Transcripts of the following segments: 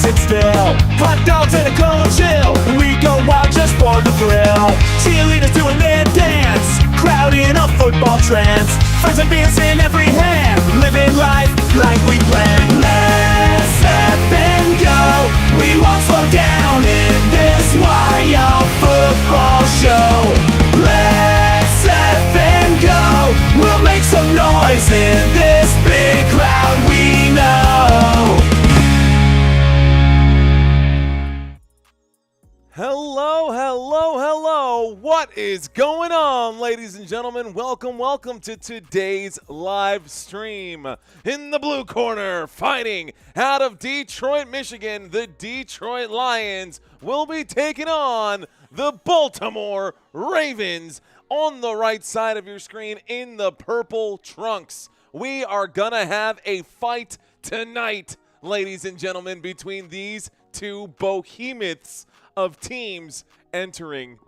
sit still. Hot dogs and a cold chill. We go wild just for the thrill. Cheerleaders doing their dance, crowd in a football trance. Friends and beers in every hand, living life like we planned. Let's step and go. We won't slow down in this wild football show. Let's step and go. We'll make some noise in this big crowd we know. Hello, hello, hello. What is going on, ladies and gentlemen? Welcome to today's live stream. In the blue corner, fighting out of Detroit, Michigan, the Detroit Lions will be taking on the Baltimore Ravens. On the right side of your screen in the purple trunks, we are gonna have a fight tonight, ladies and gentlemen, between these two behemoths of teams entering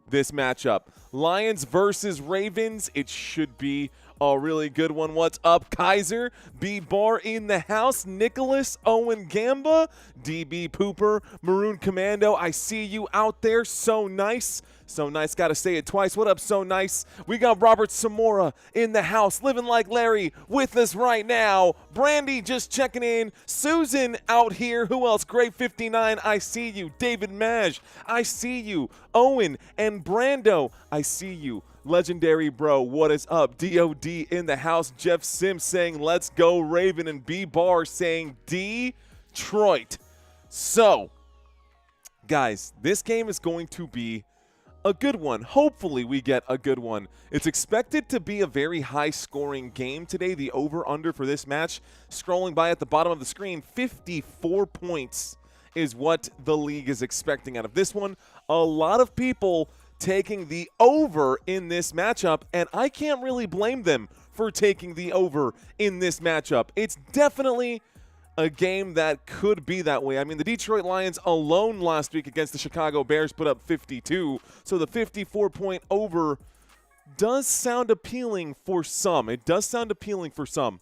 this matchup. Lions versus Ravens. It should be a really good one. What's up, Kaiser? B-Bar in the house. Nicholas, Owen Gamba, DB Pooper, Maroon Commando. I see you out there. So nice. So nice. Got to say it twice. What up, so nice? We got Robert Samora in the house, living like Larry, with us right now. Brandy just checking in. Susan out here. Who else? Gray 59. I see you. David Maj. I see you. Owen and Brando. I see you. Legendary bro, what is up? DOD in the house. Jeff Sims saying let's go Raven, and B-Bar saying Detroit. So, guys, this game is going to be a good one. Hopefully we get a good one. It's expected to be a very high-scoring game today. The over-under for this match, scrolling by at the bottom of the screen, 54 points is what the league is expecting out of this one. A lot of people taking the over in this matchup, and I can't really blame them for taking the over in this matchup. It's definitely a game that could be that way. I mean, the Detroit Lions alone last week against the Chicago Bears put up 52, so the 54-point over does sound appealing for some. It does sound appealing for some.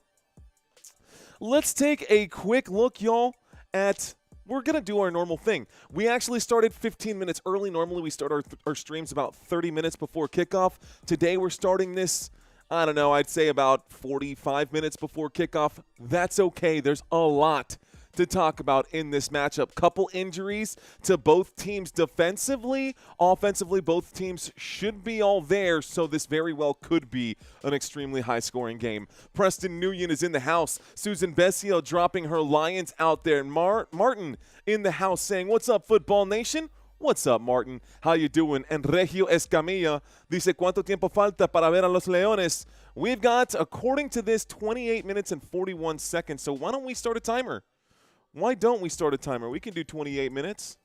Let's take a quick look, y'all, at we're going to do our normal thing. We actually started 15 minutes early. Normally we start our streams about 30 minutes before kickoff. Today we're starting this, I don't know, I'd say about 45 minutes before kickoff. That's okay. There's a lot to talk about in this matchup. Couple injuries to both teams defensively. Offensively, both teams should be all there, so this very well could be an extremely high-scoring game. Preston Nguyen is in the house. Susan Bessio dropping her Lions out there. And Martin in the house saying, what's up, Football Nation? What's up, Martin? How you doing? And Regio Escamilla dice, ¿cuánto tiempo falta para ver a los Leones? We've got, according to this, 28 minutes and 41 seconds, so why don't we start a timer? Why don't we start a timer? We can do 28 minutes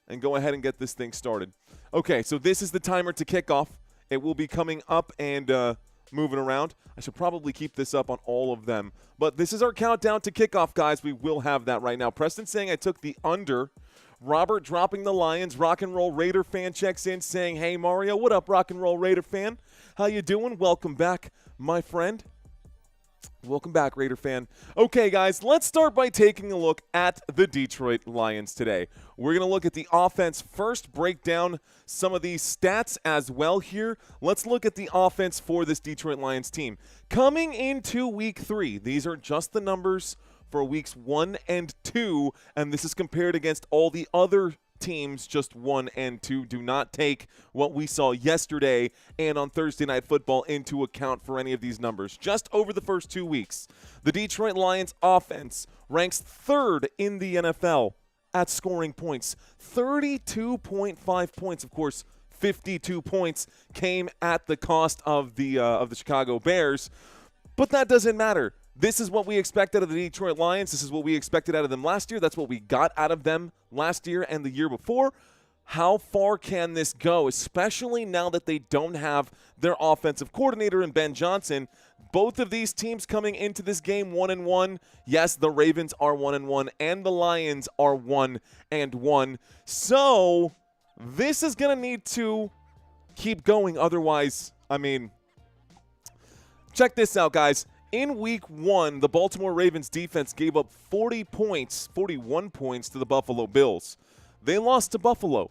and go ahead and get this thing started. Okay, so this is the timer to kick off. It will be coming up and moving around. I should probably keep this up on all of them. But this is our countdown to kickoff, guys. We will have that right now. Preston saying I took the under. Robert dropping the Lions. Rock and Roll Raider fan checks in saying, hey, Mario. What up, Rock and Roll Raider fan? How you doing? Welcome back, my friend. Welcome back, Raider fan. Okay, guys, let's start by taking a look at the Detroit Lions today. We're going to look at the offense first, break down some of these stats as well here. Let's look at the offense for this Detroit Lions team. Coming into Week 3, these are just the numbers for Weeks 1 and 2, and this is compared against all the other teams, just 1 and 2. Do not take what we saw yesterday and on Thursday Night Football into account for any of these numbers. Just over the first 2 weeks, the Detroit Lions offense ranks 3rd in the NFL at scoring points. 32.5 points. Of course, 52 points came at the cost of the Chicago Bears, but that doesn't matter. This is what we expect out of the Detroit Lions. This is what we expected out of them last year. That's what we got out of them last year and the year before. How far can this go, especially now that they don't have their offensive coordinator in Ben Johnson? Both of these teams coming into this game 1-1. Yes, the Ravens are 1-1, and the Lions are 1-1. So this is going to need to keep going. Otherwise, I mean, check this out, guys. In week 1, the Baltimore Ravens defense gave up 41 points to the Buffalo Bills. They lost to Buffalo.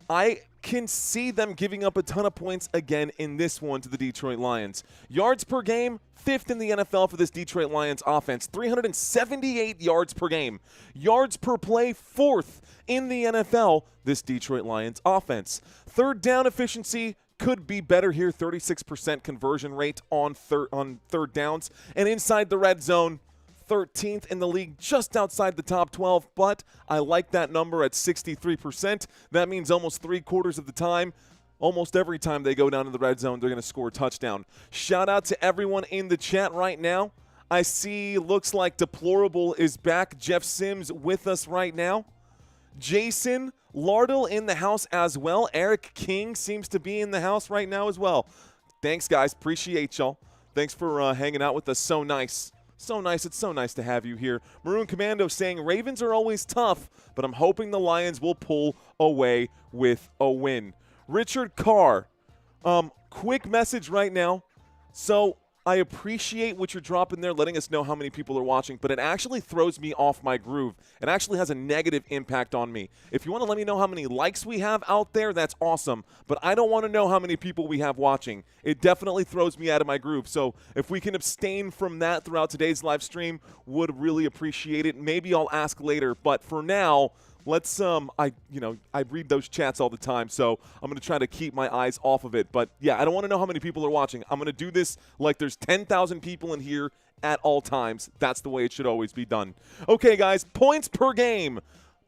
I can see them giving up a ton of points again in this one to the Detroit Lions. Yards per game, 5th in the NFL for this Detroit Lions offense, 378 yards per game. Yards per play, 4th in the NFL, this Detroit Lions offense. Third down efficiency could be better here, 36% conversion rate on third downs. And inside the red zone, 13th in the league, just outside the top 12, but I like that number at 63%. That means almost 3/4 of the time, almost every time they go down to the red zone, they're going to score a touchdown. Shout out to everyone in the chat right now. I see, looks like Deplorable is back. Jeff Sims with us right now. Jason Lardle in the house as well. Eric King seems to be in the house right now as well. Thanks, guys. Appreciate y'all. Thanks for hanging out with us. So nice. So nice. It's so nice to have you here. Maroon Commando saying Ravens are always tough, but I'm hoping the Lions will pull away with a win. Richard Carr, quick message right now. So I appreciate what you're dropping there, letting us know how many people are watching, but it actually throws me off my groove. It actually has a negative impact on me. If you want to let me know how many likes we have out there, that's awesome, but I don't want to know how many people we have watching. It definitely throws me out of my groove. So if we can abstain from that throughout today's live stream, would really appreciate it. Maybe I'll ask later, but for now, let's I read those chats all the time, so I'm going to try to keep my eyes off of it. But yeah, I don't want to know how many people are watching. I'm going to do this like there's 10,000 people in here at all times. That's the way it should always be done. Okay, guys, points per game.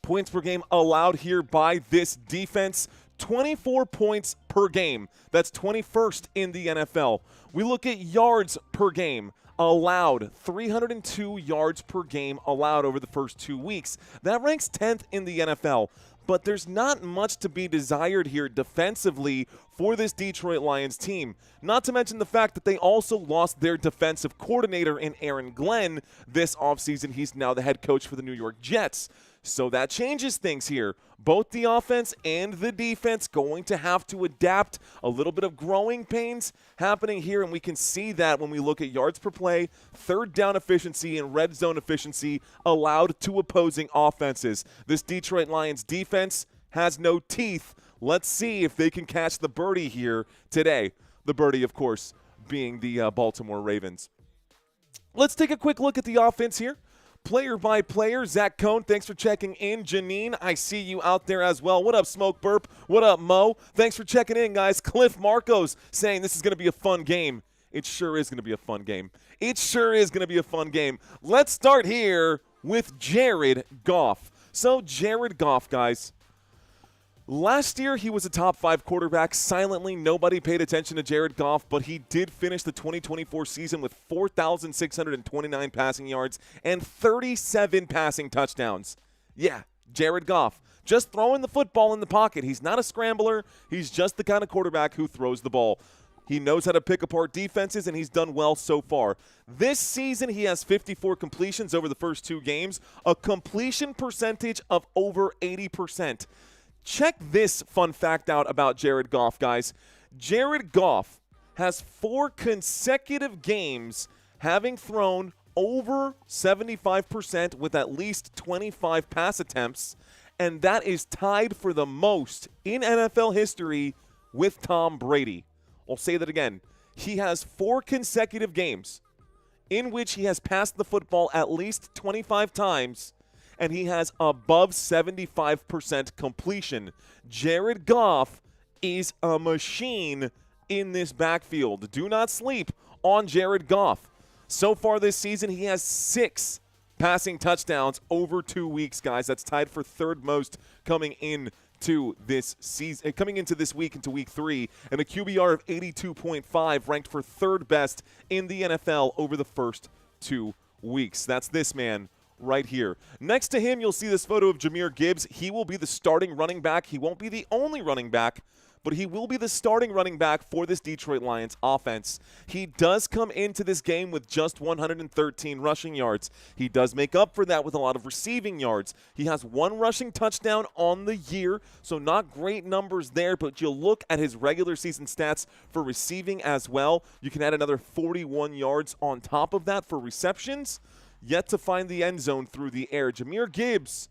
Points per game allowed here by this defense. 24 points per game. That's 21st in the NFL. We look at yards per game. Allowed 302 yards per game allowed over the first 2 weeks. That ranks 10th in the NFL. But there's not much to be desired here defensively for this Detroit Lions team. Not to mention the fact that they also lost their defensive coordinator in Aaron Glenn this offseason. He's now the head coach for the New York Jets. So that changes things here. Both the offense and the defense going to have to adapt. A little bit of growing pains happening here, and we can see that when we look at yards per play, third down efficiency, and red zone efficiency allowed to opposing offenses. This Detroit Lions defense has no teeth. Let's see if they can catch the birdie here today. The birdie, of course, being the Baltimore Ravens. Let's take a quick look at the offense here. Player by player, Zach Cohn, thanks for checking in. Janine, I see you out there as well. What up, Smoke Burp? What up, Mo? Thanks for checking in, guys. Cliff Marcos saying this is going to be a fun game. It sure is going to be a fun game. It sure is going to be a fun game. Let's start here with Jared Goff. So, Jared Goff, guys. Last year, he was a top 5 quarterback. Silently, nobody paid attention to Jared Goff, but he did finish the 2024 season with 4,629 passing yards and 37 passing touchdowns. Yeah, Jared Goff. Just throwing the football in the pocket. He's not a scrambler. He's just the kind of quarterback who throws the ball. He knows how to pick apart defenses, and he's done well so far. This season, he has 54 completions over the first 2 games, a completion percentage of over 80%. Check this fun fact out about Jared Goff, guys. Jared Goff has 4 consecutive games having thrown over 75% with at least 25 pass attempts, and that is tied for the most in NFL history with Tom Brady. I'll say that again. He has 4 consecutive games in which he has passed the football at least 25 times, and he has above 75% completion. Jared Goff is a machine in this backfield. Do not sleep on Jared Goff. So far this season, he has 6 passing touchdowns over 2 weeks, guys. That's tied for 3rd most coming into this season, coming into this week, into week 3, and a QBR of 82.5, ranked for 3rd best in the NFL over the first 2 weeks. That's this man right here. Next to him, you'll see this photo of Jahmyr Gibbs. He will be the starting running back. He won't be the only running back, but he will be the starting running back for this Detroit Lions offense. He does come into this game with just 113 rushing yards. He does make up for that with a lot of receiving yards. He has 1 rushing touchdown on the year, so not great numbers there, but you look at his regular season stats for receiving as well. You can add another 41 yards on top of that for receptions. Yet to find the end zone through the air. Jahmyr Gibbs,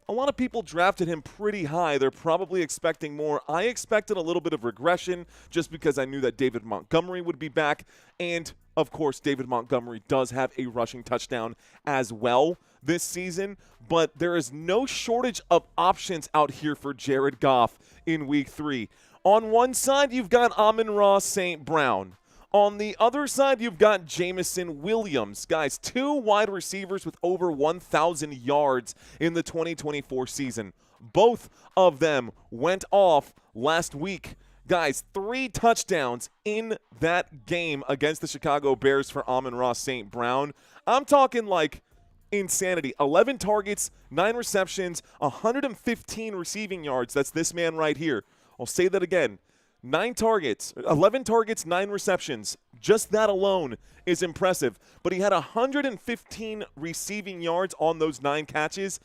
a lot of people drafted him pretty high. They're probably expecting more. I expected a little bit of regression just because I knew that David Montgomery would be back. And, of course, David Montgomery does have a rushing touchdown as well this season. But there is no shortage of options out here for Jared Goff in Week 3. On one side, you've got Amon-Ra St. Brown. On the other side, you've got Jameson Williams. Guys, 2 wide receivers with over 1,000 yards in the 2024 season. Both of them went off last week. Guys, 3 touchdowns in that game against the Chicago Bears for Amon-Ra St. Brown. I'm talking like insanity. 11 targets, 9 receptions, 115 receiving yards. That's this man right here. I'll say that again. 11 targets, 9 receptions. Just that alone is impressive. But he had 115 receiving yards on those 9 catches,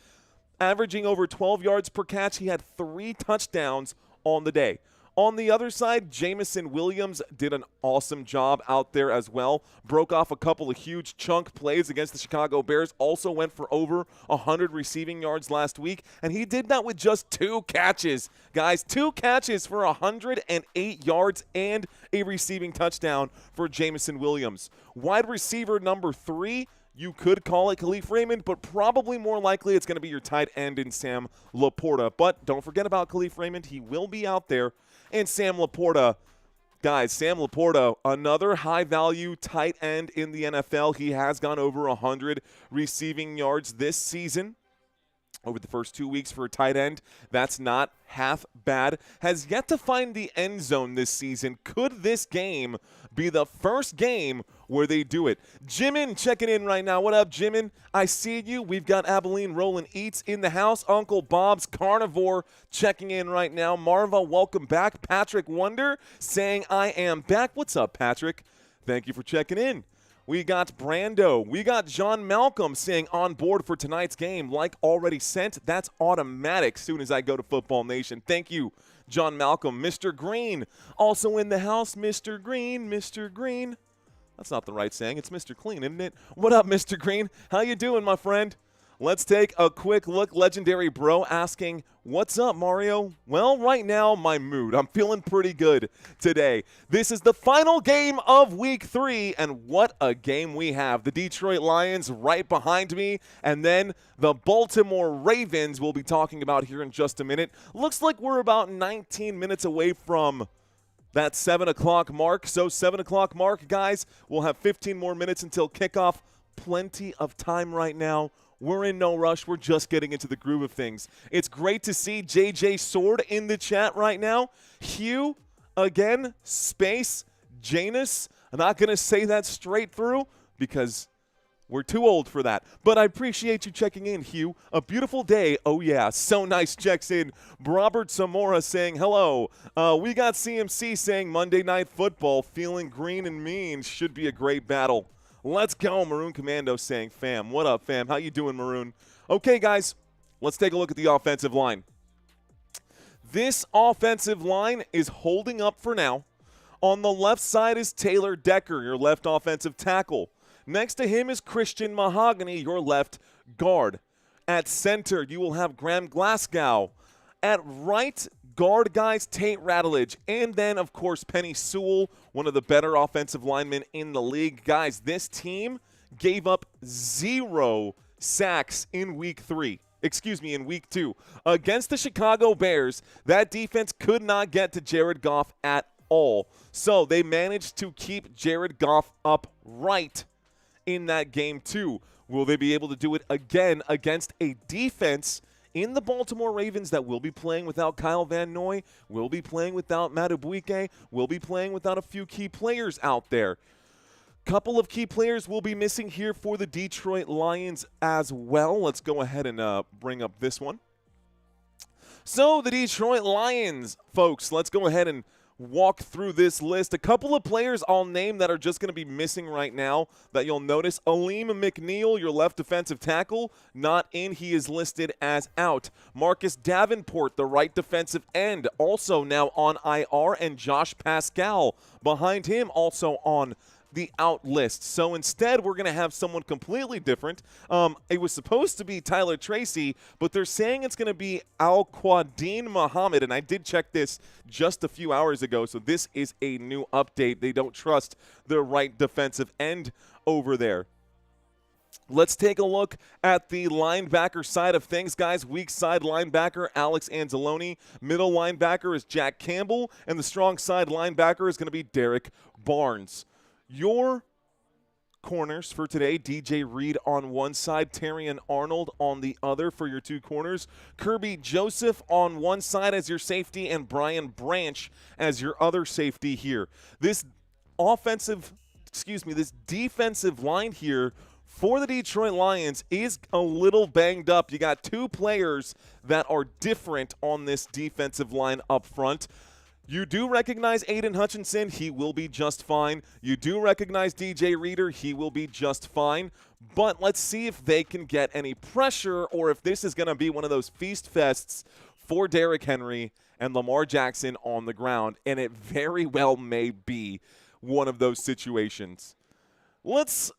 averaging over 12 yards per catch. He had 3 touchdowns on the day. On the other side, Jameson Williams did an awesome job out there as well. Broke off a couple of huge chunk plays against the Chicago Bears. Also went for over 100 receiving yards last week. And he did that with just 2 catches. Guys, 2 catches for 108 yards and a receiving touchdown for Jameson Williams. Wide receiver number 3. You could call it Khalif Raymond, but probably more likely it's going to be your tight end in Sam Laporta. But don't forget about Khalif Raymond. He will be out there. And Sam Laporta, guys, Sam Laporta, another high-value tight end in the NFL. He has gone over 100 receiving yards this season. Over the first 2 weeks for a tight end, that's not half bad. Has yet to find the end zone this season. Could this game be the first game where they do it? Jimin checking in right now. What up, Jimin? I see you. We've got Abilene Roland Eats in the house. Uncle Bob's Carnivore checking in right now. Marva, welcome back. Patrick Wonder saying, I am back. What's up, Patrick? Thank you for checking in. We got Brando. We got John Malcolm saying on board for tonight's game. Like already sent. That's automatic soon as I go to Football Nation. Thank you, John Malcolm. Mr. Green also in the house. Mr. Green, Mr. Green. That's not the right saying. It's Mr. Clean, isn't it? What up, Mr. Green? How you doing, my friend? Let's take a quick look. Legendary Bro asking, what's up, Mario? Well, right now, my mood. I'm feeling pretty good today. This is the final game of Week 3, and what a game we have. The Detroit Lions right behind me, and then the Baltimore Ravens we'll be talking about here in just a minute. Looks like we're about 19 minutes away from that 7 o'clock mark. So 7 o'clock mark, guys, we'll have 15 more minutes until kickoff. Plenty of time right now. We're in no rush. We're just getting into the groove of things. It's great to see JJ Sword in the chat right now. Hugh, again, space, Janus. I'm not going to say that straight through because we're too old for that. But I appreciate you checking in, Hugh. A beautiful day. Oh, yeah. So nice checks in. Robert Zamora saying hello. We got CMC saying Monday Night Football, feeling green and mean. Should be a great battle. Let's go, Maroon Commando saying, fam. What up, fam? How you doing, Maroon? Okay, guys, let's take a look at the offensive line. This offensive line is holding up for now. On the left side is Taylor Decker, your left offensive tackle. Next to him is Christian Mahogany, your left guard. At center, you will have Graham Glasgow. At right guard, guys, Tate Rattledge. And then, of course, Penny Sewell, one of the better offensive linemen in the league. Guys, this team gave up 0 sacks in Week 3. In Week 2. Against the Chicago Bears, that defense could not get to Jared Goff at all. So they managed to keep Jared Goff upright in that game too. Will they be able to do it again against a defense in the Baltimore Ravens that will be playing without Kyle Van Noy, will be playing without Madubuike, will be playing without a few key players out there? Couple of key players will be missing here for the Detroit Lions as well. Let's go ahead and bring up this one. So the Detroit Lions, folks, let's go ahead and walk through this list. A couple of players I'll name that are just going to be missing right now that you'll notice. Aleem McNeil, your left defensive tackle, not in. He is listed as out. Marcus Davenport, the right defensive end, also now on IR. And Josh Pascal behind him, also on the out list. So instead, we're going to have someone completely different. It was supposed to be Tyler Tracy, but they're saying it's going to be Al-Quadin Muhammad, and I did check this just a few hours ago, so this is a new update. They don't trust the right defensive end over there. Let's take a look at the linebacker side of things, guys. Weak side linebacker, Alex Anzalone. Middle linebacker is Jack Campbell, and the strong side linebacker is going to be Derrick Barnes. Your corners for today, DJ Reed on one side, Terrion Arnold on the other for your two corners, Kirby Joseph on one side as your safety, and Brian Branch as your other safety here. This defensive line here for the Detroit Lions is a little banged up. You got two players that are different on this defensive line up front. You do recognize Aiden Hutchinson. He will be just fine. You do recognize DJ Reader. He will be just fine. But let's see if they can get any pressure or if this is going to be one of those feast fests for Derrick Henry and Lamar Jackson on the ground. And it very well may be one of those situations. Let's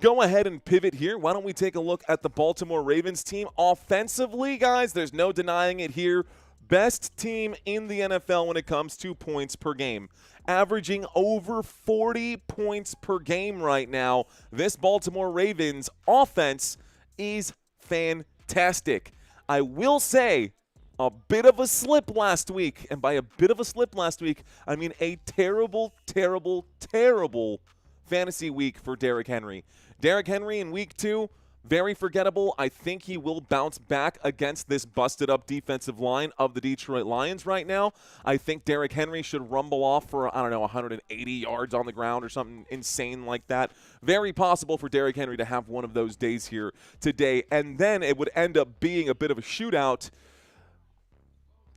go ahead and pivot here. Why don't we take a look at the Baltimore Ravens team? Offensively, guys, there's no denying it here. Best team in the NFL when it comes to points per game. Averaging over 40 points per game right now. This Baltimore Ravens offense is fantastic. I will say a bit of a slip last week. And by a bit of a slip last week, I mean a terrible, terrible, terrible fantasy week for Derrick Henry. Derrick Henry in week 2, very forgettable. I think he will bounce back against this busted-up defensive line of the Detroit Lions right now. I think Derrick Henry should rumble off for, 180 yards on the ground or something insane like that. Very possible for Derrick Henry to have one of those days here today, and then it would end up being a bit of a shootout.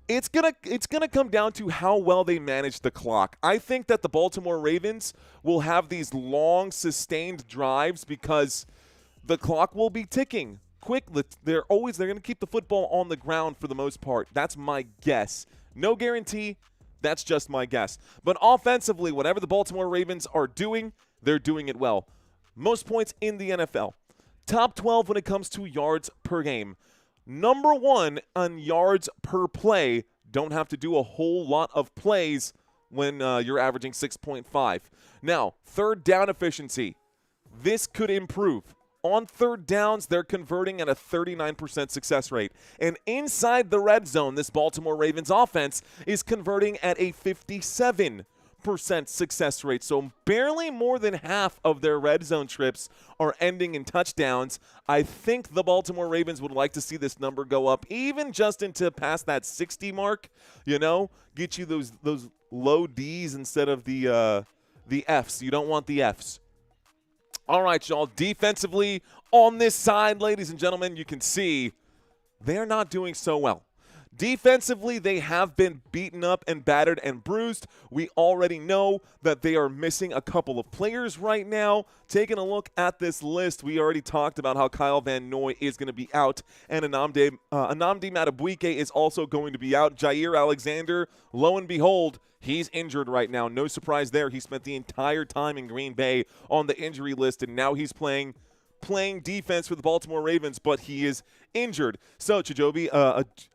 It's gonna come down to how well they manage the clock. I think that the Baltimore Ravens will have these long, sustained drives because the clock will be ticking quick. They're going to keep the football on the ground for the most part. That's my guess. No guarantee. That's just my guess. But offensively, whatever the Baltimore Ravens are doing, they're doing it well. Most points in the NFL. Top 12 when it comes to yards per game. Number 1 on yards per play. Don't have to do a whole lot of plays when you're averaging 6.5. Now, third down efficiency. This could improve. On third downs, they're converting at a 39% success rate. And inside the red zone, this Baltimore Ravens offense is converting at a 57% success rate. So barely more than half of their red zone trips are ending in touchdowns. I think the Baltimore Ravens would like to see this number go up even just into past that 60 mark, get you those low D's instead of the F's. You don't want the F's. All right, y'all, defensively on this side, ladies and gentlemen, you can see they're not doing so well. Defensively, they have been beaten up and battered and bruised. We already know that they are missing a couple of players right now. Taking a look at this list, we already talked about how Kyle Van Noy is going to be out, and Anamdi Matabuike is also going to be out. Jair Alexander, lo and behold, he's injured right now. No surprise there. He spent the entire time in Green Bay on the injury list, and now he's playing defense for the Baltimore Ravens, but he is injured. So Chijobi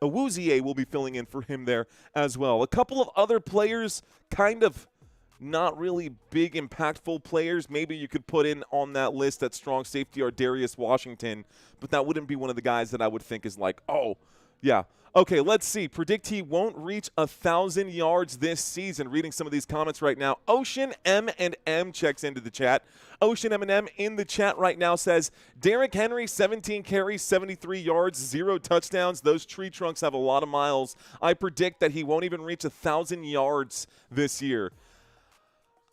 Awuzie will be filling in for him there as well. A couple of other players, kind of not really big, impactful players. Maybe you could put in on that list at strong safety or Darius Washington, but that wouldn't be one of the guys that I would think is like, oh, yeah. Okay, let's see. Predict he won't reach 1,000 yards this season. Reading some of these comments right now. Ocean M&M checks into the chat. Ocean M&M in the chat right now says, Derrick Henry, 17 carries, 73 yards, 0 touchdowns. Those tree trunks have a lot of miles. I predict that he won't even reach 1,000 yards this year.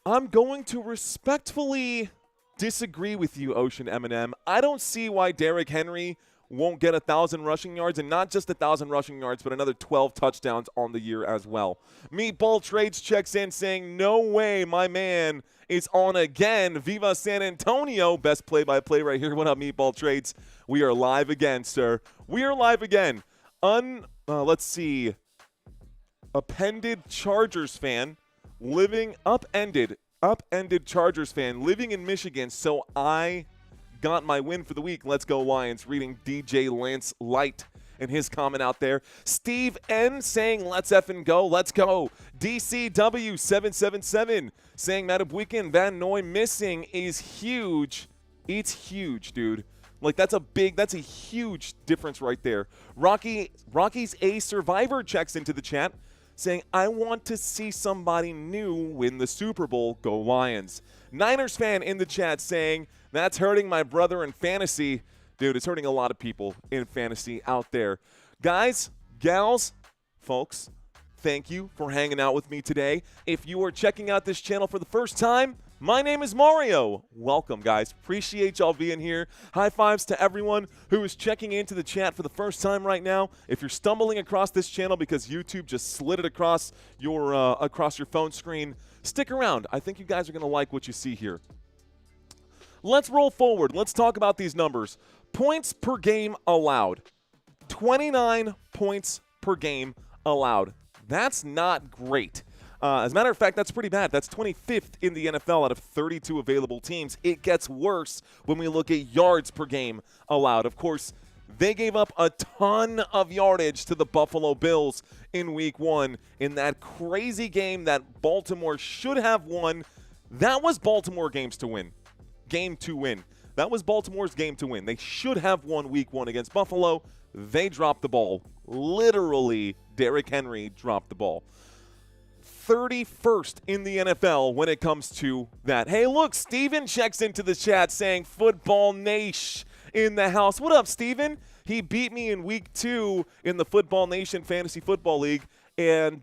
I'm going to respectfully disagree with you, Ocean M&M. I don't see why Derrick Henry won't get 1,000 rushing yards, and not just 1,000 rushing yards, but another 12 touchdowns on the year as well. Meatball Trades checks in saying, no way, my man is on again. Viva San Antonio. Best play-by-play right here. What up, Meatball Trades? We are live again, sir. We are live again. Let's see. Upended Chargers fan upended Chargers fan living in Michigan, so I got my win for the week. Let's go Lions. Reading DJ Lance Light and his comment out there. Steve N saying, let's effing go. Let's go. DCW 777 saying that weekend Van Noy missing is huge. It's huge, dude. Like, that's a huge difference right there. Rocky's A Survivor checks into the chat saying, I want to see somebody new win the Super Bowl. Go Lions. Niners fan in the chat saying, that's hurting my brother in fantasy. Dude, it's hurting a lot of people in fantasy out there. Guys, gals, folks, thank you for hanging out with me today. If you are checking out this channel for the first time, my name is Mario. Welcome, guys. Appreciate y'all being here. High fives to everyone who is checking into the chat for the first time right now. If you're stumbling across this channel because YouTube just slid it across your phone screen, stick around. I think you guys are going to like what you see here. Let's roll forward. Let's talk about these numbers. Points per game allowed. 29 points per game allowed. That's not great. As a matter of fact, that's pretty bad. That's 25th in the NFL out of 32 available teams. It gets worse when we look at yards per game allowed. Of course, they gave up a ton of yardage to the Buffalo Bills in Week 1 in that crazy game that Baltimore should have won. That was Baltimore game to win. That was Baltimore's game to win. They should have won Week 1 against Buffalo. They dropped the ball. Literally, Derrick Henry dropped the ball. 31st in the NFL when it comes to that. Hey, look, Steven checks into the chat saying Football Nation in the house. What up, Steven? He beat me in Week 2 in the Football Nation Fantasy Football League. And,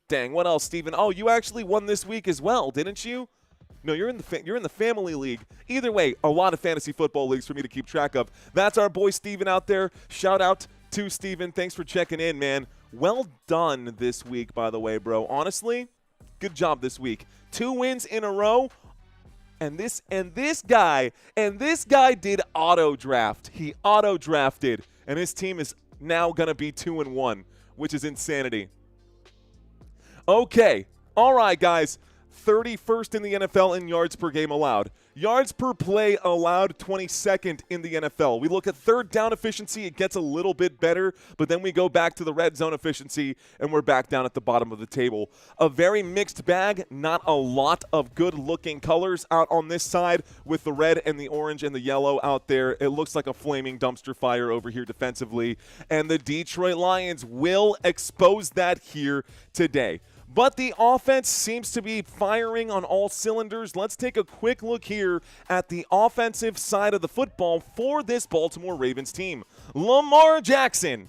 dang, what else, Steven? Oh, you actually won this week as well, didn't you? No, you're in the family league. Either way, a lot of fantasy football leagues for me to keep track of. That's our boy Steven out there. Shout out to Steven. Thanks for checking in, man. Well done this week, by the way, bro. Honestly, good job this week. 2 wins in a row. And this guy did auto draft. He auto drafted, and his team is now gonna be 2-1, which is insanity. Okay, all right, guys. 31st in the NFL in yards per game allowed. Yards per play allowed, 22nd in the NFL. We look at third down efficiency, it gets a little bit better, but then we go back to the red zone efficiency, and we're back down at the bottom of the table. A very mixed bag, not a lot of good-looking colors out on this side with the red and the orange and the yellow out there. It looks like a flaming dumpster fire over here defensively, and the Detroit Lions will expose that here today. But the offense seems to be firing on all cylinders. Let's take a quick look here at the offensive side of the football for this Baltimore Ravens team. Lamar Jackson.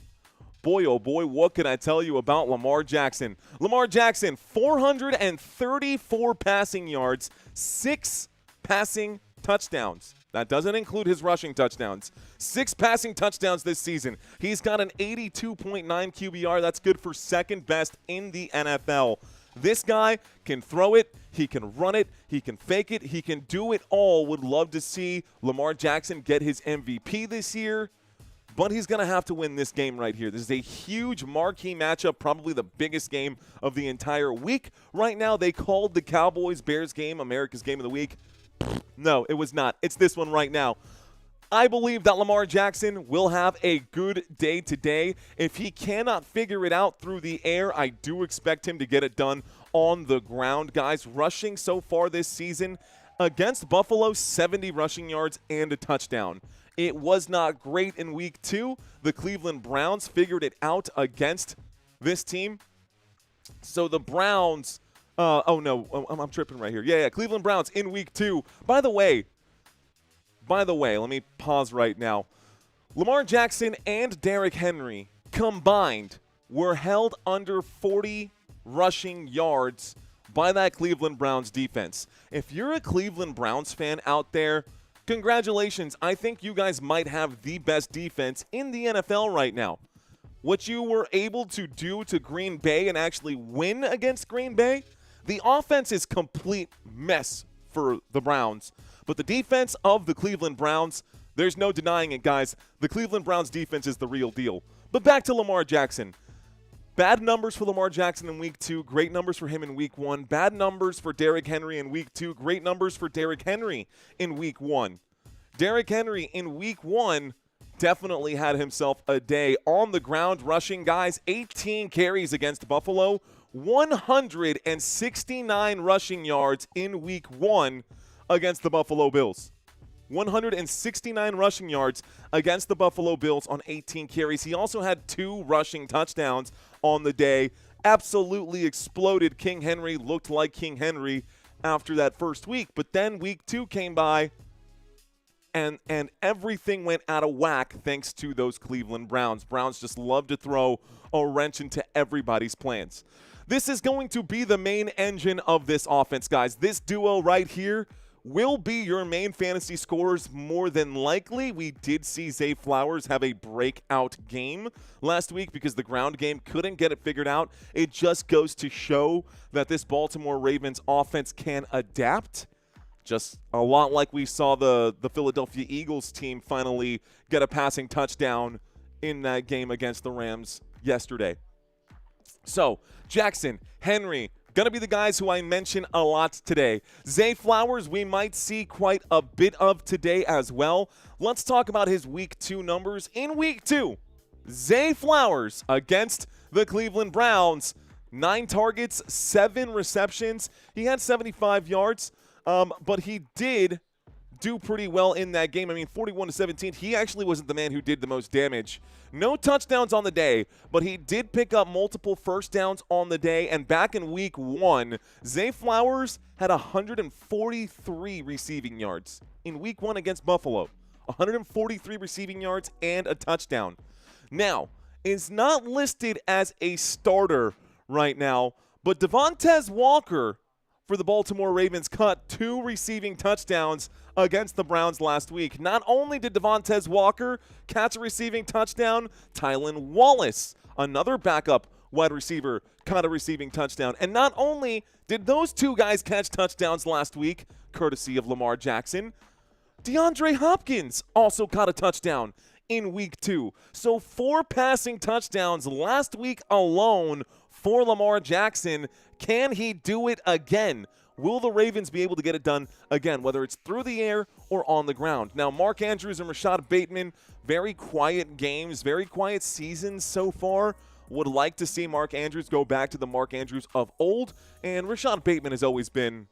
Boy, oh boy, what can I tell you about Lamar Jackson? Lamar Jackson, 434 passing yards, 6 passing touchdowns. That doesn't include his rushing touchdowns. 6 passing touchdowns this season. He's got an 82.9 QBR. That's good for second best in the NFL. This guy can throw it. He can run it. He can fake it. He can do it all. Would love to see Lamar Jackson get his MVP this year. But he's going to have to win this game right here. This is a huge marquee matchup, probably the biggest game of the entire week. Right now, they called the Cowboys-Bears game America's Game of the Week. No, it was not. It's this one right now. I believe that Lamar Jackson will have a good day today. If he cannot figure it out through the air, I do expect him to get it done on the ground. Guys, rushing so far this season against Buffalo, 70 rushing yards and a touchdown. It was not great in Week 2. The Cleveland Browns figured it out against this team. So the Browns... I'm tripping right here. Yeah, Cleveland Browns in Week 2. By the way, let me pause right now. Lamar Jackson and Derrick Henry combined were held under 40 rushing yards by that Cleveland Browns defense. If you're a Cleveland Browns fan out there, Congratulations. I think you guys might have the best defense in the NFL right now. What you were able to do to Green Bay and actually win against Green Bay, the offense is complete mess for the Browns. But the defense of the Cleveland Browns, there's no denying it, guys. The Cleveland Browns defense is the real deal. But back to Lamar Jackson. Bad numbers for Lamar Jackson in Week 2. Great numbers for him in Week 1. Bad numbers for Derrick Henry in Week 2. Great numbers for Derrick Henry in Week 1. Derrick Henry in Week 1 definitely had himself a day on the ground rushing, guys. 18 carries against Buffalo. 169 rushing yards in Week 1 against the Buffalo Bills. 169 rushing yards against the Buffalo Bills on 18 carries. He also had 2 rushing touchdowns on the day. Absolutely exploded. King Henry looked like King Henry after that first week. But then Week 2 came by, and everything went out of whack thanks to those Cleveland Browns. Browns just love to throw a wrench into everybody's plans. This is going to be the main engine of this offense, guys. This duo right here will be your main fantasy scorers more than likely. We did see Zay Flowers have a breakout game last week because the ground game couldn't get it figured out. It just goes to show that this Baltimore Ravens offense can adapt. Just a lot like we saw the Philadelphia Eagles team finally get a passing touchdown in that game against the Rams yesterday. So, Jackson, Henry, going to be the guys who I mention a lot today. Zay Flowers, we might see quite a bit of today as well. Let's talk about his Week 2 numbers. In Week 2, Zay Flowers against the Cleveland Browns, 9 targets, 7 receptions. He had 75 yards, but he did do pretty well in that game. I mean, 41-17, he actually wasn't the man who did the most damage. No touchdowns on the day, but he did pick up multiple first downs on the day. And back in Week 1, Zay Flowers had 143 receiving yards in Week 1 against Buffalo. 143 receiving yards and a touchdown. Now, is not listed as a starter right now, but Devontae Walker for the Baltimore Ravens caught 2 receiving touchdowns against the Browns last week. Not only did Devontae Walker catch a receiving touchdown, Tylan Wallace, another backup wide receiver, caught a receiving touchdown. And not only did those 2 guys catch touchdowns last week, courtesy of Lamar Jackson, DeAndre Hopkins also caught a touchdown in Week 2. So 4 passing touchdowns last week alone for Lamar Jackson. Can he do it again? Will the Ravens be able to get it done again, whether it's through the air or on the ground? Now, Mark Andrews and Rashad Bateman, very quiet games, very quiet seasons so far. Would like to see Mark Andrews go back to the Mark Andrews of old. And Rashad Bateman has always been,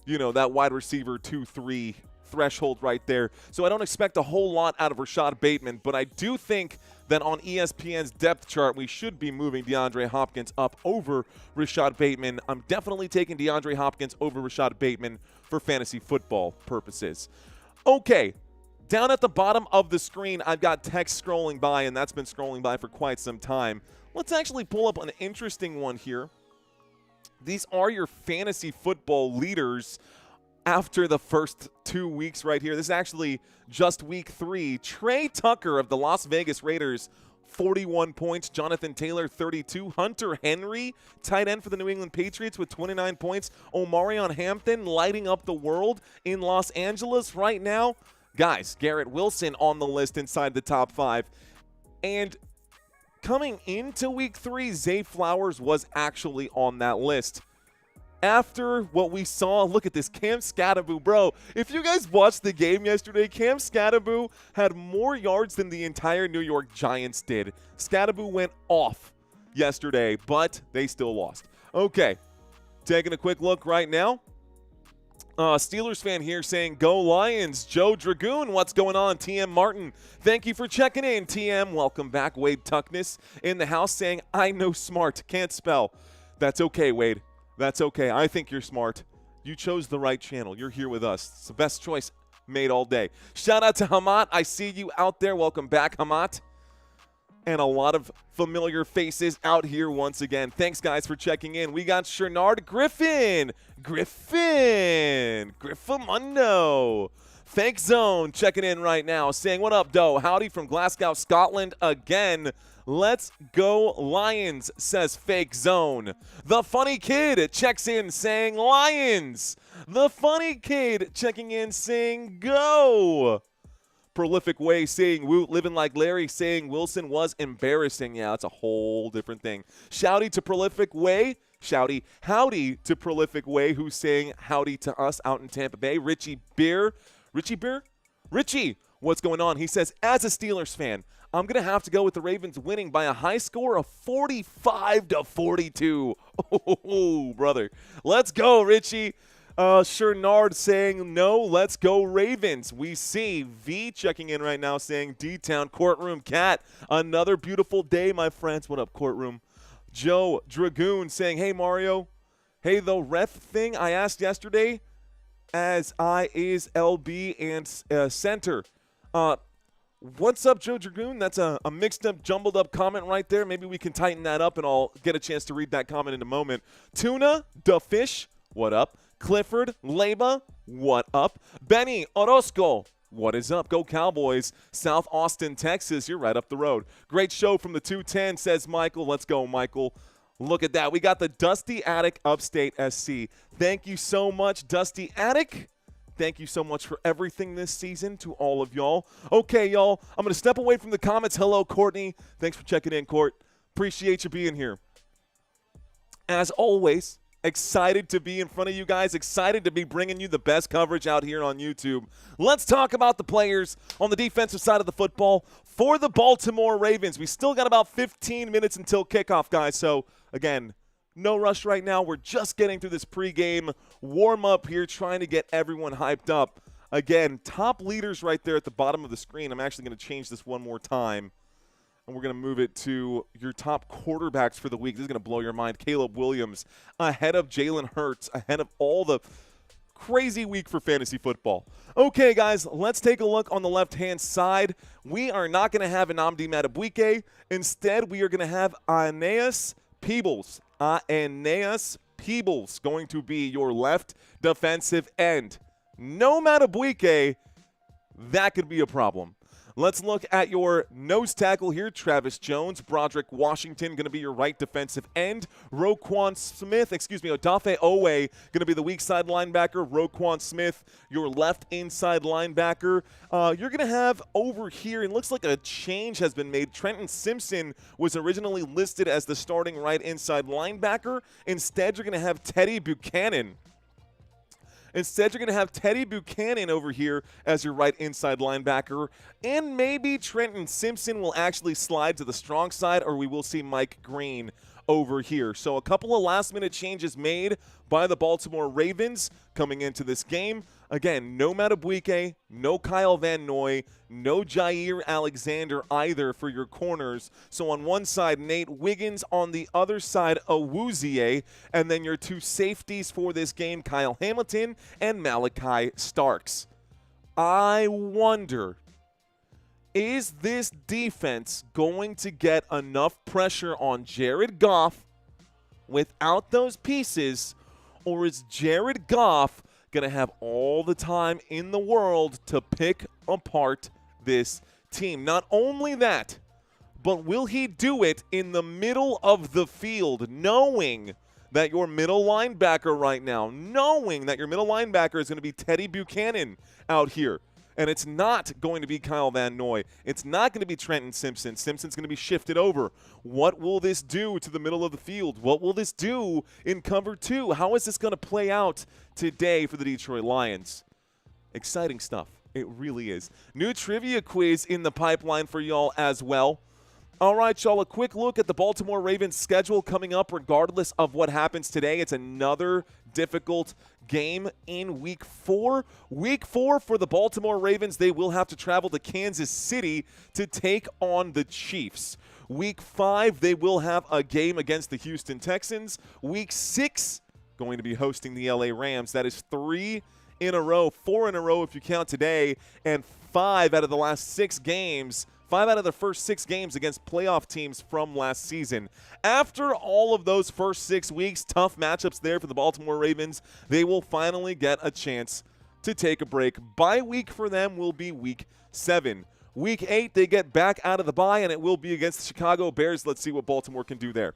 that wide receiver 2-3 threshold right there. So I don't expect a whole lot out of Rashad Bateman, but I do think that on ESPN's depth chart, we should be moving DeAndre Hopkins up over Rashad Bateman. I'm definitely taking DeAndre Hopkins over Rashad Bateman for fantasy football purposes. Okay, down at the bottom of the screen, I've got text scrolling by, and that's been scrolling by for quite some time. Let's actually pull up an interesting one here. These are your fantasy football leaders after the first 2 weeks right here. This is actually just Week 3. Trey Tucker of the Las Vegas Raiders, 41 points. Jonathan Taylor, 32. Hunter Henry, tight end for the New England Patriots with 29 points. Omarion Hampton lighting up the world in Los Angeles right now. Guys, Garrett Wilson on the list inside the top 5. And coming into Week 3, Zay Flowers was actually on that list. After what we saw, look at this, Cam Skattebo, bro. If you guys watched the game yesterday, Cam Skattebo had more yards than the entire New York Giants did. Skattebo went off yesterday, but they still lost. Okay, taking a quick look right now. Steelers fan here saying, go Lions. Joe Dragoon, what's going on? TM Martin, thank you for checking in. TM, welcome back. Wade Tuckness in the house saying, I know smart, can't spell. That's okay, Wade. That's okay. I think you're smart. You chose the right channel. You're here with us. It's the best choice made all day. Shout out to Hamat. I see you out there. Welcome back, Hamat. And a lot of familiar faces out here once again. Thanks, guys, for checking in. We got Shenard Griffimundo. Fake Zone checking in right now, saying, what up, Doe? Howdy from Glasgow, Scotland again. Let's go Lions, says Fake Zone. The Funny Kid checks in saying Lions. The Funny Kid checking in saying go. Prolific Way saying Woot, living like Larry saying Wilson was embarrassing. Yeah, that's a whole different thing. Shouty to Prolific Way. Shouty. Howdy to Prolific Way, who's saying howdy to us out in Tampa Bay. Richie Beer. Richie, what's going on? He says, as a Steelers fan, I'm going to have to go with the Ravens winning by a high score of 45-42. Oh, brother. Let's go, Richie. Chernard saying, no, let's go Ravens. We see V checking in right now saying, D-Town Courtroom Cat. Another beautiful day, my friends. What up, Courtroom? Joe Dragoon saying, hey, Mario. Hey, the ref thing I asked yesterday, as I is LB and center. What's up, Joe Dragoon? That's a mixed up, jumbled up comment right there. Maybe we can tighten that up, and I'll get a chance to read that comment in a moment. Tuna, the fish, what up? Clifford, Leba, what up? Benny Orozco, what is up? Go Cowboys. South Austin, Texas, you're right up the road. Great show from the 210, says Michael. Let's go, Michael. Look at that. We got the Dusty Attic Upstate SC. Thank you so much, Dusty Attic. Thank you so much for everything this season to all of y'all. Okay, y'all, I'm going to step away from the comments. Hello, Courtney. Thanks for checking in, Court. Appreciate you being here. As always, excited to be in front of you guys. Excited to be bringing you the best coverage out here on YouTube. Let's talk about the players on the defensive side of the football for the Baltimore Ravens. We still got about 15 minutes until kickoff, guys. So, again, no rush right now. We're just getting through this pregame warm-up here, trying to get everyone hyped up. Again, top leaders right there at the bottom of the screen. I'm actually going to change this one more time, and we're going to move it to your top quarterbacks for the week. This is going to blow your mind. Caleb Williams ahead of Jalen Hurts, ahead of all the crazy week for fantasy football. Okay, guys, let's take a look on the left-hand side. We are not going to have Nnamdi Madubuike. Instead, we are going to have Aeneas Peebles. Aeneas Peebles going to be your left defensive end. No Madubuike, that could be a problem. Let's look at your nose tackle here. Travis Jones, Broderick Washington going to be your right defensive end. Odafe Owe going to be the weak side linebacker. Roquan Smith, your left inside linebacker. You're going to have over here, it looks like a change has been made. Trenton Simpson was originally listed as the starting right inside linebacker. Instead, you're going to have Teddy Buchanan. Instead, you're going to have Teddy Buchanan over here as your right inside linebacker. And maybe Trenton Simpson will actually slide to the strong side, or we will see Mike Green over here. So a couple of last-minute changes made by the Baltimore Ravens coming into this game. Again, no Madubuike, no Kyle Van Noy, no Jair Alexander either for your corners. So on one side, Nate Wiggins. On the other side, Awuzie. And then your two safeties for this game, Kyle Hamilton and Malachi Starks. I wonder, is this defense going to get enough pressure on Jared Goff without those pieces, or is Jared Goff going to have all the time in the world to pick apart this team? Not only that, but will he do it in the middle of the field, knowing that your middle linebacker right now, knowing that your middle linebacker is going to be Teddy Buchanan out here? And it's not going to be Kyle Van Noy. It's not going to be Trenton Simpson. Simpson's going to be shifted over. What will this do to the middle of the field? What will this do in cover two? How is this going to play out today for the Detroit Lions? Exciting stuff. It really is. New trivia quiz in the pipeline for y'all as well. All right, y'all, a quick look at the Baltimore Ravens schedule coming up regardless of what happens today. It's another difficult game in Week 4. Week 4 for the Baltimore Ravens, they will have to travel to Kansas City to take on the Chiefs. Week 5, they will have a game against the Houston Texans. Week 6, going to be hosting the LA Rams. That is 3 in a row, 4 in a row if you count today, and 5 out of the last 6 games. 5 out of the first 6 games against playoff teams from last season. After all of those first 6 weeks, tough matchups there for the Baltimore Ravens, they will finally get a chance to take a break. Bye week for them will be week 7. Week 8, they get back out of the bye, and it will be against the Chicago Bears. Let's see what Baltimore can do there.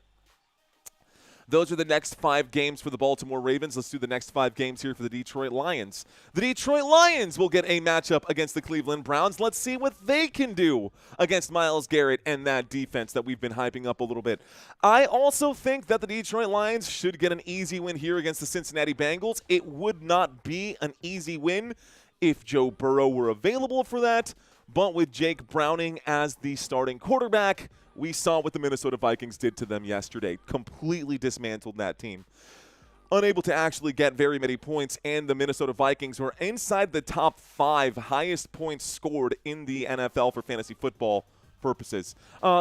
Those are the next 5 games for the Baltimore Ravens. Let's do the next 5 games here for the Detroit Lions. The Detroit Lions will get a matchup against the Cleveland Browns. Let's see what they can do against Myles Garrett and that defense that we've been hyping up a little bit. I also think that the Detroit Lions should get an easy win here against the Cincinnati Bengals. It would not be an easy win if Joe Burrow were available for that, but with Jake Browning as the starting quarterback, we saw what the Minnesota Vikings did to them yesterday. Completely dismantled that team. Unable to actually get very many points, and the Minnesota Vikings were inside the top 5 highest points scored in the NFL for fantasy football purposes.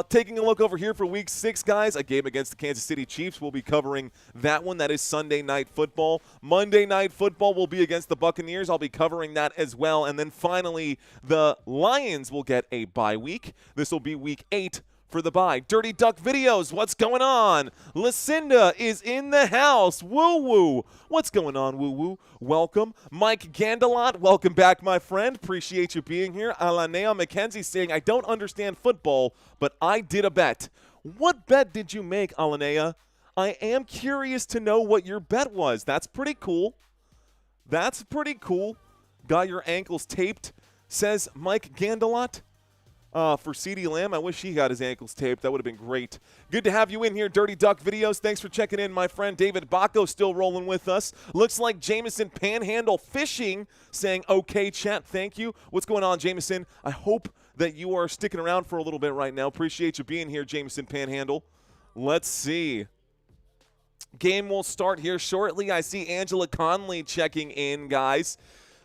Taking a look over here for Week 6, guys, a game against the Kansas City Chiefs. We'll be covering that one. That is Sunday Night Football. Monday Night Football will be against the Buccaneers. I'll be covering that as well. And then finally, the Lions will get a bye week. This will be Week 8 for the bye. Dirty Duck Videos, what's going on? Lucinda is in the house. Woo-woo. What's going on, woo-woo? Welcome. Mike Gandelot, welcome back, my friend. Appreciate you being here. Alanea McKenzie saying, I don't understand football, but I did a bet. What bet did you make, Alanea? I am curious to know what your bet was. That's pretty cool. That's pretty cool. Got your ankles taped, says Mike Gandelot. For CeeDee Lamb, I wish he got his ankles taped. That would have been great. Good to have you in here, Dirty Duck Videos. Thanks for checking in, my friend. David Bacco still rolling with us. Looks like Jameson Panhandle Fishing saying, okay, chat, thank you. What's going on, Jameson? I hope that you are sticking around for a little bit right now. Appreciate you being here, Jameson Panhandle. Let's see. Game will start here shortly. I see Angela Conley checking in, guys.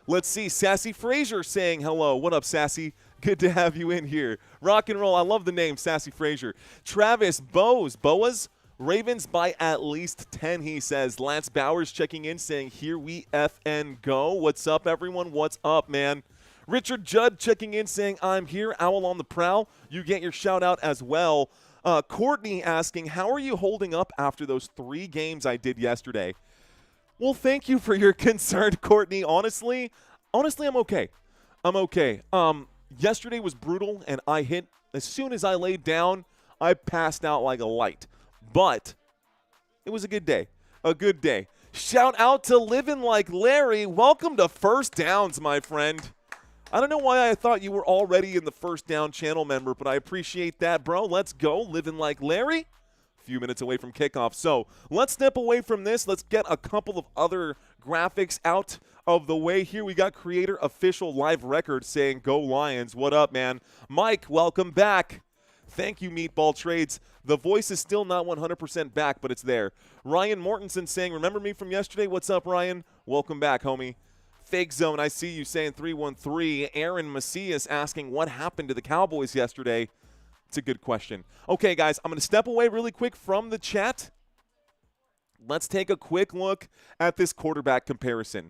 Let's see. Sassy Frazier saying hello. What up, Sassy? Good to have you in here. Rock and roll. I love the name, Sassy Frazier. Travis Boas, Ravens by at least 10, he says. Lance Bowers checking in saying, here we FN go. What's up, everyone? What's up, man? Richard Judd checking in saying, I'm here. Owl on the prowl. You get your shout out as well. Courtney asking, how are you holding up after those 3 games I did yesterday? Well, thank you for your concern, Courtney. Honestly, I'm okay. I'm okay. Yesterday was brutal, and I hit as soon as I laid down, I passed out like a light. But it was a good day. A good day. Shout out to Living Like Larry. Welcome to First Downs, my friend. I don't know why I thought you were already in the First Down channel member, but I appreciate that, bro. Let's go. Living Like Larry. Few minutes away from kickoff. So let's step away from this. Let's get a couple of other graphics out of the way here. We got Creator Official Live Record saying, go Lions. What up, man? Mike, welcome back. Thank you, Meatball Trades. The voice is still not 100% back, but it's there. Ryan Mortensen saying, remember me from yesterday? What's up, Ryan? Welcome back, homie. Fake Zone, I see you saying 313. Aaron Macias asking, what happened to the Cowboys yesterday? It's a good question. Okay, guys, I'm going to step away really quick from the chat. Let's take a quick look at this quarterback comparison.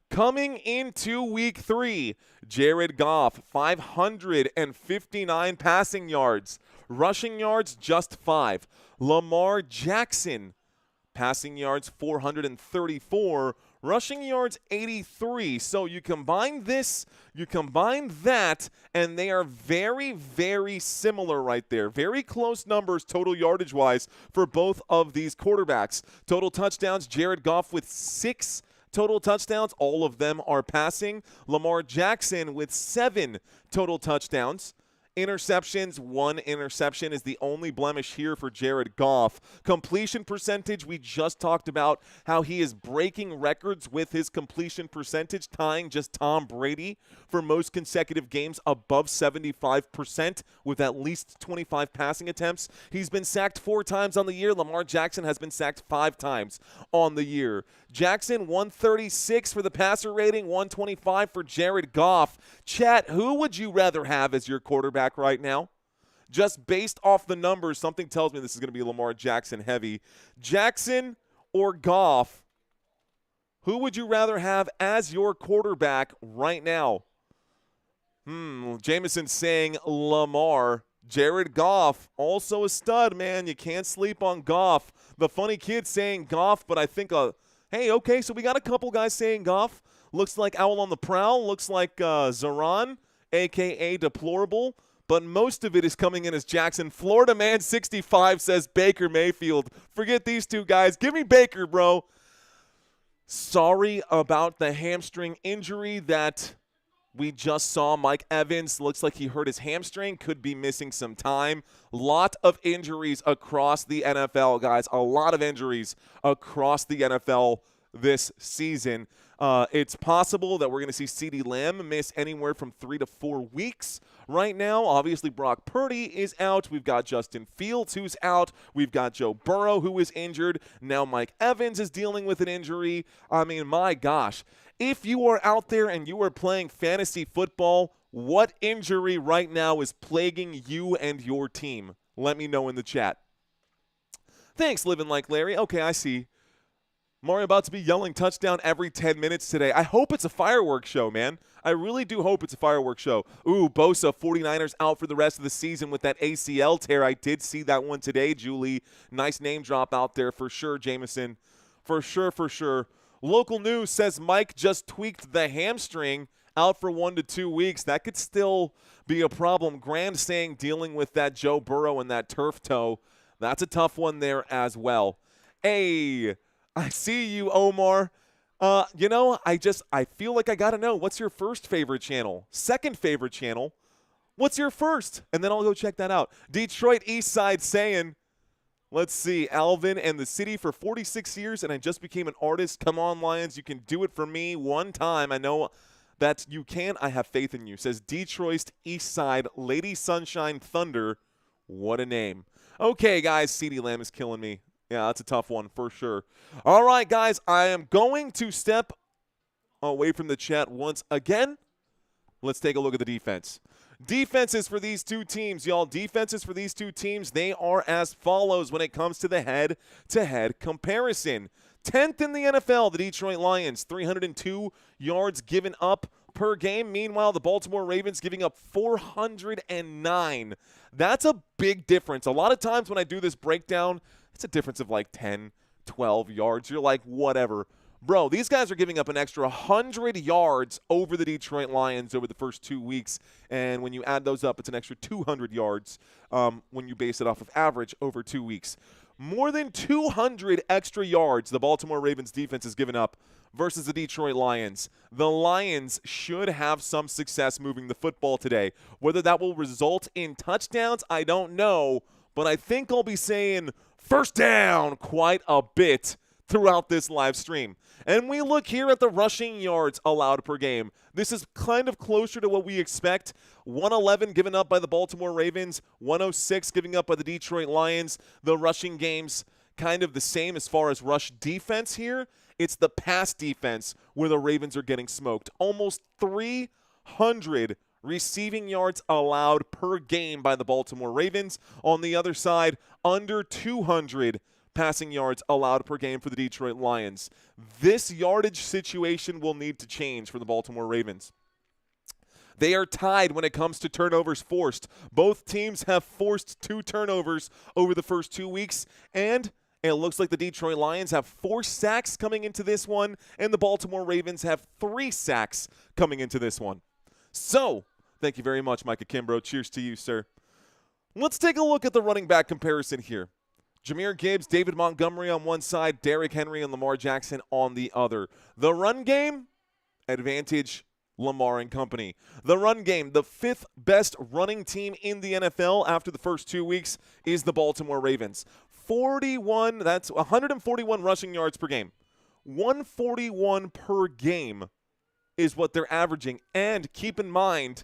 Coming into Week 3, Jared Goff, 559 passing yards. Rushing yards, just 5. Lamar Jackson, passing yards, 434. Rushing yards, 83. So you combine this, you combine that, and they are very, very similar right there. Very close numbers total yardage-wise for both of these quarterbacks. Total touchdowns, Jared Goff with 6 total touchdowns. All of them are passing. Lamar Jackson with 7 total touchdowns. Interceptions, 1 interception is the only blemish here for Jared Goff. Completion percentage, we just talked about how he is breaking records with his completion percentage, tying just Tom Brady for most consecutive games above 75% with at least 25 passing attempts. He's been sacked 4 times on the year. Lamar Jackson has been sacked 5 times on the year. Jackson, 136 for the passer rating, 125 for Jared Goff. Chat, who would you rather have as your quarterback right now? Just based off the numbers, something tells me this is going to be Lamar Jackson heavy. Jackson or Goff, who would you rather have as your quarterback right now? Jameson's saying Lamar. Jared Goff, also a stud, man. You can't sleep on Goff. The funny kid saying Goff, but I think hey, okay, so we got a couple guys saying Goff. Looks like Owl on the Prowl. Looks like Zoran, a.k.a. Deplorable. But most of it is coming in as Jackson. Florida Man 65 says Baker Mayfield. Forget these two guys. Give me Baker, bro. Sorry about the hamstring injury that we just saw. Mike Evans looks like he hurt his hamstring, could be missing some time. Lot of injuries across the NFL, guys. A lot of injuries across the NFL this season. It's possible that we're going to see CeeDee Lamb miss anywhere from 3 to 4 weeks right now. Obviously, Brock Purdy is out. We've got Justin Fields, who's out. We've got Joe Burrow, who is injured. Now Mike Evans is dealing with an injury. I mean, my gosh. If you are out there and you are playing fantasy football, what injury right now is plaguing you and your team? Let me know in the chat. Thanks, Living Like Larry. Okay, I see. Mario about to be yelling touchdown every 10 minutes today. I hope it's a fireworks show, man. I really do hope it's a fireworks show. Ooh, Bosa, 49ers out for the rest of the season with that ACL tear. I did see that one today, Julie. Nice name drop out there for sure, Jameson. For sure, for sure. Local news says Mike just tweaked the hamstring, out for 1 to 2 weeks. That could still be a problem. Grand saying dealing with that Joe Burrow and that turf toe. That's a tough one there as well. Hey, I see you, Omar. I feel like I got to know, what's your first favorite channel? Second favorite channel? What's your first? And then I'll go check that out. Detroit East Side saying, let's see, Alvin and the city for 46 years, and I just became an artist. Come on, Lions. You can do it for me one time. I know that you can. I have faith in you. Says Detroit East Side Lady Sunshine Thunder. What a name. Okay, guys, CeeDee Lamb is killing me. Yeah, that's a tough one for sure. All right, guys, I am going to step away from the chat once again. Let's take a look at the defense. Defenses for these two teams, y'all. Defenses for these two teams, they are as follows when it comes to the head-to-head comparison. 10th in the NFL, the Detroit Lions, 302 yards given up per game. Meanwhile, the Baltimore Ravens giving up 409. That's a big difference. A lot of times when I do this breakdown, it's a difference of like 10, 12 yards. You're like, whatever. Bro, these guys are giving up an extra 100 yards over the Detroit Lions over the first 2 weeks. And when you add those up, it's an extra 200 yards when you base it off of average over 2 weeks. More than 200 extra yards the Baltimore Ravens defense has given up versus the Detroit Lions. The Lions should have some success moving the football today. Whether that will result in touchdowns, I don't know. But I think I'll be saying first down quite a bit throughout this live stream. And we look here at the rushing yards allowed per game. This is kind of closer to what we expect. 111 given up by the Baltimore Ravens, 106 given up by the Detroit Lions. The rushing game's kind of the same as far as rush defense here. It's the pass defense where the Ravens are getting smoked. Almost 300 receiving yards allowed per game by the Baltimore Ravens. On the other side, under 200 passing yards allowed per game for the Detroit Lions. This yardage situation will need to change for the Baltimore Ravens. They are tied when it comes to turnovers forced. Both teams have forced 2 turnovers over the first 2 weeks, and it looks like the Detroit Lions have 4 sacks coming into this one, and the Baltimore Ravens have 3 sacks coming into this one. So, thank you very much, Micah Kimbrough. Cheers to you, sir. Let's take a look at the running back comparison here. Jahmyr Gibbs, David Montgomery on one side, Derrick Henry and Lamar Jackson on the other. The run game, advantage Lamar and company. The run game, the 5th best running team in the NFL after the first 2 weeks is the Baltimore Ravens. 141 rushing yards per game. 141 per game is what they're averaging. And keep in mind,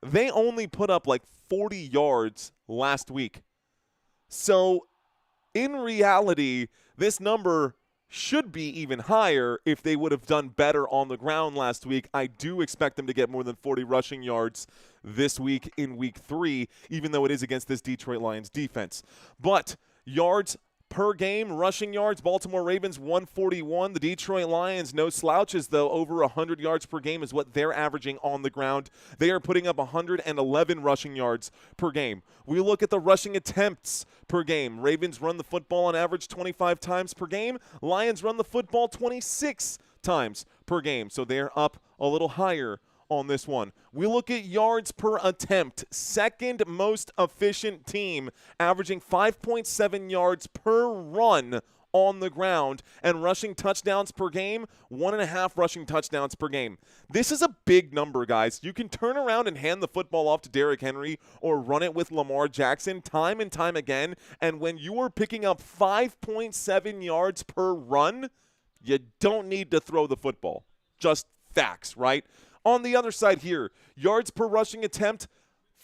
they only put up like 40 yards last week. So, in reality, this number should be even higher if they would have done better on the ground last week. I do expect them to get more than 40 rushing yards this week in week 3, even though it is against this Detroit Lions defense. But yards per game, rushing yards, Baltimore Ravens 141. The Detroit Lions, no slouches, though. Over 100 yards per game is what they're averaging on the ground. They are putting up 111 rushing yards per game. We look at the rushing attempts per game. Ravens run the football on average 25 times per game. Lions run the football 26 times per game. So they're up a little higher on this one. We look at yards per attempt. Second most efficient team, averaging 5.7 yards per run on the ground, and rushing touchdowns per game, 1.5 rushing touchdowns per game. This is a big number, guys. You can turn around and hand the football off to Derrick Henry or run it with Lamar Jackson time and time again, and when you are picking up 5.7 yards per run, you don't need to throw the football. Just facts, right? On the other side here, yards per rushing attempt,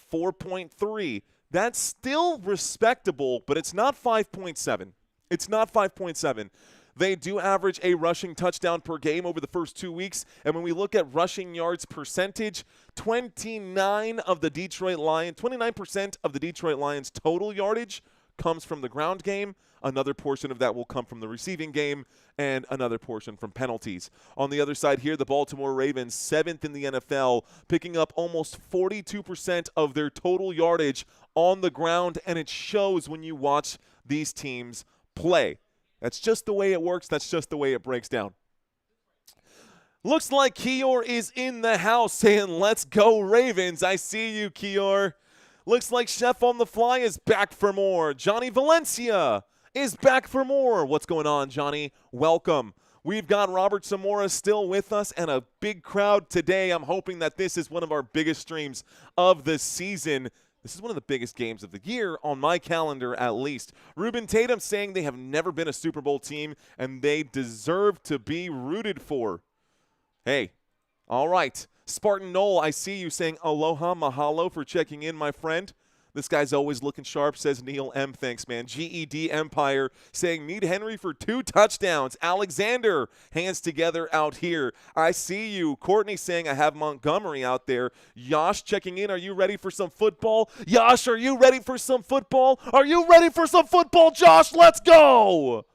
4.3. That's still respectable, but it's not 5.7. It's not 5.7. They do average a rushing touchdown per game over the first 2 weeks. And when we look at rushing yards percentage, 29% of the Detroit Lions total yardage comes from the ground game. Another portion of that will come from the receiving game, and another portion from penalties. On the other side here, the Baltimore Ravens, 7th in the NFL, picking up almost 42% of their total yardage on the ground, and it shows when you watch these teams play. That's just the way it works. That's just the way it breaks down. Looks like Kior is in the house saying, let's go Ravens. I see you, Kior. Looks like Chef on the Fly is back for more. Johnny Valencia is back for more. What's going on, Johnny? Welcome. We've got Robert Zamora still with us and a big crowd today. I'm hoping that this is one of our biggest streams of the season. This is one of the biggest games of the year on my calendar, at least. Ruben Tatum saying they have never been a Super Bowl team and they deserve to be rooted for. Hey, all right. Spartan Knoll, I see you saying aloha, mahalo for checking in, my friend. This guy's always looking sharp, says Neil M. Thanks, man. GED Empire saying need Henry for 2 touchdowns. Alexander, hands together out here. I see you. Courtney saying I have Montgomery out there. Yash checking in. Are you ready for some football? Yash, are you ready for some football? Are you ready for some football, Josh? Let's go.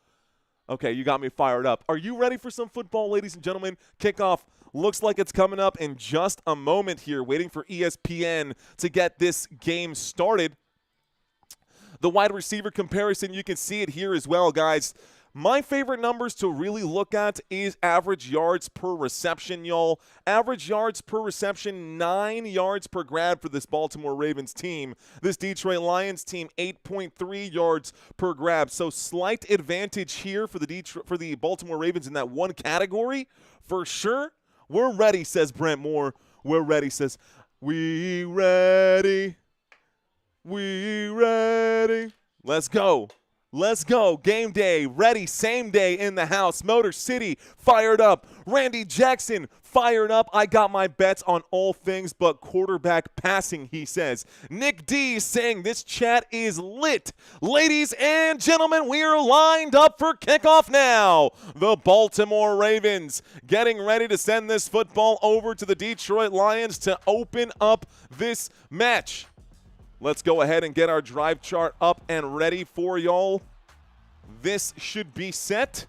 Okay, you got me fired up. Are you ready for some football, ladies and gentlemen? Kickoff looks like it's coming up in just a moment here, waiting for ESPN to get this game started. The wide receiver comparison, you can see it here as well, guys. My favorite numbers to really look at is average yards per reception, y'all. Average yards per reception, 9 yards per grab for this Baltimore Ravens team. This Detroit Lions team, 8.3 yards per grab. So slight advantage here for the Baltimore Ravens in that one category, for sure. We're ready, says Brent Moore. We're ready, says, we ready. We ready. Let's go. Let's go. Game day. Ready. Same day in the house. Motor City fired up. Randy Jackson fired up. I got my bets on all things but quarterback passing, he says. Nick D saying this chat is lit. Ladies and gentlemen, we are lined up for kickoff now. The Baltimore Ravens getting ready to send this football over to the Detroit Lions to open up this match. Let's go ahead and get our drive chart up and ready for y'all. This should be set.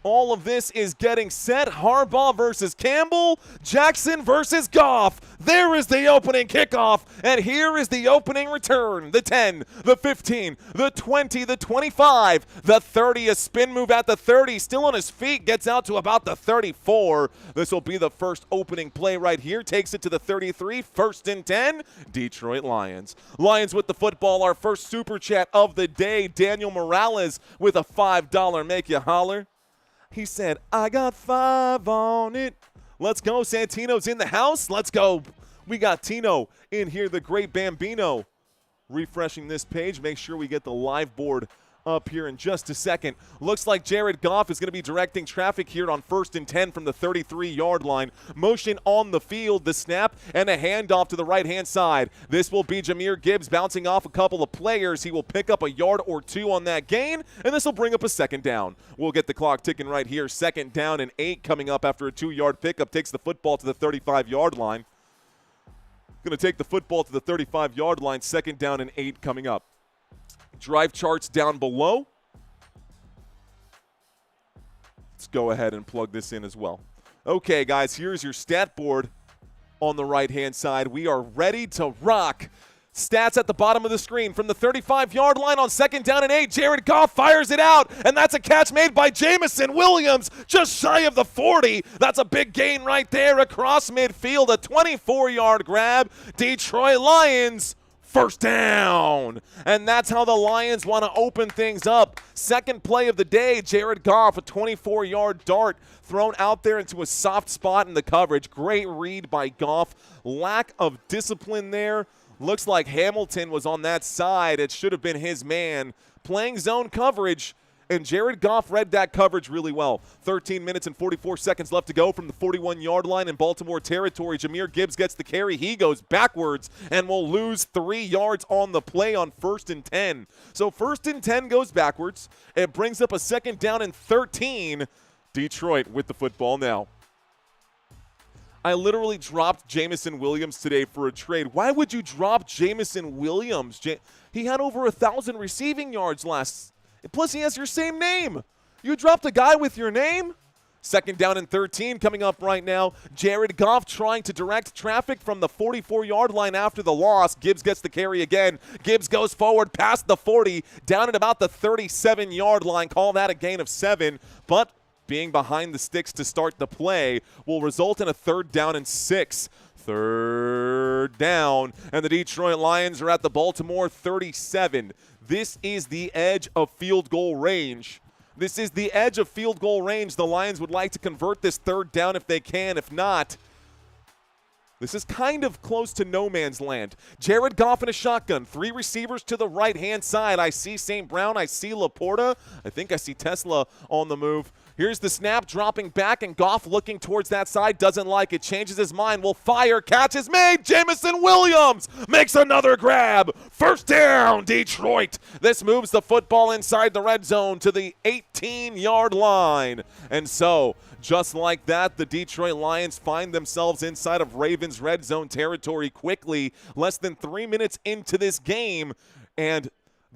All of this is getting set. Harbaugh versus Campbell. Jackson versus Goff. There is the opening kickoff. And here is the opening return. The 10, the 15, the 20, the 25, the 30. A spin move at the 30. Still on his feet. Gets out to about the 34. This will be the first opening play right here. Takes it to the 33. 1st and 10. Detroit Lions. Lions with the football. Our first super chat of the day. Daniel Morales with a $5 make you holler. He said, I got 5 on it. Let's go. Santino's in the house. Let's go. We got Tino in here, the great Bambino. Refreshing this page. Make sure we get the live board up here in just a second. Looks like Jared Goff is going to be directing traffic here on 1st and 10 from the 33-yard line. Motion on the field, the snap, and a handoff to the right-hand side. This will be Jahmyr Gibbs bouncing off a couple of players. He will pick up a yard or 2 on that gain, and this will bring up a 2nd down. We'll get the clock ticking right here. 2nd down and 8 coming up after a 2-yard pickup. Takes the football to the 35-yard line. Going to take the football to the 35-yard line. 2nd down and 8 coming up. Drive charts down below. Let's go ahead and plug this in as well. Okay, guys, here's your stat board on the right-hand side. We are ready to rock. Stats at the bottom of the screen. From the 35-yard line on 2nd down and 8, Jared Goff fires it out, and that's a catch made by Jameson Williams just shy of the 40. That's a big gain right there across midfield, a 24-yard grab. Detroit Lions, first down. And that's how the Lions want to open things up. Second play of the day, Jared Goff, a 24-yard dart thrown out there into a soft spot in the coverage. Great read by Goff. Lack of discipline there. Looks like Hamilton was on that side. It should have been his man playing zone coverage, and Jared Goff read that coverage really well. 13 minutes and 44 seconds left to go from the 41-yard line in Baltimore territory. Jahmyr Gibbs gets the carry. He goes backwards and will lose 3 yards on the play on 1st and 10. So 1st and 10 goes backwards. It brings up a 2nd down and 13. Detroit with the football now. I literally dropped Jameson Williams today for a trade. Why would you drop Jameson Williams? He had over 1,000 receiving yards last. Plus, he has your same name. You dropped a guy with your name? 2nd down and 13 coming up right now. Jared Goff trying to direct traffic from the 44-yard line after the loss. Gibbs gets the carry again. Gibbs goes forward past the 40, down at about the 37-yard line. Call that a gain of 7, but being behind the sticks to start the play will result in a 3rd down and 6. 3rd down, and the Detroit Lions are at the Baltimore 37. This is the edge of field goal range. This is the edge of field goal range. The Lions would like to convert this 3rd down if they can. If not, this is kind of close to no man's land. Jared Goff in a shotgun. 3 receivers to the right-hand side. I see St. Brown. I see Laporta. I think I see Tesla on the move. Here's the snap, dropping back, and Goff looking towards that side. Doesn't like it. Changes his mind. Will fire. Catch is made. Jameson Williams makes another grab. 1st down, Detroit. This moves the football inside the red zone to the 18-yard line. And so, just like that, the Detroit Lions find themselves inside of Ravens red zone territory quickly, less than 3 minutes into this game. And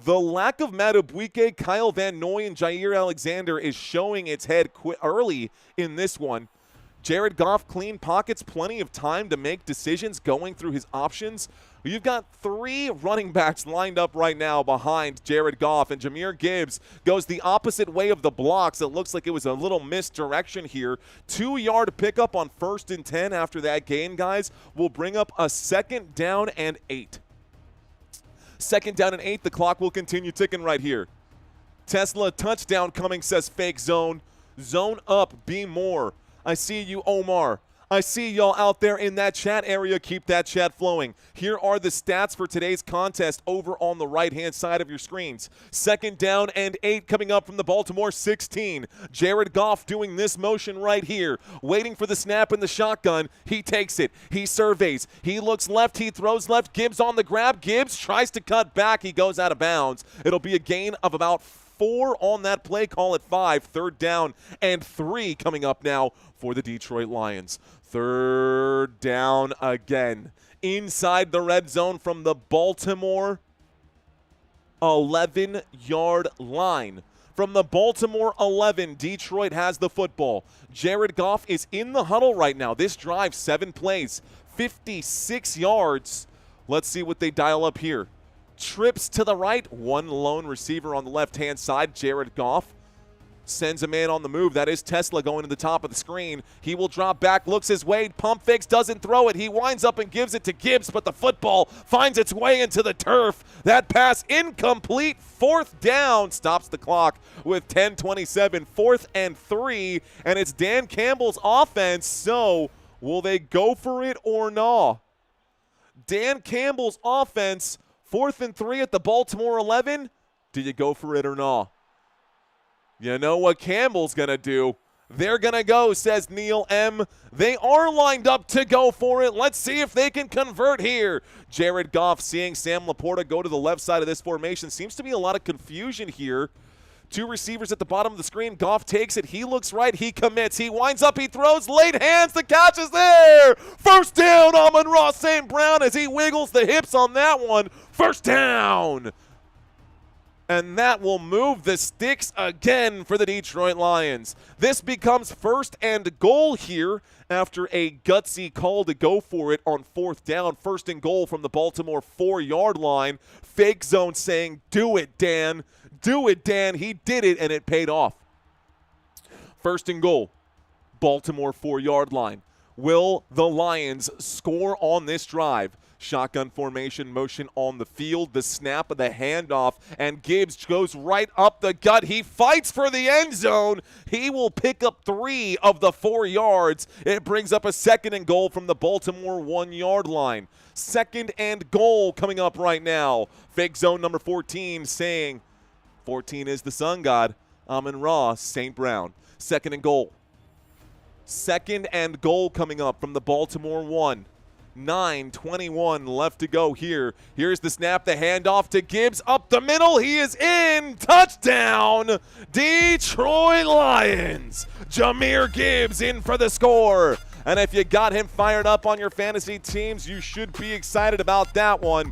the lack of Madubuike, Kyle Van Noy, and Jair Alexander is showing its head early in this one. Jared Goff, clean pockets, plenty of time to make decisions going through his options. You've got 3 running backs lined up right now behind Jared Goff, and Jahmyr Gibbs goes the opposite way of the blocks. It looks like it was a little misdirection here. 2-yard pickup on 1st and 10 after that gain, guys, will bring up a 2nd down and 8. 2nd down and 8. The clock will continue ticking right here. Tesla touchdown coming, says fake zone. Zone up, be more. I see you, Omar. I see y'all out there in that chat area. Keep that chat flowing. Here are the stats for today's contest over on the right-hand side of your screens. 2nd down and 8 coming up from the Baltimore 16. Jared Goff doing this motion right here, waiting for the snap in the shotgun. He takes it. He surveys. He looks left. He throws left. Gibbs on the grab. Gibbs tries to cut back. He goes out of bounds. It'll be a gain of about 4 on that play. Call it 5. 3rd down and 3 coming up now for the Detroit Lions. 3rd down again. Inside the red zone from the Baltimore 11-yard line. From the Baltimore 11, Detroit has the football. Jared Goff is in the huddle right now. This drive, 7 plays, 56 yards. Let's see what they dial up here. Trips to the right, 1 lone receiver on the left-hand side. Jared Goff sends a man on the move. That is Tesla going to the top of the screen. He will drop back, looks his way, pump fakes, doesn't throw it. He winds up and gives it to Gibbs, but the football finds its way into the turf. That pass incomplete. 4th down, stops the clock with 10:27. 4th and 3, and it's Dan Campbell's offense. So will they go for it or not? Dan Campbell's offense, 4th and 3 at the Baltimore 11. Do you go for it or not? You know what Campbell's going to do. They're going to go, says Neil M. They are lined up to go for it. Let's see if they can convert here. Jared Goff seeing Sam Laporta go to the left side of this formation. Seems to be a lot of confusion here. 2 receivers at the bottom of the screen. Goff takes it. He looks right. He commits. He winds up. He throws. Late hands. The catch is there. 1st down, Amon-Ra St. Brown as he wiggles the hips on that one. 1st down. And that will move the sticks again for the Detroit Lions. This becomes 1st and goal here after a gutsy call to go for it on 4th down. 1st and goal from the Baltimore 4-yard line. Fake zone saying, do it, Dan. Do it, Dan. He did it, and it paid off. 1st and goal, Baltimore 4-yard line. Will the Lions score on this drive? Shotgun formation, motion on the field, the snap of the handoff, and Gibbs goes right up the gut. He fights for the end zone. He will pick up 3 of the 4 yards. It brings up a 2nd and goal from the Baltimore 1-yard line. 2nd and goal coming up right now. Fake zone number 14 saying, 14 is the sun god. Amon-Ra, St. Brown. 2nd and goal. 2nd and goal coming up from the Baltimore 1. 9:21 left to go here. Here's the snap, the handoff to Gibbs up the middle. He is in. Touchdown, Detroit Lions. Jahmyr Gibbs in for the score. And if you got him fired up on your fantasy teams, you should be excited about that one.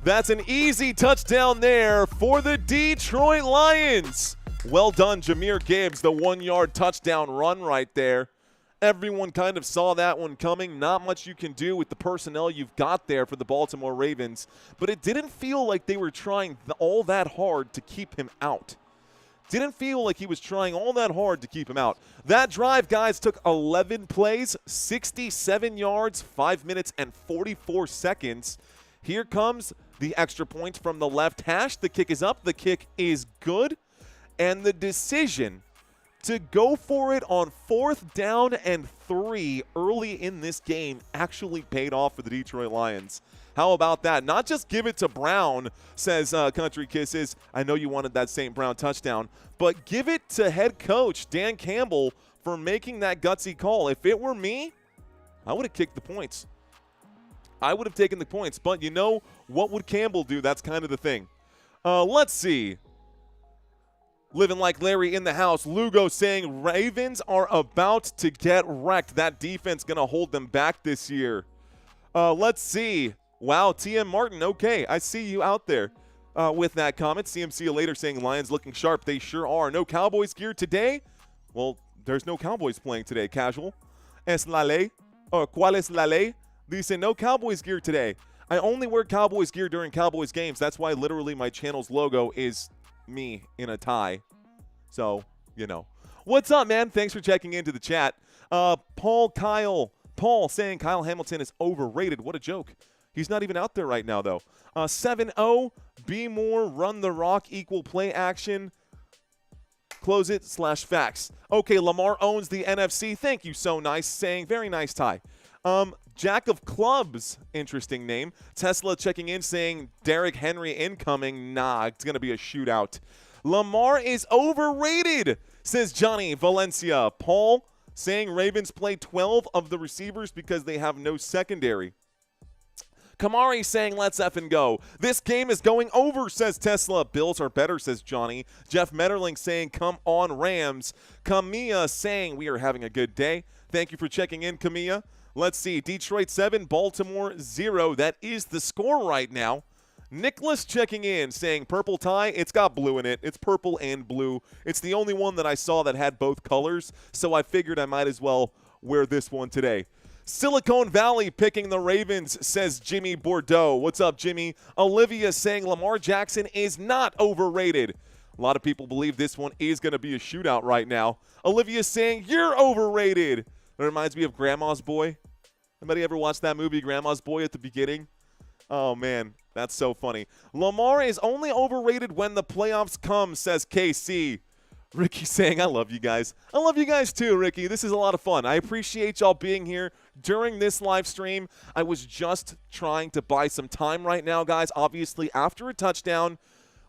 That's an easy touchdown there for the Detroit Lions. Well done, Jahmyr Gibbs, the 1-yard touchdown run right there. Everyone kind of saw that one coming. Not much you can do with the personnel you've got there for the Baltimore Ravens, but it didn't feel like they were trying all that hard to keep him out. Didn't feel like he was trying all that hard to keep him out. That drive, guys, took 11 plays, 67 yards, 5 minutes and 44 seconds. Here comes the extra point from the left hash. The kick is up. The kick is good. And the decision to go for it on 4th down and 3 early in this game actually paid off for the Detroit Lions. How about that? Not just give it to Brown, says Country Kisses. I know you wanted that St. Brown touchdown, but give it to head coach Dan Campbell for making that gutsy call. If it were me, I would have kicked the points. I would have taken the points, but you know, what would Campbell do? That's kind of the thing. Let's see. Living like Larry in the house. Lugo saying Ravens are about to get wrecked. That defense going to hold them back this year. Let's see. Wow, TM Martin. Okay, I see you out there with that comment. CMC later saying Lions looking sharp. They sure are. No Cowboys gear today? Well, there's no Cowboys playing today. Casual. Es la ley. Or ¿cuál es la ley? Dice no Cowboys gear today. I only wear Cowboys gear during Cowboys games. That's why literally my channel's logo is me in a tie. So, you know. What's up, man? Thanks for checking into the chat. Paul saying Kyle Hamilton is overrated. What a joke. He's not even out there right now, though. 7-0, be more, run the rock, equal play action, close it, /facts. Okay, Lamar owns the NFC. Thank you, so nice. Saying very nice tie. Jack of Clubs, interesting name. Tesla checking in saying Derrick Henry incoming. Nah, it's going to be a shootout. Lamar is overrated, says Johnny Valencia. Paul saying Ravens play 12 of the receivers because they have no secondary. Kamari saying let's effing go. This game is going over, says Tesla. Bills are better, says Johnny. Jeff Metterling saying come on Rams. Camilla saying we are having a good day. Thank you for checking in, Camilla. Let's see. Detroit 7, Baltimore 0. That is the score right now. Nicholas checking in saying purple tie. It's got blue in it. It's purple and blue. It's the only one that I saw that had both colors, so I figured I might as well wear this one today. Silicon Valley picking the Ravens, says Jimmy Bordeaux. What's up, Jimmy? Olivia saying Lamar Jackson is not overrated. A lot of people believe this one is going to be a shootout right now. Olivia saying you're overrated. That reminds me of Grandma's Boy. Anybody ever watch that movie, Grandma's Boy, at the beginning? Oh, man, that's so funny. Lamar is only overrated when the playoffs come, says KC. Ricky saying, I love you guys. I love you guys too, Ricky. This is a lot of fun. I appreciate y'all being here during this live stream. I was just trying to buy some time right now, guys. Obviously, after a touchdown,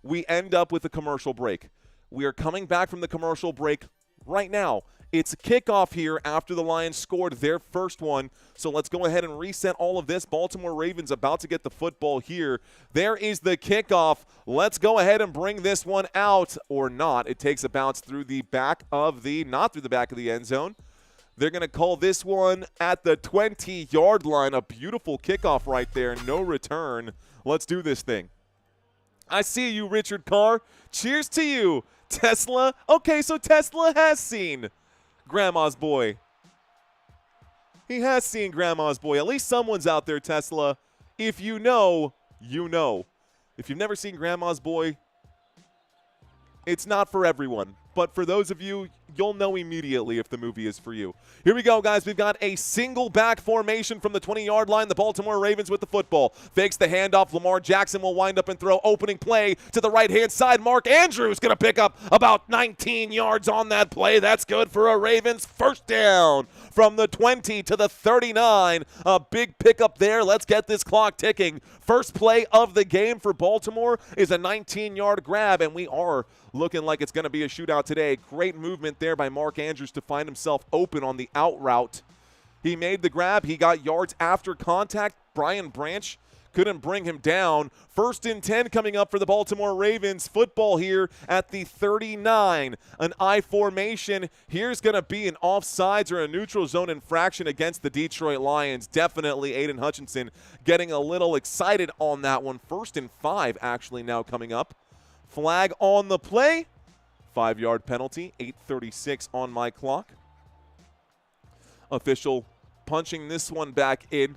we end up with a commercial break. We are coming back from the commercial break right now. It's a kickoff here after the Lions scored their first one. So let's go ahead and reset all of this. Baltimore Ravens about to get the football here. There is the kickoff. Let's go ahead and bring this one out, or not. It takes a bounce through the back of the, not through the back of the end zone. They're going to call this one at the 20-yard line. A beautiful kickoff right there. No return. Let's do this thing. I see you, Richard Carr. Cheers to you, Tesla. Okay, so Tesla has seen Grandma's boy. He has seen Grandma's boy. At least someone's out there, Tesla. If you know, you know. If you've never seen Grandma's boy, it's not for everyone. But for those of you, you'll know immediately if the movie is for you. Here we go, guys. We've got a single back formation from the 20-yard line. The Baltimore Ravens with the football. Fakes the handoff. Lamar Jackson will wind up and throw. Opening play to the right-hand side. Mark Andrews going to pick up about 19 yards on that play. That's good for a Ravens first down from the 20 to the 39. A big pickup there. Let's get this clock ticking. First play of the game for Baltimore is a 19-yard grab, and we are looking like it's going to be a shootout today. Great movement there by Mark Andrews to find himself open on the out route. He made the grab. He got yards after contact. Brian Branch couldn't bring him down. 1st and 10 coming up for the Baltimore Ravens. Football here at the 39. An I formation. Here's going to be an offsides or a neutral zone infraction against the Detroit Lions. Definitely Aiden Hutchinson getting a little excited on that one. 1st and 5 actually now coming up. Flag on the play. 5-yard penalty. 8:36 on my clock. Official punching this one back in.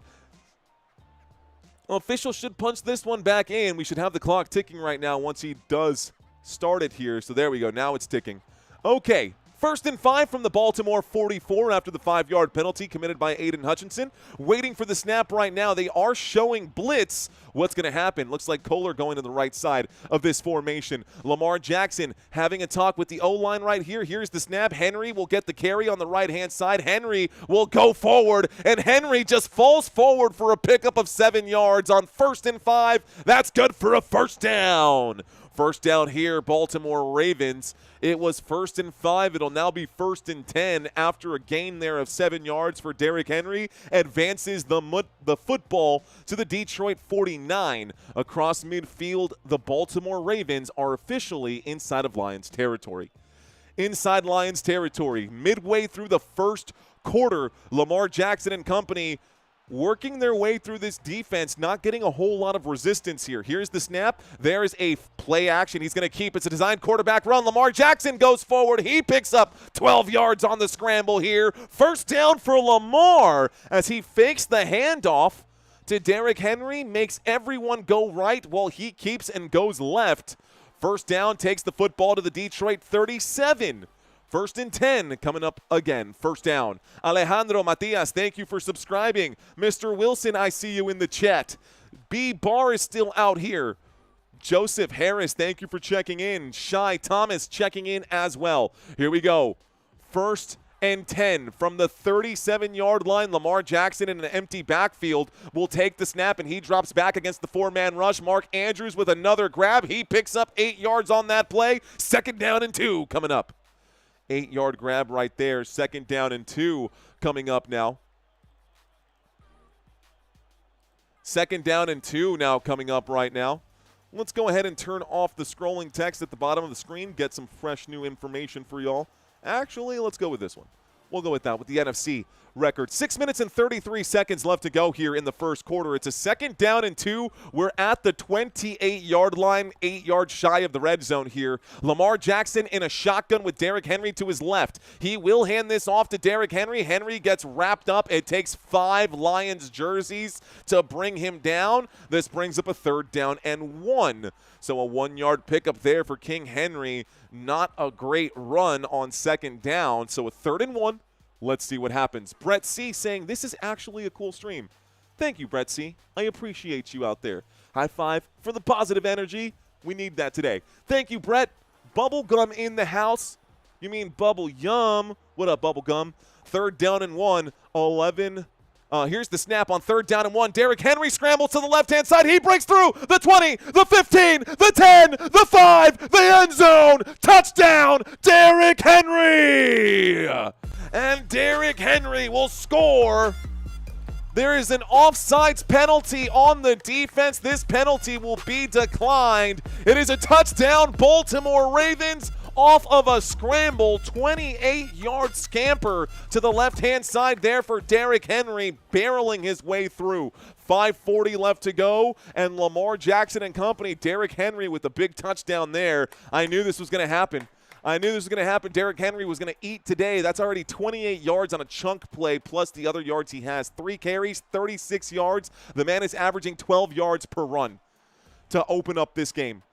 Official should punch this one back in. We should have the clock ticking right now once he does start it here. So there we go. Now it's ticking. Okay. 1st and 5 from the Baltimore 44 after the 5-yard penalty committed by Aiden Hutchinson. Waiting for the snap right now. They are showing blitz. What's going to happen? Looks like Kohler going to the right side of this formation. Lamar Jackson having a talk with the O-line right here. Here's the snap. Henry will get the carry on the right-hand side. Henry will go forward, and Henry just falls forward for a pickup of 7 yards on 1st and 5. That's good for a first down. First down here, Baltimore Ravens. It was 1st and 5. It'll now be 1st and 10 after a gain there of 7 yards for Derrick Henry. Advances the football to the Detroit 49. Across midfield, the Baltimore Ravens are officially inside of Lions territory. Inside Lions territory. Midway through the first quarter, Lamar Jackson and company working their way through this defense, not getting a whole lot of resistance here. Here's the snap. There's a play action. He's going to keep. It's a designed quarterback run. Lamar Jackson goes forward. He picks up 12 yards on the scramble here. First down for Lamar as he fakes the handoff to Derrick Henry, makes everyone go right while he keeps and goes left. First down, takes the football to the Detroit 37. 1st and 10 coming up again. First down. Alejandro Matias, thank you for subscribing. Mr. Wilson, I see you in the chat. B. Barr is still out here. Joseph Harris, thank you for checking in. Shy Thomas checking in as well. Here we go. 1st and 10 from the 37-yard line. Lamar Jackson in an empty backfield will take the snap, and he drops back against the 4-man rush. Mark Andrews with another grab. He picks up 8 yards on that play. 2nd down and 2 coming up. 8-yard grab right there. 2nd down and 2 coming up now. 2nd down and 2 now coming up right now. Let's go ahead and turn off the scrolling text at the bottom of the screen, get some fresh new information for y'all. Actually, let's go with this one. We'll go with that with the NFC record. 6 minutes and 33 seconds left to go here in the first quarter. It's a 2nd down and 2. We're at the 28-yard line, 8 yards shy of the red zone here. Lamar Jackson in a shotgun with Derrick Henry to his left. He will hand this off to Derrick Henry. Henry gets wrapped up. It takes 5 Lions jerseys to bring him down. This brings up a 3rd down and 1. So a 1-yard pickup there for King Henry. Not a great run on 2nd down. So a 3rd and 1. Let's see what happens. Brett C. saying, this is actually a cool stream. Thank you, Brett C. I appreciate you out there. High five for the positive energy. We need that today. Thank you, Brett. Bubblegum in the house. You mean bubble yum. What up, Bubblegum? 3rd down and 1. 11. Here's the snap on 3rd down and 1. Derrick Henry scrambles to the left-hand side. He breaks through the 20, the 15, the 10, the 5, the end zone. Touchdown, Derrick Henry. And Derrick Henry will score. There is an offsides penalty on the defense. This penalty will be declined. It is a touchdown, Baltimore Ravens, off of a scramble. 28-yard scamper to the left-hand side there for Derrick Henry, barreling his way through. 5:40 left to go, and Lamar Jackson and company, Derrick Henry with a big touchdown there. I knew this was going to happen. Derrick Henry was going to eat today. That's already 28 yards on a chunk play, plus the other yards he has. 3 carries, 36 yards. The man is averaging 12 yards per run to open up this game.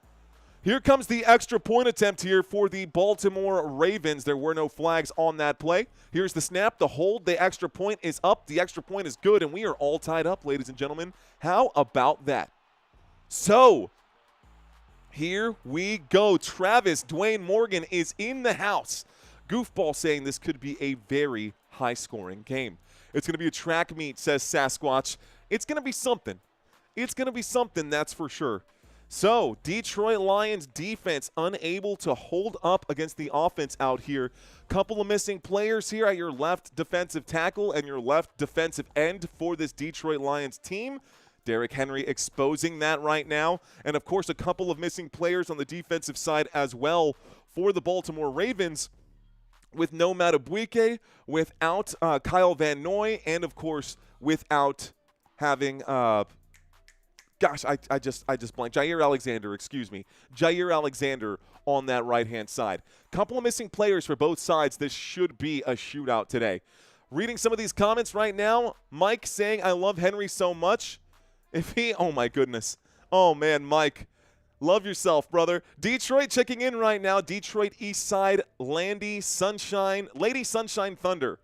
Here comes the extra point attempt here for the Baltimore Ravens. There were no flags on that play. Here's the snap, the hold, the extra point is up, the extra point is good, and we are all tied up, ladies and gentlemen. How about that? So, here we go. Travis Dwayne Morgan is in the house. Goofball saying this could be a very high-scoring game. It's going to be a track meet, says Sasquatch. It's going to be something. It's going to be something, that's for sure. So, Detroit Lions defense unable to hold up against the offense out here. Couple of missing players here at your left defensive tackle and your left defensive end for this Detroit Lions team. Derrick Henry exposing that right now. And, of course, a couple of missing players on the defensive side as well for the Baltimore Ravens, with no Madubuike, without Kyle Van Noy, and, of course, without having Gosh, I just blanked. Jair Alexander on that right-hand side. Couple of missing players for both sides. This should be a shootout today. Reading some of these comments right now. Mike saying, I love Henry so much. Oh, my goodness. Oh, man, Mike. Love yourself, brother. Detroit checking in right now. Detroit East Side, Lady Sunshine Thunder.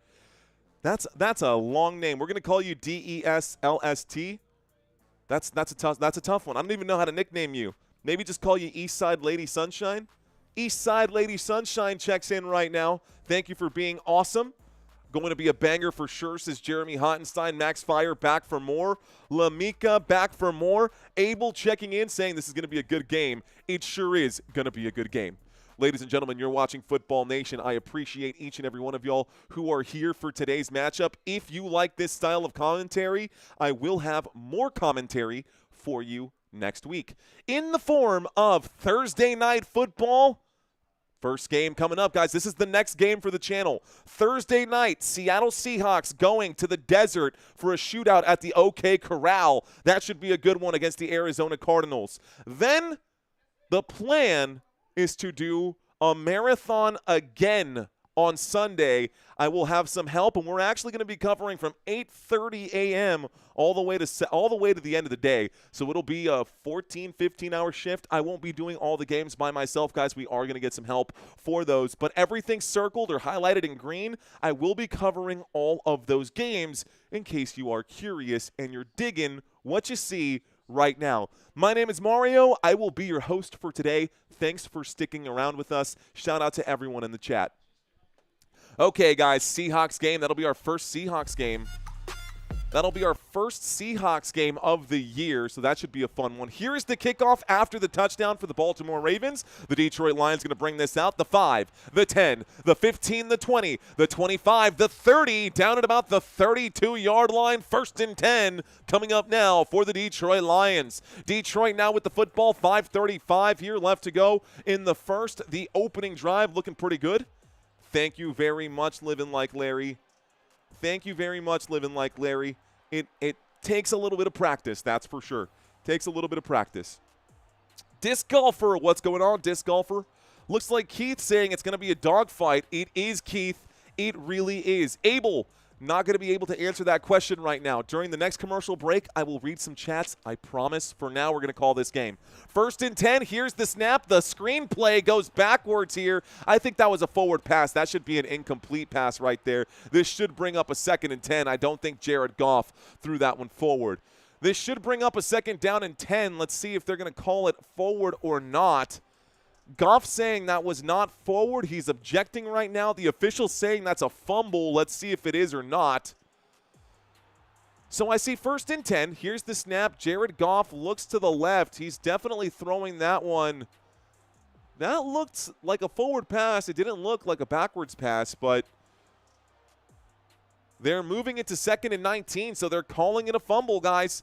That's a long name. We're going to call you DESLST. That's a tough one. I don't even know how to nickname you. Maybe just call you Eastside Lady Sunshine. Eastside Lady Sunshine checks in right now. Thank you for being awesome. Going to be a banger for sure, says Jeremy Hottenstein. Max Fire back for more. Lamika back for more. Abel checking in saying this is going to be a good game. It sure is going to be a good game. Ladies and gentlemen, you're watching Football Nation. I appreciate each and every one of y'all who are here for today's matchup. If you like this style of commentary, I will have more commentary for you next week in the form of Thursday Night Football. First game coming up, guys. This is the next game for the channel. Thursday night, Seattle Seahawks going to the desert for a shootout at the OK Corral. That should be a good one against the Arizona Cardinals. Then the plan is to do a marathon again on Sunday. I will have some help, and we're actually going to be covering from 8:30 a.m. all the way to the end of the day. So it'll be a 14, 15-hour shift. I won't be doing all the games by myself, guys. We are going to get some help for those. But everything circled or highlighted in green, I will be covering all of those games in case you are curious and you're digging what you see right now. My name is Mario. I will be your host for today. Thanks for sticking around with us. Shout out to everyone in the chat. Okay, guys, Seahawks game. That'll be our first Seahawks game. That'll be our first Seahawks game of the year, so that should be a fun one. Here is the kickoff after the touchdown for the Baltimore Ravens. The Detroit Lions going to bring this out. The 5, the 10, the 15, the 20, the 25, the 30, down at about the 32-yard line. 1st and 10 coming up now for the Detroit Lions. Detroit now with the football. 5:35 here left to go in the first. The opening drive looking pretty good. Thank you very much, Living Like Larry. Thank you very much, Living Like Larry. It takes a little bit of practice, that's for sure. Takes a little bit of practice. Disc Golfer, what's going on, Disc Golfer? Looks like Keith saying it's going to be a dogfight. It is, Keith. It really is. Abel, not going to be able to answer that question right now. During the next commercial break, I will read some chats, I promise. For now, we're going to call this game. 1st and 10, here's the snap. The screenplay goes backwards here. I think that was a forward pass. That should be an incomplete pass right there. This should bring up a 2nd and 10. I don't think Jared Goff threw that one forward. This should bring up a 2nd down and 10. Let's see if they're going to call it forward or not. Goff saying that was not forward. He's objecting right now. The official saying that's a fumble. Let's see if it is or not. So I see 1st and 10. Here's the snap. Jared Goff looks to the left. He's definitely throwing that one. That looked like a forward pass. It didn't look like a backwards pass, but they're moving it to 2nd and 19, so they're calling it a fumble, guys.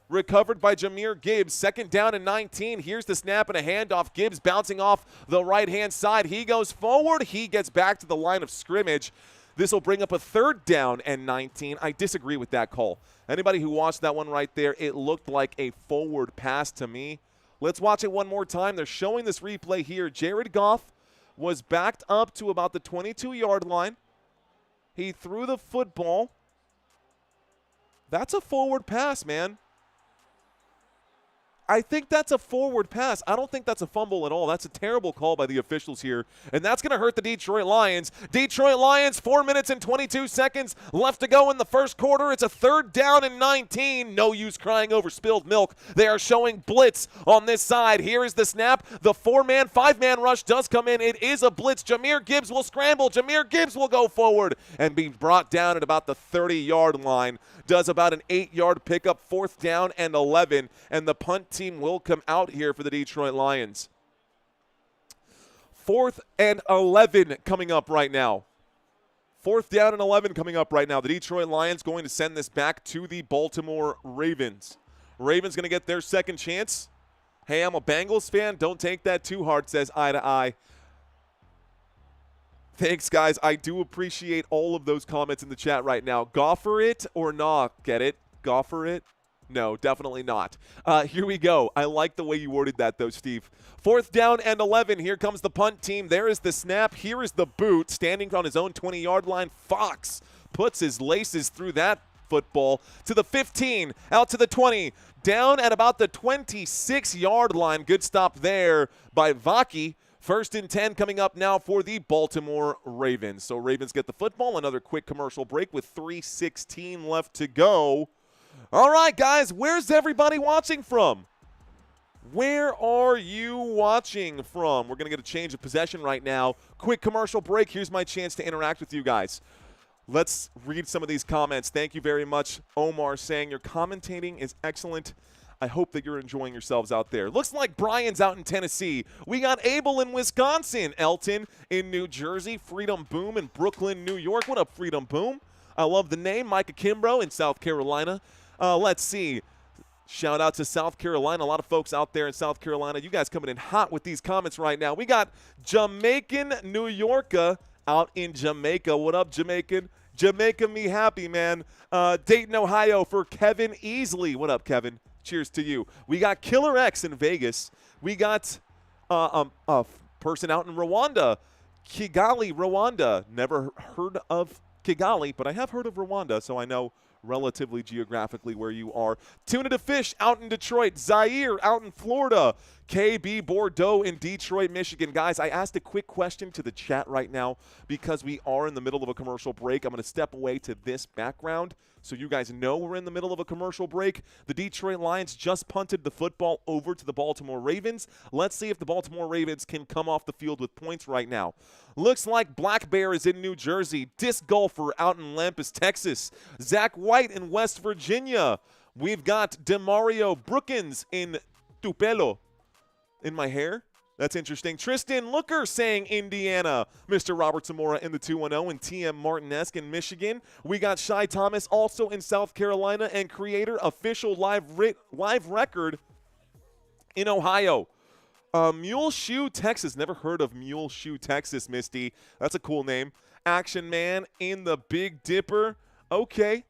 Recovered by Jahmyr Gibbs. 2nd down and 19. Here's the snap and a handoff. Gibbs bouncing off the right-hand side. He goes forward. He gets back to the line of scrimmage. This will bring up a 3rd down and 19. I disagree with that call. Anybody who watched that one right there, it looked like a forward pass to me. Let's watch it one more time. They're showing this replay here. Jared Goff was backed up to about the 22-yard line. He threw the football. That's a forward pass, man. I think that's a forward pass. I don't think that's a fumble at all. That's a terrible call by the officials here, and that's going to hurt the Detroit Lions. Detroit Lions, 4 minutes and 22 seconds left to go in the first quarter. It's a 3rd down and 19. No use crying over spilled milk. They are showing blitz on this side. Here is the snap. The 4-man, 5-man rush does come in. It is a blitz. Jahmyr Gibbs will scramble. Jahmyr Gibbs will go forward and be brought down at about the 30-yard line. Does about an 8-yard pickup, 4th down and 11, and the punt team will come out here for the Detroit Lions. 4th and 11 coming up right now. 4th down and 11 coming up right now. The Detroit Lions going to send this back to the Baltimore Ravens. Ravens going to get their second chance. Hey, I'm a Bengals fan. Don't take that too hard, says Eye to Eye. Thanks, guys. I do appreciate all of those comments in the chat right now. Goffer it or not? Get it? Goffer it? No, definitely not. Here we go. I like the way you worded that, though, Steve. 4th down and 11. Here comes the punt team. There is the snap. Here is the boot. Standing on his own 20-yard line. Fox puts his laces through that football to the 15, out to the 20, down at about the 26-yard line. Good stop there by Vaki. 1st and 10 coming up now for the Baltimore Ravens. So Ravens get the football. Another quick commercial break with 3:16 left to go. All right, guys, where's everybody watching from? Where are you watching from? We're going to get a change of possession right now. Quick commercial break. Here's my chance to interact with you guys. Let's read some of these comments. Thank you very much, Omar, saying your commentating is excellent. I hope that you're enjoying yourselves out there. Looks like Brian's out in Tennessee. We got Abel in Wisconsin. Elton in New Jersey. Freedom Boom in Brooklyn, New York. What up, Freedom Boom? I love the name. Micah Kimbrough in South Carolina. Let's see. Shout out to South Carolina. A lot of folks out there in South Carolina. You guys coming in hot with these comments right now. We got Jamaican New Yorker out in Jamaica. What up, Jamaican? Jamaica me happy, man. Dayton, Ohio for Kevin Easley. What up, Kevin? Cheers to you. We got Killer X in Vegas. We got a person out in Rwanda. Kigali, Rwanda. Never heard of Kigali, but I have heard of Rwanda, so I know relatively geographically where you are. Tuna to Fish out in Detroit. Zaire out in Florida. KB Bordeaux in Detroit, Michigan. Guys, I asked a quick question to the chat right now because we are in the middle of a commercial break. I'm going to step away to this background so you guys know we're in the middle of a commercial break. The Detroit Lions just punted the football over to the Baltimore Ravens. Let's see if the Baltimore Ravens can come off the field with points right now. Looks like Black Bear is in New Jersey. Disc Golfer out in Lampus, Texas. Zach White in West Virginia. We've got Demario Brookins in Tupelo. In my hair? That's interesting. Tristan Looker saying Indiana. Mr. Robert Zamora in the 210 and TM Martinesque in Michigan. We got Shy Thomas also in South Carolina and Creator official live record in Ohio. Mule Shoe, Texas. Never heard of Mule Shoe, Texas, Misty. That's a cool name. Action Man in the Big Dipper. Okay.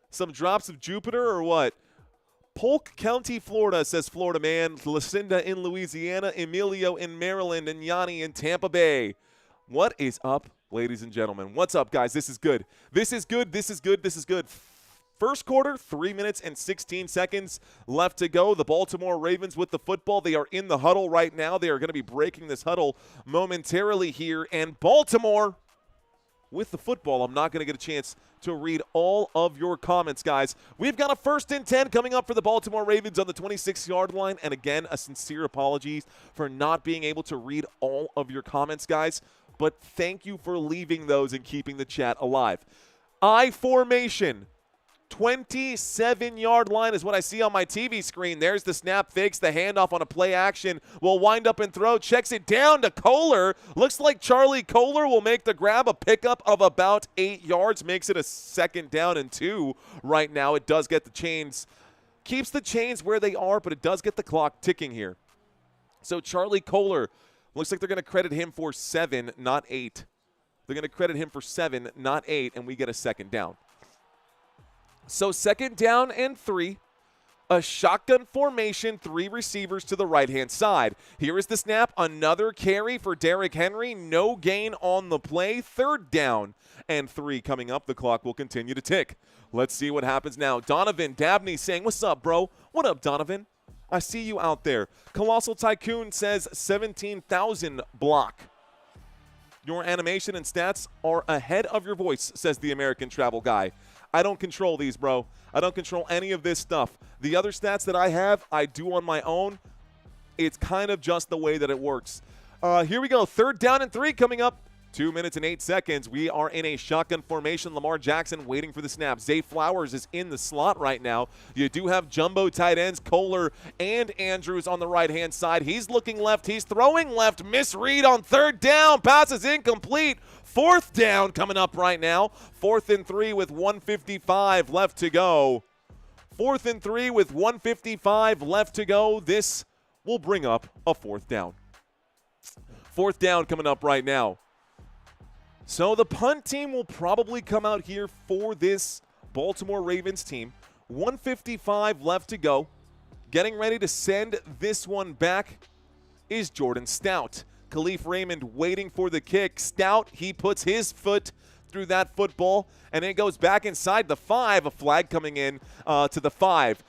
Some drops of Jupiter or what? Polk County, Florida, says Florida man. Lucinda in Louisiana. Emilio in Maryland. And Yanni in Tampa Bay. What is up, ladies and gentlemen? What's up, guys? This is good. This is good. This is good. This is good. First quarter, 3 minutes and 16 seconds left to go. The Baltimore Ravens with the football. They are in the huddle right now. They are going to be breaking this huddle momentarily here. And Baltimore with the football. I'm not going to get a chance to read all of your comments, guys. We've got a 1st and 10 coming up for the Baltimore Ravens on the 26-yard line. And again, a sincere apologies for not being able to read all of your comments, guys. But thank you for leaving those and keeping the chat alive. I formation. 27-yard line is what I see on my TV screen. There's the snap, fakes the handoff on a play action. Will wind up and throw, checks it down to Kohler. Looks like Charlie Kohler will make the grab, a pickup of about 8 yards. Makes it a 2nd down and 2 right now. It does get the chains, keeps the chains where they are, but it does get the clock ticking here. So Charlie Kohler, looks like they're going to credit him for 7, not 8. They're going to credit him for 7, not 8, and we get a second down. So 2nd down and 3. A shotgun formation, 3 receivers to the right-hand side. Here is the snap. Another carry for Derrick Henry. No gain on the play. 3rd down and 3 coming up. The clock will continue to tick. Let's see what happens now. Donovan Dabney saying, what's up, bro? What up, Donovan? I see you out there. Colossal Tycoon says 17,000 block. Your animation and stats are ahead of your voice, says the American Travel Guy. I don't control these, bro. I don't control any of this stuff. The other stats that I have, I do on my own. It's kind of just the way that it works. Here we go. 3rd down and 3 coming up. 2 minutes and 8 seconds. We are in a shotgun formation. Lamar Jackson waiting for the snap. Zay Flowers is in the slot right now. You do have jumbo tight ends, Kohler and Andrews on the right-hand side. He's looking left. He's throwing left. Misread on 3rd down. Pass is incomplete. 4th down coming up right now. 4th and 3 with 1:55 left to go. 4th and 3 with 1:55 left to go. This will bring up a 4th down. 4th down coming up right now. So the punt team will probably come out here for this Baltimore Ravens team. 1:55 left to go. Getting ready to send this one back is Jordan Stout. Khalif Raymond waiting for the kick. Stout, he puts his foot through that football, and it goes back inside the 5. A flag coming in to the 5.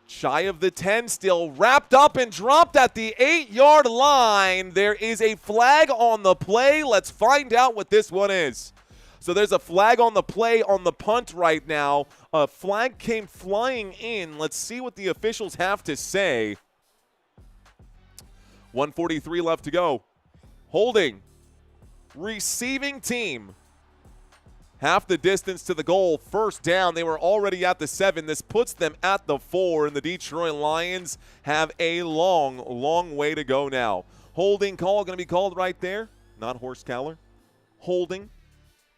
Shy of the 10 still, wrapped up and dropped at the 8-yard line. There is a flag on the play. Let's find out what this one is. So there's a flag on the play on the punt right now. A flag came flying in. Let's see what the officials have to say. 1:43 left to go. Holding. Receiving team. Half the distance to the goal. 1st down. They were already at the 7. This puts them at the 4, and the Detroit Lions have a long, long way to go now. Holding call going to be called right there. Not Horst Cowler. Holding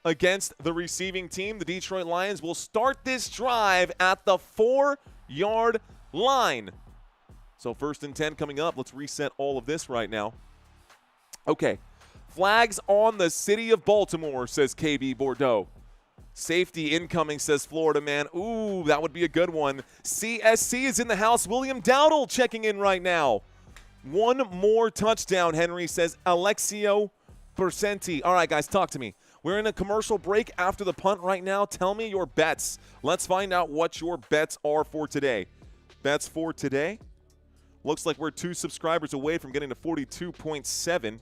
against the receiving team. The Detroit Lions will start this drive at the 4-yard line. So 1st and 10 coming up. Let's reset all of this right now. Okay. Flags on the city of Baltimore, says KB Bordeaux. Safety incoming, says Florida man. Ooh, that would be a good one. CSC is in the house. William Dowdle checking in right now. One more touchdown, Henry, says Alexio Percenti. All right, guys, talk to me. We're in a commercial break after the punt right now. Tell me your bets. Let's find out what your bets are for today. Bets for today. Looks like we're 2 subscribers away from getting to 42.7.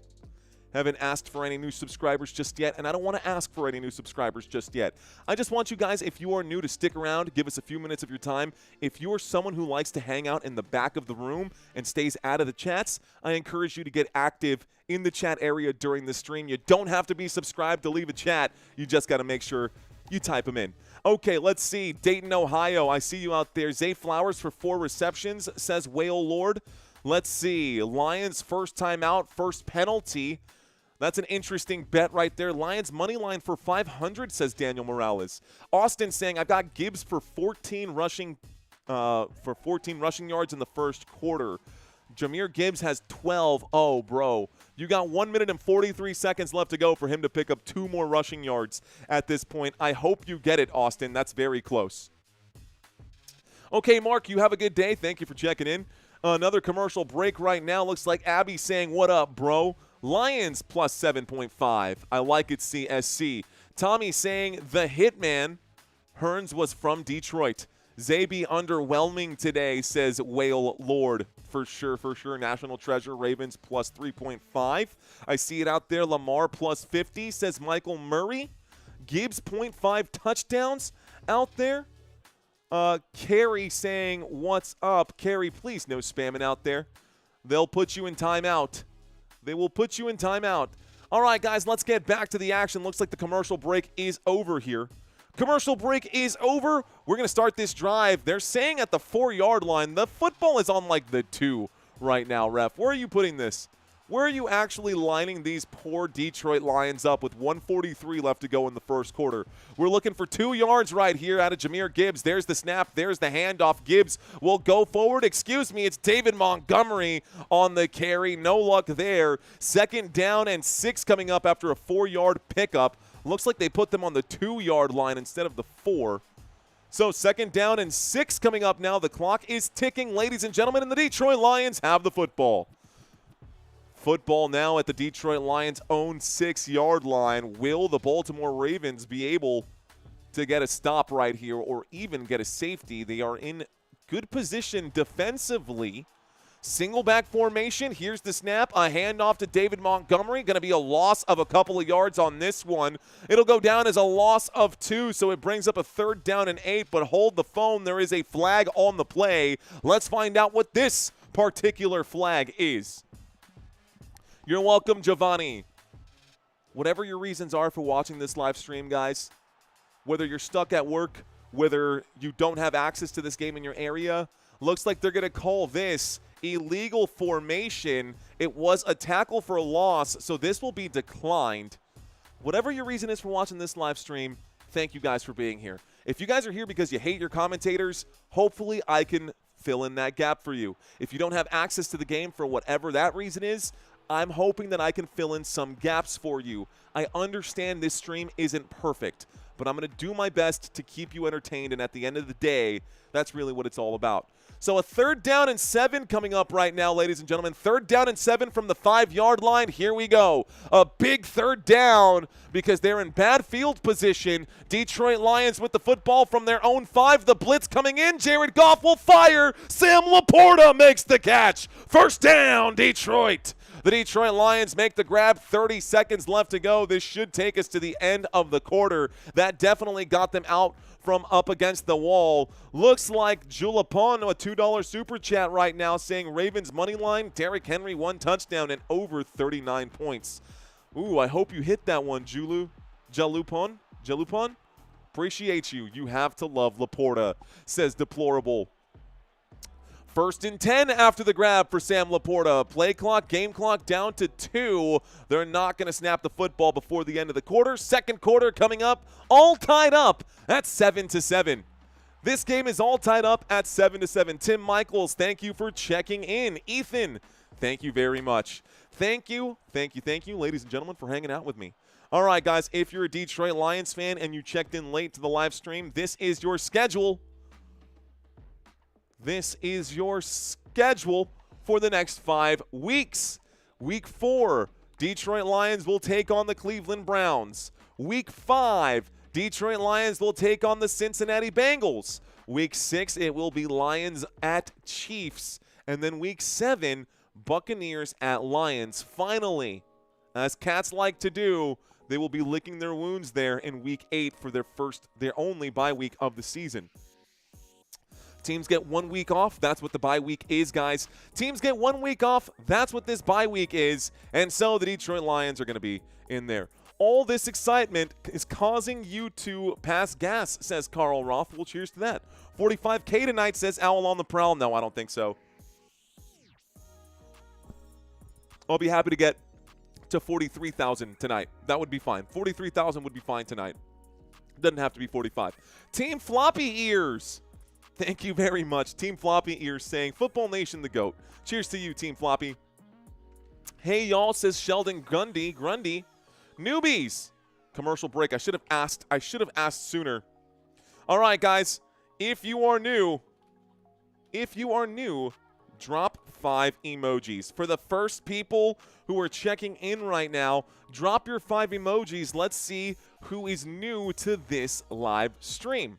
Haven't asked for any new subscribers just yet, and I don't want to ask for any new subscribers just yet. I just want you guys, if you are new, to stick around, give us a few minutes of your time. If you're someone who likes to hang out in the back of the room and stays out of the chats, I encourage you to get active in the chat area during the stream. You don't have to be subscribed to leave a chat. You just got to make sure you type them in. Okay, let's see. Dayton, Ohio. I see you out there. Zay Flowers for 4 receptions, says Whale Lord. Let's see. Lions first time out, first penalty. That's an interesting bet right there. Lions money line for 500, says Daniel Morales. Austin saying, I've got Gibbs for 14 rushing yards in the first quarter. Jahmyr Gibbs has 12. Oh, bro. You got 1 minute and 43 seconds left to go for him to pick up 2 more rushing yards at this point. I hope you get it, Austin. That's very close. Okay, Mark, you have a good day. Thank you for checking in. Another commercial break right now. Looks like Abby saying, what up, bro? Lions plus 7.5. I like it, CSC. Tommy saying, the Hitman. Hearns was from Detroit. Zabe underwhelming today, says Whale Lord. For sure. National Treasure, Ravens plus 3.5. I see it out there. Lamar plus 50, says Michael Murray. Gibbs 0.5 touchdowns out there. Carrie saying, what's up? Carrie, please no spamming out there. They'll put you in timeout. They will put you in timeout. All right, guys, let's get back to the action. Looks like the commercial break is over here. Commercial break is over. We're going to start this drive. They're saying at the 4-yard line. The football is on like the 2 right now, ref. Where are you putting this? Where are you actually lining these poor Detroit Lions up with 1:43 left to go in the first quarter? We're looking for 2 yards right here out of Jahmyr Gibbs. There's the snap. There's the handoff. Gibbs will go forward. Excuse me, it's David Montgomery on the carry. No luck there. 2nd down and 6 coming up after a 4-yard pickup. Looks like they put them on the 2-yard line instead of the 4. So 2nd down and 6 coming up now. The clock is ticking, ladies and gentlemen, and the Detroit Lions have the football. Football now at the Detroit Lions' own 6-yard line. Will the Baltimore Ravens be able to get a stop right here or even get a safety? They are in good position defensively. Single back formation. Here's the snap. A handoff to David Montgomery. Going to be a loss of a couple of yards on this one. It'll go down as a loss of 2, so it brings up a 3rd down and 8. But hold the phone. There is a flag on the play. Let's find out what this particular flag is. You're welcome, Giovanni. Whatever your reasons are for watching this live stream, guys, whether you're stuck at work, whether you don't have access to this game in your area, looks like they're going to call this illegal formation. It was a tackle for a loss, so this will be declined. Whatever your reason is for watching this live stream, thank you guys for being here. If you guys are here because you hate your commentators, hopefully I can fill in that gap for you. If you don't have access to the game for whatever that reason is, I'm hoping that I can fill in some gaps for you. I understand this stream isn't perfect, but I'm going to do my best to keep you entertained, and at the end of the day, that's really what it's all about. So a 3rd down and 7 coming up right now, ladies and gentlemen. 3rd down and 7 from the 5-yard line. Here we go. A big 3rd down because they're in bad field position. Detroit Lions with the football from their own 5. The blitz coming in. Jared Goff will fire. Sam Laporta makes the catch. 1st down, Detroit. The Detroit Lions make the grab. 30 seconds left to go. This should take us to the end of the quarter. That definitely got them out from up against the wall. Looks like Julapon, a $2 super chat right now, saying Ravens money line, Derrick Henry 1 touchdown and over 39 points. Ooh, I hope you hit that one, Jalupon. Appreciate you. You have to love Laporta, says Deplorable. 1st and 10 after the grab for Sam Laporta. Play clock, game clock down to 2. They're not going to snap the football before the end of the quarter. 2nd quarter coming up, all tied up at 7-7. This game is all tied up at 7-7. Tim Michaels, thank you for checking in. Ethan, thank you very much. Thank you, ladies and gentlemen, for hanging out with me. All right, guys, if you're a Detroit Lions fan and you checked in late to the live stream, this is your schedule. This is your schedule for the next 5 weeks. Week 4, Detroit Lions will take on the Cleveland Browns. Week 5, Detroit Lions will take on the Cincinnati Bengals. Week 6, it will be Lions at Chiefs. And then Week 7, Buccaneers at Lions. Finally, as cats like to do, they will be licking their wounds there in Week 8 for their only bye week of the season. Teams get 1 week off. That's what the bye week is, guys. Teams get 1 week off. That's what this bye week is. And so the Detroit Lions are going to be in there. All this excitement is causing you to pass gas, says Carl Roth. Well, cheers to that. 45K tonight, says Owl on the Prowl. No, I don't think so. I'll be happy to get to 43,000 tonight. That would be fine. 43,000 would be fine tonight. Doesn't have to be 45. Team Floppy Ears. Thank you very much. Team Floppy Ears saying, Football Nation the GOAT. Cheers to you, Team Floppy. Hey, y'all, says Sheldon Grundy. Newbies. Commercial break. I should have asked sooner. All right, guys. If you are new, drop 5 emojis. For the first people who are checking in right now, drop your 5 emojis. Let's see who is new to this live stream.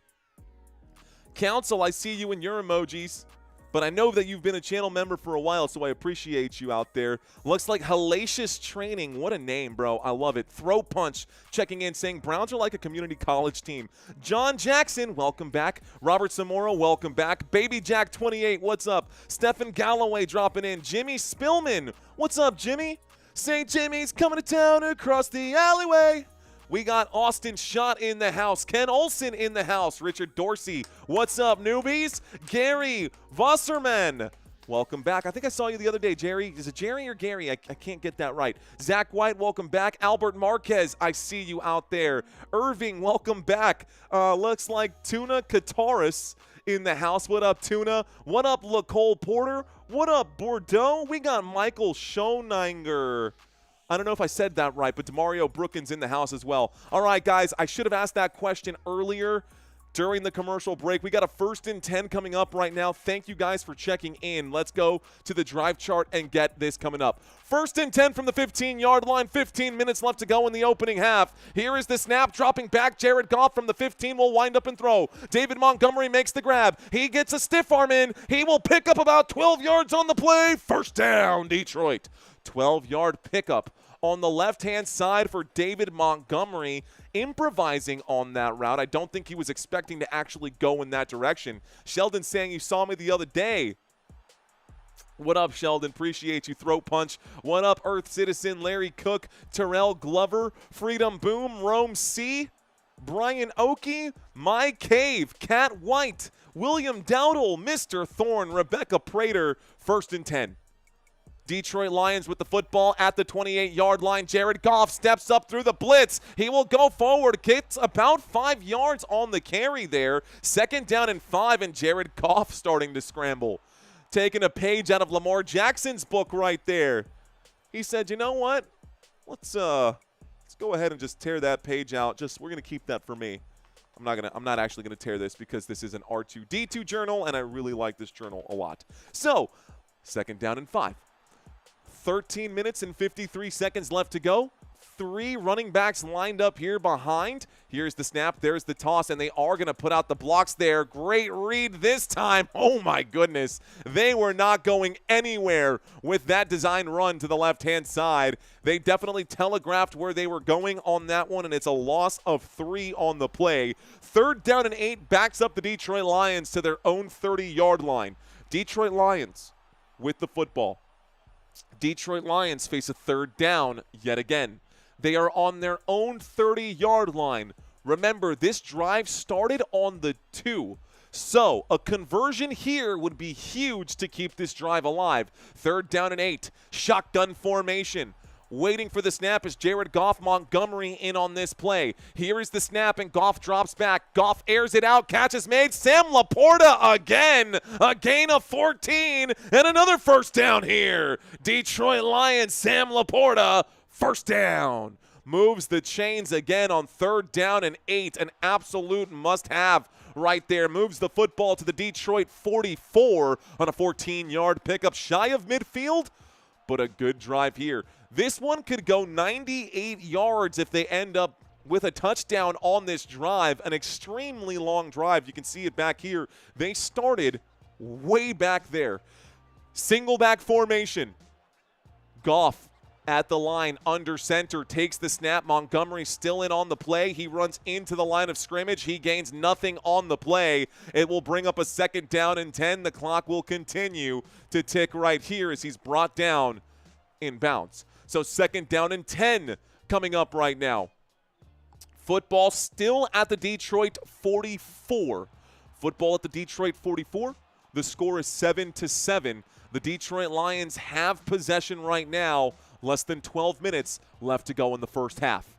Council, I see you in your emojis, but I know that you've been a channel member for a while, so I appreciate you out there. Looks like Hellacious Training. What a name, bro. I love it. Throw Punch checking in, saying Browns are like a community college team. John Jackson, welcome back. Robert Zamora, welcome back. Baby Jack 28, what's up? Stephen Galloway dropping in. Jimmy Spillman, what's up, Jimmy? St. Jimmy's coming to town across the alleyway. We got Austin Schott in the house. Ken Olsen in the house. Richard Dorsey. What's up, newbies? Gary Wasserman. welcome back. I think I saw you the other day, Jerry. Is it Jerry or Gary? I can't get that right. Zach White, welcome back. Albert Marquez, I see you out there. Irving, welcome back. Looks like Tuna Kataris in the house. What up, Tuna? What up, LaCole Porter? What up, Bordeaux? We got Michael Schoninger. I don't know if I said that right, but DeMario Brookins in the house as well. All right, guys, I should have asked that question earlier during the commercial break. We got a 1st and 10 coming up right now. Thank you guys for checking in. Let's go to the drive chart and get this coming up. 1st and 10 from the 15-yard line. 15 minutes left to go in the opening half. Here is the snap, dropping back. Jared Goff from the 15 will wind up and throw. David Montgomery makes the grab. He gets a stiff arm in. He will pick up about 12 yards on the play. 1st down, Detroit. 12-yard pickup on the left-hand side for David Montgomery, improvising on that route. I don't think he was expecting to actually go in that direction. Sheldon saying you saw me the other day. What up, Sheldon? Appreciate you. Throat punch. What up, Earth Citizen, Larry Cook, Terrell Glover, Freedom Boom, Rome C, Brian Oakey, My Cave, Cat White, William Dowdle, Mr. Thorne, Rebecca Prater. 1st and 10. Detroit Lions with the football at the 28-yard line. Jared Goff steps up through the blitz. He will go forward, gets about 5 yards on the carry there. 2nd down and 5, and Jared Goff starting to scramble. Taking a page out of Lamar Jackson's book right there. He said, you know what? Let's go ahead and just tear that page out. We're gonna keep that for me. I'm not actually gonna tear this because this is an R2D2 journal, and I really like this journal a lot. So, 2nd down and 5. 13 minutes and 53 seconds left to go. 3 running backs lined up here behind. Here's the snap. There's the toss, and they are going to put out the blocks there. Great read this time. Oh, my goodness. They were not going anywhere with that design run to the left-hand side. They definitely telegraphed where they were going on that one, and it's a loss of 3 on the play. 3rd down and 8 backs up the Detroit Lions to their own 30-yard line. Detroit Lions with the football. Detroit Lions face a 3rd down yet again. They are on their own 30-yard line. Remember, this drive started on the 2. So a conversion here would be huge to keep this drive alive. 3rd down and 8. Shotgun formation. Waiting for the snap is Jared Goff. Montgomery in on this play. Here is the snap, and Goff drops back. Goff airs it out. Catch is made. Sam Laporta again. A gain of 14, and another 1st down here. Detroit Lions, Sam Laporta, 1st down. Moves the chains again on 3rd down and 8. An absolute must-have right there. Moves the football to the Detroit 44 on a 14-yard pickup. Shy of midfield, but a good drive here. This one could go 98 yards if they end up with a touchdown on this drive. An extremely long drive. You can see it back here. They started way back there. Single back formation. Goff at the line under center, takes the snap. Montgomery still in on the play. He runs into the line of scrimmage. He gains nothing on the play. It will bring up a 2nd down and 10. The clock will continue to tick right here as he's brought down in bounds. So 2nd down and 10 coming up right now. Football still at the Detroit 44. Football at the Detroit 44. The score is 7-7. The Detroit Lions have possession right now. Less than 12 minutes left to go in the 1st half.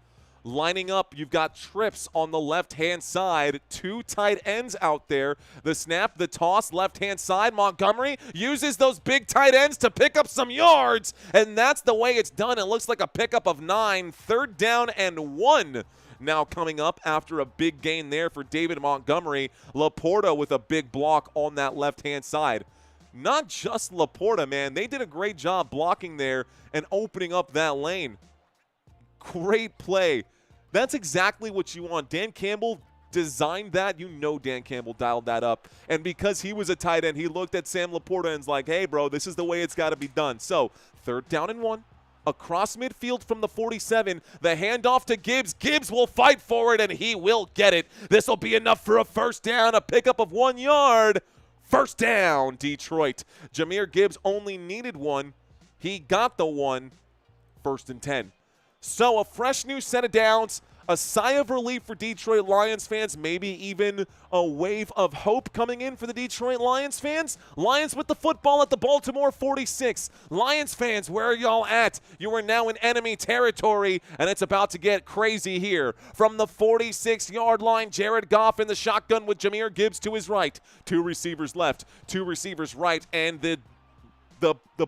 Lining up, you've got trips on the left-hand side. 2 tight ends out there. The snap, the toss, left-hand side. Montgomery uses those big tight ends to pick up some yards, and that's the way it's done. It looks like a pickup of 9. 3rd down and 1 now coming up after a big gain there for David Montgomery. Laporta with a big block on that left-hand side. Not just Laporta, man. They did a great job blocking there and opening up that lane. Great play. That's exactly what you want. Dan Campbell designed that. You know Dan Campbell dialed that up. And because he was a tight end, he looked at Sam Laporta and was like, hey, bro, this is the way it's got to be done. So 3rd down and 1. Across midfield from the 47. The handoff to Gibbs. Gibbs will fight for it, and he will get it. This will be enough for a 1st down, a pickup of 1 yard. 1st down, Detroit. Jahmyr Gibbs only needed 1. He got the 1. 1st and 10. So a fresh new set of downs, a sigh of relief for Detroit Lions fans, maybe even a wave of hope coming in for the Detroit Lions fans. Lions with the football at the Baltimore 46. Lions fans, where are y'all at? You are now in enemy territory, and it's about to get crazy here. From the 46-yard line, Jared Goff in the shotgun with Jahmyr Gibbs to his right. 2 receivers left, 2 receivers right, and the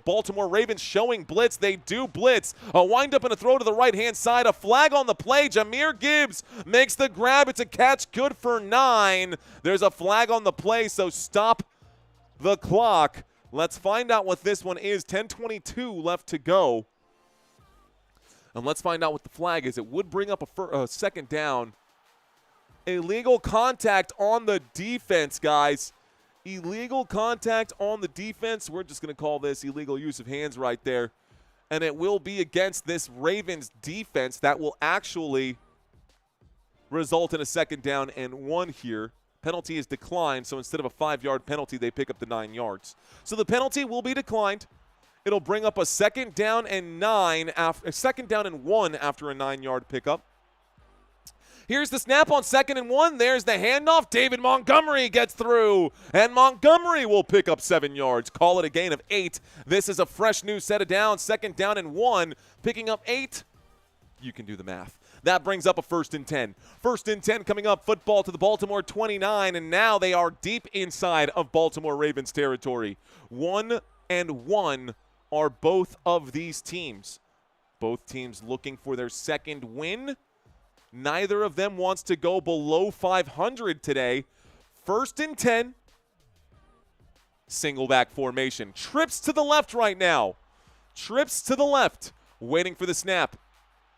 Baltimore Ravens showing blitz. They do blitz. A wind-up and a throw to the right-hand side. A flag on the play. Jahmyr Gibbs makes the grab. It's a catch. Good for 9. There's a flag on the play, so stop the clock. Let's find out what this one is. 10:22 left to go. And let's find out what the flag is. It would bring up a second down. Illegal contact on the defense, guys. Illegal contact on the defense. We're just going to call this illegal use of hands right there. And it will be against this Ravens defense that will actually result in a second down and 1 here. Penalty is declined, so instead of a 5-yard penalty, they pick up the 9 yards. So the penalty will be declined. It'll bring up a second down and 1 after a 9-yard pickup. Here's the snap on 2nd and 1. There's the handoff. David Montgomery gets through, and Montgomery will pick up 7 yards. Call it a gain of 8. This is a fresh new set of downs. 2nd down and 1, picking up 8. You can do the math. That brings up a 1st and 10. 1st and 10 coming up. Football to the Baltimore 29, and now they are deep inside of Baltimore Ravens territory. 1 and 1 are both of these teams. Both teams looking for their second win. Neither of them wants to go below 500 today. 1st and 10. Single back formation. Trips to the left right now. Trips to the left. Waiting for the snap.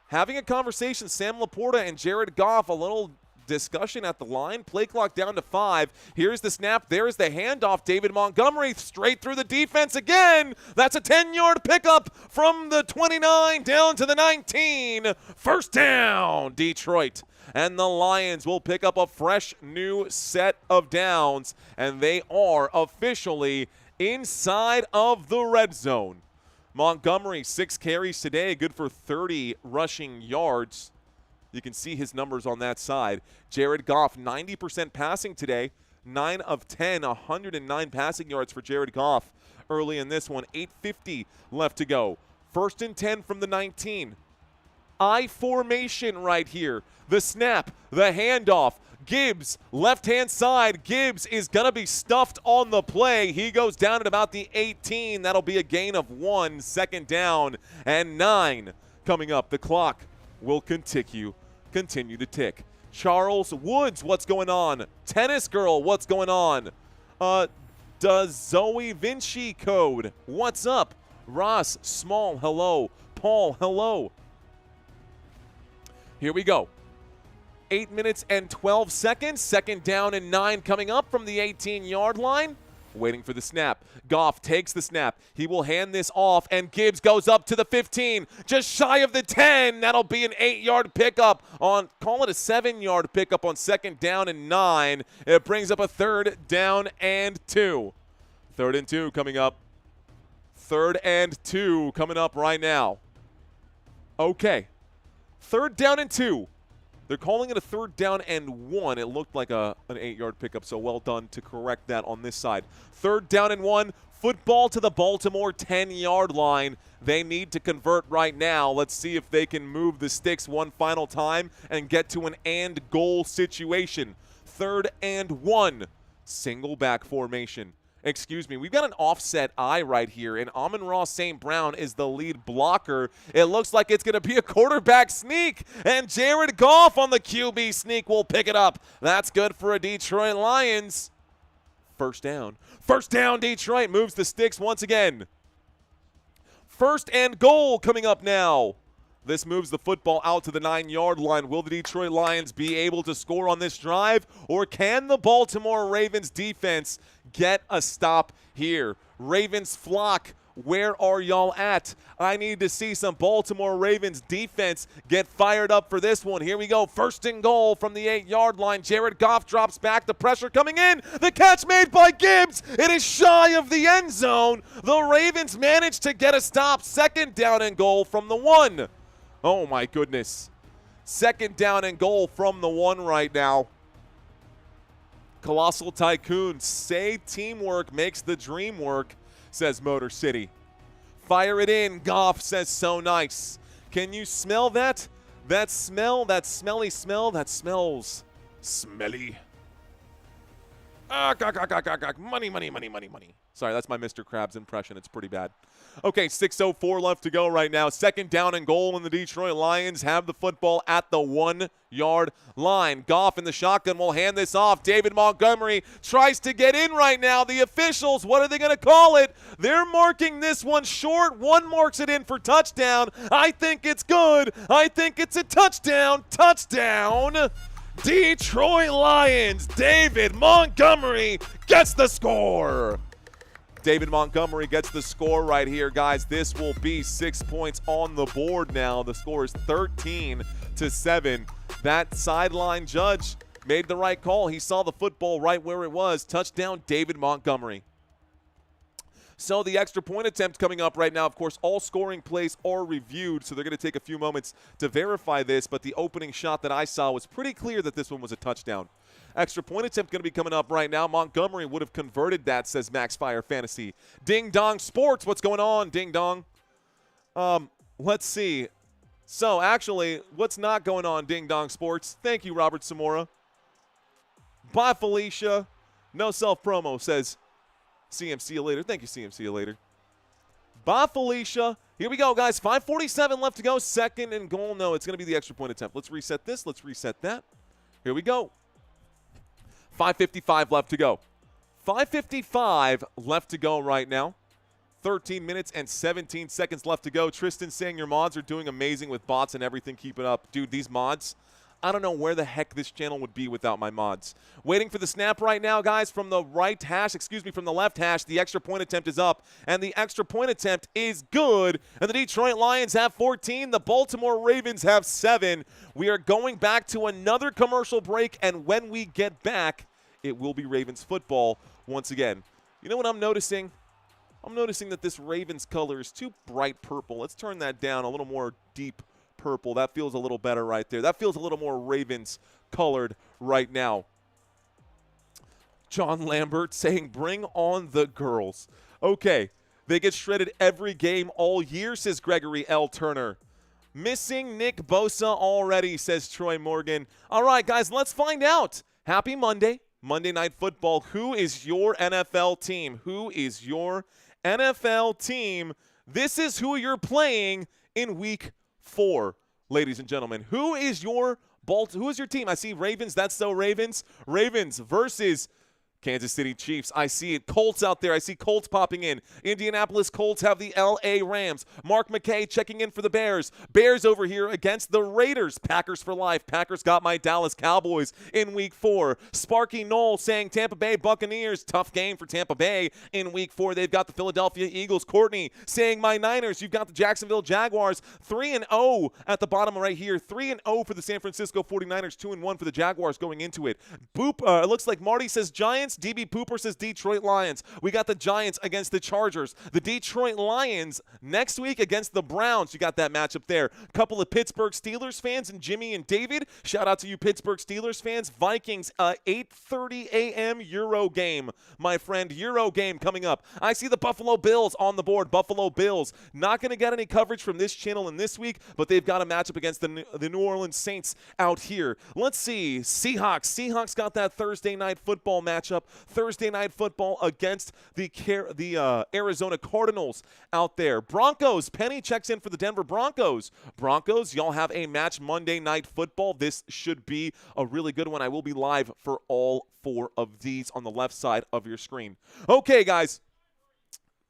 Having a conversation, Sam Laporta and Jared Goff, a little discussion at the line. Play clock down to 5. Here's the snap. There's the handoff. David Montgomery straight through the defense again. That's a 10-yard pickup from the 29 down to the 19. 1st down, Detroit. And the Lions will pick up a fresh new set of downs, and they are officially inside of the red zone. Montgomery, 6 carries today, good for 30 rushing yards. You can see his numbers on that side. Jared Goff, 90% passing today. 9 of 10, 109 passing yards for Jared Goff early in this one. 8:50 left to go. 1st and 10 from the 19. I formation right here. The snap, the handoff. Gibbs, left-hand side. Gibbs is going to be stuffed on the play. He goes down at about the 18. That'll be a gain of 1. 2nd down and 9 coming up. The clock will continue to tick. Charles Woods, what's going on? Tennis Girl, what's going on? Does Zoe Vinci code? What's up? Ross Small, hello. Paul, hello. Here we go. 8 minutes and 12 seconds. 2nd down and 9 coming up from the 18-yard line. Waiting for the snap. Goff takes the snap. He will hand this off, and Gibbs goes up to the 15. Just shy of the 10. That'll be an 8-yard pickup on, call it a 7-yard pickup on 2nd down and 9. It brings up a 3rd down and 2. 3rd and 2 coming up. 3rd and 2 coming up right now. Okay. 3rd down and 2. They're calling it a 3rd down and 1. It looked like an 8-yard pickup, so well done to correct that on this side. 3rd down and 1. Football to the Baltimore 10-yard line. They need to convert right now. Let's see if they can move the sticks one final time and get to an and goal situation. 3rd and 1. Single back formation. Excuse me, we've got an offset eye right here, and Amon-Ra St. Brown is the lead blocker. It looks like it's going to be a quarterback sneak, and Jared Goff on the QB sneak will pick it up. That's good for a Detroit Lions. 1st down. 1st down, Detroit moves the sticks once again. 1st and goal coming up now. This moves the football out to the 9-yard line. Will the Detroit Lions be able to score on this drive, or can the Baltimore Ravens defense get a stop here? Ravens flock, where are y'all at? I need to see some Baltimore Ravens defense get fired up for this one. Here we go. 1st and goal from the 8-yard line. Jared Goff drops back. The pressure coming in. The catch made by Gibbs. It is shy of the end zone. The Ravens managed to get a stop. 2nd down and goal from the 1. Oh, my goodness. Second down and goal from the 1 right now. Colossal Tycoon, say teamwork makes the dream work, says Motor City. Fire it in, Goff says so nice. Can you smell that? That smell, that smelly smell, that smells smelly. Money, money, money, money, money. Sorry, that's my Mr. Krabs impression. It's pretty bad. Okay, 6:04 left to go right now. Second down and goal, and the Detroit Lions have the football at the 1-yard line. Goff in the shotgun will hand this off. David Montgomery tries to get in right now. The officials, what are they going to call it? They're marking this one short. One marks it in for touchdown. I think it's good. I think it's a touchdown. Touchdown. Detroit Lions. David Montgomery gets the score. David Montgomery gets the score right here, guys. This will be 6 points on the board now. The score is 13-7. That sideline judge made the right call. He saw the football right where it was. Touchdown, David Montgomery. So the extra point attempt coming up right now. Of course, all scoring plays are reviewed, so they're going to take a few moments to verify this, but the opening shot that I saw was pretty clear that this one was a touchdown. Extra point attempt going to be coming up right now. Montgomery would have converted that, says Max Fire Fantasy. Ding Dong Sports, what's going on, Ding Dong? Let's see. So, actually, what's not going on, Ding Dong Sports? Thank you, Robert Samora. Bye, Felicia. No self-promo, says CM, see you later. Thank you, CM, see you later. Bye, Felicia. Here we go, guys. 5:47 left to go. Second and goal. No, it's going to be the extra point attempt. Let's reset this. Let's reset that. Here we go. 5:55 left to go. 5:55 left to go right now. 13 minutes and 17 seconds left to go. Tristan saying your mods are doing amazing with bots and everything. Keep it up. Dude, these mods, I don't know where the heck this channel would be without my mods. Waiting for the snap right now, guys, from the from the left hash. The extra point attempt is up, and the extra point attempt is good. And the Detroit Lions have 14. The Baltimore Ravens have 7. We are going back to another commercial break, and when we get back, it will be Ravens football once again. You know what I'm noticing? I'm noticing that this Ravens color is too bright purple. Let's turn that down a little more deep purple. That feels a little better right there. That feels a little more Ravens colored right now. John Lambert saying bring on the girls. Okay, they get shredded every game all year, says Gregory L. Turner. Missing Nick Bosa already, says Troy Morgan. All right, guys, let's find out. Happy Monday, Monday Night Football. Who is your NFL team? Who is your NFL team? This is who you're playing in Week 4, ladies and gentlemen. Who is your team? I see Ravens. That's so Ravens. Ravens versus Kansas City Chiefs. I see it. Colts out there. I see Colts popping in. Indianapolis Colts have the L.A. Rams. Mark McKay checking in for the Bears. Bears over here against the Raiders. Packers for life. Packers got my Dallas Cowboys in Week 4. Sparky Knoll saying Tampa Bay Buccaneers. Tough game for Tampa Bay in Week 4. They've got the Philadelphia Eagles. Courtney saying my Niners. You've got the Jacksonville Jaguars. 3-0 at the bottom right here. 3-0 for the San Francisco 49ers. 2-1 for the Jaguars going into it. It looks like Marty says Giants. DB Pooper says Detroit Lions. We got the Giants against the Chargers. The Detroit Lions next week against the Browns. You got that matchup there. Couple of Pittsburgh Steelers fans and Jimmy and David. Shout out to you Pittsburgh Steelers fans. Vikings, 8:30 a.m. Euro game, my friend. Euro game coming up. I see the Buffalo Bills on the board. Buffalo Bills. Not going to get any coverage from this channel in this week, but they've got a matchup against the New Orleans Saints out here. Let's see. Seahawks. Seahawks got that Thursday night football matchup. Thursday night football against the Arizona Cardinals out there. Broncos. Penny checks in for the Denver Broncos. Broncos, y'all have a match Monday night football. This should be a really good one. I will be live for all 4 of these on the left side of your screen. Okay, guys.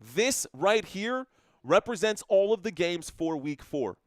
This right here represents all of the games for Week 4.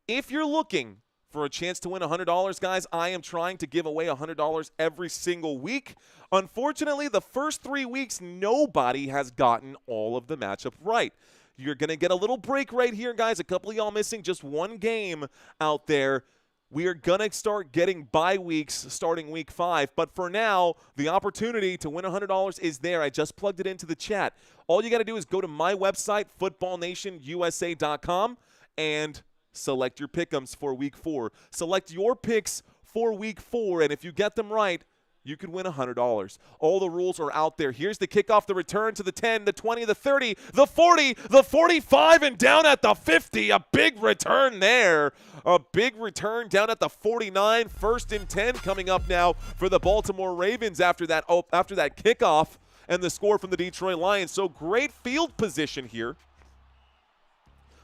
If you're looking for a chance to win $100, guys, I am trying to give away $100 every single week. Unfortunately, the first 3 weeks, nobody has gotten all of the matchup right. You're going to get a little break right here, guys. A couple of y'all missing just one game out there. We are going to start getting bye weeks starting Week 5. But for now, the opportunity to win $100 is there. I just plugged it into the chat. All you got to do is go to my website, footballnationusa.com, and select your pick'ems for week 4. Select your picks for week 4, and if you get them right, you could win $100. All the rules are out there. Here's the kickoff, the return to the 10, the 20, the 30, the 40, the 45, and down at the 50. A big return there. A big return down at the 49. 1st and 10 coming up now for the Baltimore Ravens after that kickoff and the score from the Detroit Lions. So great field position here.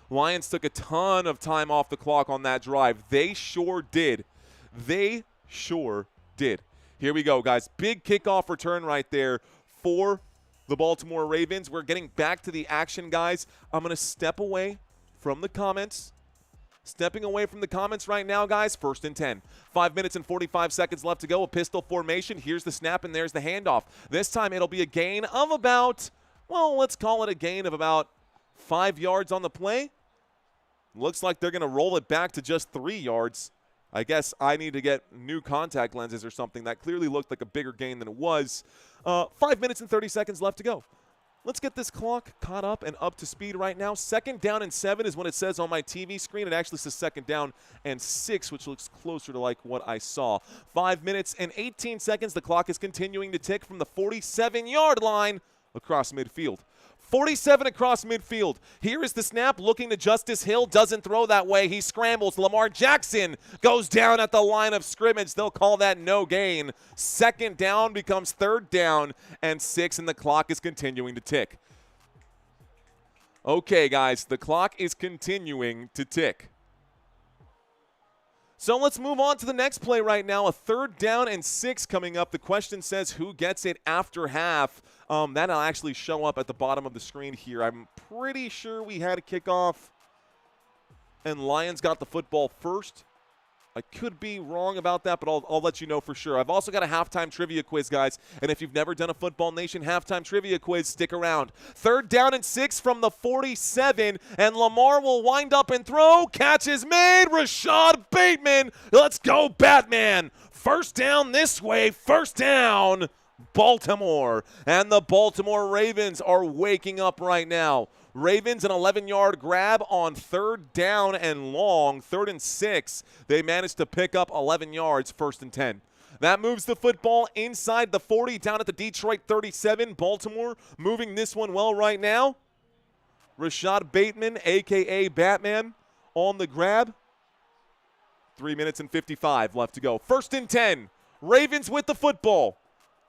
Lions took a ton of time off the clock on that drive. They sure did. They sure did. Here we go, guys. Big kickoff return right there for the Baltimore Ravens. We're getting back to the action, guys. I'm going to step away from the comments. Stepping away from the comments right now, guys. 1st and 10. 5 minutes and 45 seconds left to go. A pistol formation. Here's the snap, and there's the handoff. This time it'll be a gain of about, well, let's call it a gain of about 5 yards on the play. Looks like they're going to roll it back to just 3 yards. I guess I need to get new contact lenses or something. That clearly looked like a bigger gain than it was. 5 minutes and 30 seconds left to go. Let's get this clock caught up and up to speed right now. 2nd down and 7 is what it says on my TV screen. It actually says 2nd down and 6, which looks closer to like what I saw. 5 minutes and 18 seconds. The clock is continuing to tick from the 47-yard line across midfield. 47 across midfield. Here is the snap, looking to Justice Hill. Doesn't throw that way. He scrambles. Lamar Jackson goes down at the line of scrimmage. They'll call that no gain. 2nd down becomes 3rd down and 6, and the clock is continuing to tick. Okay, guys, the clock is continuing to tick. So let's move on to the next play right now. A 3rd down and 6 coming up. The question says who gets it after half. That'll actually show up at the bottom of the screen here. I'm pretty sure we had a kickoff and Lions got the football first. I could be wrong about that, but I'll let you know for sure. I've also got a halftime trivia quiz, guys. And if you've never done a Football Nation halftime trivia quiz, stick around. 3rd down and 6 from the 47, and Lamar will wind up and throw. Catch is made. Rashad Bateman. Let's go, Batman. 1st down this way. 1st down, Baltimore. And the Baltimore Ravens are waking up right now. Ravens an 11-yard grab on 3rd down and long, 3rd and 6. They managed to pick up 11 yards, 1st and 10. That moves the football inside the 40, down at the Detroit 37. Baltimore moving this one well right now. Rashad Bateman, a.k.a. Batman, on the grab. 3 minutes and 55 left to go. 1st and 10. Ravens with the football.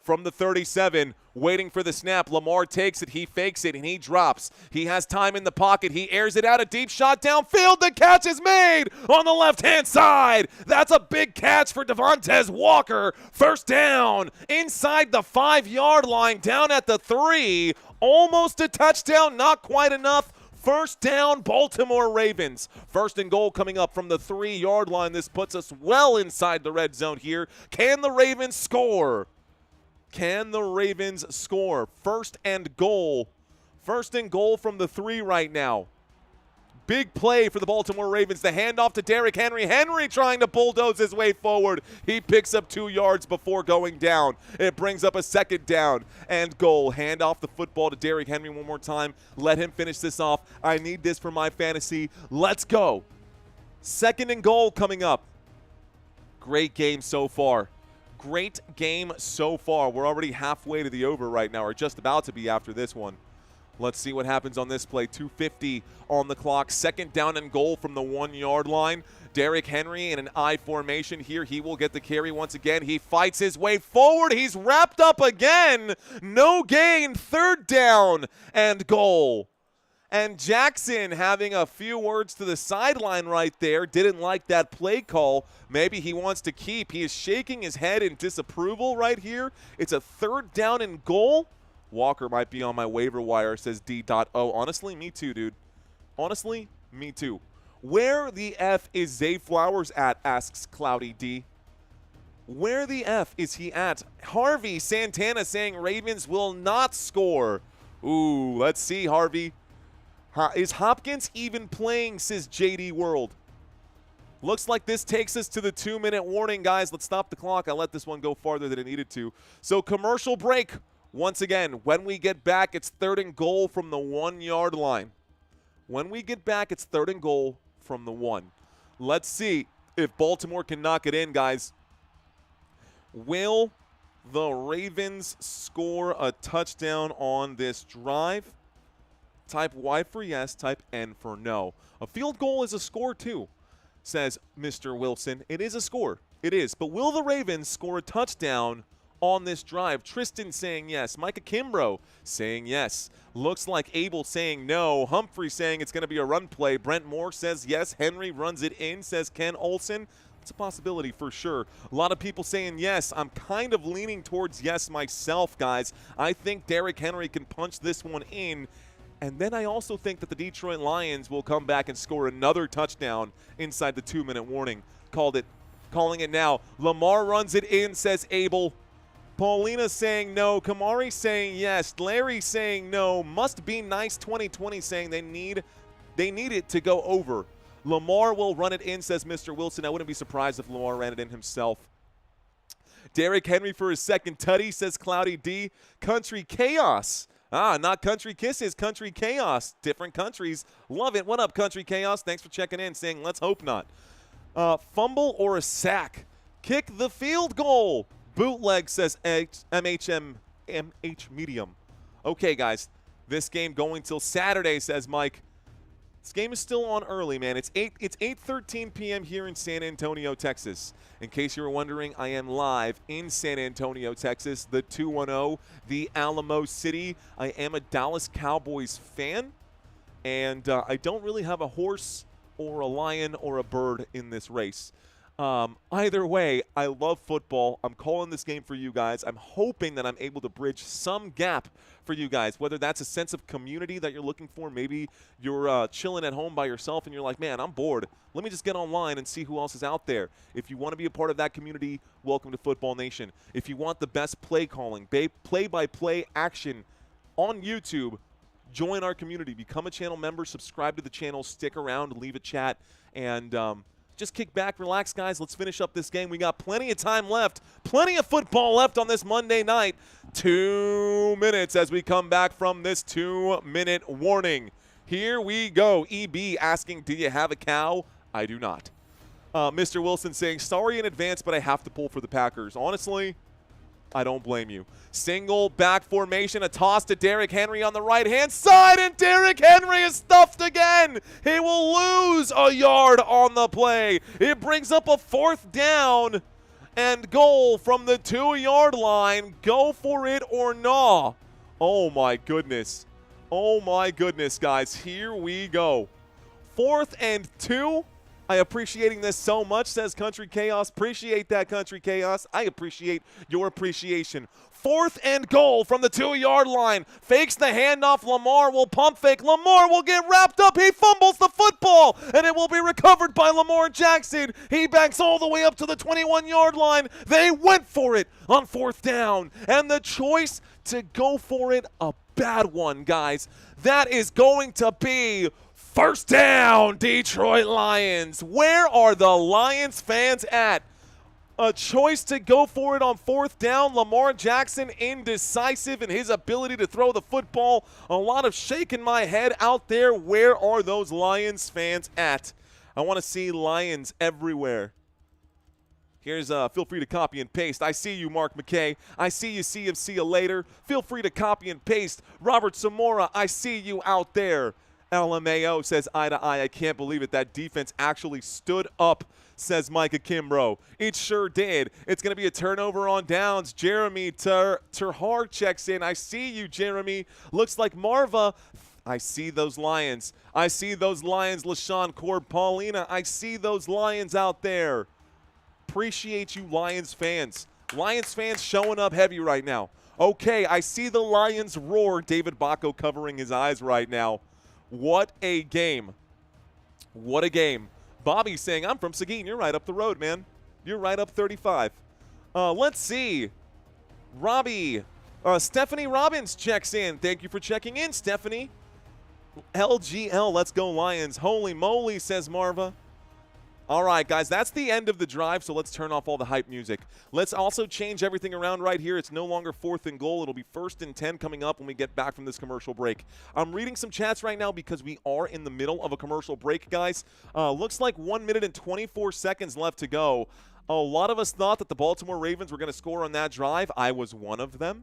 From the 37, waiting for the snap. Lamar takes it, he fakes it, and he drops. He has time in the pocket. He airs it out, a deep shot downfield. The catch is made on the left-hand side. That's a big catch for Devontae Walker. 1st down inside the 5-yard line, down at the 3. Almost a touchdown, not quite enough. 1st down, Baltimore Ravens. 1st and goal coming up from the 3-yard line. This puts us well inside the red zone here. Can the Ravens score? Can the Ravens score? 1st and goal. 1st and goal from the 3 right now. Big play for the Baltimore Ravens. The handoff to Derrick Henry. Henry trying to bulldoze his way forward. He picks up 2 yards before going down. It brings up a 2nd down and goal. Hand off the football to Derrick Henry one more time. Let him finish this off. I need this for my fantasy. Let's go. 2nd and goal coming up. Great game so far. Great game so far. We're already halfway to the over right now, or just about to be after this one. Let's see what happens on this play. 2:50 on the clock. 2nd down and goal from the 1-yard line. Derrick Henry in an I formation here. He will get the carry once again. He fights his way forward. He's wrapped up again. No gain. 3rd down and goal. And Jackson having a few words to the sideline right there. Didn't like that play call. Maybe he wants to keep. He is shaking his head in disapproval right here. It's a 3rd down and goal. Walker might be on my waiver wire, says D.O. Honestly, me too, dude. Honestly, me too. Where the F is Zay Flowers at, asks Cloudy D. Where the F is he at? Harvey Santana saying Ravens will not score. Ooh, let's see, Harvey. Is Hopkins even playing, says JD World. Looks like this takes us to the 2-minute warning, guys. Let's stop the clock. I let this one go farther than it needed to. So commercial break. Once again, when we get back, it's 3rd and goal from the 1-yard line. When we get back, it's 3rd and goal from the 1. Let's see if Baltimore can knock it in, guys. Will the Ravens score a touchdown on this drive? Type Y for yes, type N for no. A field goal is a score too, says Mr. Wilson. It is a score. It is. But will the Ravens score a touchdown on this drive? Tristan saying yes. Micah Kimbrough saying yes. Looks like Abel saying no. Humphrey saying it's going to be a run play. Brent Moore says yes. Henry runs it in, says Ken Olson. It's a possibility for sure. A lot of people saying yes. I'm kind of leaning towards yes myself, guys. I think Derrick Henry can punch this one in. And then I also think that the Detroit Lions will come back and score another touchdown inside the 2-minute warning. Calling it now. Lamar runs it in, says Abel. Paulina saying no. Kamari saying yes. Larry saying no. Must be nice 2020 saying they need it to go over. Lamar will run it in, says Mr. Wilson. I wouldn't be surprised if Lamar ran it in himself. Derrick Henry for his second tutty, says Cloudy D. Country Chaos. Not Country Kisses, Country Chaos. Different countries. Love it. What up, Country Chaos? Thanks for checking in, saying let's hope not. Fumble or a sack. Kick the field goal. Bootleg, says MH Medium. Okay, guys. This game going till Saturday, says Mike. This game is still on early, man. It's 8:13 p.m. here in San Antonio, Texas. In case you were wondering, I am live in San Antonio, Texas, the 210, the Alamo City. I am a Dallas Cowboys fan, and I don't really have a horse or a lion or a bird in this race. Either way, I love football. I'm calling this game for you guys. I'm hoping that I'm able to bridge some gap for you guys, whether that's a sense of community that you're looking for. Maybe you're chilling at home by yourself and you're like, man, I'm bored. Let me just get online and see who else is out there. If you want to be a part of that community, welcome to Football Nation. If you want the best play calling, play-by-play action on YouTube, join our community. Become a channel member, subscribe to the channel, stick around, leave a chat, and just kick back, relax, guys. Let's finish up this game. We got plenty of time left, plenty of football left on this Monday night. 2 minutes as we come back from this 2-minute warning. Here we go. EB asking, do you have a cow? I do not. Mr. Wilson saying, sorry in advance, but I have to pull for the Packers. Honestly, I don't blame you. Single back formation, a toss to Derrick Henry on the right-hand side, and Derrick Henry is stuffed again. He will lose a yard on the play. It brings up a 4th down and goal from the 2-yard line. Go for it or nah. Oh, my goodness. Oh, my goodness, guys. Here we go. 4th and 2. I appreciating this so much, says Country Chaos. Appreciate that, Country Chaos. I appreciate your appreciation. 4th and goal from the 2-yard line. Fakes the handoff. Lamar will pump fake. Lamar will get wrapped up. He fumbles the football, and it will be recovered by Lamar Jackson. He backs all the way up to the 21-yard line. They went for it on 4th down, and the choice to go for it, a bad one, guys. That is going to be 1st down, Detroit Lions. Where are the Lions fans at? A choice to go for it on 4th down. Lamar Jackson indecisive in his ability to throw the football. A lot of shaking my head out there. Where are those Lions fans at? I want to see Lions everywhere. Here's feel free to copy and paste. I see you, Mark McKay. I see you, see you later. Feel free to copy and paste. Robert Zamora, I see you out there. LMAO says eye to eye. I can't believe it. That defense actually stood up, says Micah Kimbrough. It sure did. It's going to be a turnover on downs. Jeremy Terhar checks in. I see you, Jeremy. Looks like Marva. I see those Lions. I see those Lions, LaShawn Cord, Paulina. I see those Lions out there. Appreciate you, Lions fans. Lions fans showing up heavy right now. Okay, I see the Lions roar. David Bacco covering his eyes right now. What a game. What a game. Bobby saying, I'm from Seguin. You're right up the road, man. You're right up 35. Let's see. Robbie. Stephanie Robbins checks in. Thank you for checking in, Stephanie. LGL, let's go Lions. Holy moly, says Marva. All right, guys, that's the end of the drive, so let's turn off all the hype music. Let's also change everything around right here. It's no longer 4th and goal. It'll be 1st and 10 coming up when we get back from this commercial break. I'm reading some chats right now because we are in the middle of a commercial break, guys. Looks like 1 minute and 24 seconds left to go. A lot of us thought that the Baltimore Ravens were going to score on that drive. I was one of them,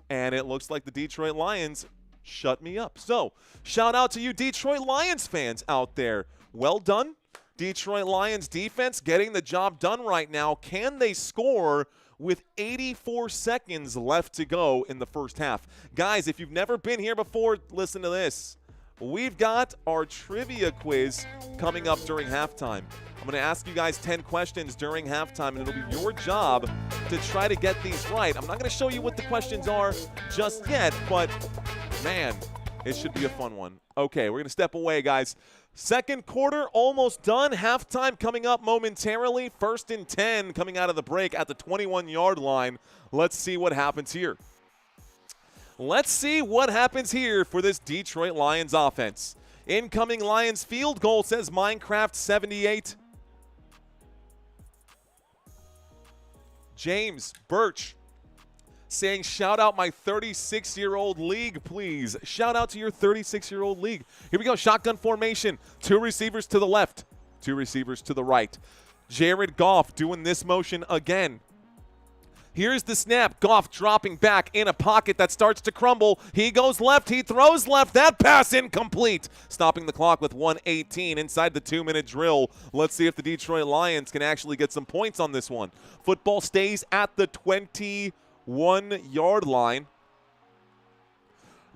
and it looks like the Detroit Lions shut me up. So, shout out to you Detroit Lions fans out there. Well done. Detroit Lions defense getting the job done right now. Can they score with 84 seconds left to go in the first half? Guys, if you've never been here before, listen to this. We've got our trivia quiz coming up during halftime. I'm going to ask you guys 10 questions during halftime, and it'll be your job to try to get these right. I'm not going to show you what the questions are just yet, but, man, it should be a fun one. Okay, we're going to step away, guys. Second quarter almost done. Halftime coming up momentarily. 1st and 10 coming out of the break at the 21-yard line. Let's see what happens here. Let's see what happens here for this Detroit Lions offense. Incoming Lions field goal, says Minecraft 78. James Birch saying, shout out my 36-year-old league, please. Shout out to your 36-year-old league. Here we go, shotgun formation. 2 receivers to the left, 2 receivers to the right. Jared Goff doing this motion again. Here's the snap. Goff dropping back in a pocket that starts to crumble. He goes left. He throws left. That pass incomplete. Stopping the clock with 1:18 inside the 2-minute drill. Let's see if the Detroit Lions can actually get some points on this one. Football stays at the 21-yard line.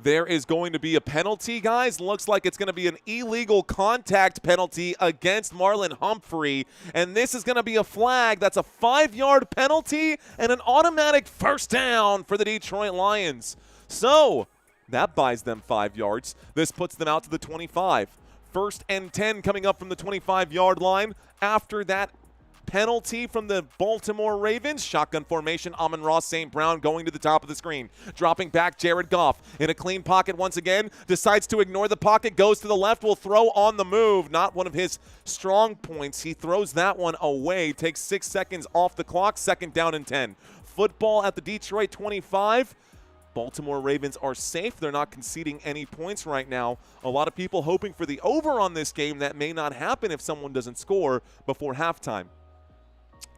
There is going to be a penalty, guys. Looks like it's going to be an illegal contact penalty against Marlon Humphrey. And this is going to be a flag. That's a 5-yard penalty and an automatic first down for the Detroit Lions. So that buys them 5 yards. This puts them out to the 25. 1st and 10 coming up from the 25-yard line. After that penalty from the Baltimore Ravens. Shotgun formation, Amon-Ra St. Brown going to the top of the screen. Dropping back, Jared Goff in a clean pocket once again. Decides to ignore the pocket, goes to the left, will throw on the move. Not one of his strong points. He throws that one away. Takes 6 seconds off the clock. 2nd down and 10. Football at the Detroit 25. Baltimore Ravens are safe. They're not conceding any points right now. A lot of people hoping for the over on this game. That may not happen if someone doesn't score before halftime.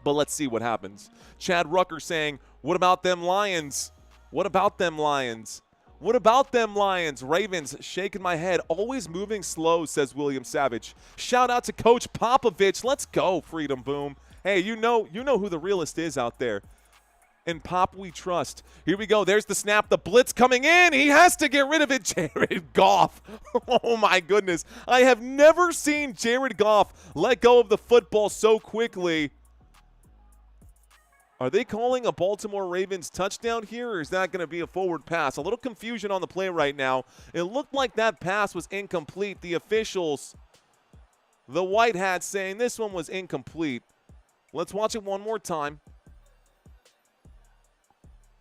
But let's see what happens. Chad Rucker saying, what about them Lions? What about them Lions? What about them Lions? Ravens shaking my head. Always moving slow, says William Savage. Shout out to Coach Popovich. Let's go, Freedom Boom. Hey, you know who the realist is out there. In Pop we trust. Here we go. There's the snap. The blitz coming in. He has to get rid of it. Jared Goff. Oh, my goodness. I have never seen Jared Goff let go of the football so quickly. Are they calling a Baltimore Ravens touchdown here, or is that going to be a forward pass? A little confusion on the play right now. It looked like that pass was incomplete. The officials, the white hats, saying this one was incomplete. Let's watch it one more time.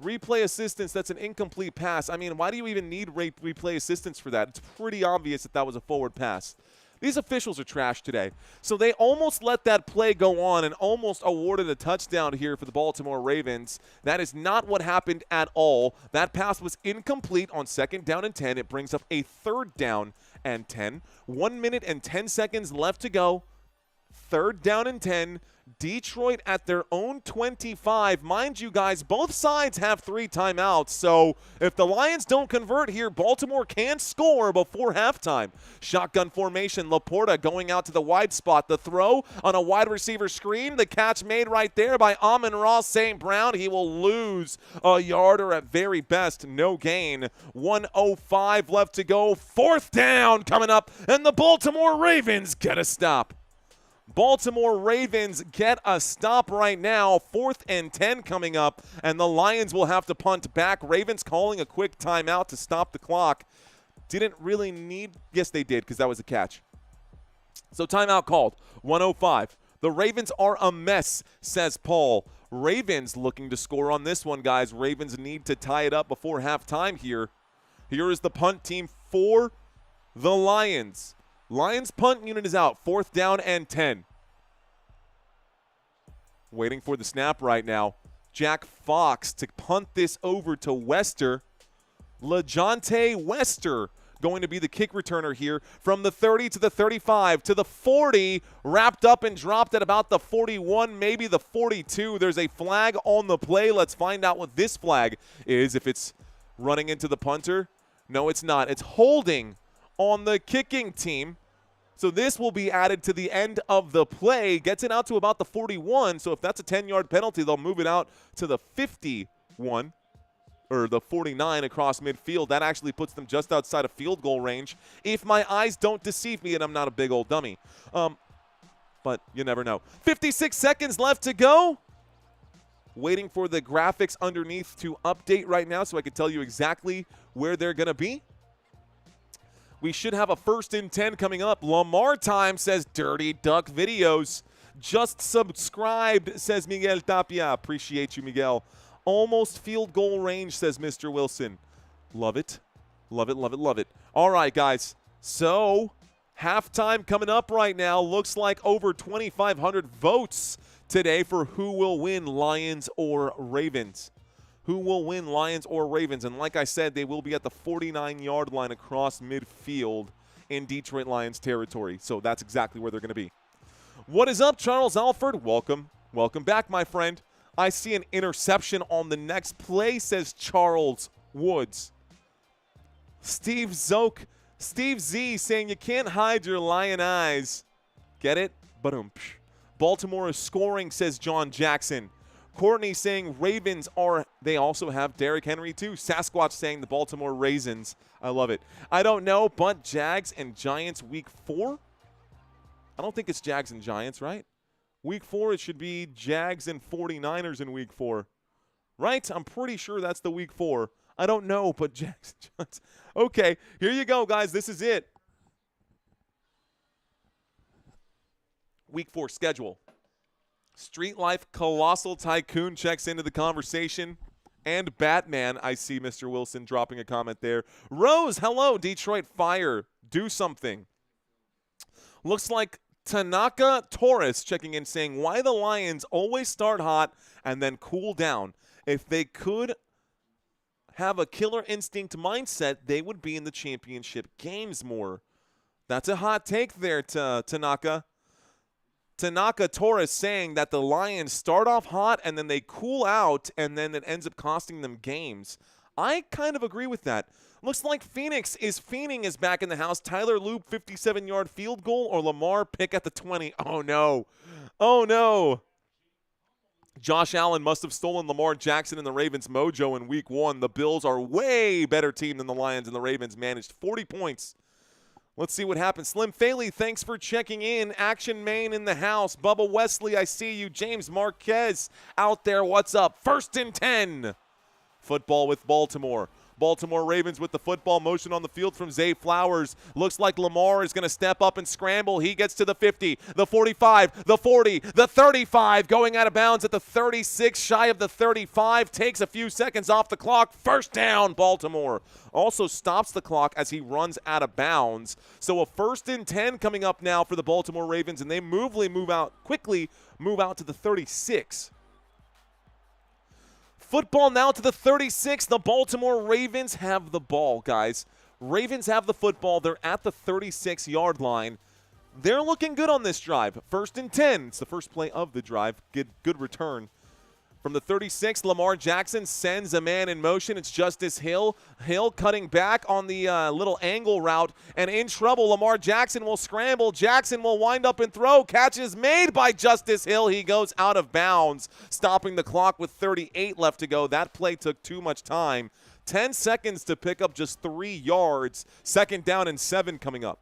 Replay assistance, that's an incomplete pass. I mean, why do you even need replay assistance for that? It's pretty obvious that that was a forward pass. These officials are trash today. So they almost let that play go on and almost awarded a touchdown here for the Baltimore Ravens. That is not what happened at all. That pass was incomplete on 2nd down and 10. It brings up a 3rd down and 10. 1 minute and 10 seconds left to go. 3rd down and 10. Detroit at their own 25. Mind you, guys, both sides have 3 timeouts. So if the Lions don't convert here, Baltimore can score before halftime. Shotgun formation. Laporta going out to the wide spot. The throw on a wide receiver screen. The catch made right there by Amon-Ra St. Brown. He will lose a yard or at very best no gain. 1:05 left to go. 4th down coming up, and the Baltimore Ravens get a stop. Baltimore Ravens get a stop right now. 4th and 10 coming up, and the Lions will have to punt back. Ravens calling a quick timeout to stop the clock. Didn't really need – yes, they did, because that was a catch. So timeout called. 1:05. The Ravens are a mess, says Paul. Ravens looking to score on this one, guys. Ravens need to tie it up before halftime here. Here is the punt team for the Lions. Lions punt unit is out. 4th down and 10. Waiting for the snap right now. Jack Fox to punt this over to Wester. LeJontay Wester going to be the kick returner here from the 30 to the 35 to the 40, wrapped up and dropped at about the 41, maybe the 42. There's a flag on the play. Let's find out what this flag is. If it's running into the punter. No, it's not. It's holding on the kicking team. So this will be added to the end of the play. Gets it out to about the 41. So if that's a 10-yard penalty, they'll move it out to the 51 or the 49 across midfield. That actually puts them just outside of field goal range, if my eyes don't deceive me, and I'm not a big old dummy. But you never know. 56 seconds left to go. Waiting for the graphics underneath to update right now so I can tell you exactly where they're going to be. We should have a 1st and 10 coming up. Lamar time, says Dirty Duck Videos. Just subscribed, says Miguel Tapia. Appreciate you, Miguel. Almost field goal range, says Mr. Wilson. Love it. Love it, love it, love it. All right, guys. So, halftime coming up right now. Looks like over 2,500 votes today for who will win, Lions or Ravens. Who will win, Lions or Ravens? And like I said, they will be at the 49-yard line across midfield in Detroit Lions territory. So that's exactly where they're going to be. What is up, Charles Alford? Welcome. Welcome back, my friend. I see an interception on the next play, says Charles Woods. Steve Z saying you can't hide your lion eyes. Get it? Ba-dum. Baltimore is scoring, says John Jackson. Courtney saying Ravens are, they also have Derrick Henry too. Sasquatch saying the Baltimore Ravens. I love it. I don't know, but Jags and Giants week 4? I don't think it's Jags and Giants, right? Week 4, it should be Jags and 49ers in week 4. Right? I'm pretty sure that's the week 4. I don't know, but Jags and Giants. Okay, here you go, guys. This is it. Week 4 schedule. Street Life Colossal Tycoon checks into the conversation. And Batman, I see Mr. Wilson dropping a comment there. Rose, hello, Detroit Fire. Do something. Looks like Tanaka Torres checking in saying, why the Lions always start hot and then cool down? If they could have a killer instinct mindset, they would be in the championship games more. That's a hot take there, Tanaka. Tanaka Torres saying that the Lions start off hot and then they cool out and then it ends up costing them games. I kind of agree with that. Looks like Phoenix is back in the house. Tyler Loop, 57-yard field goal, or Lamar pick at the 20. Oh, no. Oh, no. Josh Allen must have stolen Lamar Jackson and the Ravens' mojo in week 1. The Bills are way better team than the Lions, and the Ravens managed 40 points. Let's see what happens. Slim Faley, thanks for checking in. Action Main in the house. Bubba Wesley, I see you. James Marquez out there. What's up? 1st and 10. Football with Baltimore. Baltimore Ravens with the football. Motion on the field from Zay Flowers. Looks like Lamar is going to step up and scramble. He gets to the 50, the 45, the 40, the 35. Going out of bounds at the 36, shy of the 35. Takes a few seconds off the clock. 1st down, Baltimore. Also stops the clock as he runs out of bounds. So a 1st and 10 coming up now for the Baltimore Ravens, and they quickly move out to the 36. Football now to the 36. The Baltimore Ravens have the ball, guys. Ravens have the football. They're at the 36-yard line. They're looking good on this drive. 1st and 10. It's the first play of the drive. Good return. From the 36, Lamar Jackson sends a man in motion. It's Justice Hill. Hill cutting back on the little angle route and in trouble. Lamar Jackson will scramble. Jackson will wind up and throw. Catch is made by Justice Hill. He goes out of bounds, stopping the clock with 38 left to go. That play took too much time. 10 seconds to pick up just 3 yards. 2nd down and 7 coming up.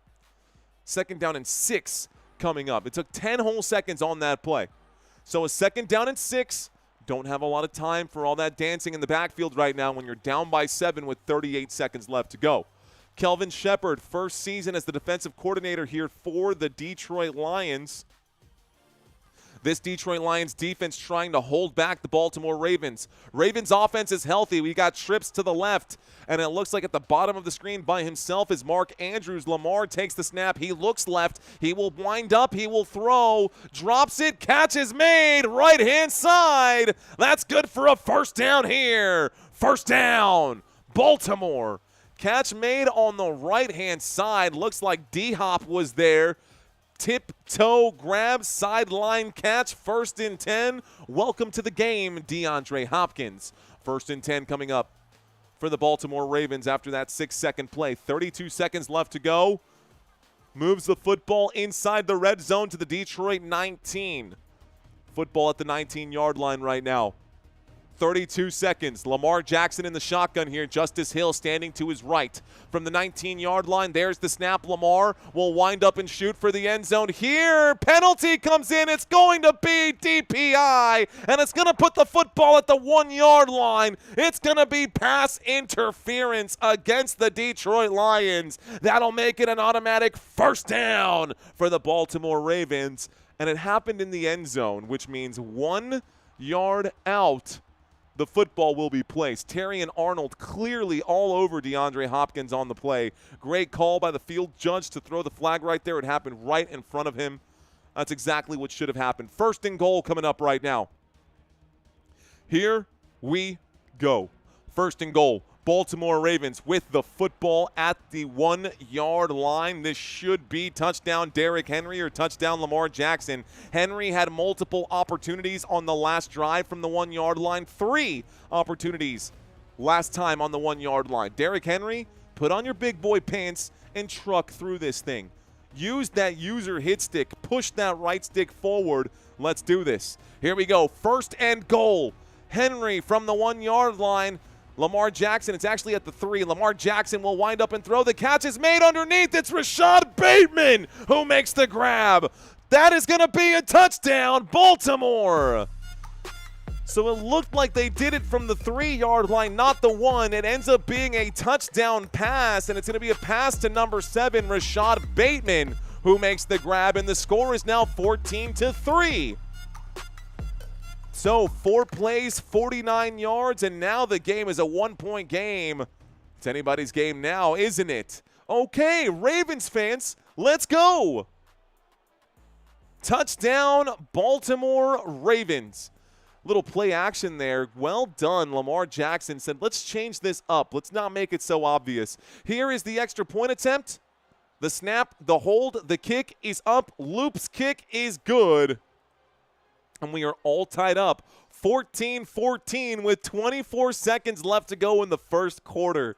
2nd down and 6 coming up. It took 10 whole seconds on that play. So a 2nd down and 6. Don't have a lot of time for all that dancing in the backfield right now when you're down by 7 with 38 seconds left to go. Kelvin Shepard, first season as the defensive coordinator here for the Detroit Lions. This Detroit Lions defense trying to hold back the Baltimore Ravens. Ravens offense is healthy. We got trips to the left, and it looks like at the bottom of the screen by himself is Mark Andrews. Lamar takes the snap. He looks left. He will wind up. He will throw. Drops it. Catch is made. Right-hand side. That's good for a first down here. First down. Baltimore. Catch made on the right-hand side. Looks like D-Hop was there. Tip-toe grab, sideline catch, 1st and 10. Welcome to the game, DeAndre Hopkins. 1st and 10 coming up for the Baltimore Ravens after that 6-second play. 32 seconds left to go. Moves the football inside the red zone to the Detroit 19. Football at the 19-yard line right now. 32 seconds. Lamar Jackson in the shotgun here. Justice Hill standing to his right. From the 19-yard line, there's the snap. Lamar will wind up and shoot for the end zone here. Penalty comes in. It's going to be DPI, and it's going to put the football at the 1-yard line. It's going to be pass interference against the Detroit Lions. That'll make it an automatic first down for the Baltimore Ravens, and it happened in the end zone, which means 1 yard out. The football will be placed. Terry and Arnold clearly all over DeAndre Hopkins on the play. Great call by the field judge to throw the flag right there. It happened right in front of him. That's exactly what should have happened. 1st and goal coming up right now. Here we go. 1st and goal. Baltimore Ravens with the football at the 1-yard line. This should be touchdown Derrick Henry or touchdown Lamar Jackson. Henry had multiple opportunities on the last drive from the 1-yard line. 3 opportunities last time on the 1-yard line. Derrick Henry, put on your big boy pants and truck through this thing. Use that user hit stick. Push that right stick forward. Let's do this. Here we go. 1st and goal. Henry from the 1-yard line. Lamar Jackson, it's actually at the 3. Lamar Jackson will wind up and throw. The catch is made underneath. It's Rashad Bateman who makes the grab. That is going to be a touchdown, Baltimore. So it looked like they did it from the 3-yard line, not the 1. It ends up being a touchdown pass, and it's going to be a pass to number 7, Rashad Bateman, who makes the grab, and the score is now 14-3. So 4 plays, 49 yards, and now the game is a 1-point game. It's anybody's game now, isn't it? Okay, Ravens fans, let's go. Touchdown, Baltimore Ravens. Little play action there. Well done. Lamar Jackson said, let's change this up. Let's not make it so obvious. Here is the extra point attempt. The snap, the hold, the kick is up. Loop's kick is good. And we are all tied up 14-14 with 24 seconds left to go in the 1st quarter.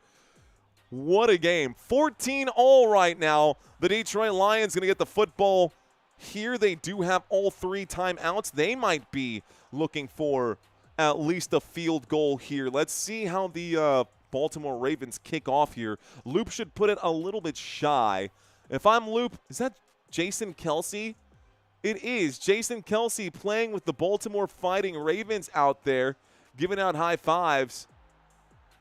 What a game. 14-all right now. The Detroit Lions going to get the football. Here they do have all 3 timeouts. They might be looking for at least a field goal here. Let's see how the Baltimore Ravens kick off here. Loop should put it a little bit shy. If I'm Loop, is that Jason Kelce? It is Jason Kelce playing with the Baltimore Fighting Ravens out there, giving out high fives.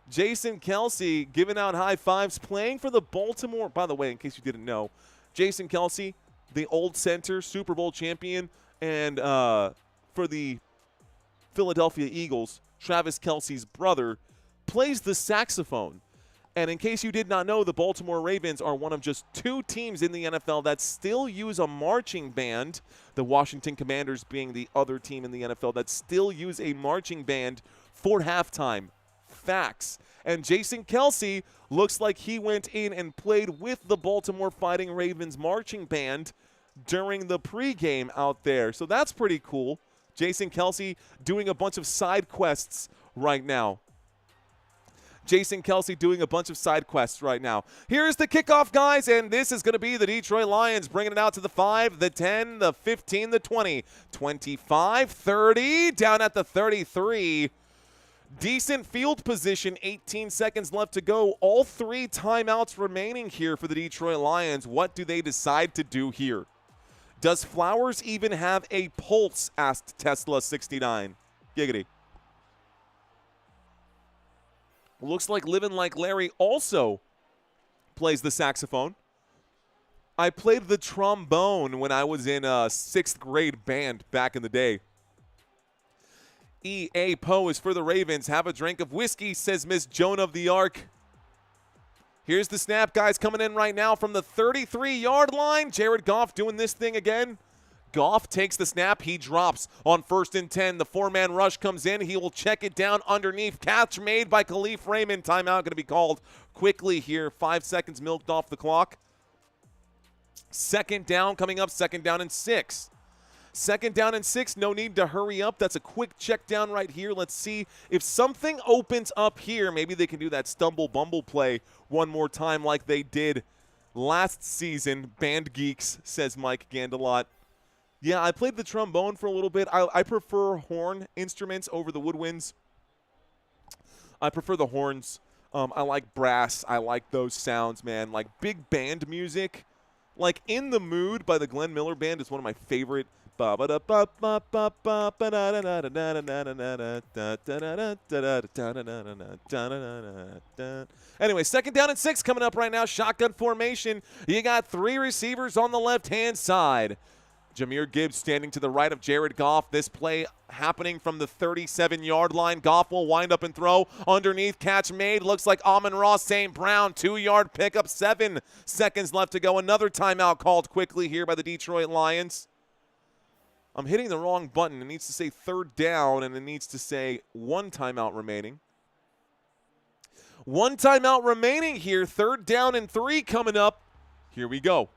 Jason Kelce giving out high fives, playing for the Baltimore. By the way, in case you didn't know, Jason Kelce, the old center, Super Bowl champion, and for the Philadelphia Eagles, Travis Kelce's brother, plays the saxophone. And in case you did not know, the Baltimore Ravens are one of just 2 teams in the NFL that still use a marching band, the Washington Commanders being the other team in the NFL that still use a marching band for halftime. Facts. And Jason Kelce looks like he went in and played with the Baltimore Fighting Ravens marching band during the pregame out there. So that's pretty cool. Jason Kelce doing a bunch of side quests right now. Jason Kelce doing a bunch of side quests right now. Here's the kickoff, guys, and this is going to be the Detroit Lions bringing it out to the 5, the 10, the 15, the 20, 25, 30, down at the 33. Decent field position, 18 seconds left to go. All 3 timeouts remaining here for the Detroit Lions. What do they decide to do here? Does Flowers even have a pulse, asked Tesla69. Giggity. Looks like Living Like Larry also plays the saxophone. I played the trombone when I was in a 6th grade band back in the day. E.A. Poe is for the Ravens. Have a drink of whiskey, says Miss Joan of the Ark. Here's the snap, guys, coming in right now from the 33-yard line. Jared Goff doing this thing again. Goff takes the snap. He drops on 1st and 10. The 4-man rush comes in. He will check it down underneath. Catch made by Khalif Raymond. Timeout going to be called quickly here. 5 seconds milked off the clock. 2nd down coming up. 2nd down and 6. 2nd down and 6, no need to hurry up. That's a quick check down right here. Let's see if something opens up here. Maybe they can do that stumble bumble play one more time like they did last season. Band geeks, says Mike Gandelot. Yeah, I played the trombone for a little bit. I prefer horn instruments over the woodwinds. I prefer the horns. I like brass. I like those sounds, man. Like big band music. Like In the Mood by the Glenn Miller Band is one of my favorite. Anyway, 2nd down and 6 coming up right now. Shotgun formation. You got 3 receivers on the left-hand side. Jahmyr Gibbs standing to the right of Jared Goff. This play happening from the 37-yard line. Goff will wind up and throw underneath. Catch made. Looks like Amon-Ra St. Brown. 2-yard pickup. 7 seconds left to go. Another timeout called quickly here by the Detroit Lions. I'm hitting the wrong button. It needs to say 3rd down, and it needs to say 1 timeout remaining. 1 timeout remaining here. 3rd down and 3 coming up. Here we go.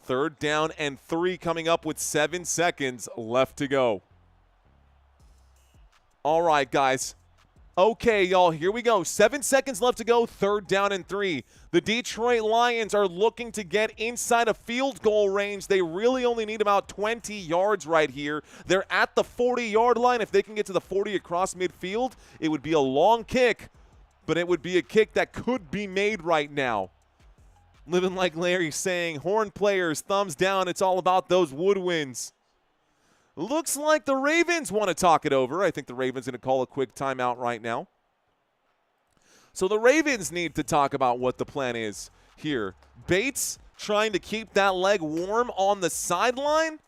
3rd down and 3 coming up with 7 seconds left to go. All right, guys. Okay, y'all, here we go. 7 seconds left to go, 3rd down and 3. The Detroit Lions are looking to get inside a field goal range. They really only need about 20 yards right here. They're at the 40-yard line. If they can get to the 40 across midfield, it would be a long kick, but it would be a kick that could be made right now. Living like Larry saying, horn players, thumbs down. It's all about those woodwinds. Looks like the Ravens want to talk it over. I think the Ravens going to call a quick timeout right now. So the Ravens need to talk about what the plan is here. Bates trying to keep that leg warm on the sideline.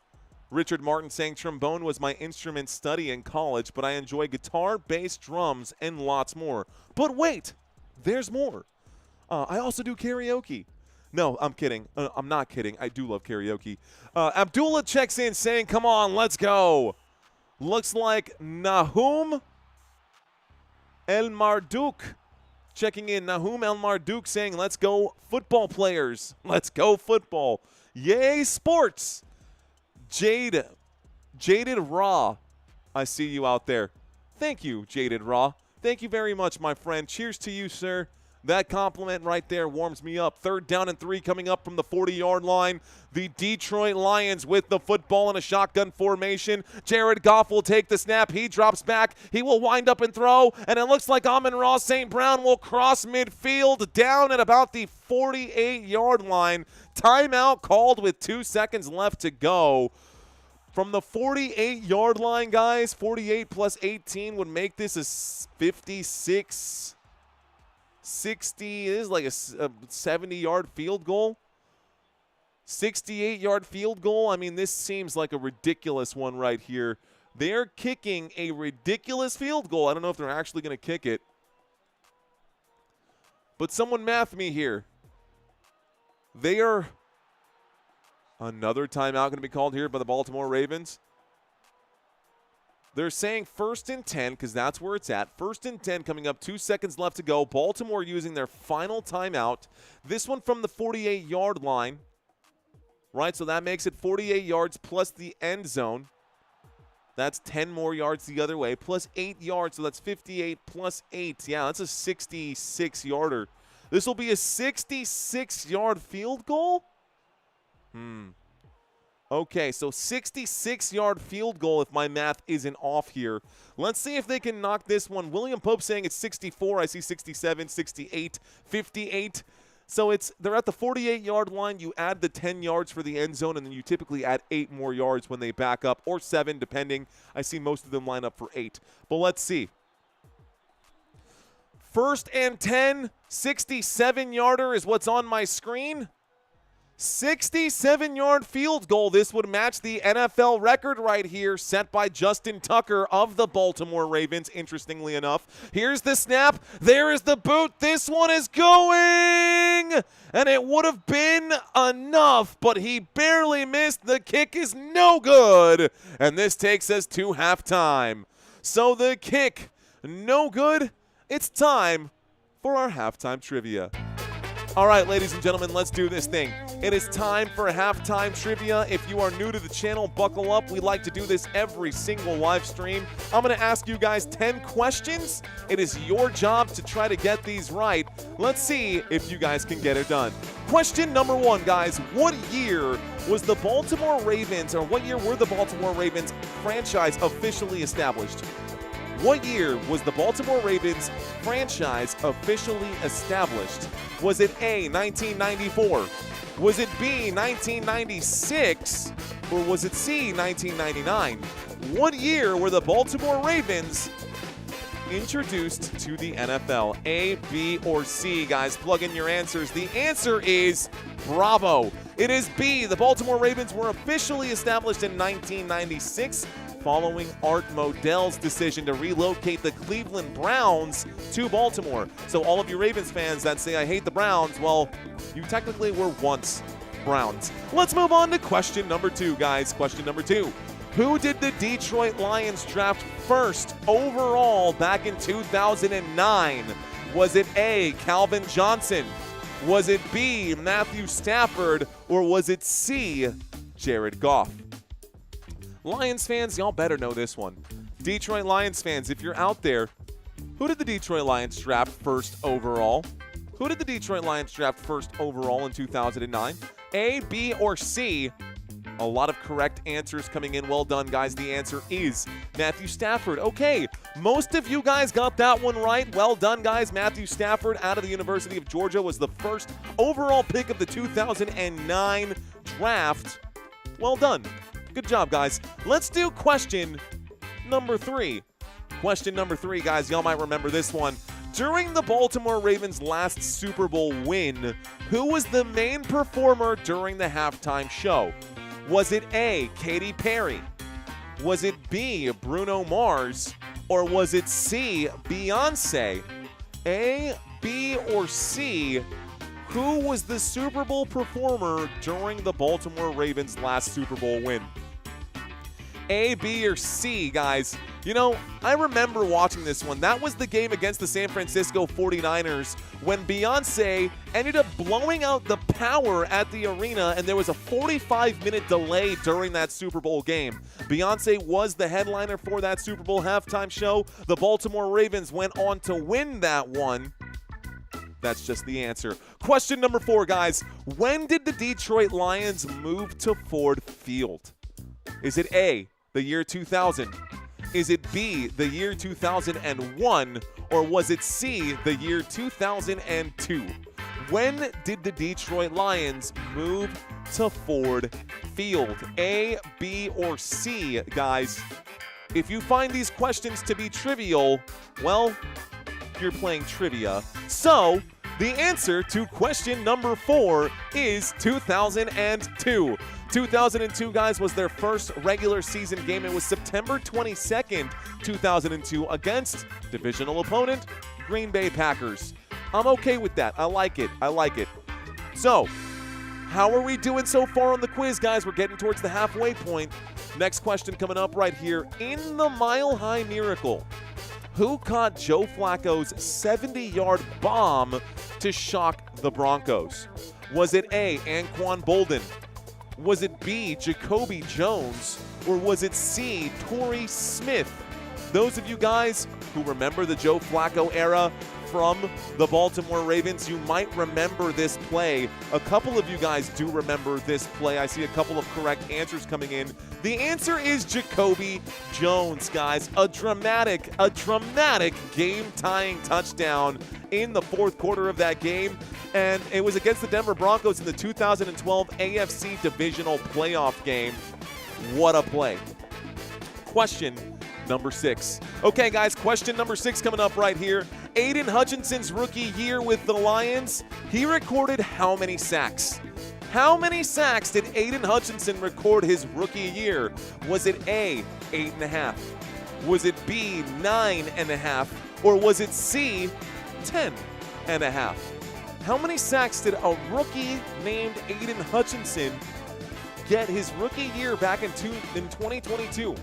Richard Martin saying trombone was my instrument study in college, but I enjoy guitar, bass, drums, and lots more. But wait, there's more. I also do karaoke. No, I'm kidding. I'm not kidding. I do love karaoke. Abdullah checks in saying, come on, let's go. Looks like Nahum El Marduk checking in. Nahum El Marduk saying, let's go football players. Let's go football. Yay, sports. Jaded Raw, I see you out there. Thank you, Jaded Raw. Thank you very much, my friend. Cheers to you, sir. That compliment right there warms me up. 3rd down and 3 coming up from the 40-yard line. The Detroit Lions with the football in a shotgun formation. Jared Goff will take the snap. He drops back. He will wind up and throw. And it looks like Amon-Ra St. Brown will cross midfield down at about the 48-yard line. Timeout called with 2 seconds left to go. From the 48-yard line, guys, 48 plus 18 would make this a 56 60, it is like a 70-yard field goal. 68-yard field goal. I mean, this seems like a ridiculous one right here. They're kicking a ridiculous field goal. I don't know if they're actually going to kick it. But someone math me here. They are another timeout going to be called here by the Baltimore Ravens. They're saying 1st and 10 because that's where it's at. 1st and 10 coming up, 2 seconds left to go. Baltimore using their final timeout. This one from the 48-yard line, right? So that makes it 48 yards plus the end zone. That's 10 more yards the other way, plus 8 yards. So that's 58 plus 8. Yeah, that's a 66-yarder. This will be a 66-yard field goal? Okay, so 66-yard field goal if my math isn't off here. Let's see if they can knock this one. William Pope saying it's 64. I see 67, 68, 58. So they're at the 48-yard line. You add the 10 yards for the end zone, and then you typically add 8 more yards when they back up, or 7 depending. I see most of them line up for 8. But let's see. First and 10, 67-yarder is what's on my screen. 67-yard field goal. This would match the NFL record right here, set by Justin Tucker of the Baltimore Ravens, interestingly enough. Here's the snap. There is the boot. This one is going, and it would have been enough, but he barely missed. The kick is no good, and this takes us to halftime. So the kick, no good. It's time for our halftime trivia. All right, ladies and gentlemen, let's do this thing. It is time for halftime trivia. If you are new to the channel, buckle up. We like to do this every single live stream. I'm going to ask you guys 10 questions. It is your job to try to get these right. Let's see if you guys can get it done. Question number 1, guys. What year was the Baltimore Ravens, or what year were the Baltimore Ravens franchise officially established? What year was the Baltimore Ravens franchise officially established? Was it A, 1994? Was it B, 1996? Or was it C, 1999? What year were the Baltimore Ravens introduced to the NFL? A, B, or C? Guys, plug in your answers. The answer is bravo. It is B. The Baltimore Ravens were officially established in 1996. Following Art Modell's decision to relocate the Cleveland Browns to Baltimore. So all of you Ravens fans that say, I hate the Browns, well, you technically were once Browns. Let's move on to question number 2, guys. Question number 2. Who did the Detroit Lions draft first overall back in 2009? Was it A, Calvin Johnson? Was it B, Matthew Stafford? Or was it C, Jared Goff? Lions fans, y'all better know this one. Detroit Lions fans, if you're out there, who did the Detroit Lions draft first overall? Who did the Detroit Lions draft first overall in 2009? A, B, or C? A lot of correct answers coming in. Well done, guys. The answer is Matthew Stafford. Okay, most of you guys got that one right. Well done, guys. Matthew Stafford out of the University of Georgia was the first overall pick of the 2009 draft. Well done. Good job, guys. Let's do question number 3. Question number 3, guys. Y'all might remember this one. During the Baltimore Ravens' last Super Bowl win, who was the main performer during the halftime show? Was it A, Katy Perry? Was it B, Bruno Mars? Or was it C, Beyonce? A, B, or C? Who was the Super Bowl performer during the Baltimore Ravens' last Super Bowl win? A, B, or C, guys? You know, I remember watching this one. That was the game against the San Francisco 49ers when Beyonce ended up blowing out the power at the arena, and there was a 45-minute delay during that Super Bowl game. Beyonce was the headliner for that Super Bowl halftime show. The Baltimore Ravens went on to win that one. That's just the answer. Question number 4, guys. When did the Detroit Lions move to Ford Field? Is it A, the year 2000? Is it B, the year 2001? Or was it C, the year 2002? When did the Detroit Lions move to Ford Field? A, B, or C, guys? If you find these questions to be trivial, well, you're playing trivia. So, the answer to question number 4 is 2002. 2002, guys, was their first regular season game. It was September 22nd, 2002, against divisional opponent Green Bay Packers. I'm okay with that. I like it. I like it. So, how are we doing so far on the quiz, guys? We're getting towards the halfway point. Next question coming up right here. In the Mile High Miracle, who caught Joe Flacco's 70-yard bomb to shock the Broncos? Was it A, Anquan Bolden? Was it B, Jacoby Jones? Or was it C, Torrey Smith? Those of you guys who remember the Joe Flacco era from the Baltimore Ravens, you might remember this play. A couple of you guys do remember this play. I see a couple of correct answers coming in. The answer is Jacoby Jones, guys. A dramatic game-tying touchdown in the fourth quarter of that game. And it was against the Denver Broncos in the 2012 AFC Divisional Playoff game. What a play. Question number 6. Okay, guys, question number 6 coming up right here. Aiden Hutchinson's rookie year with the Lions, he recorded how many sacks? How many sacks did Aiden Hutchinson record his rookie year? Was it A, 8.5? Was it B, 9.5? Or was it C, 10.5? How many sacks did a rookie named Aiden Hutchinson get his rookie year back in 2022?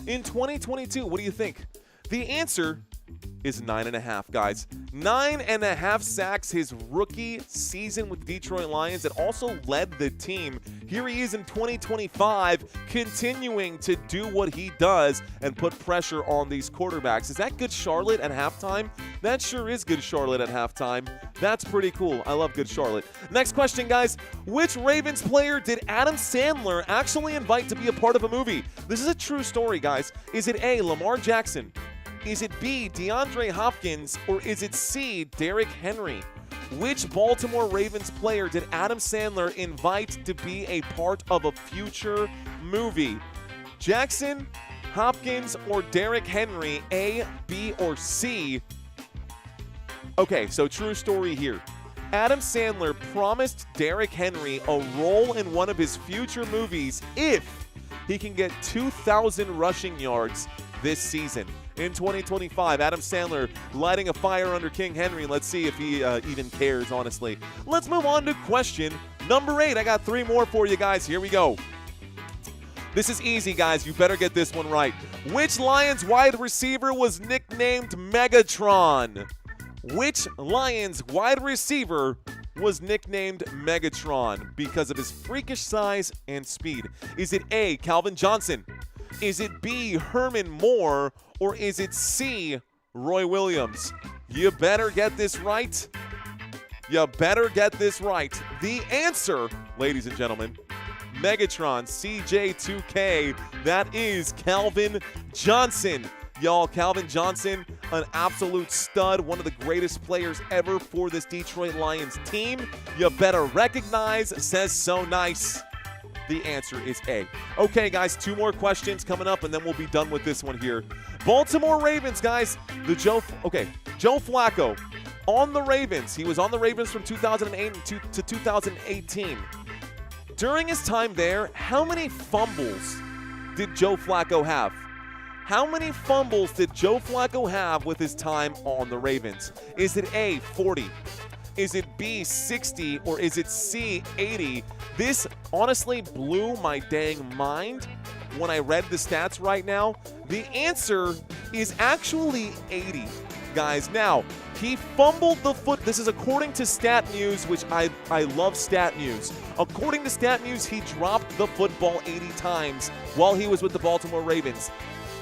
In 2022, what do you think? The answer is 9.5, guys. 9.5 sacks his rookie season with the Detroit Lions. It also led the team. Here he is in 2025, continuing to do what he does and put pressure on these quarterbacks. Is that good Charlotte at halftime? That sure is good Charlotte at halftime. That's pretty cool. I love good Charlotte. Next question, guys. Which Ravens player did Adam Sandler actually invite to be a part of a movie? This is a true story, guys. Is it A, Lamar Jackson? Is it B, DeAndre Hopkins? Or is it C, Derrick Henry? Which Baltimore Ravens player did Adam Sandler invite to be a part of a future movie? Jackson, Hopkins, or Derrick Henry? A, B, or C? Okay, so true story here. Adam Sandler promised Derrick Henry a role in one of his future movies if he can get 2,000 rushing yards this season. In 2025, Adam Sandler lighting a fire under King Henry. Let's see if he even cares, honestly. Let's move on to question number 8. I got 3 more for you guys. Here we go. This is easy, guys. You better get this one right. Which Lions wide receiver was nicknamed Megatron? Which Lions wide receiver was nicknamed Megatron because of his freakish size and speed? Is it A, Calvin Johnson? Is it B, Herman Moore? Or is it C, Roy Williams? You better get this right. You better get this right. The answer, ladies and gentlemen, Megatron, CJ2K, that is Calvin Johnson. Y'all, Calvin Johnson, an absolute stud, one of the greatest players ever for this Detroit Lions team. You better recognize, says so nice. The answer is A. Okay, guys, 2 more questions coming up, and then we'll be done with this one here. Baltimore Ravens, guys. Joe Flacco on the Ravens. He was on the Ravens from 2008 to 2018. During his time there, how many fumbles did Joe Flacco have? How many fumbles did Joe Flacco have with his time on the Ravens? Is it A, 40? Is it B, 60? Or is it C, 80? This honestly blew my dang mind when I read the stats right now. The answer is actually 80, guys. Now, he fumbled the foot. This is according to Stat News, which I love Stat News. According to Stat News, he dropped the football 80 times while he was with the Baltimore Ravens.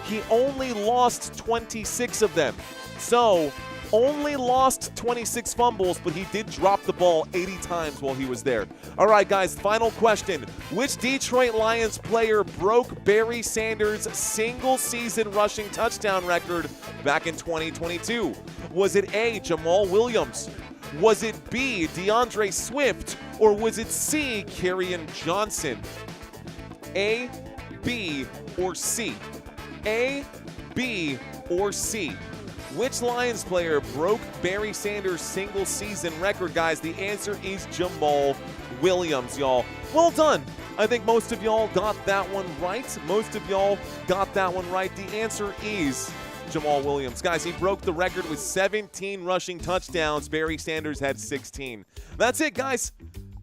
He only lost 26 of them. So, only lost 26 fumbles, but he did drop the ball 80 times while he was there. All right, guys, final question. Which Detroit Lions player broke Barry Sanders' single-season rushing touchdown record back in 2022? Was it A, Jamal Williams? Was it B, DeAndre Swift? Or was it C, Kerryon Johnson? A, B, or C? A, B, or C? Which Lions player broke Barry Sanders' single-season record, guys? The answer is Jamal Williams, y'all. Well done. I think most of y'all got that one right. The answer is Jamal Williams. Guys, he broke the record with 17 rushing touchdowns. Barry Sanders had 16. That's it, guys.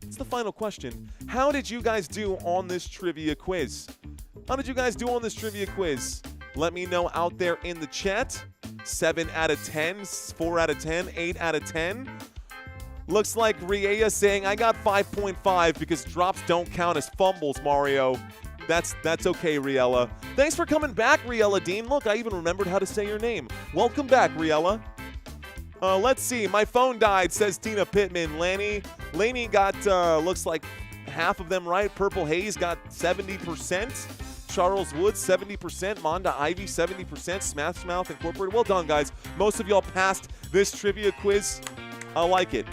It's the final question. How did you guys do on this trivia quiz? Let me know out there in the chat. 7 out of 10, 4 out of 10, 8 out of 10. Looks like Riea saying, I got 5.5 because drops don't count as fumbles, Mario. That's okay, Riella. Thanks for coming back, Riella Dean. Look, I even remembered how to say your name. Welcome back, Riella. Let's see. My phone died, says Tina Pittman. Laney got, looks like half of them right. Purple Haze got 70%. Charles Woods, 70%. Monda Ivy, 70%. Smash Mouth Incorporated. Well done, guys. Most of y'all passed this trivia quiz. I like it.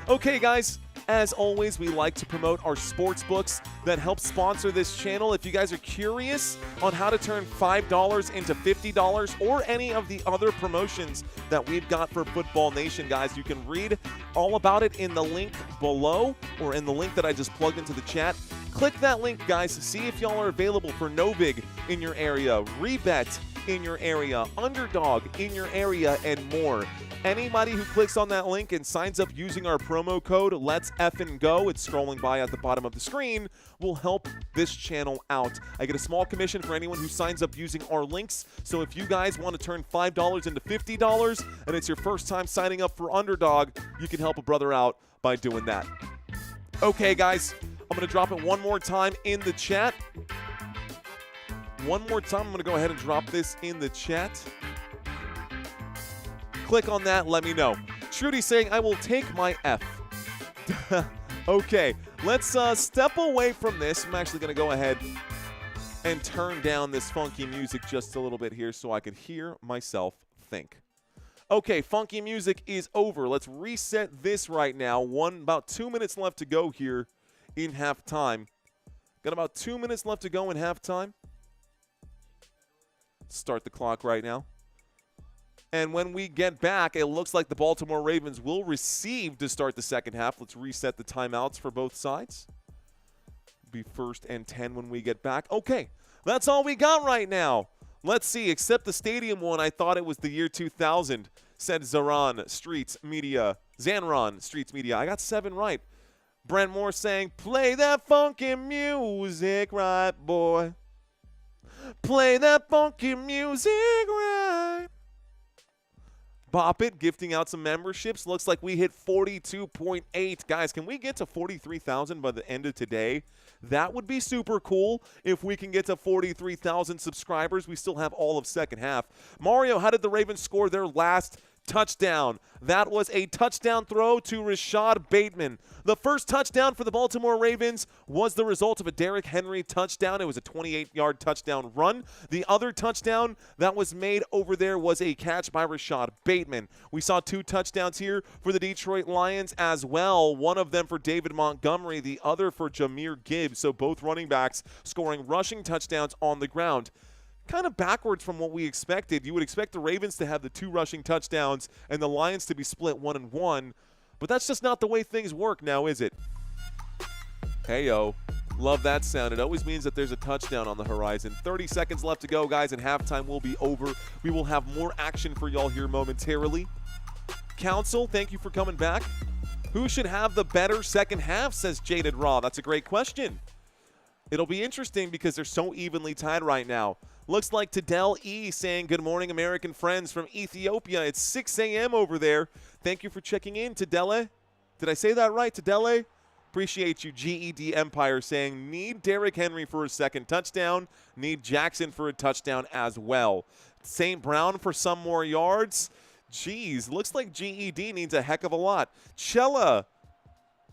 Okay, guys. As always, we like to promote our sports books that help sponsor this channel. If you guys are curious on how to turn $5 into $50 or any of the other promotions that we've got for Football Nation, guys, you can read all about it in the link below or in the link that I just plugged into the chat. Click that link, guys, to see if y'all are available for NoVig in your area, Rebet in your area, Underdog in your area, and more. Anybody who clicks on that link and signs up using our promo code Let's Effin' Go, it's scrolling by at the bottom of the screen, will help this channel out. I get a small commission for anyone who signs up using our links. So if you guys want to turn $5 into $50 and it's your first time signing up for Underdog, you can help a brother out by doing that. Okay, guys, I'm going to drop it one more time in the chat. One more time, I'm going to go ahead and drop this in the chat. Click on that, let me know. Trudy saying, I will take my F. Okay, let's step away from this. I'm actually going to go ahead and turn down this funky music just a little bit here so I could hear myself think. Okay, funky music is over. Let's reset this right now. About 2 minutes left to go here in halftime. Got about 2 minutes left to go in halftime. Start the clock right now. And when we get back, it looks like the Baltimore Ravens will receive to start the second half. Let's reset the timeouts for both sides. Be 1st and 10 when we get back. Okay, that's all we got right now. Let's see, except the stadium one, I thought it was the year 2000, said Zanron Streets Media. I got 7 right. Brent Moore saying, play that funky music right, boy. Play that funky music right. Bop It, gifting out some memberships. Looks like we hit 42.8. Guys, can we get to 43,000 by the end of today? That would be super cool if we can get to 43,000 subscribers. We still have all of second half. Mario, how did the Ravens score their last touchdown? That was a touchdown throw to Rashad Bateman. The first touchdown for the Baltimore Ravens was the result of a Derrick Henry touchdown. It was a 28-yard touchdown run. The other touchdown that was made over there was a catch by Rashad Bateman. We saw 2 touchdowns here for the Detroit Lions as well. One of them for David Montgomery, the other for Jahmyr Gibbs. So both running backs scoring rushing touchdowns on the ground. Kind of backwards from what we expected. You would expect the Ravens to have the 2 rushing touchdowns and the Lions to be split 1-1, but that's just not the way things work now, is it? Hey-yo. Love that sound. It always means that there's a touchdown on the horizon. 30 seconds left to go, guys, and halftime will be over. We will have more action for y'all here momentarily. Council, thank you for coming back. Who should have the better second half, says Jaded Raw. That's a great question. It'll be interesting because they're so evenly tied right now. Looks like Tadell E saying, good morning, American friends from Ethiopia. It's 6 a.m. over there. Thank you for checking in, Tadelle. Did I say that right, Tadelle? Appreciate you. GED Empire saying, need Derrick Henry for a second touchdown. Need Jackson for a touchdown as well. St. Brown for some more yards. Jeez, looks like GED needs a heck of a lot. Chella.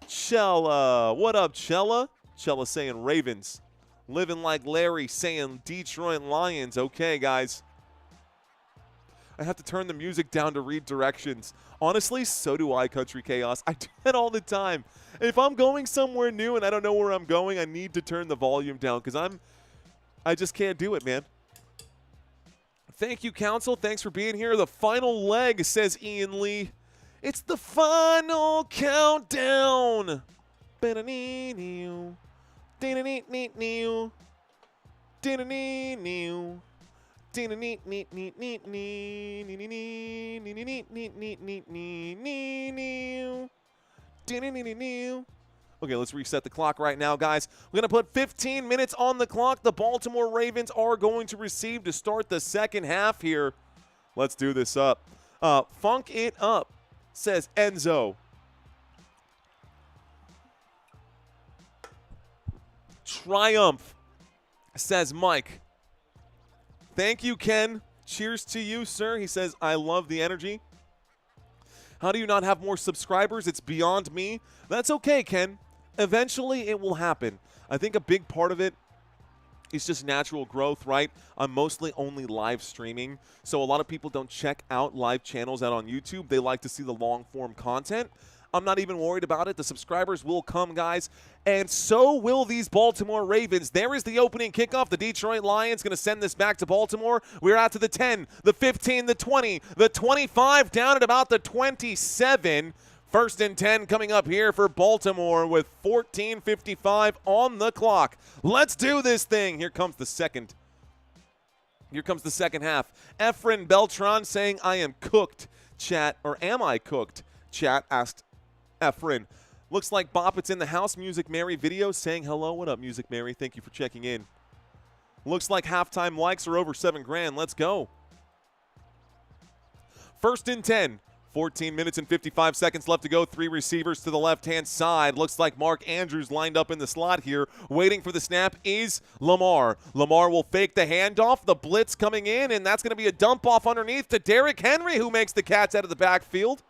What up, Chella? Chella saying Ravens. Living like Larry saying Detroit Lions. Okay, guys. I have to turn the music down to read directions. Honestly, so do I, Country Chaos. I do that all the time. If I'm going somewhere new and I don't know where I'm going, I need to turn the volume down because I just can't do it, man. Thank you, Council. Thanks for being here. The final leg, says Ian Lee. It's the final countdown. Okay, let's reset the clock right now, guys. We're going to put 15 minutes on the clock. The Baltimore Ravens are going to receive to start the second half here. Let's do this up. Funk it up, says Enzo. Triumph, says Mike. Thank you, Ken. Cheers to you, sir. He says, I love the energy. How do you not have more subscribers? It's beyond me. That's okay, Ken. Eventually, it will happen. I think a big part of it is just natural growth, right? I'm mostly only live streaming, so a lot of people don't check out live channels out on YouTube. They like to see the long-form content. I'm not even worried about it. The subscribers will come, guys, and so will these Baltimore Ravens. There is the opening kickoff. The Detroit Lions going to send this back to Baltimore. We're out to the 10, the 15, the 20, the 25, down at about the 27. First and 10 coming up here for Baltimore with 14:55 on the clock. Let's do this thing. Here comes the second half. Efren Beltran saying, I am cooked, chat. Or am I cooked, chat, asked Efren. Looks like Bop, it's in the house. Music Mary video saying hello. What up, Music Mary? Thank you for checking in. Looks like halftime likes are over $7,000. Let's go. First and 10. 14 minutes and 55 seconds left to go. 3 receivers to the left-hand side. Looks like Mark Andrews lined up in the slot here. Waiting for the snap is Lamar. Lamar will fake the handoff. The blitz coming in, and that's going to be a dump off underneath to Derrick Henry, who makes the catch out of the backfield.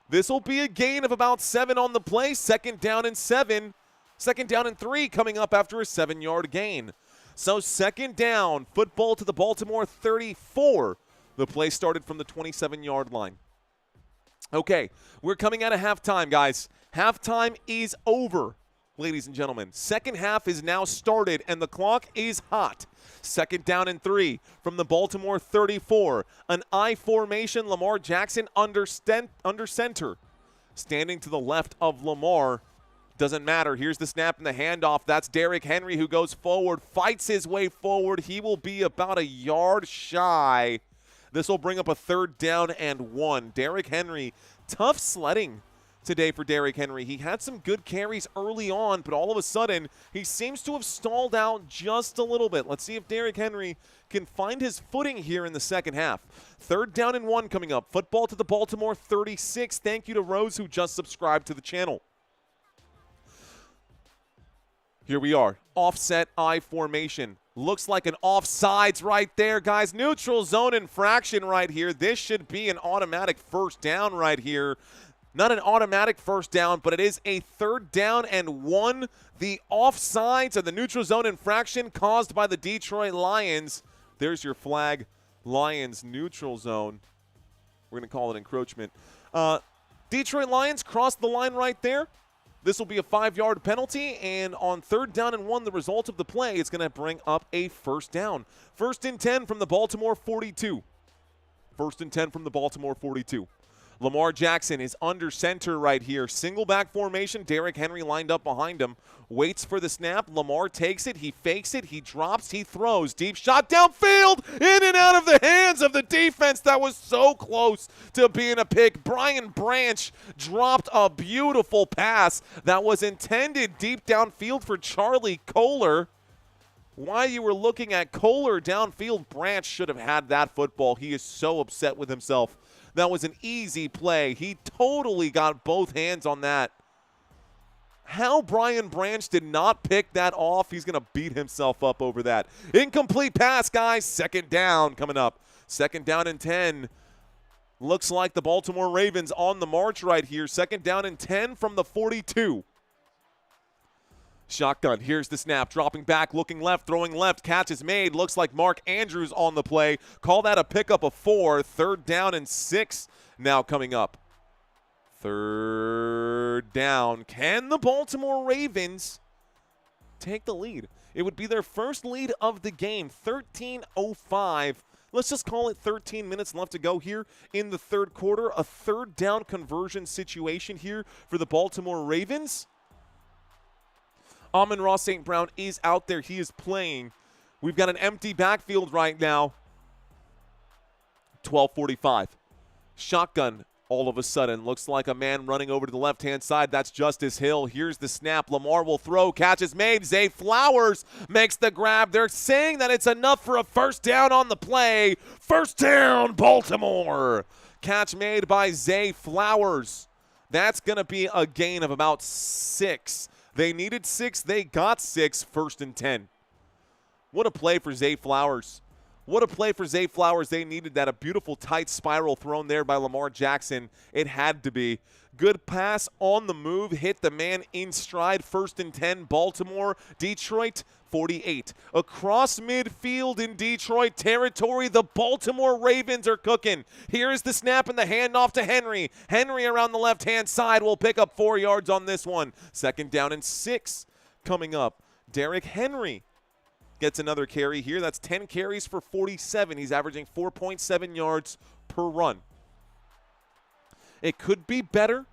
This will be a gain of about 7 on the play. Second down and 7. Second down and 3 coming up after a 7-yard gain. So second down, football to the Baltimore 34. The play started from the 27-yard line. Okay, we're coming out of halftime, guys. Halftime is over, ladies and gentlemen. Second half is now started, and the clock is hot. Second down and 3 from the Baltimore 34. An I formation, Lamar Jackson under center. Standing to the left of Lamar. Doesn't matter. Here's the snap and the handoff. That's Derrick Henry who goes forward, fights his way forward. He will be about a yard shy. This will bring up a third down and 1. Derrick Henry, tough sledding today for Derrick Henry. He had some good carries early on, but all of a sudden, he seems to have stalled out just a little bit. Let's see if Derrick Henry can find his footing here in the second half. Third down and 1 coming up. Football to the Baltimore 36. Thank you to Rose who just subscribed to the channel. Here we are. Offset I formation. Looks like an offsides right there, guys. Neutral zone infraction right here. This should be an automatic first down right here. Not an automatic first down, but it is a third down and 1. The offsides of the neutral zone infraction caused by the Detroit Lions. There's your flag. Lions neutral zone. We're going to call it encroachment. Detroit Lions crossed the line right there. This will be a 5-yard penalty, and on third down and 1, the result of the play is going to bring up a first down. First and 10 from the Baltimore 42. First and 10 from the Baltimore 42. Lamar Jackson is under center right here. Single back formation. Derrick Henry lined up behind him. Waits for the snap. Lamar takes it. He fakes it. He drops. He throws. Deep shot downfield. In and out of the hands of the defense. That was so close to being a pick. Brian Branch dropped a beautiful pass that was intended deep downfield for Charlie Kohler. While you were looking at Kohler downfield, Branch should have had that football. He is so upset with himself. That was an easy play. He totally got both hands on that. How Brian Branch did not pick that off, he's going to beat himself up over that. Incomplete pass, guys. Second down coming up. Second down and 10. Looks like the Baltimore Ravens on the march right here. Second down and 10 from the 42. Shotgun. Here's the snap. Dropping back, looking left, throwing left. Catch is made. Looks like Mark Andrews on the play. Call that a pickup of 4. Third down and 6 now coming up. Third down. Can the Baltimore Ravens take the lead? It would be their first lead of the game. 13:05. Let's just call it 13 minutes left to go here in the third quarter. A third down conversion situation here for the Baltimore Ravens. Amon-Ra St. Brown is out there. He is playing. We've got an empty backfield right now. 12:45. Shotgun all of a sudden. Looks like a man running over to the left-hand side. That's Justice Hill. Here's the snap. Lamar will throw. Catch is made. Zay Flowers makes the grab. They're saying that it's enough for a first down on the play. First down, Baltimore. Catch made by Zay Flowers. That's going to be a gain of about 6. They needed 6. They got 6. First and 10. What a play for Zay Flowers. What a play for Zay Flowers. They needed that. A beautiful tight spiral thrown there by Lamar Jackson. It had to be. Good pass on the move. Hit the man in stride. 1st and 10, Baltimore. Detroit, 48. Across midfield in Detroit territory, the Baltimore Ravens are cooking. Here is the snap and the handoff to Henry. Henry around the left-hand side will pick up 4 yards on this one. 2nd down and 6 coming up. Derrick Henry gets another carry here. That's 10 carries for 47. He's averaging 4.7 yards per run. It could be better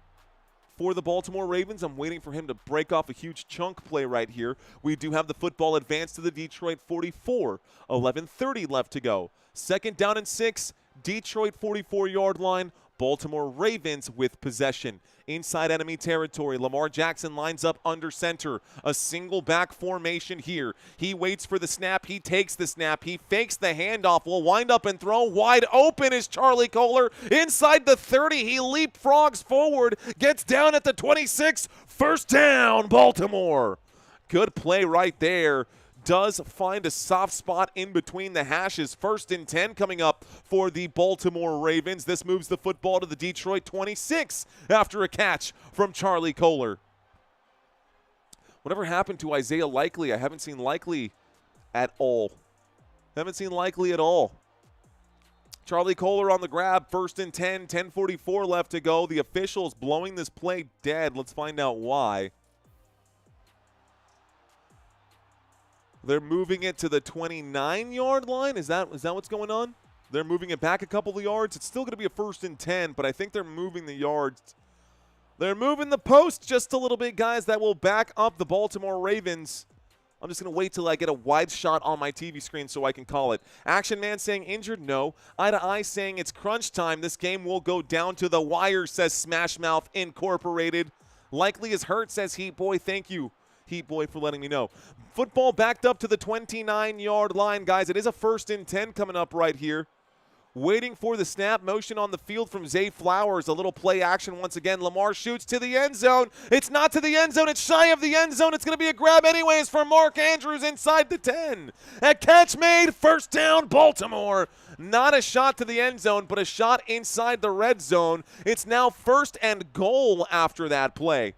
for the Baltimore Ravens. I'm waiting for him to break off a huge chunk play right here. We do have the football advance to the Detroit 44. 11:30 left to go. 2nd down and 6. Detroit 44-yard line. Baltimore Ravens with possession. Inside enemy territory. Lamar Jackson lines up under center. A single back formation here. He waits for the snap. He takes the snap. He fakes the handoff. Will wind up and throw. Wide open is Charlie Kolar. Inside the 30. He leapfrogs forward. Gets down at the 26. 1st down, Baltimore. Good play right there. Does find a soft spot in between the hashes. 1st and 10 coming up for the Baltimore Ravens. This moves the football to the Detroit 26 after a catch from Charlie Kolar. Whatever happened to Isaiah Likely? I haven't seen Likely at all. Charlie Kolar on the grab. 1st and 10, 10:44 left to go. The officials blowing this play dead. Let's find out why. They're moving it to the 29-yard line. Is that what's going on? They're moving it back a couple of yards. It's still going to be a 1st and 10, but I think they're moving the yards. They're moving the post just a little bit, guys. That will back up the Baltimore Ravens. I'm just going to wait till I get a wide shot on my TV screen so I can call it. Action Man saying injured? No. Eye to Eye saying it's crunch time. This game will go down to the wire, says Smash Mouth Incorporated. Likely is hurt, says Heat Boy. Thank you, Heat Boy, for letting me know. Football backed up to the 29-yard line, guys. It is a 1st and 10 coming up right here. Waiting for the snap. Motion on the field from Zay Flowers. A little play action once again. Lamar shoots to the end zone. It's not to the end zone. It's shy of the end zone. It's going to be a grab anyways for Mark Andrews inside the 10. A catch made. 1st down, Baltimore. Not a shot to the end zone, but a shot inside the red zone. It's now 1st and goal after that play.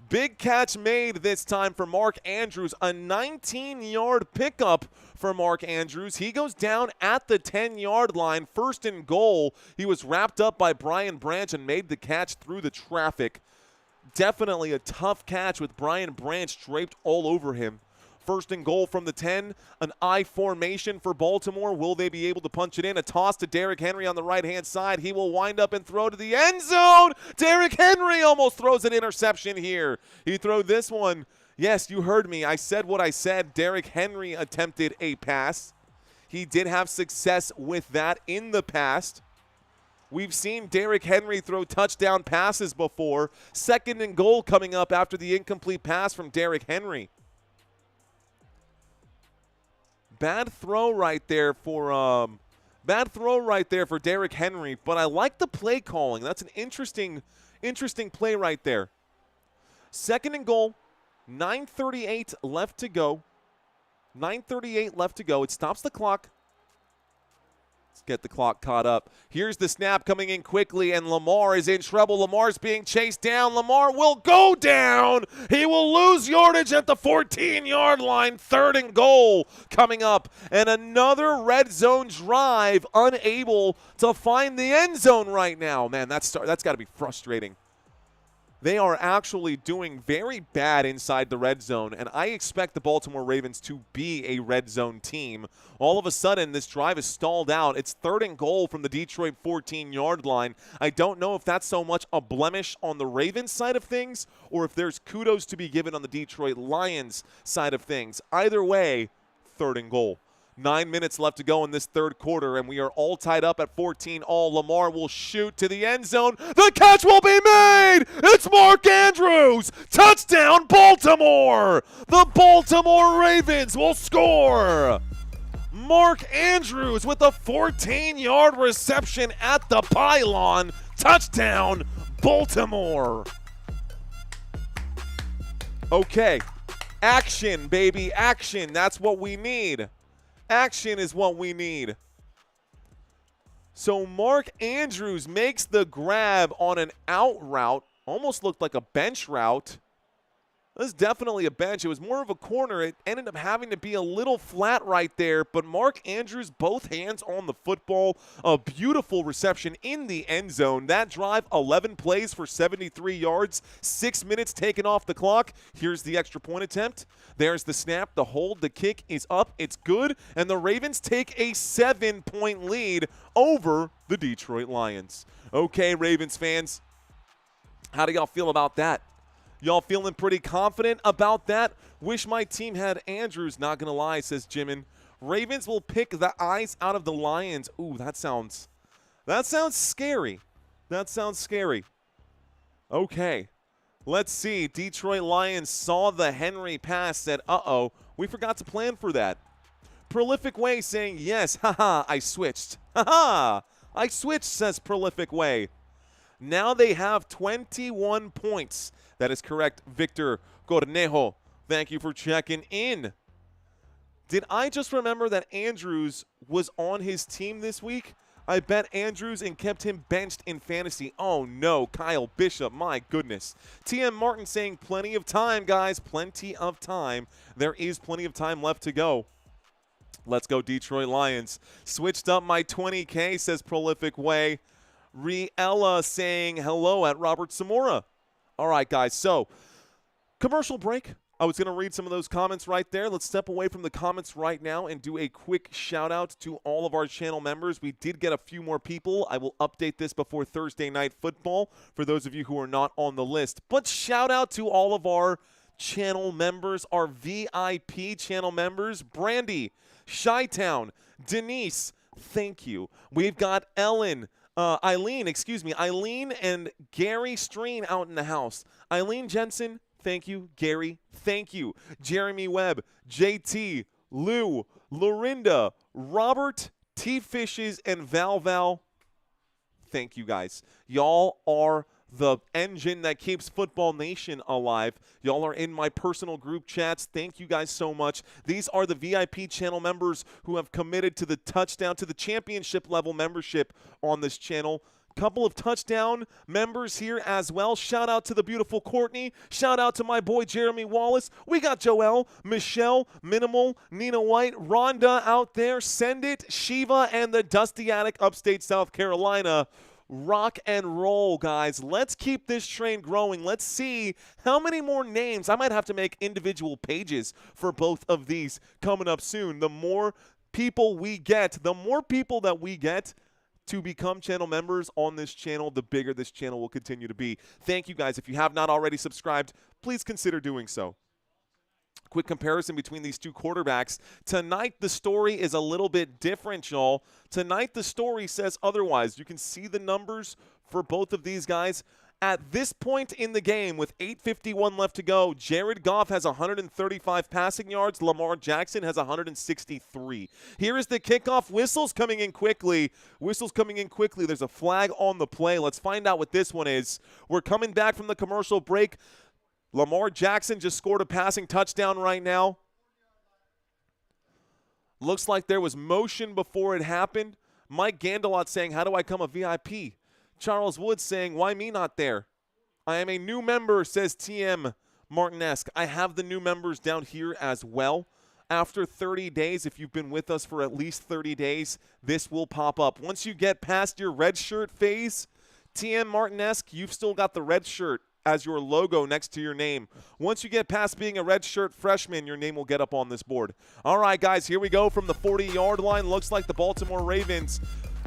Big catch made this time for Mark Andrews. A 19-yard pickup for Mark Andrews. He goes down at the 10-yard line. 1st and goal. He was wrapped up by Brian Branch and made the catch through the traffic. Definitely a tough catch with Brian Branch draped all over him. 1st and goal from the 10. An I formation for Baltimore. Will they be able to punch it in? A toss to Derrick Henry on the right-hand side. He will wind up and throw to the end zone. Derrick Henry almost throws an interception here. He threw this one. Yes, you heard me. I said what I said. Derrick Henry attempted a pass. He did have success with that in the past. We've seen Derrick Henry throw touchdown passes before. 2nd and goal coming up after the incomplete pass from Derrick Henry. Bad throw right there for Derrick Henry, but I like the play calling. That's an interesting play right there. 2nd and goal, 9:38 left to go. 9:38 left to go. It stops the clock. Let's get the clock caught up. Here's the snap coming in quickly, and Lamar is in trouble. Lamar's being chased down. Lamar will go down. He will lose yardage at the 14-yard line. 3rd and goal coming up. And another red zone drive, unable to find the end zone right now. Man, that's got to be frustrating. They are actually doing very bad inside the red zone, and I expect the Baltimore Ravens to be a red zone team. All of a sudden, this drive is stalled out. It's 3rd and goal from the Detroit 14-yard line. I don't know if that's so much a blemish on the Ravens side of things or if there's kudos to be given on the Detroit Lions side of things. Either way, 3rd and goal. 9 minutes left to go in this 3rd quarter, and we are all tied up at 14 all. Lamar will shoot to the end zone. The catch will be made. It's Mark Andrews. Touchdown, Baltimore. The Baltimore Ravens will score. Mark Andrews with a 14-yard reception at the pylon. Touchdown, Baltimore. Okay, action, baby, action. That's what we need. Action is what we need. So Mark Andrews makes the grab on an out route. Almost looked like a bench route. This is definitely a bench. It was more of a corner. It ended up having to be a little flat right there. But Mark Andrews, both hands on the football. A beautiful reception in the end zone. That drive, 11 plays for 73 yards. 6 minutes taken off the clock. Here's the extra point attempt. There's the snap, the hold, the kick is up. It's good. And the Ravens take a 7-point lead over the Detroit Lions. Okay, Ravens fans, how do y'all feel about that? Y'all feeling pretty confident about that? Wish my team had Andrews, not going to lie, says Jimin. Ravens will pick the eyes out of the Lions. Ooh, that sounds scary. That sounds scary. Okay, let's see. Detroit Lions saw the Henry pass, said, uh-oh, we forgot to plan for that. Prolific Way saying, yes, haha, I switched. Haha, I switched, says Prolific Way. Now they have 21 points. That is correct, Victor Cornejo. Thank you for checking in. Did I just remember that Andrews was on his team this week? I bet Andrews and kept him benched in fantasy. Oh, no, Kyle Bishop, my goodness. TM Martin saying plenty of time, guys, plenty of time. There is plenty of time left to go. Let's go, Detroit Lions. Switched up my 20K, says Prolific Way. Riella saying hello at Robert Zamora. All right, guys, so commercial break. I was going to read some of those comments right there. Let's step away from the comments right now and do a quick shout-out to all of our channel members. We did get a few more people. I will update this before Thursday Night Football for those of you who are not on the list. But shout-out to all of our channel members, our VIP channel members. Brandy, Chi-Town, Denise, thank you. We've got Eileen and Gary Streen out in the house. Eileen Jensen, thank you. Gary, thank you. Jeremy Webb, JT, Lou, Lorinda, Robert, T-Fishes, and Val. Thank you, guys. Y'all are the engine that keeps Football Nation alive. Y'all are in my personal group chats. Thank you guys so much. These are the VIP channel members who have committed to the touchdown, to the championship level membership on this channel. Couple of touchdown members here as well. Shout out to the beautiful Courtney. Shout out to my boy Jeremy Wallace. We got Joelle, Michelle, Minimal, Nina White, Rhonda out there. Send it, Shiva, and the Dusty Attic, upstate South Carolina. Rock and roll, guys. Let's keep this train growing. Let's see how many more names. I might have to make individual pages for both of these coming up soon. The more people we get, the more people that we get to become channel members on this channel, the bigger this channel will continue to be. Thank you, guys. If you have not already subscribed, please consider doing so. Quick comparison between these two quarterbacks. Tonight, the story is a little bit different, y'all. Tonight, the story says otherwise. You can see the numbers for both of these guys. At this point in the game, with 8:51 left to go, Jared Goff has 135 passing yards. Lamar Jackson has 163. Here is the kickoff. Whistles coming in quickly. Whistles coming in quickly. There's a flag on the play. Let's find out what this one is. We're coming back from the commercial break. Lamar Jackson just scored a passing touchdown right now. Looks like there was motion before it happened. Mike Gandelot saying, how do I become a VIP? Charles Woods saying, why me not there? I am a new member, says TM Martinesque. I have the new members down here as well. After 30 days, if you've been with us for at least 30 days, this will pop up. Once you get past your red shirt phase, TM Martinesque, you've still got the red shirt as your logo next to your name. Once you get past being a redshirt freshman, your name will get up on this board. All right, guys, here we go from the 40-yard line. Looks like the Baltimore Ravens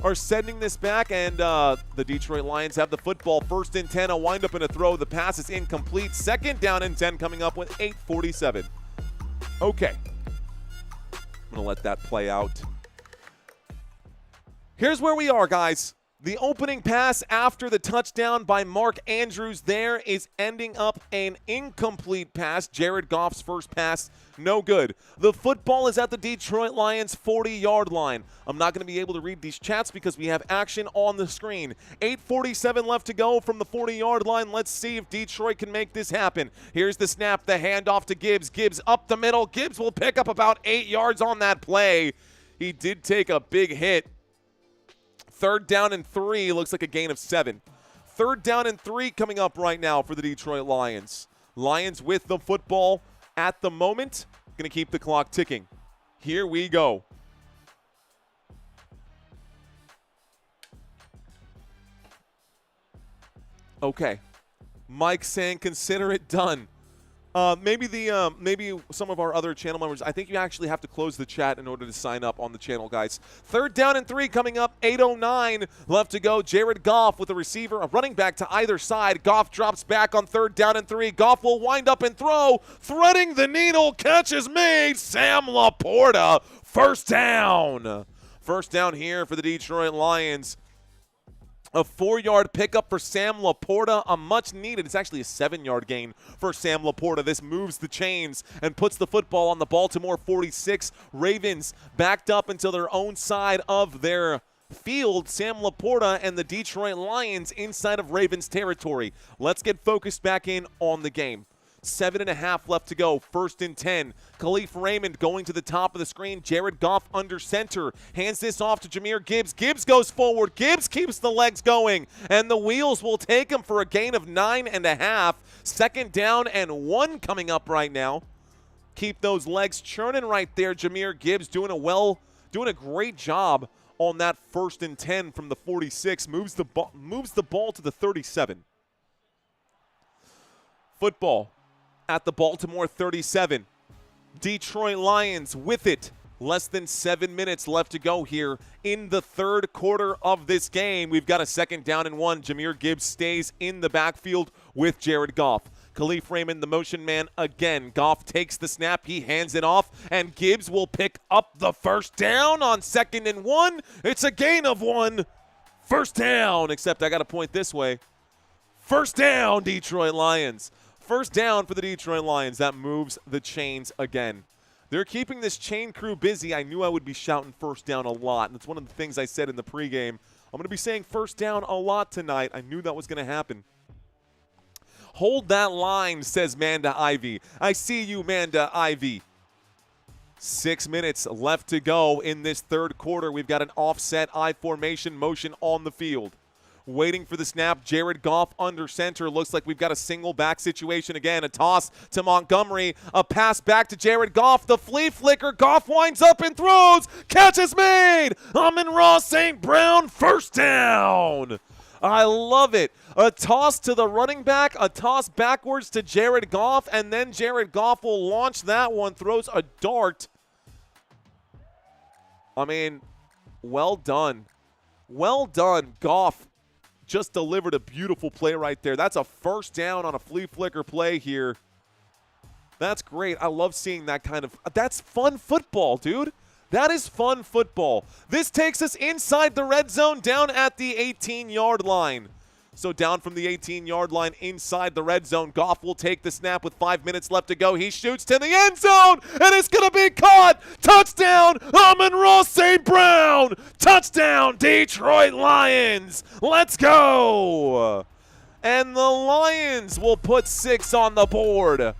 are sending this back, and the Detroit Lions have the football. 1st and 10, a windup and a throw. The pass is incomplete. 2nd down and 10 coming up with 8:47. Okay. I'm going to let that play out. Here's where we are, guys. The opening pass after the touchdown by Mark Andrews there is ending up an incomplete pass. Jared Goff's first pass, no good. The football is at the Detroit Lions 40-yard line. I'm not going to be able to read these chats because we have action on the screen. 8:47 left to go from the 40-yard line. Let's see if Detroit can make this happen. Here's the snap, the handoff to Gibbs. Gibbs up the middle. Gibbs will pick up about 8 yards on that play. He did take a big hit. 3rd down and 3, looks like a gain of 7. 3rd down and 3 coming up right now for the Detroit Lions. Lions with the football at the moment. Going to keep the clock ticking. Here we go. Okay. Mike saying consider it done. Maybe some of our other channel members, I think you actually have to close the chat in order to sign up on the channel, guys. 3rd down and 3 coming up, 8:09 left to go. Jared Goff with a receiver, a running back to either side. Goff drops back on 3rd down and 3. Goff will wind up and throw, threading the needle, catch is made. Sam Laporta, 1st down. 1st down here for the Detroit Lions. A 4-yard pickup for Sam Laporta, a much needed. It's actually a 7-yard gain for Sam Laporta. This moves the chains and puts the football on the Baltimore 46. Ravens backed up until their own side of their field. Sam Laporta and the Detroit Lions inside of Ravens territory. Let's get focused back in on the game. 7.5 left to go. 1st and 10. Khalif Raymond going to the top of the screen. Jared Goff under center. Hands this off to Jahmyr Gibbs. Gibbs goes forward. Gibbs keeps the legs going. And the wheels will take him for a gain of 9.5. 2nd down and 1 coming up right now. Keep those legs churning right there. Jahmyr Gibbs doing a great job on that 1st and 10 from the 46. Moves the ball to the 37. Football at the Baltimore 37. Detroit Lions with it. Less than 7 minutes left to go here in the 3rd quarter of this game. We've got a 2nd down and 1. Jahmyr Gibbs stays in the backfield with Jared Goff. Khalif Raymond, the motion man again. Goff takes the snap. He hands it off, and Gibbs will pick up the 1st down on 2nd and 1. It's a gain of 1. 1st down, except I got to point this way. 1st down, Detroit Lions. 1st down for the Detroit Lions. That moves the chains again. They're keeping this chain crew busy. I knew I would be shouting 1st down a lot. And that's one of the things I said in the pregame. I'm going to be saying 1st down a lot tonight. I knew that was going to happen. Hold that line, says Manda Ivy. I see you, Manda Ivy. 6 minutes left to go in this 3rd quarter. We've got an offset I formation motion on the field. Waiting for the snap, Jared Goff under center. Looks like we've got a single back situation again. A toss to Montgomery. A pass back to Jared Goff. The flea flicker. Goff winds up and throws. Catch is made. Amon-Ra St. Brown, 1st down. I love it. A toss to the running back. A toss backwards to Jared Goff. And then Jared Goff will launch that one. Throws a dart. I mean, well done. Well done, Goff. Just delivered a beautiful play right there. That's a 1st down on a flea flicker play here. That's great. I love seeing that kind of – that's fun football, dude. That is fun football. This takes us inside the red zone down at the 18-yard line. So down from the 18-yard line inside the red zone. Goff will take the snap with 5 minutes left to go. He shoots to the end zone, and it's going to be caught. Touchdown, Amon-Ra St. Brown. Touchdown, Detroit Lions. Let's go. And the Lions will put 6 on the board.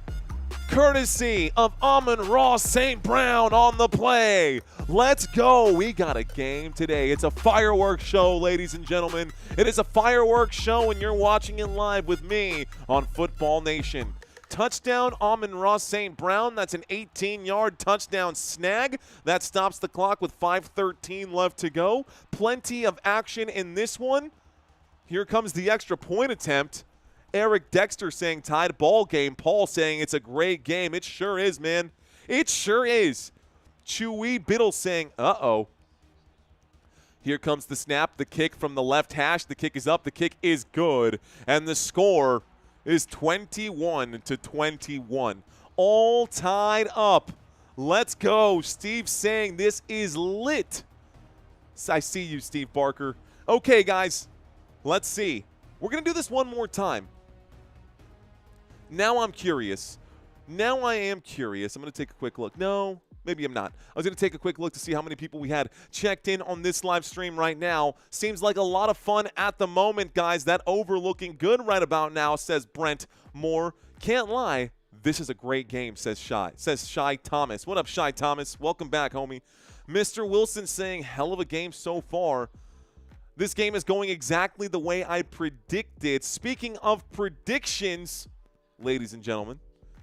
Courtesy of Amon-Ra St. Brown on the play. Let's go. We got a game today. It's a fireworks show, ladies and gentlemen. It is a fireworks show, and you're watching it live with me on Football Nation. Touchdown, Amon-Ra St. Brown. That's an 18-yard touchdown snag. That stops the clock with 5:13 left to go. Plenty of action in this one. Here comes the extra point attempt. Eric Dexter saying tied ball game. Paul saying it's a great game. It sure is, man. It sure is. Chewy Biddle saying, uh-oh. Here comes the snap, the kick from the left hash. The kick is up. The kick is good. And the score is 21-21. All tied up. Let's go. Steve saying this is lit. I see you, Steve Barker. Okay, guys. Let's see. We're going to do this one more time. Now I'm curious. Now I am curious. I'm going to take a quick look. No, maybe I'm not. I was going to take a quick look to see how many people we had checked in on this live stream right now. Seems like a lot of fun at the moment, guys. That over looking good right about now, says Brent Moore. Can't lie. This is a great game, says Shy Thomas. What up, Shy Thomas? Welcome back, homie. Mr. Wilson saying, hell of a game so far. This game is going exactly the way I predicted. Speaking of predictions, ladies and gentlemen,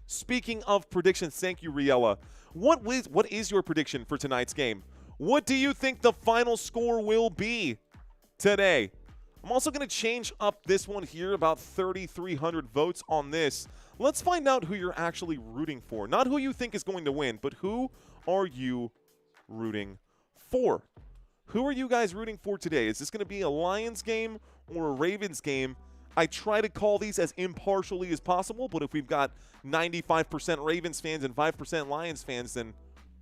speaking of predictions, thank you, Riella. What is your prediction for tonight's game? What do you think the final score will be today? I'm also going to change up this one here, about 3,300 votes on this. Let's find out who you're actually rooting for. Not who you think is going to win, but who are you rooting for? Who are you guys rooting for today? Is this going to be a Lions game or a Ravens game? I try to call these as impartially as possible, but if we've got 95% Ravens fans and 5% Lions fans, then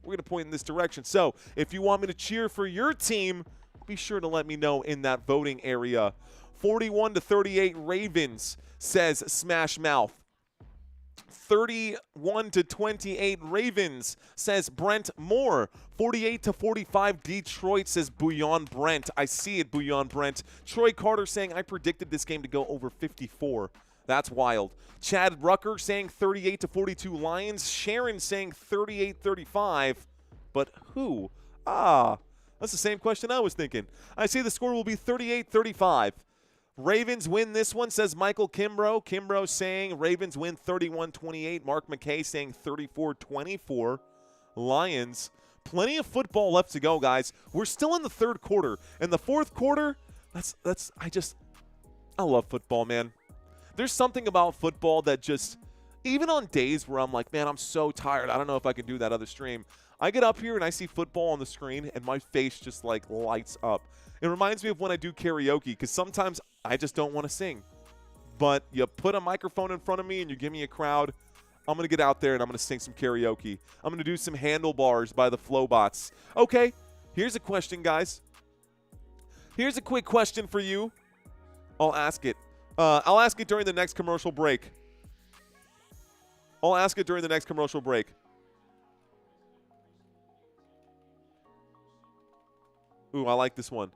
we're going to point in this direction. So if you want me to cheer for your team, be sure to let me know in that voting area. 41-38 Ravens, says Smash Mouth. 31-28 Ravens, says Brent Moore. 48-45 Detroit, says Bouillon Brent. I see it, Bouillon Brent. Troy Carter saying, I predicted this game to go over 54. That's wild. Chad Rucker saying 38-42 Lions. Sharon saying 38-35. But who? That's the same question I was thinking. I see the score will be 38-35. Ravens win this one, says Michael Kimbrough. Kimbrough saying Ravens win 31-28. Mark McKay saying 34-24. Lions. Plenty of football left to go, guys. We're still in the third quarter. In the fourth quarter, I love football, man. There's something about football that just, even on days where I'm like, man, I'm so tired, I don't know if I can do that other stream. I get up here and I see football on the screen and my face just like lights up. It reminds me of when I do karaoke, because sometimes I just don't want to sing. But you put a microphone in front of me and you give me a crowd, I'm going to get out there and I'm going to sing some karaoke. I'm going to do some Handlebars by the Flowbots. Okay, here's a question, guys. Here's a quick question for you. I'll ask it. I'll ask it during the next commercial break. Ooh, I like this one.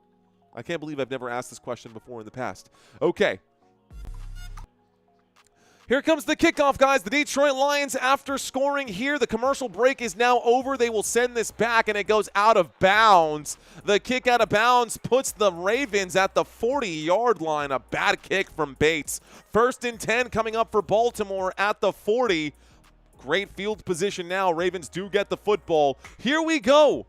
I can't believe I've never asked this question before in the past. Okay. Here comes the kickoff, guys. The Detroit Lions, after scoring here, the commercial break is now over. They will send this back, and it goes out of bounds. The kick out of bounds puts the Ravens at the 40-yard line. A bad kick from Bates. 1st and 10 coming up for Baltimore at the 40. Great field position now. Ravens do get the football. Here we go.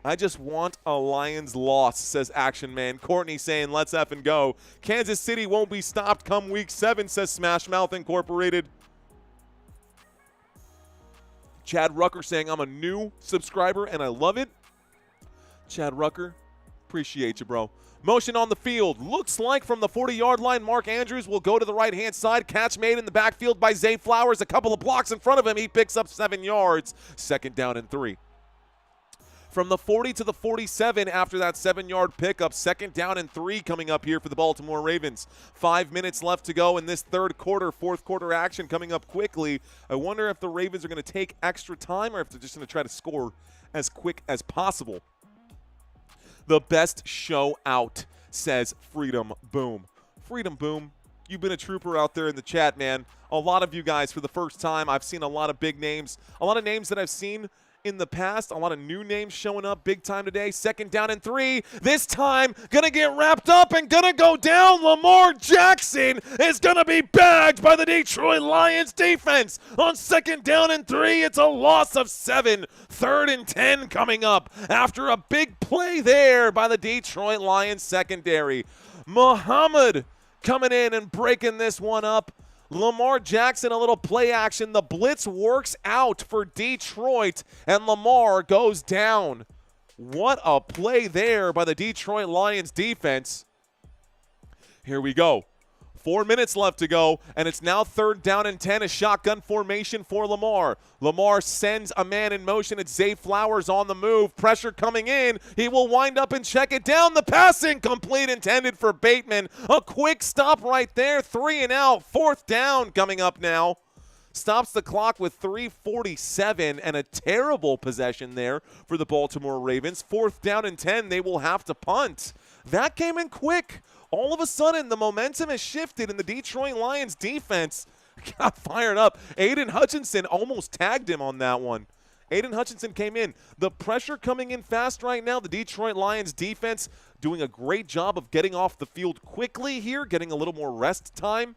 I just want a Lions loss, says Action Man. Courtney saying, let's effing go. Kansas City won't be stopped come week 7, says Smash Mouth Incorporated. Chad Rucker saying, I'm a new subscriber and I love it. Chad Rucker, appreciate you, bro. Motion on the field. Looks like from the 40-yard line, Mark Andrews will go to the right-hand side. Catch made in the backfield by Zay Flowers. A couple of blocks in front of him. He picks up 7 yards. 2nd down and 3. From the 40 to the 47 after that 7-yard pickup. 2nd down and 3 coming up here for the Baltimore Ravens. 5 minutes left to go in this third quarter. Fourth quarter action coming up quickly. I wonder if the Ravens are going to take extra time or if they're just going to try to score as quick as possible. The best show out, says Freedom Boom. Freedom Boom, you've been a trooper out there in the chat, man. A lot of you guys for the first time. I've seen a lot of big names. A lot of names that I've seen in the past. A lot of new names showing up big time today. 2nd down and 3. This time, gonna get wrapped up and gonna go down. Lamar Jackson is gonna be bagged by the Detroit Lions defense. On 2nd down and 3, it's a loss of 7. 3rd and 10 coming up after a big play there by the Detroit Lions secondary. Muhammad coming in and breaking this one up. Lamar Jackson, a little play action. The blitz works out for Detroit, and Lamar goes down. What a play there by the Detroit Lions defense. Here we go. 4 minutes left to go, and it's now 3rd down and 10, a shotgun formation for Lamar. Lamar sends a man in motion. It's Zay Flowers on the move. Pressure coming in. He will wind up and check it down. The pass incomplete, intended for Bateman. A quick stop right there. 3 and out. 4th down coming up now. Stops the clock with 3:47 and a terrible possession there for the Baltimore Ravens. 4th down and 10. They will have to punt. That came in quick. All of a sudden, the momentum has shifted and the Detroit Lions defense got fired up. Aiden Hutchinson almost tagged him on that one. Aiden Hutchinson came in. The pressure coming in fast right now. The Detroit Lions defense doing a great job of getting off the field quickly here, getting a little more rest time.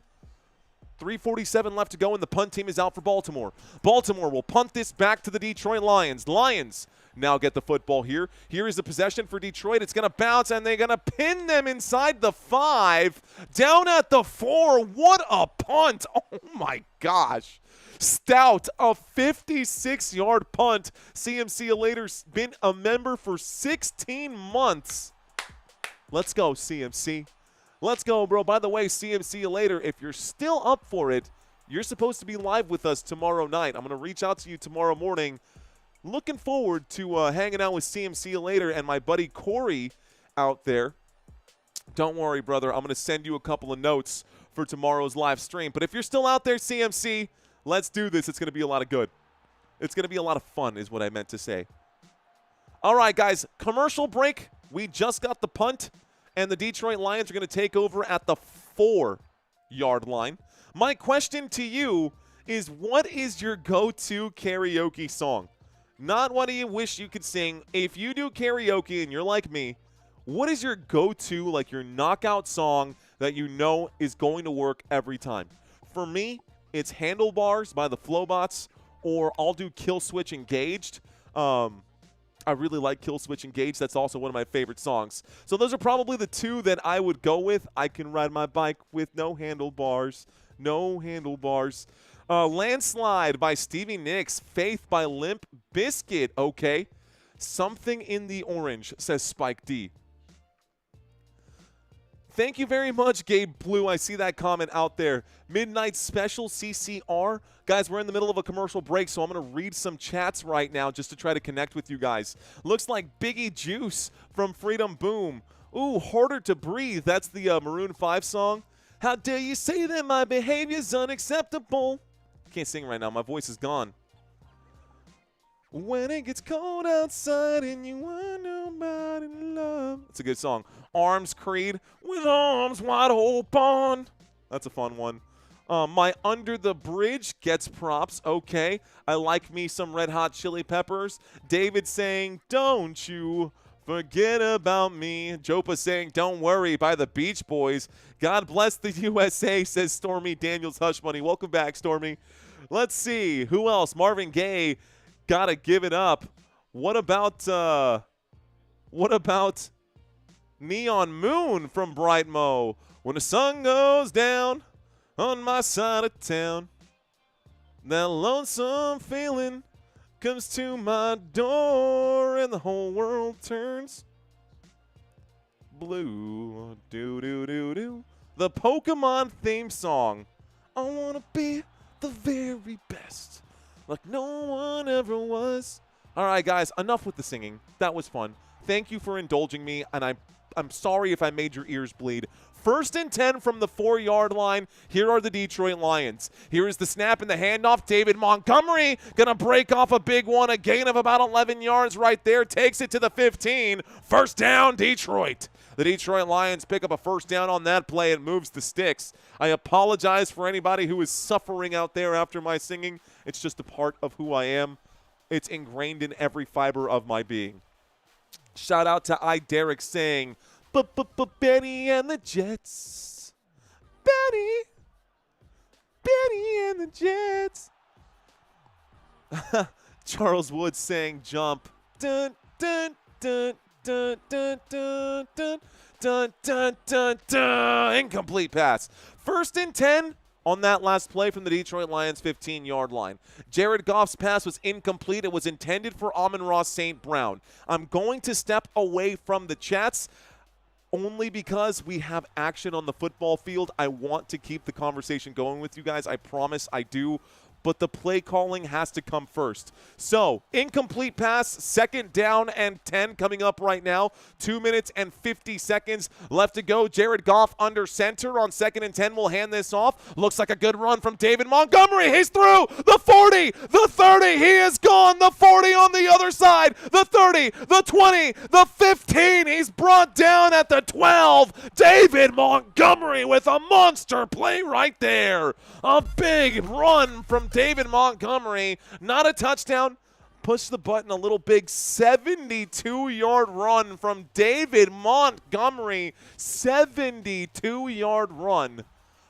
3:47 left to go, and the punt team is out for Baltimore. Baltimore will punt this back to the Detroit Lions. Lions now get the football here. Here is the possession for Detroit. It's going to bounce, and they're going to pin them inside the 5. Down at the 4. What a punt. Oh, my gosh. Stout, a 56-yard punt. CMC Elator's been a member for 16 months. Let's go, CMC. Let's go, bro. By the way, CMC Elator, if you're still up for it, you're supposed to be live with us tomorrow night. I'm going to reach out to you tomorrow morning. Looking forward to hanging out with CMC Elator and my buddy Corey out there. Don't worry, brother. I'm going to send you a couple of notes for tomorrow's live stream. But if you're still out there, CMC, let's do this. It's going to be a lot of good. It's going to be a lot of fun is what I meant to say. All right, guys, commercial break. We just got the punt, and the Detroit Lions are going to take over at the 4-yard line. My question to you is, what is your go-to karaoke song? Not what do you wish you could sing. If you do karaoke and you're like me, what is your go-to, like your knockout song that you know is going to work every time? For me, it's Handlebars by the Flowbots, or I'll do Kill Switch Engaged. I really like Kill Switch Engaged. That's also one of my favorite songs. So those are probably the two that I would go with. I can ride my bike with no handlebars. No handlebars. Landslide by Stevie Nicks. Faith by Limp Bizkit. Okay. Something in the Orange, says Spike D. Thank you very much, Gabe Blue. I see that comment out there. Midnight Special, CCR. Guys, we're in the middle of a commercial break, so I'm going to read some chats right now just to try to connect with you guys. Looks like Biggie Juice from Freedom Boom. Ooh, Harder to Breathe. That's the Maroon 5 song. How dare you say that my behavior's unacceptable? Can't sing right now. My voice is gone. When it gets cold outside and you want nobody to love. It's a good song. Arms Creed, with arms wide open. That's a fun one. My Under the Bridge gets props. Okay. I like me some Red Hot Chili Peppers. David saying, don't you forget about me. Jopa saying, don't worry, by the Beach Boys. God bless the USA, says Stormy Daniels Hush Money. Welcome back, Stormy. Let's see. Who else? Marvin Gaye. Gotta give it up. What about Neon Moon from Bright Mo? When the sun goes down on my side of town, that lonesome feeling comes to my door and the whole world turns blue. Do do do do. The Pokemon theme song. I wanna be the very best, like no one ever was. All right, guys, enough with the singing. That was fun. Thank you for indulging me, and I'm sorry if I made your ears bleed. 1st and 10 from the 4-yard line. Here are the Detroit Lions. Here is the snap and the handoff. David Montgomery going to break off a big one. A gain of about 11 yards right there. Takes it to the 15. First down, Detroit. The Detroit Lions pick up a first down on that play and moves the sticks. I apologize for anybody who is suffering out there after my singing. It's just a part of who I am. It's ingrained in every fiber of my being. Shout out to Derrick saying, Betty and the Jets. Betty and the Jets. Charles Wood saying jump. Dun, dun, dun, dun, dun, dun, dun, dun, dun, dun, dun. Incomplete pass. 1st and 10 on that last play from the Detroit Lions 15-yard line. Jared Goff's pass was incomplete. It was intended for Amon-Ra St. Brown. I'm going to step away from the chats only because we have action on the football field. I want to keep the conversation going with you guys. I promise I do. But the play calling has to come first. So, incomplete pass, 2nd down and 10 coming up right now. 2 minutes and 50 seconds left to go. Jared Goff under center on 2nd and 10 will hand this off. Looks like a good run from David Montgomery. He's through the 40, the 30. He is gone. The 40 on the other side. The 30, the 20, the 15. He's brought down at the 12. David Montgomery with a monster play right there. A big run from David Montgomery. Not a touchdown, push the button a little big. 72-yard run from David Montgomery. 72-yard run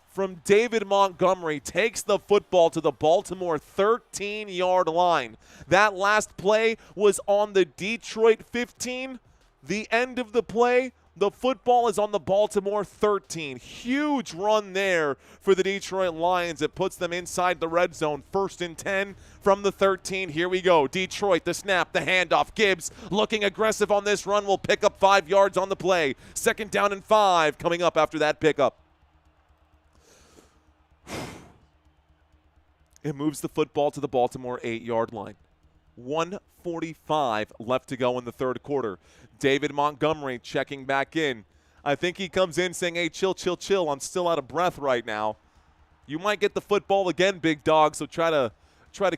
from David Montgomery takes the football to the Baltimore 13-yard line. That last play was on the Detroit 15. The end of the play, the football is on the Baltimore 13. Huge run there for the Detroit Lions. It puts them inside the red zone. 1st and 10 from the 13. Here we go. Detroit, the snap, the handoff. Gibbs looking aggressive on this run. Will pick up 5 yards on the play. 2nd down and 5 coming up after that pickup. It moves the football to the Baltimore 8-yard line. 1:45 left to go in the third quarter. David Montgomery checking back in. I think he comes in saying, hey, chill, chill, chill. I'm still out of breath right now. You might get the football again, big dog, so try to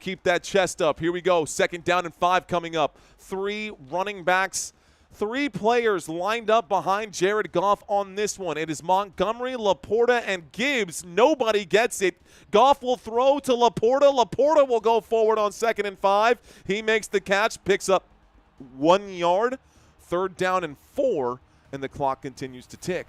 keep that chest up. Here we go. 2nd down and 5 coming up. 3 running backs. 3 players lined up behind Jared Goff on this one. It is Montgomery, Laporta, and Gibbs. Nobody gets it. Goff will throw to Laporta. Laporta will go forward on 2nd and 5. He makes the catch, picks up 1 yard. 3rd down and 4, and the clock continues to tick.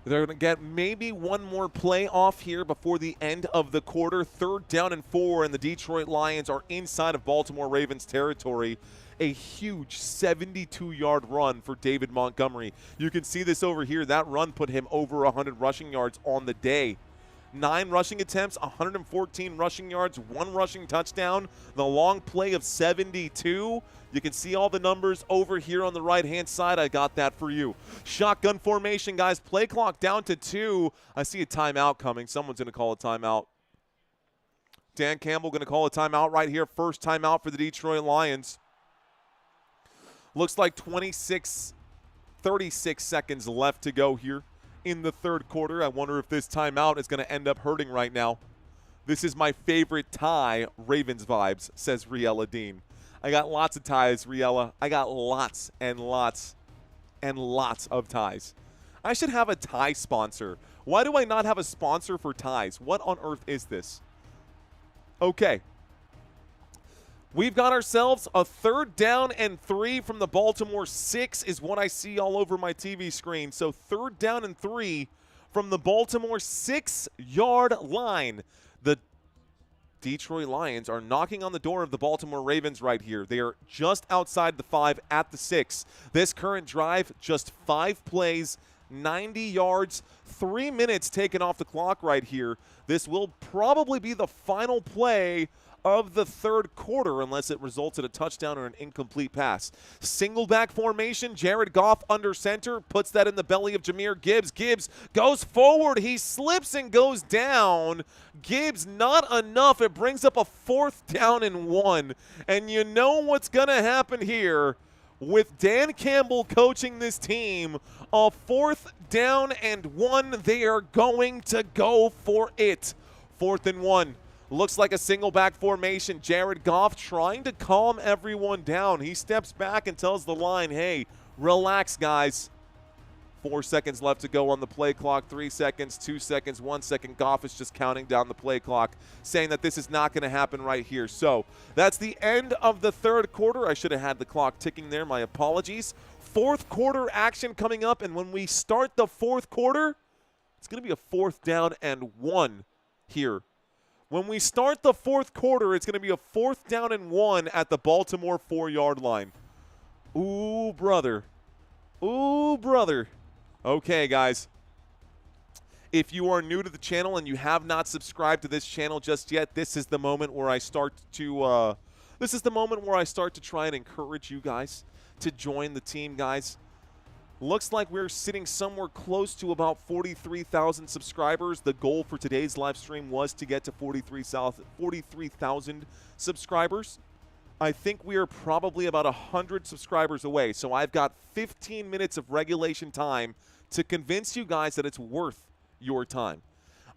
They're going to get maybe one more play off here before the end of the quarter. 3rd down and 4, and the Detroit Lions are inside of Baltimore Ravens territory. A huge 72-yard run for David Montgomery. You can see this over here. That run put him over 100 rushing yards on the day. 9 rushing attempts, 114 rushing yards, 1 rushing touchdown. The long play of 72. You can see all the numbers over here on the right-hand side. I got that for you. Shotgun formation, guys. Play clock down to 2. I see a timeout coming. Someone's going to call a timeout. Dan Campbell going to call a timeout right here. First timeout for the Detroit Lions. Looks like 36 seconds left to go here in the third quarter. I wonder if this timeout is going to end up hurting right now. This is my favorite tie, Ravens vibes, says Riella Dean. I got lots of ties, Riella. I got lots and lots and lots of ties. I should have a tie sponsor. Why do I not have a sponsor for ties? What on earth is this? Okay. We've got ourselves a 3rd down and 3 from the Baltimore 6 is what I see all over my TV screen. So 3rd down and 3 from the Baltimore 6-yard line. The Detroit Lions are knocking on the door of the Baltimore Ravens right here. They are just outside the 5 at the 6. This current drive, just 5 plays, 90 yards, 3 minutes taken off the clock right here. This will probably be the final play of the third quarter unless it results in a touchdown or an incomplete pass. Single back formation, Jared Goff under center, puts that in the belly of Jahmyr Gibbs. Gibbs goes forward, he slips and goes down. Gibbs not enough, it brings up a 4th down and 1. And you know what's gonna happen here with Dan Campbell coaching this team. A 4th down and 1, they are going to go for it. 4th and 1. Looks like a single back formation. Jared Goff trying to calm everyone down. He steps back and tells the line, hey, relax, guys. 4 seconds left to go on the play clock. 3 seconds, 2 seconds, 1 second. Goff is just counting down the play clock, saying that this is not going to happen right here. So that's the end of the third quarter. I should have had the clock ticking there. My apologies. Fourth quarter action coming up, and when we start the fourth quarter, it's going to be a 4th down and 1 here. When we start the fourth quarter, it's going to be a 4th down and 1 at the Baltimore 4-yard line. Ooh, brother. Ooh, brother. Okay, guys. If you are new to the channel and you have not subscribed to this channel just yet, this is the moment where I start to try and encourage you guys to join the team, guys. Looks like we're sitting somewhere close to about 43,000 subscribers. The goal for today's live stream was to get to 43,000 subscribers. I think we are probably about 100 subscribers away. So I've got 15 minutes of regulation time to convince you guys that it's worth your time.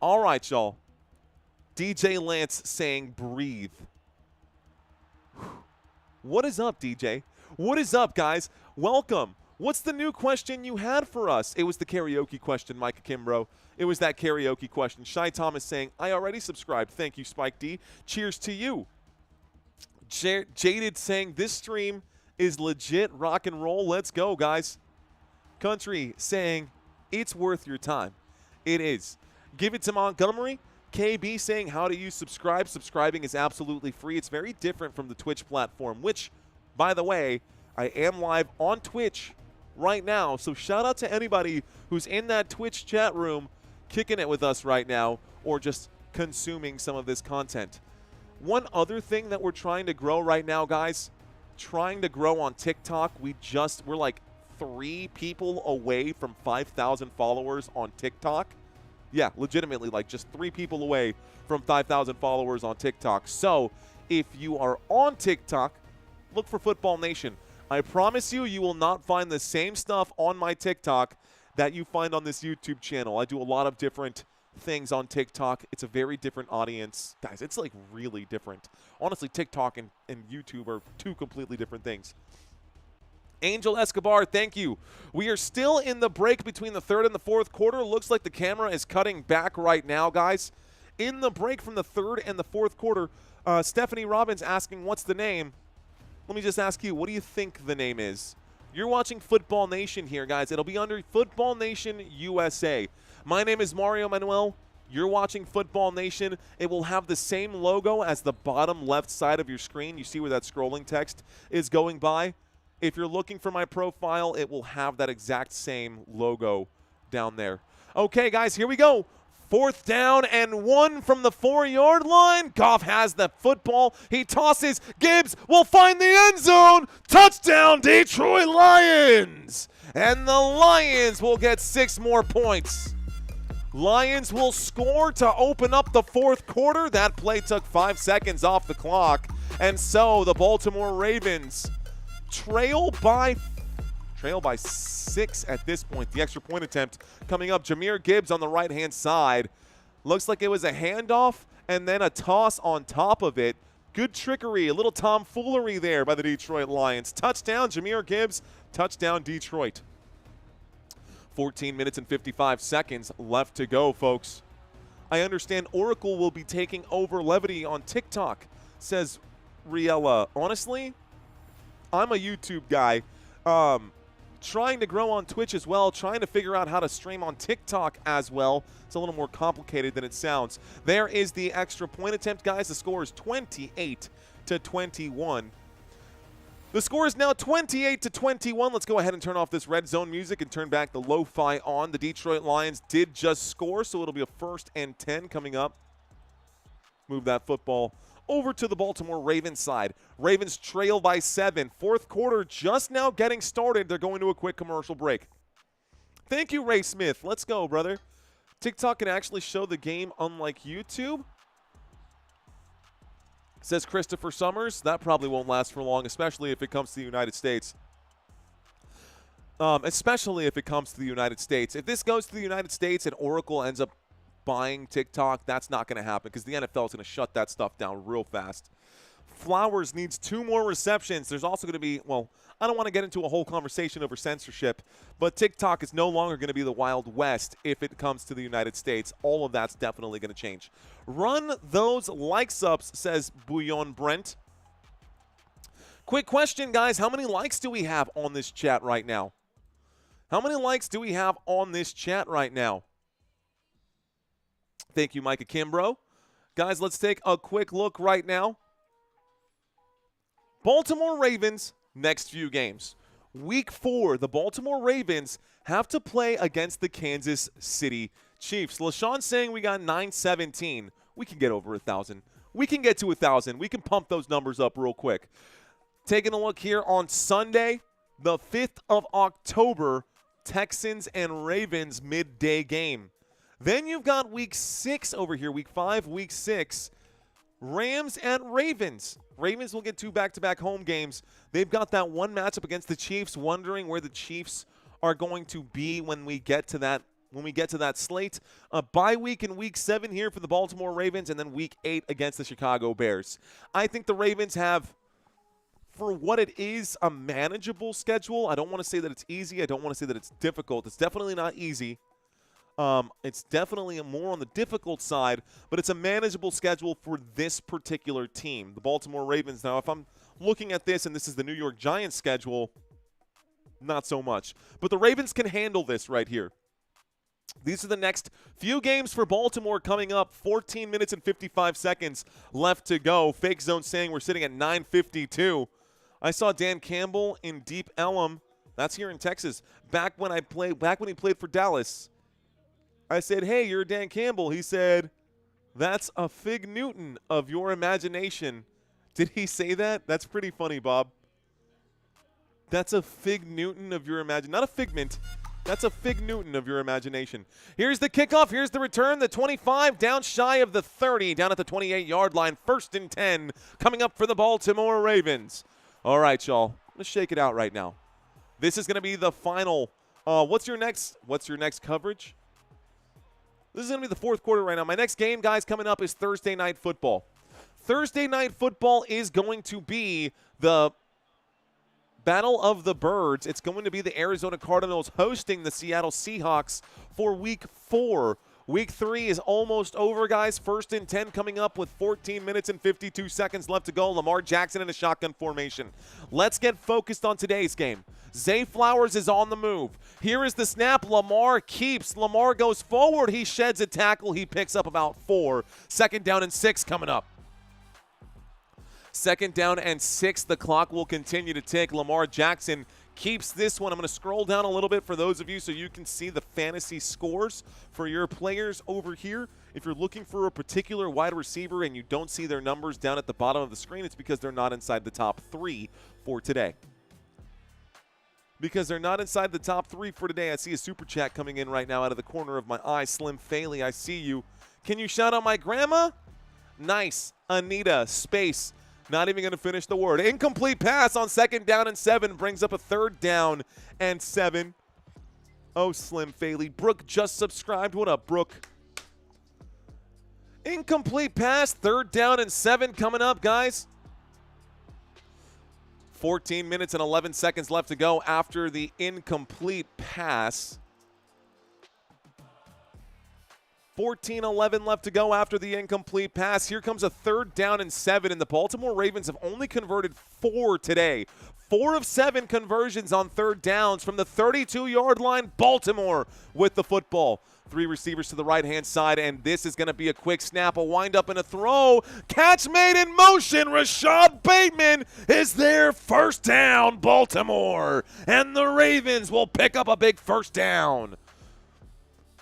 All right, y'all. DJ Lance saying breathe. What is up, DJ? What is up, guys? Welcome. What's the new question you had for us? It was the karaoke question, Micah Kimbrough. It was that karaoke question. Shy Thomas saying, I already subscribed. Thank you, Spike D. Cheers to you. Jaded saying this stream is legit rock and roll. Let's go, guys. Country saying it's worth your time. It is. Give it to Montgomery. KB saying how to use subscribe. Subscribing is absolutely free. It's very different from the Twitch platform, which, by the way, I am live on Twitch right now. So shout out to anybody who's in that Twitch chat room kicking it with us right now or just consuming some of this content. One other thing that we're trying to grow right now, guys, trying to grow on TikTok. We're like 3 people away from 5,000 followers on TikTok. Yeah, legitimately, like just 3 people away from 5,000 followers on TikTok. So if you are on TikTok, look for Football Nation. I promise you, you will not find the same stuff on my TikTok that you find on this YouTube channel. I do a lot of different things on TikTok. It's a very different audience. Guys, it's like really different. Honestly, TikTok and YouTube are 2 completely different things. Angel Escobar, thank you. We are still in the break between the 3rd and the 4th quarter. Looks like the camera is cutting back right now, guys. In the break from the 3rd and the 4th quarter, Stephanie Robbins asking, what's the name? Let me just ask you, what do you think the name is? You're watching Football Nation here, guys. It'll be under Football Nation USA. My name is Mario Manuel. You're watching Football Nation. It will have the same logo as the bottom left side of your screen. You see where that scrolling text is going by? If you're looking for my profile, it will have that exact same logo down there. Okay, guys, here we go. 4th down and 1 from the 4-yard line. Goff has the football. He tosses. Gibbs will find the end zone. Touchdown, Detroit Lions. And the Lions will get 6 more points. Lions will score to open up the 4th quarter. That play took 5 seconds off the clock. And so the Baltimore Ravens trail by 6 at this point. The extra point attempt coming up. Jahmyr Gibbs on the right-hand side. Looks like it was a handoff and then a toss on top of it. Good trickery, a little tomfoolery there by the Detroit Lions. Touchdown, Jahmyr Gibbs. Touchdown, Detroit. 14 minutes and 55 seconds left to go, folks. I understand Oracle will be taking over levity on TikTok, says Riella. Honestly, I'm a YouTube guy, trying to grow on Twitch as well, trying to figure out how to stream on TikTok as well. It's a little more complicated than it sounds. There is the extra point attempt, guys. The score is 28-21. The score is now 28-21. Let's go ahead and turn off this red zone music and turn back the lo-fi on. The Detroit Lions did just score, so it'll be a 1st and 10 coming up. Move that football over to the Baltimore Ravens side. Ravens trail by 7. 4th quarter just now getting started. They're going to a quick commercial break. Thank you, Ray Smith. Let's go, brother. TikTok can actually show the game unlike YouTube, says Christopher Summers. That probably won't last for long, especially if it comes to the United States. If this goes to the United States and Oracle ends up buying TikTok, that's not going to happen because the NFL is going to shut that stuff down real fast. Flowers needs 2 more receptions. There's also going to be, well, I don't want to get into a whole conversation over censorship, but TikTok is no longer going to be the Wild West if it comes to the United States. All of that's definitely going to change. Run those likes ups, says Bouillon Brent. Quick question, guys. How many likes do we have on this chat right now? How many likes do we have on this chat right now? Thank you, Micah Kimbrough. Guys, let's take a quick look right now. Baltimore Ravens, next few games. Week 4, the Baltimore Ravens have to play against the Kansas City Chiefs. LaShawn saying we got 917. We can get over 1,000. We can get to 1,000. We can pump those numbers up real quick. Taking a look here on Sunday, the 5th of October, Texans and Ravens midday game. Then you've got week 6 over here, week 5, week 6, Rams and Ravens. Ravens will get 2 back-to-back home games. They've got that one matchup against the Chiefs, wondering where the Chiefs are going to be when we get to that slate. A bye week in week 7 here for the Baltimore Ravens, and then week 8 against the Chicago Bears. I think the Ravens have, for what it is, a manageable schedule. I don't want to say that it's easy. I don't want to say that it's difficult. It's definitely not easy. It's definitely more on the difficult side, but it's a manageable schedule for this particular team. The Baltimore Ravens, now, if I'm looking at this and this is the New York Giants schedule, not so much. But the Ravens can handle this right here. These are the next few games for Baltimore coming up. 14 minutes and 55 seconds left to go. Fake Zone saying we're sitting at 9:52. I saw Dan Campbell in Deep Ellum. That's here in Texas. Back when he played for Dallas. I said, "Hey, you're Dan Campbell." He said, "That's a Fig Newton of your imagination." Did he say that? That's pretty funny, Bob. That's a Fig Newton of your imagination. Not a figment. That's a Fig Newton of your imagination. Here's the kickoff. Here's the return. The 25 down shy of the 30, down at the 28-yard line. 1st and 10 coming up for the Baltimore Ravens. All right, y'all. Let's shake it out right now. This is going to be the final. What's your next coverage? This is going to be the fourth quarter right now. My next game, guys, coming up is Thursday Night Football. Thursday Night Football is going to be the Battle of the Birds. It's going to be the Arizona Cardinals hosting the Seattle Seahawks for Week 4. Week 3 is almost over, guys. 1st and 10 coming up with 14 minutes and 52 seconds left to go. Lamar Jackson in a shotgun formation. Let's get focused on today's game. Zay Flowers is on the move. Here is the snap. Lamar keeps. Lamar goes forward. He sheds a tackle. He picks up about 4. 2nd down and 6 coming up. 2nd down and 6. The clock will continue to tick. Lamar Jackson keeps this one. I'm going to scroll down a little bit for those of you so you can see the fantasy scores for your players over here. If you're looking for a particular wide receiver and you don't see their numbers down at the bottom of the screen, it's because they're not inside the top 3 for today. Because they're not inside the top 3 for today. I see a super chat coming in right now out of the corner of my eye. Slim Faley, I see you. Can you shout out my grandma? Nice. Anita, space. Not even going to finish the word. Incomplete pass on 2nd down and 7 brings up a 3rd down and 7. Oh, Slim Faley. Brooke just subscribed. What up, Brooke? Incomplete pass, 3rd down and 7 coming up, guys. 14 minutes and 11 seconds left to go after the incomplete pass. 14-11 left to go after the incomplete pass. Here comes a 3rd down and 7, and the Baltimore Ravens have only converted 4 today. 4 of 7 conversions on 3rd downs from the 32-yard line. Baltimore with the football. 3 receivers to the right-hand side, and this is going to be a quick snap, a wind-up, and a throw. Catch made in motion. Rashad Bateman is there. 1st down, Baltimore. And the Ravens will pick up a big 1st down.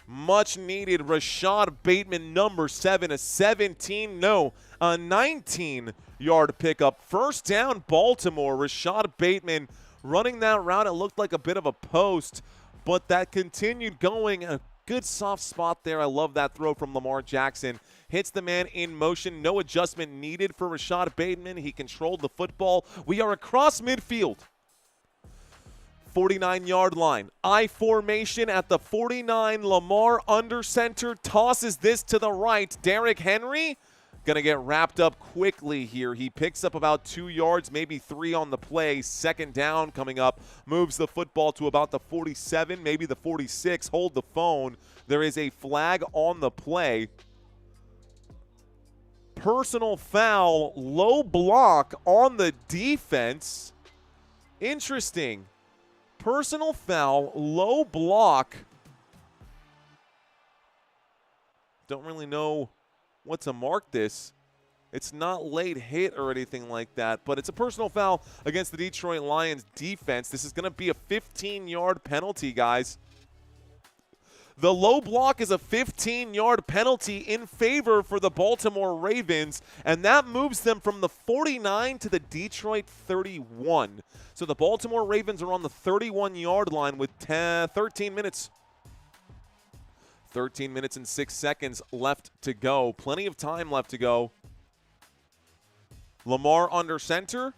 Much needed. Rashad Bateman, number 7, a 19-yard pickup. 1st down, Baltimore. Rashad Bateman running that route. It looked like a bit of a post, but that continued going. A good soft spot there. I love that throw from Lamar Jackson. Hits the man in motion. No adjustment needed for Rashad Bateman. He controlled the football. We are across midfield. 49-yard line. I formation at the 49. Lamar under center. Tosses this to the right. Derrick Henry going to get wrapped up quickly here. He picks up about 2 yards, maybe 3 on the play. 2nd down coming up. Moves the football to about the 47, maybe the 46. Hold the phone. There is a flag on the play. Personal foul. Low block on the defense. Interesting. Personal foul, low block. Don't really know what to mark this. It's not late hit or anything like that, but it's a personal foul against the Detroit Lions defense. This is going to be a 15-yard penalty, guys. The low block is a 15-yard penalty in favor for the Baltimore Ravens, and that moves them from the 49 to the Detroit 31. So the Baltimore Ravens are on the 31-yard line with 13 minutes. 13 minutes and 6 seconds left to go. Plenty of time left to go. Lamar under center.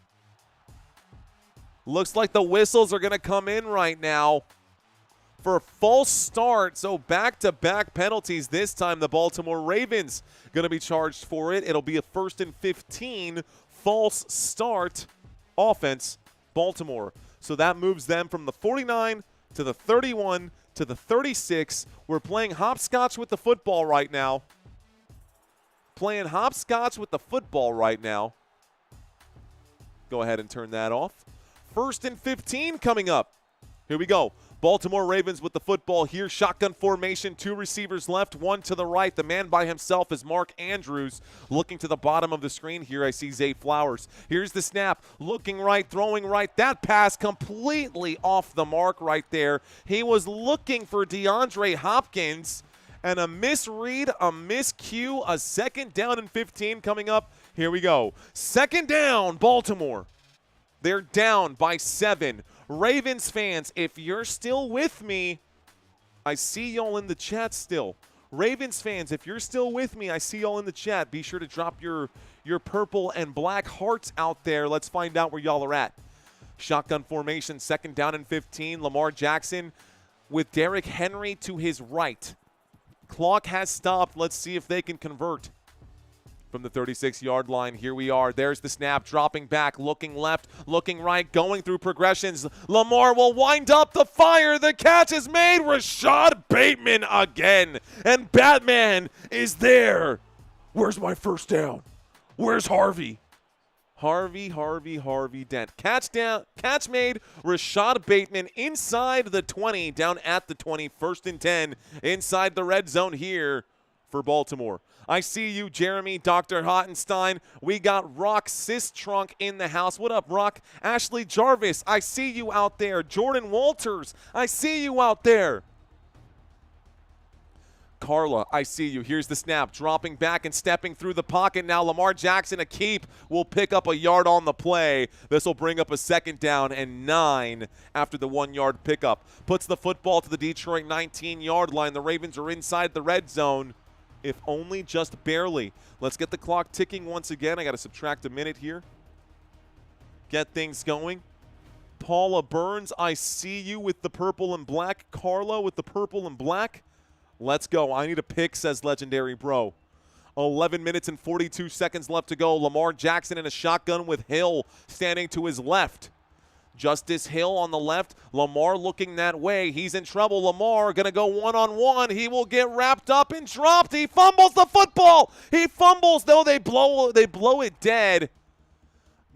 Looks like the whistles are going to come in right now for a false start. So back-to-back penalties. This time the Baltimore Ravens going to be charged for it. It'll be a 1st and 15 false start offense, Baltimore. So that moves them from the 49 to the 31 to the 36. We're playing hopscotch with the football right now. Playing hopscotch with the football right now. Go ahead and turn that off. 1st and 15 coming up. Here we go. Baltimore Ravens with the football here. Shotgun formation, 2 receivers left, 1 to the right. The man by himself is Mark Andrews. Looking to the bottom of the screen here, I see Zay Flowers. Here's the snap. Looking right, throwing right. That pass completely off the mark right there. He was looking for DeAndre Hopkins. And a misread, a miscue, a 2nd down and 15 coming up. Here we go. 2nd down, Baltimore. They're down by 7. Ravens fans, if you're still with me, I see y'all in the chat still. Ravens fans, if you're still with me, I see y'all in the chat. Be sure to drop your purple and black hearts out there. Let's find out where y'all are at. Shotgun formation, 2nd down and 15. Lamar Jackson with Derrick Henry to his right. Clock has stopped. Let's see if they can convert. From the 36-yard line, here we are. There's the snap, dropping back, looking left, looking right, going through progressions. Lamar will wind up the fire. The catch is made. Rashad Bateman again. And Batman is there. Where's my 1st down? Where's Harvey? Harvey Dent. Catch made. Rashad Bateman inside the 20, down at the 20. 1st and 10 inside the red zone here for Baltimore. I see you, Jeremy, Dr. Hottenstein. We got Rock Sistrunk in the house. What up, Rock? Ashley Jarvis, I see you out there. Jordan Walters, I see you out there. Carla, I see you. Here's the snap. Dropping back and stepping through the pocket. Now Lamar Jackson, a keep, will pick up a yard on the play. This will bring up a 2nd down and 9 after the 1-yard pickup. Puts the football to the Detroit 19-yard line. The Ravens are inside the red zone, if only just barely. Let's get the clock ticking once again. I got to subtract a minute here. Get things going. Paula Burns, I see you with the purple and black. Carla with the purple and black. Let's go. I need a pick, says Legendary Bro. 11 minutes and 42 seconds left to go. Lamar Jackson in a shotgun with Hill standing to his left. Justice Hill on the left. Lamar looking that way. He's in trouble. Lamar going to go one-on-one. He will get wrapped up and dropped. He fumbles the football. He fumbles, though. They blow it dead.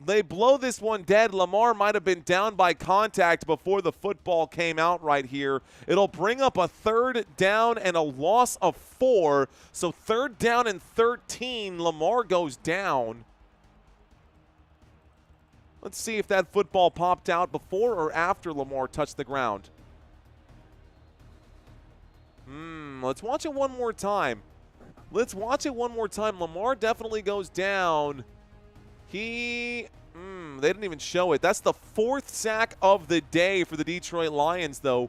They blow this one dead. Lamar might have been down by contact before the football came out right here. It'll bring up a 3rd down and a loss of 4. So 3rd down and 13. Lamar goes down. Let's see if that football popped out before or after Lamar touched the ground. Let's watch it one more time. Lamar definitely goes down. They didn't even show it. That's the 4th sack of the day for the Detroit Lions, though.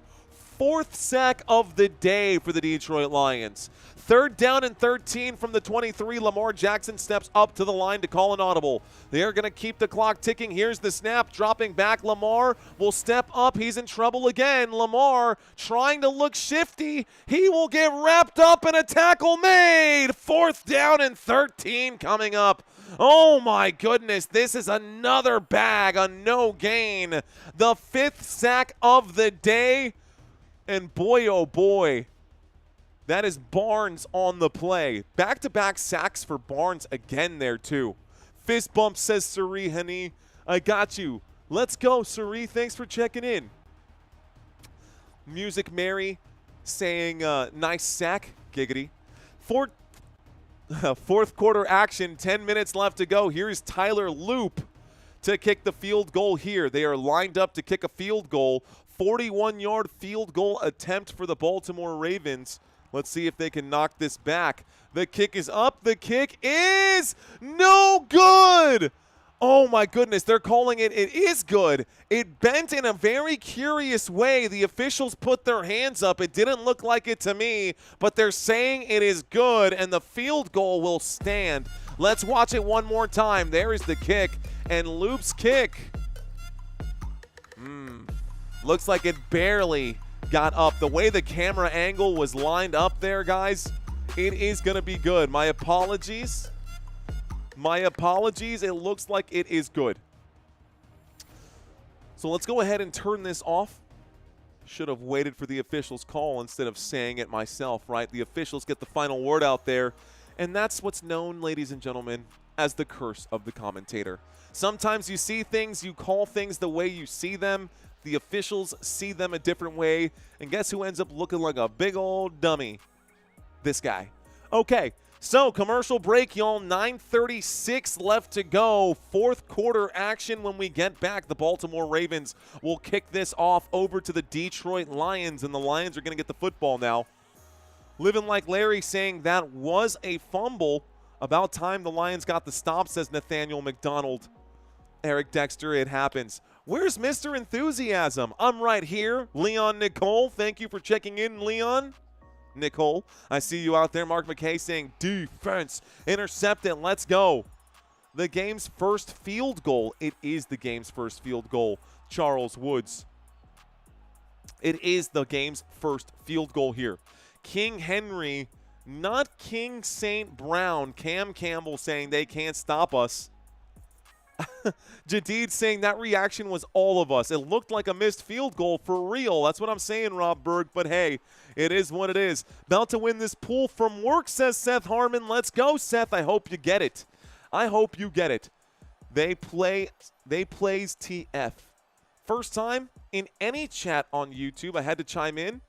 4th sack of the day for the Detroit Lions. 3rd down and 13 from the 23. Lamar Jackson steps up to the line to call an audible. They're going to keep the clock ticking. Here's the snap. Dropping back. Lamar will step up. He's in trouble again. Lamar trying to look shifty. He will get wrapped up and a tackle made. 4th down and 13 coming up. Oh, my goodness. This is another bag, a no gain. The 5th sack of the day. And boy, oh, boy. That is Barnes on the play. Back-to-back sacks for Barnes again there, too. Fist bump, says Suri Hani. I got you. Let's go, Suri. Thanks for checking in. Music Mary saying, nice sack, giggity. 4th quarter action, 10 minutes left to go. Here's Tyler Loop to kick the field goal here. They are lined up to kick a field goal. 41-yard field goal attempt for the Baltimore Ravens. Let's see if they can knock this back. The kick is up. The kick is no good. Oh, my goodness. They're calling it. It is good. It bent in a very curious way. The officials put their hands up. It didn't look like it to me, but they're saying it is good, and the field goal will stand. Let's watch it one more time. There is the kick, and Loop's kick. Looks like it barely got up. The way the camera angle was lined up there, guys, it is going to be good. My apologies. It looks like it is good. So let's go ahead and turn this off. Should have waited for the officials' call instead of saying it myself, right? The officials get the final word out there, and that's what's known, ladies and gentlemen, as the curse of the commentator. Sometimes you see things, you call things the way you see them. The officials see them a different way, and guess who ends up looking like a big old dummy? This guy. Okay, so commercial break, y'all. 9:36 left to go. Fourth quarter action. When we get back, the Baltimore Ravens will kick this off over to the Detroit Lions, and the Lions are going to get the football now. Living like Larry saying that was a fumble. About time the Lions got the stop, says Nathaniel McDonald. Eric Dexter, it happens. Where's Mr. Enthusiasm? I'm right here. Leon Nicole, thank you for checking in, Leon. Nicole, I see you out there. Mark McKay saying defense, intercept it, let's go. The game's first field goal. It is the game's first field goal. Charles Woods. It is the game's first field goal here. King Henry, not King St. Brown. Cam Campbell saying they can't stop us. Jadid saying that reaction was all of us. It looked like a missed field goal for real. That's what I'm saying, Rob Berg. But hey, it is what it is. About to win this pool from work, says Seth Harmon. Let's go, Seth. I hope you get it. I hope you get it. They plays TF. First time in any chat on YouTube, I had to chime in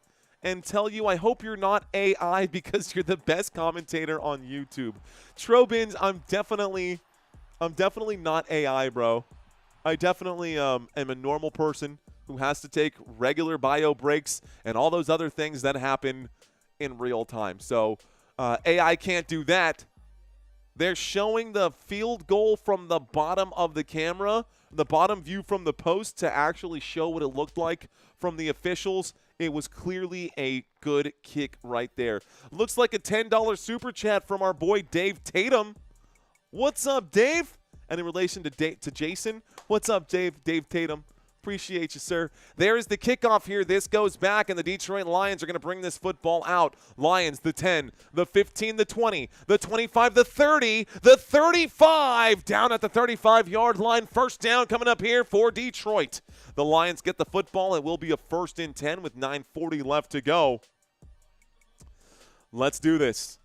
and tell you I hope you're not AI because you're the best commentator on YouTube. Trobins, I'm definitely not AI, bro. I definitely am a normal person who has to take regular bio breaks and all those other things that happen in real time. So AI can't do that. They're showing the field goal from the bottom of the camera, the bottom view from the post to actually show what it looked like from the officials. It was clearly a good kick right there. Looks like a $10 super chat from our boy Dave Tatum. What's up, Dave? And in relation to Jason, what's up, Dave? Dave Tatum. Appreciate you, sir. There's the kickoff here. This goes back, and the Detroit Lions are going to bring this football out. Lions, the 10, the 15, the 20, the 25, the 30, the 35, down at the 35-yard line. First down coming up here for Detroit. The Lions get the football. It will be a 1st and 10 with 9:40 left to go. Let's do this.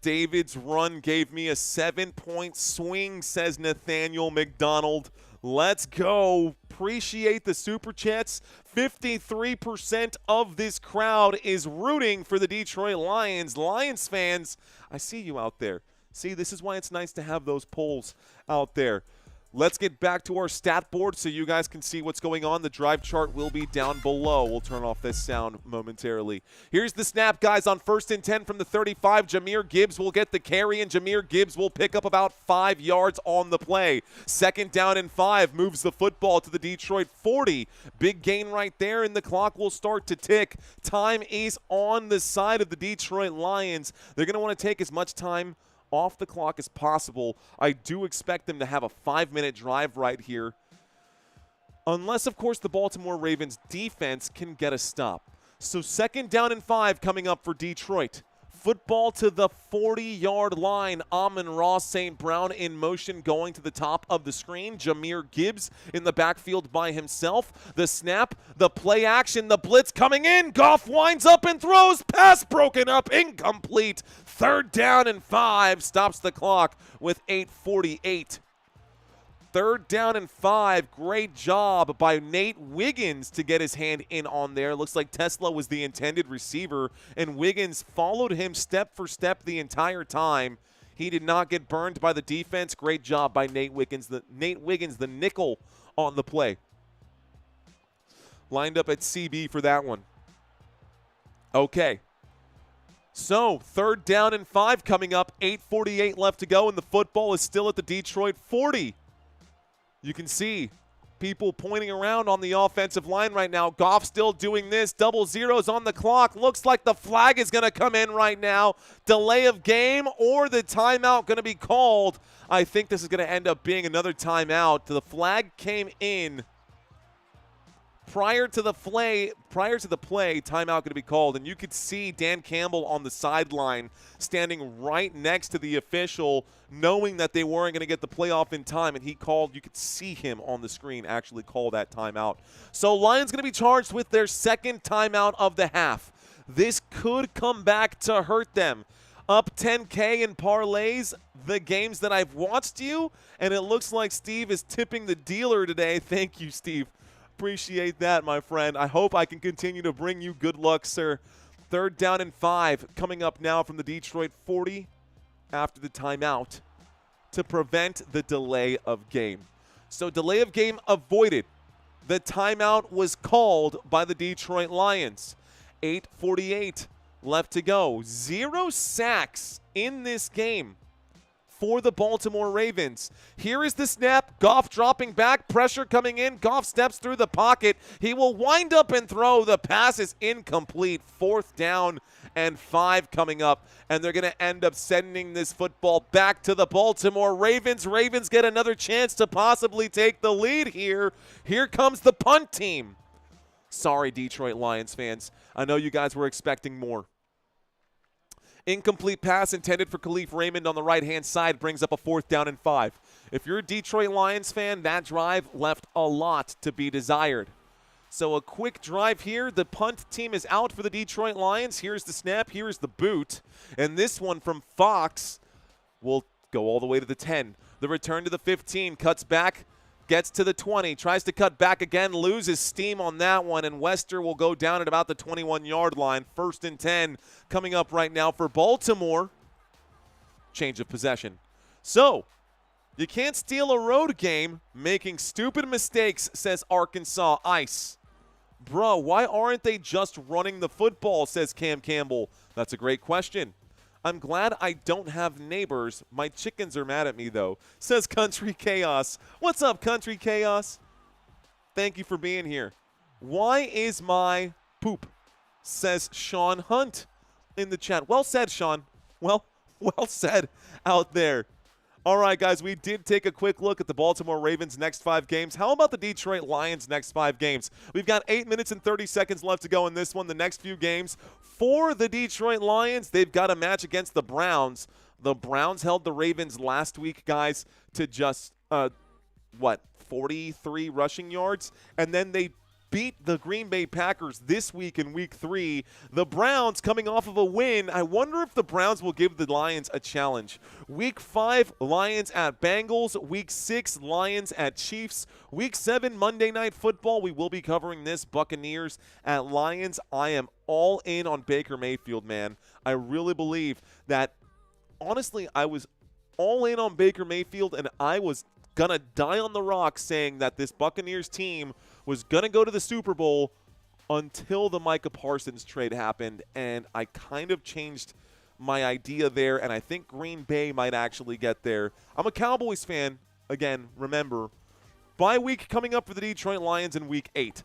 David's run gave me a 7-point swing, says Nathaniel McDonald. Let's go. Appreciate the super chats. 53% of this crowd is rooting for the Detroit Lions. Lions fans, I see you out there. See, this is why it's nice to have those polls out there. Let's get back to our stat board so you guys can see what's going on. The drive chart will be down below. We'll turn off this sound momentarily. Here's the snap, guys, on 1st and 10 from the 35. Jahmyr Gibbs will get the carry, and Jahmyr Gibbs will pick up about 5 yards on the play. 2nd down and 5 moves the football to the Detroit 40. Big gain right there, and the clock will start to tick. Time is on the side of the Detroit Lions. They're going to want to take as much time off the clock as possible. I do expect them to have a 5-minute drive right here. Unless, of course, the Baltimore Ravens defense can get a stop. So 2nd down and 5 coming up for Detroit. Football to the 40-yard line. Amon-Ra St. Brown in motion going to the top of the screen. Jahmyr Gibbs in the backfield by himself. The snap, the play action, the blitz coming in. Goff winds up and throws. Pass broken up, incomplete. 3rd down and 5 stops the clock with 8:48. 3rd down and 5. Great job by Nate Wiggins to get his hand in on there. Looks like Tesla was the intended receiver, and Wiggins followed him step for step the entire time. He did not get burned by the defense. Great job by Nate Wiggins, the nickel on the play. Lined up at CB for that one. Okay. So, 3rd down and 5 coming up. 8:48 left to go, and the football is still at the Detroit 40. You can see people pointing around on the offensive line right now. Goff still doing this. Double zeros on the clock. Looks like the flag is going to come in right now. Delay of game or the timeout going to be called. I think this is going to end up being another timeout. The flag came in prior to the play, timeout going to be called, and you could see Dan Campbell on the sideline standing right next to the official, knowing that they weren't going to get the play off in time, and he called. You could see him on the screen actually call that timeout. So Lions going to be charged with their second timeout of the half. This could come back to hurt them. Up 10K in parlays, the games that I've watched you, and it looks like Steve is tipping the dealer today. Thank you, Steve. Appreciate that, my friend. I hope I can continue to bring you good luck, sir. 3rd down and 5 coming up now from the Detroit 40 after the timeout to prevent the delay of game. So delay of game avoided. The timeout was called by the Detroit Lions. 8:48 left to go. 0 sacks in this game for the Baltimore Ravens. Here is the snap. Goff dropping back. Pressure coming in. Goff steps through the pocket. He will wind up and throw. The pass is incomplete. 4th down and 5 coming up. And they're going to end up sending this football back to the Baltimore Ravens. Ravens get another chance to possibly take the lead here. Here comes the punt team. Sorry, Detroit Lions fans. I know you guys were expecting more. Incomplete pass intended for Khalif Raymond on the right-hand side brings up a 4th down and 5. If you're a Detroit Lions fan, that drive left a lot to be desired. So a quick drive here. The punt team is out for the Detroit Lions. Here's the snap. Here's the boot. And this one from Fox will go all the way to the 10. The return to the 15. Cuts back. Gets to the 20, tries to cut back again, loses steam on that one, and Wester will go down at about the 21-yard line. 1st and 10 coming up right now for Baltimore. Change of possession. So, you can't steal a road game making stupid mistakes, says Arkansas Ice. Bro, why aren't they just running the football, says Cam Campbell. That's a great question. I'm glad I don't have neighbors. My chickens are mad at me, though, says Country Chaos. What's up, Country Chaos? Thank you for being here. Why is my poop, says Sean Hunt in the chat. Well said, Sean. Well said out there. All right, guys, we did take a quick look at the Baltimore Ravens' next 5 games. How about the Detroit Lions' next 5 games? We've got 8 minutes and 30 seconds left to go in this one. The next few games for the Detroit Lions, they've got a match against the Browns. The Browns held the Ravens last week, guys, to just, 43 rushing yards? And then they beat the Green Bay Packers this week in Week 3. The Browns coming off of a win. I wonder if the Browns will give the Lions a challenge. Week 5, Lions at Bengals. Week 6, Lions at Chiefs. Week 7, Monday Night Football. We will be covering this. Buccaneers at Lions. I am all in on Baker Mayfield, man. I really believe that, honestly, I was all in on Baker Mayfield, and I was going to die on the rock saying that this Buccaneers team was going to go to the Super Bowl until the Micah Parsons trade happened, and I kind of changed my idea there, and I think Green Bay might actually get there. I'm a Cowboys fan. Again, remember, bye week coming up for the Detroit Lions in Week 8.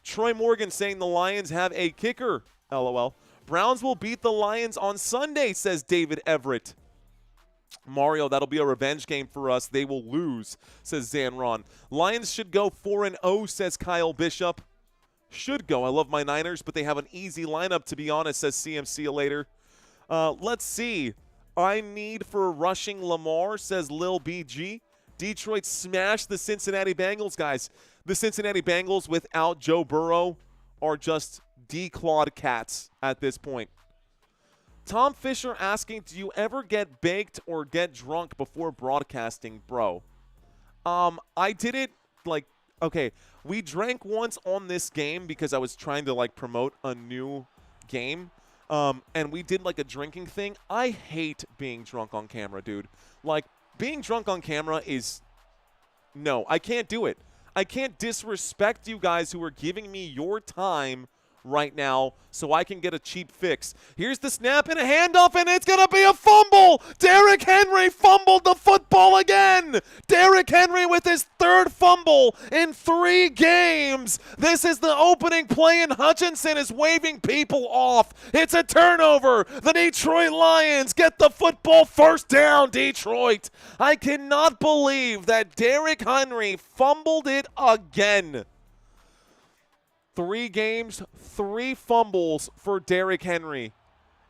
Troy Morgan saying the Lions have a kicker. LOL. Browns will beat the Lions on Sunday, says David Everett. Mario, that'll be a revenge game for us. They will lose, says Zanron. Lions should go 4-0, says Kyle Bishop. Should go. I love my Niners, but they have an easy lineup, to be honest, says CMC later. Let's see. I need for rushing Lamar, says Lil BG. Detroit smashed the Cincinnati Bengals, guys. The Cincinnati Bengals without Joe Burrow are just declawed cats at this point. Tom Fisher asking, do you ever get baked or get drunk before broadcasting, bro? I did it, okay, we drank once on this game because I was trying to, promote a new game, and we did, a drinking thing. I hate being drunk on camera, dude. Being drunk on camera is, no, I can't do it. I can't disrespect you guys who are giving me your time right now so I can get a cheap fix. Here's the snap and a handoff, and it's going to be a fumble. Derrick Henry fumbled the football again. Derrick Henry with his 3rd fumble in 3 games. This is the opening play, and Hutchinson is waving people off. It's a turnover. The Detroit Lions get the football. 1st down, Detroit. I cannot believe that Derrick Henry fumbled it again. 3 games, 3 fumbles for Derrick Henry.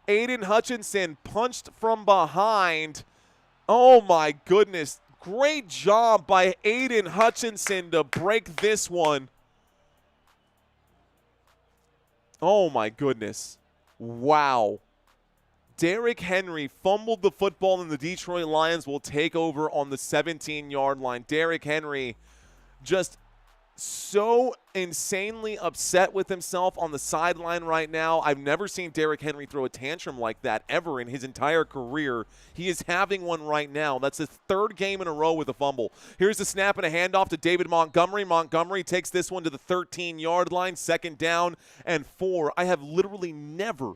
Aiden Hutchinson punched from behind. Oh my goodness. Great job by Aiden Hutchinson to break this one. Oh my goodness. Wow. Derrick Henry fumbled the football and the Detroit Lions will take over on the 17-yard line. Derrick Henry just so insanely upset with himself on the sideline right now. I've never seen Derrick Henry throw a tantrum like that ever in his entire career. He is having one right now. That's his 3rd game in a row with a fumble. Here's a snap and a handoff to David Montgomery. Montgomery takes this one to the 13-yard line, 2nd down and 4. I have literally never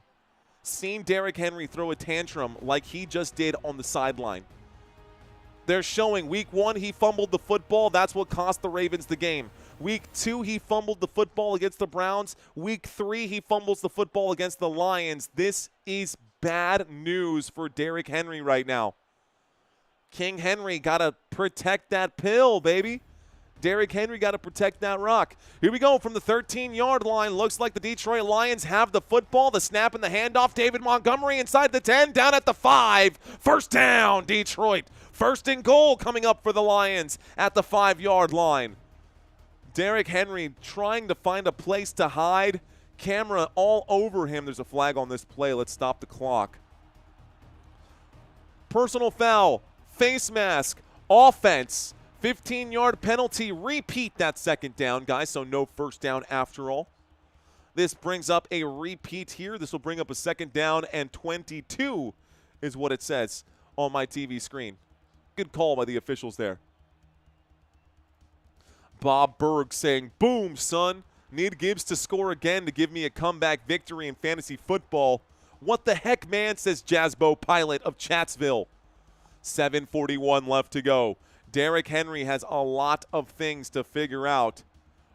seen Derrick Henry throw a tantrum like he just did on the sideline. They're showing week 1 he fumbled the football. That's what cost the Ravens the game. Week 2 he fumbled the football against the Browns. Week 3 he fumbles the football against the Lions. This is bad news for Derrick Henry right now. King Henry got to protect that pill, baby. Derrick Henry got to protect that rock. Here we go from the 13-yard line. Looks like the Detroit Lions have the football. The snap and the handoff. David Montgomery inside the 10, down at the 5. 1st down, Detroit. 1st and goal coming up for the Lions at the 5-yard line. Derrick Henry trying to find a place to hide. Camera all over him. There's a flag on this play. Let's stop the clock. Personal foul, face mask, offense. 15-yard penalty. Repeat that 2nd down, guys, so no 1st down after all. This brings up a repeat here. This will bring up a 2nd down and 22 is what it says on my TV screen. Good call by the officials there. Bob Berg saying, boom, son. Need Gibbs to score again to give me a comeback victory in fantasy football. What the heck, man, says Jazzbo Pilot of Chatsville. 7:41 left to go. Derrick Henry has a lot of things to figure out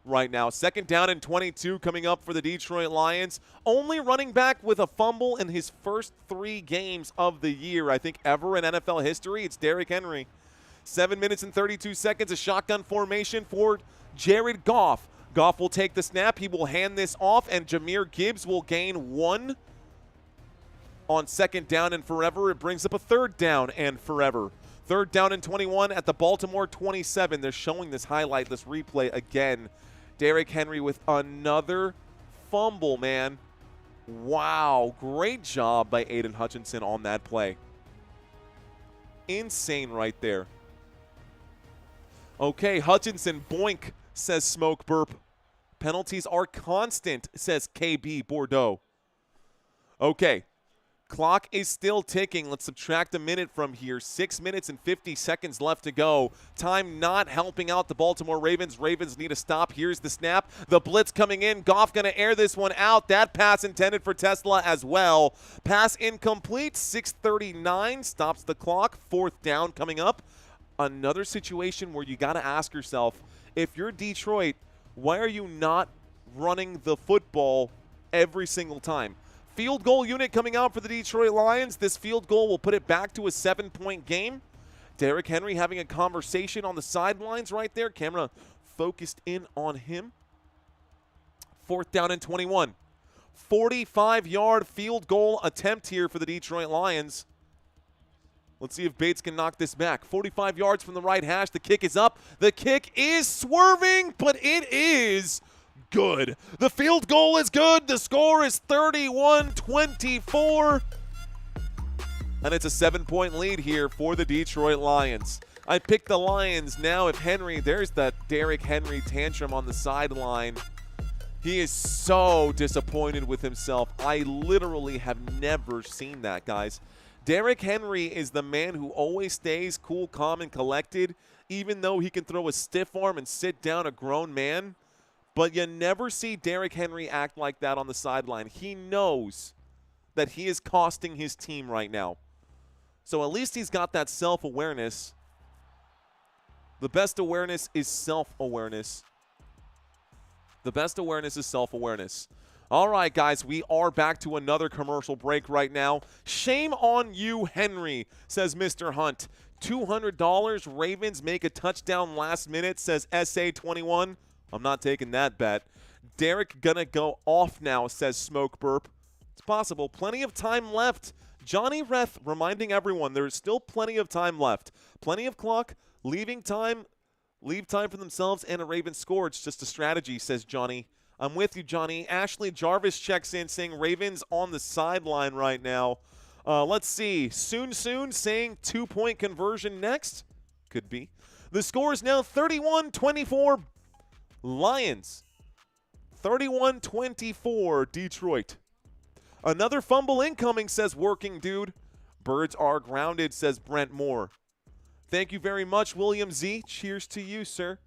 right now. 2nd down and 22 coming up for the Detroit Lions. Only running back with a fumble in his first 3 games of the year, I think, ever in NFL history. It's Derrick Henry. 7 minutes and 32 seconds, a shotgun formation for Jared Goff. Goff will take the snap. He will hand this off, and Jahmyr Gibbs will gain 1 on 2nd down and forever. It brings up a 3rd down and forever. 3rd down and 21 at the Baltimore 27. They're showing this highlight, this replay again. Derrick Henry with another fumble, man. Wow, great job by Aiden Hutchinson on that play. Insane right there. Okay, Hutchinson, boink, says Smoke Burp. Penalties are constant, says KB Bordeaux. Okay, clock is still ticking. Let's subtract a minute from here. 6 minutes and 50 seconds left to go. Time not helping out the Baltimore Ravens. Ravens need a stop. Here's the snap. The blitz coming in. Goff going to air this one out. That pass intended for Tesla as well. Pass incomplete. 6:39 stops the clock. 4th down coming up. Another situation where you got to ask yourself, if you're Detroit, why are you not running the football every single time? Field goal unit coming out for the Detroit Lions. This field goal will put it back to a 7-point game. Derrick Henry having a conversation on the sidelines right there. Camera focused in on him. 4th down and 21. 45-yard field goal attempt here for the Detroit Lions. Let's see if Bates can knock this back. 45 yards from the right hash. The kick is up. The kick is swerving, but it is good. The field goal is good. The score is 31-24. And it's a 7-point lead here for the Detroit Lions. I picked the Lions now. If Henry, there's that Derrick Henry tantrum on the sideline. He is so disappointed with himself. I literally have never seen that, guys. Derrick Henry is the man who always stays cool, calm, and collected, even though he can throw a stiff arm and sit down a grown man. But you never see Derrick Henry act like that on the sideline. He knows that he is costing his team right now. So at least he's got that self-awareness. The best awareness is self-awareness. The best awareness is self-awareness. All right, guys, we are back to another commercial break right now. Shame on you, Henry, says Mr. Hunt. $200, Ravens make a touchdown last minute, says SA21. I'm not taking that bet. Derrick gonna go off now, says Smoke Burp. It's possible. Plenty of time left. Johnny Reth reminding everyone there's still plenty of time left. Plenty of clock, leave time for themselves, and a Ravens score. It's just a strategy, says Johnny. I'm with you, Johnny. Ashley Jarvis checks in saying Ravens on the sideline right now. Let's see. Soon saying 2-point conversion next. Could be. The score is now 31-24 Lions. 31-24 Detroit. Another fumble incoming, says Working Dude. Birds are grounded, says Brent Moore. Thank you very much, William Z. Cheers to you, sir.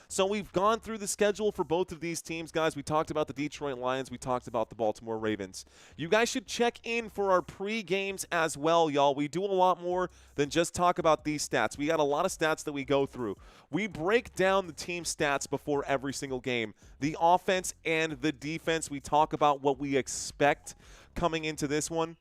So we've gone through the schedule for both of these teams, guys. We talked about the Detroit Lions. We talked about the Baltimore Ravens. You guys should check in for our pre-games as well, y'all. We do a lot more than just talk about these stats. We got a lot of stats that we go through. We break down the team stats before every single game. The offense and the defense, we talk about what we expect coming into this one.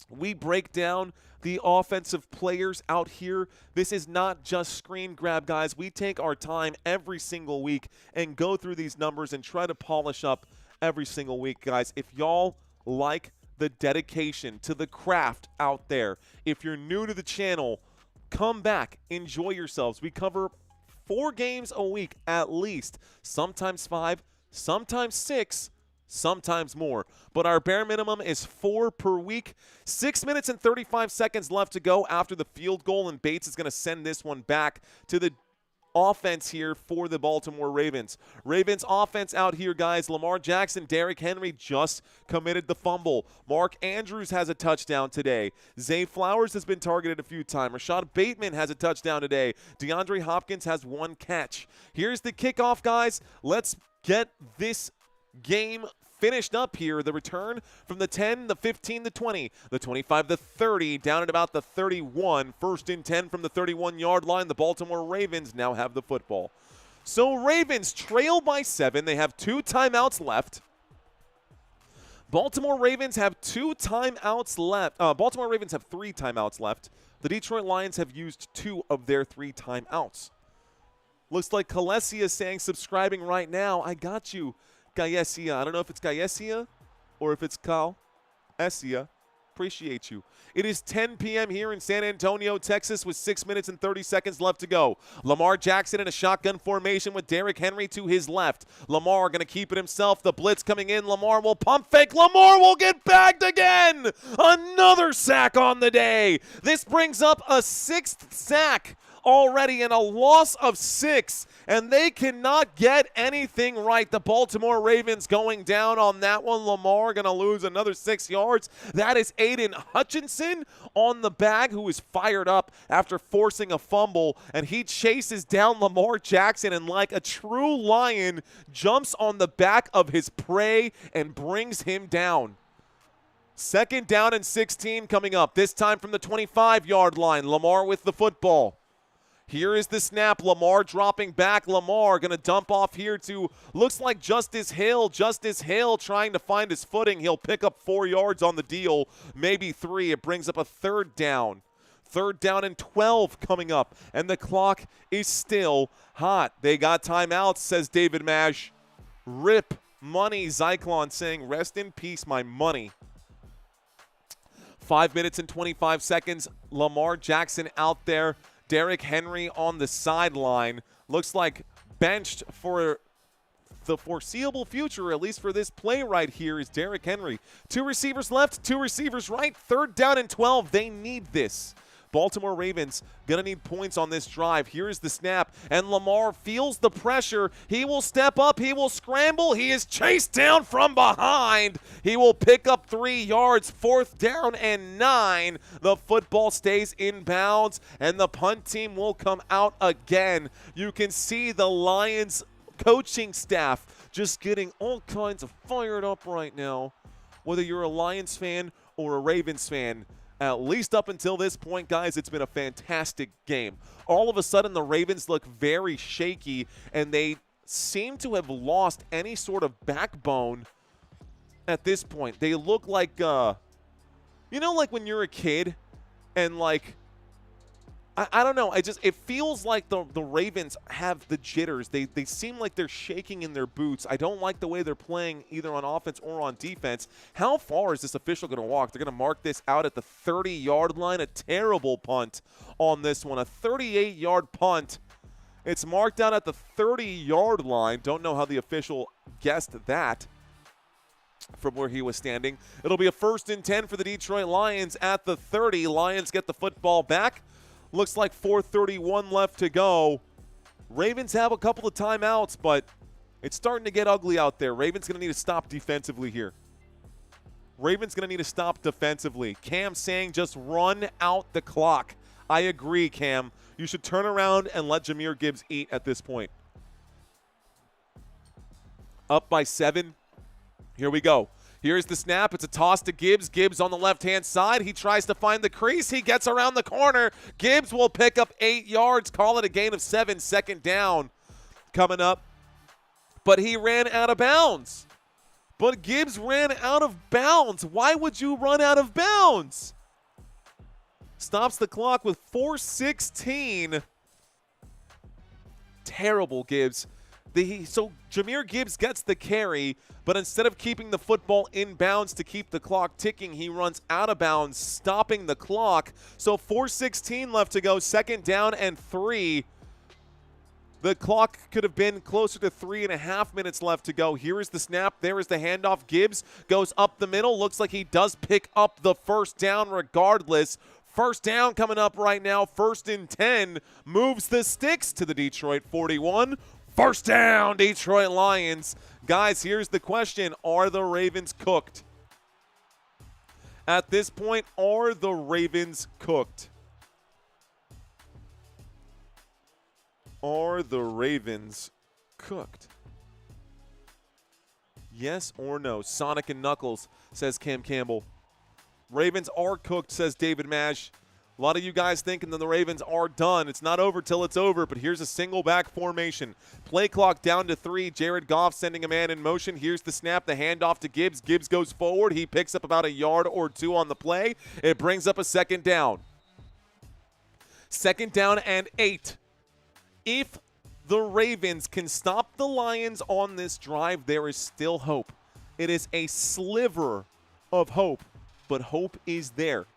We break down the offensive players out here. This is not just screen grab, guys. We take our time every single week and go through these numbers and try to polish up every single week, guys. If y'all like the dedication to the craft out there, if you're new to the channel, come back, enjoy yourselves. We cover 4 games a week at least, sometimes 5, sometimes 6, sometimes more. But our bare minimum is 4 per week. 6 minutes and 35 seconds left to go after the field goal, and Bates is going to send this one back to the offense here for the Baltimore Ravens. Ravens offense out here, guys. Lamar Jackson, Derrick Henry just committed the fumble. Mark Andrews has a touchdown today. Zay Flowers has been targeted a few times. Rashad Bateman has a touchdown today. DeAndre Hopkins has 1 catch. Here's the kickoff, guys. Let's get this game finished up here. The return from the 10, the 15, the 20, the 25, the 30, down at about the 31. First and 10 from the 31-yard line. The Baltimore Ravens now have the football. So Ravens trail by 7. They have 2 timeouts left. Baltimore Ravens have 2 timeouts left. Baltimore Ravens have 3 timeouts left. The Detroit Lions have used 2 of their 3 timeouts. Looks like Kalesia is saying subscribing right now. I got you, Gayesia. I don't know if it's Gayesia or if it's Cal Esia. Appreciate you. It is 10 p.m. here in San Antonio, Texas, with 6 minutes and 30 seconds left to go. Lamar Jackson in a shotgun formation with Derrick Henry to his left. Lamar going to keep it himself. The blitz coming in. Lamar will pump fake. Lamar will get bagged again. Another sack on the day. This brings up a 6th sack already and a loss of 6, and they cannot get anything right. The Baltimore Ravens going down on that one. Lamar going to lose another 6 yards. That is Aiden Hutchinson on the bag, who is fired up after forcing a fumble, and he chases down Lamar Jackson and, like a true lion, jumps on the back of his prey and brings him down. 2nd down and 16 coming up, this time from the 25-yard line. Lamar with the football. Here is the snap. Lamar dropping back. Lamar going to dump off here to, looks like Justice Hill. Justice Hill trying to find his footing. He'll pick up 4 yards on the deal, maybe 3. It brings up a 3rd down. 3rd down and 12 coming up, and the clock is still hot. They got timeouts, says David Mash. Rip money. Zyklon saying, rest in peace, my money. 5 minutes and 25 seconds. Lamar Jackson out there. Derrick Henry on the sideline. Looks like benched for the foreseeable future, at least for this play right here, is Derrick Henry. 2 receivers left, 2 receivers right. 3rd down and 12. They need this. Baltimore Ravens going to need points on this drive. Here is the snap, and Lamar feels the pressure. He will step up. He will scramble. He is chased down from behind. He will pick up 3 yards. 4th down and 9. The football stays in bounds, and the punt team will come out again. You can see the Lions coaching staff just getting all kinds of fired up right now. Whether you're a Lions fan or a Ravens fan, at least up until this point, guys, it's been a fantastic game. All of a sudden, the Ravens look very shaky, and they seem to have lost any sort of backbone at this point. They look like, you know, like when you're a kid and, like, I don't know. It feels like the Ravens have the jitters. They seem like they're shaking in their boots. I don't like the way they're playing either on offense or on defense. How far is this official going to walk? They're going to mark this out at the 30-yard line. A terrible punt on this one. A 38-yard punt. It's marked out at the 30-yard line. Don't know how the official guessed that from where he was standing. It'll be a 1st and 10 for the Detroit Lions at the 30. Lions get the football back. Looks like 4:31 left to go. Ravens have a couple of timeouts, but it's starting to get ugly out there. Ravens going to need to stop defensively here. Ravens going to need to stop defensively. Cam saying just run out the clock. I agree, Cam. You should turn around and let Jahmyr Gibbs eat at this point. Up by 7. Here we go. Here's the snap. It's a toss to Gibbs. Gibbs on the left-hand side. He tries to find the crease. He gets around the corner. Gibbs will pick up 8 yards. Call it a gain of 7. 2nd down coming up. But he ran out of bounds. But Gibbs ran out of bounds. Why would you run out of bounds? Stops the clock with 4:16. Terrible, Gibbs. So Jahmyr Gibbs gets the carry, but instead of keeping the football in bounds to keep the clock ticking, he runs out of bounds, stopping the clock. So 4:16 left to go, 2nd down and 3. The clock could have been closer to 3.5 minutes left to go. Here is the snap. There is the handoff. Gibbs goes up the middle. Looks like he does pick up the 1st down regardless. 1st down coming up right now. 1st and 10. Moves the sticks to the Detroit 41. 1st down, Detroit Lions. Guys, here's the question. Are the Ravens cooked? At this point, are the Ravens cooked? Are the Ravens cooked? Yes or no? Sonic and Knuckles, says Cam Campbell. Ravens are cooked, says David Mash. A lot of you guys thinking that the Ravens are done. It's not over till it's over, but here's a single back formation. Play clock down to 3. Jared Goff sending a man in motion. Here's the snap, the handoff to Gibbs. Gibbs goes forward. He picks up about a yard or 2 on the play. It brings up a 2nd down. 2nd down and 8. If the Ravens can stop the Lions on this drive, there is still hope. It is a sliver of hope, but hope is there.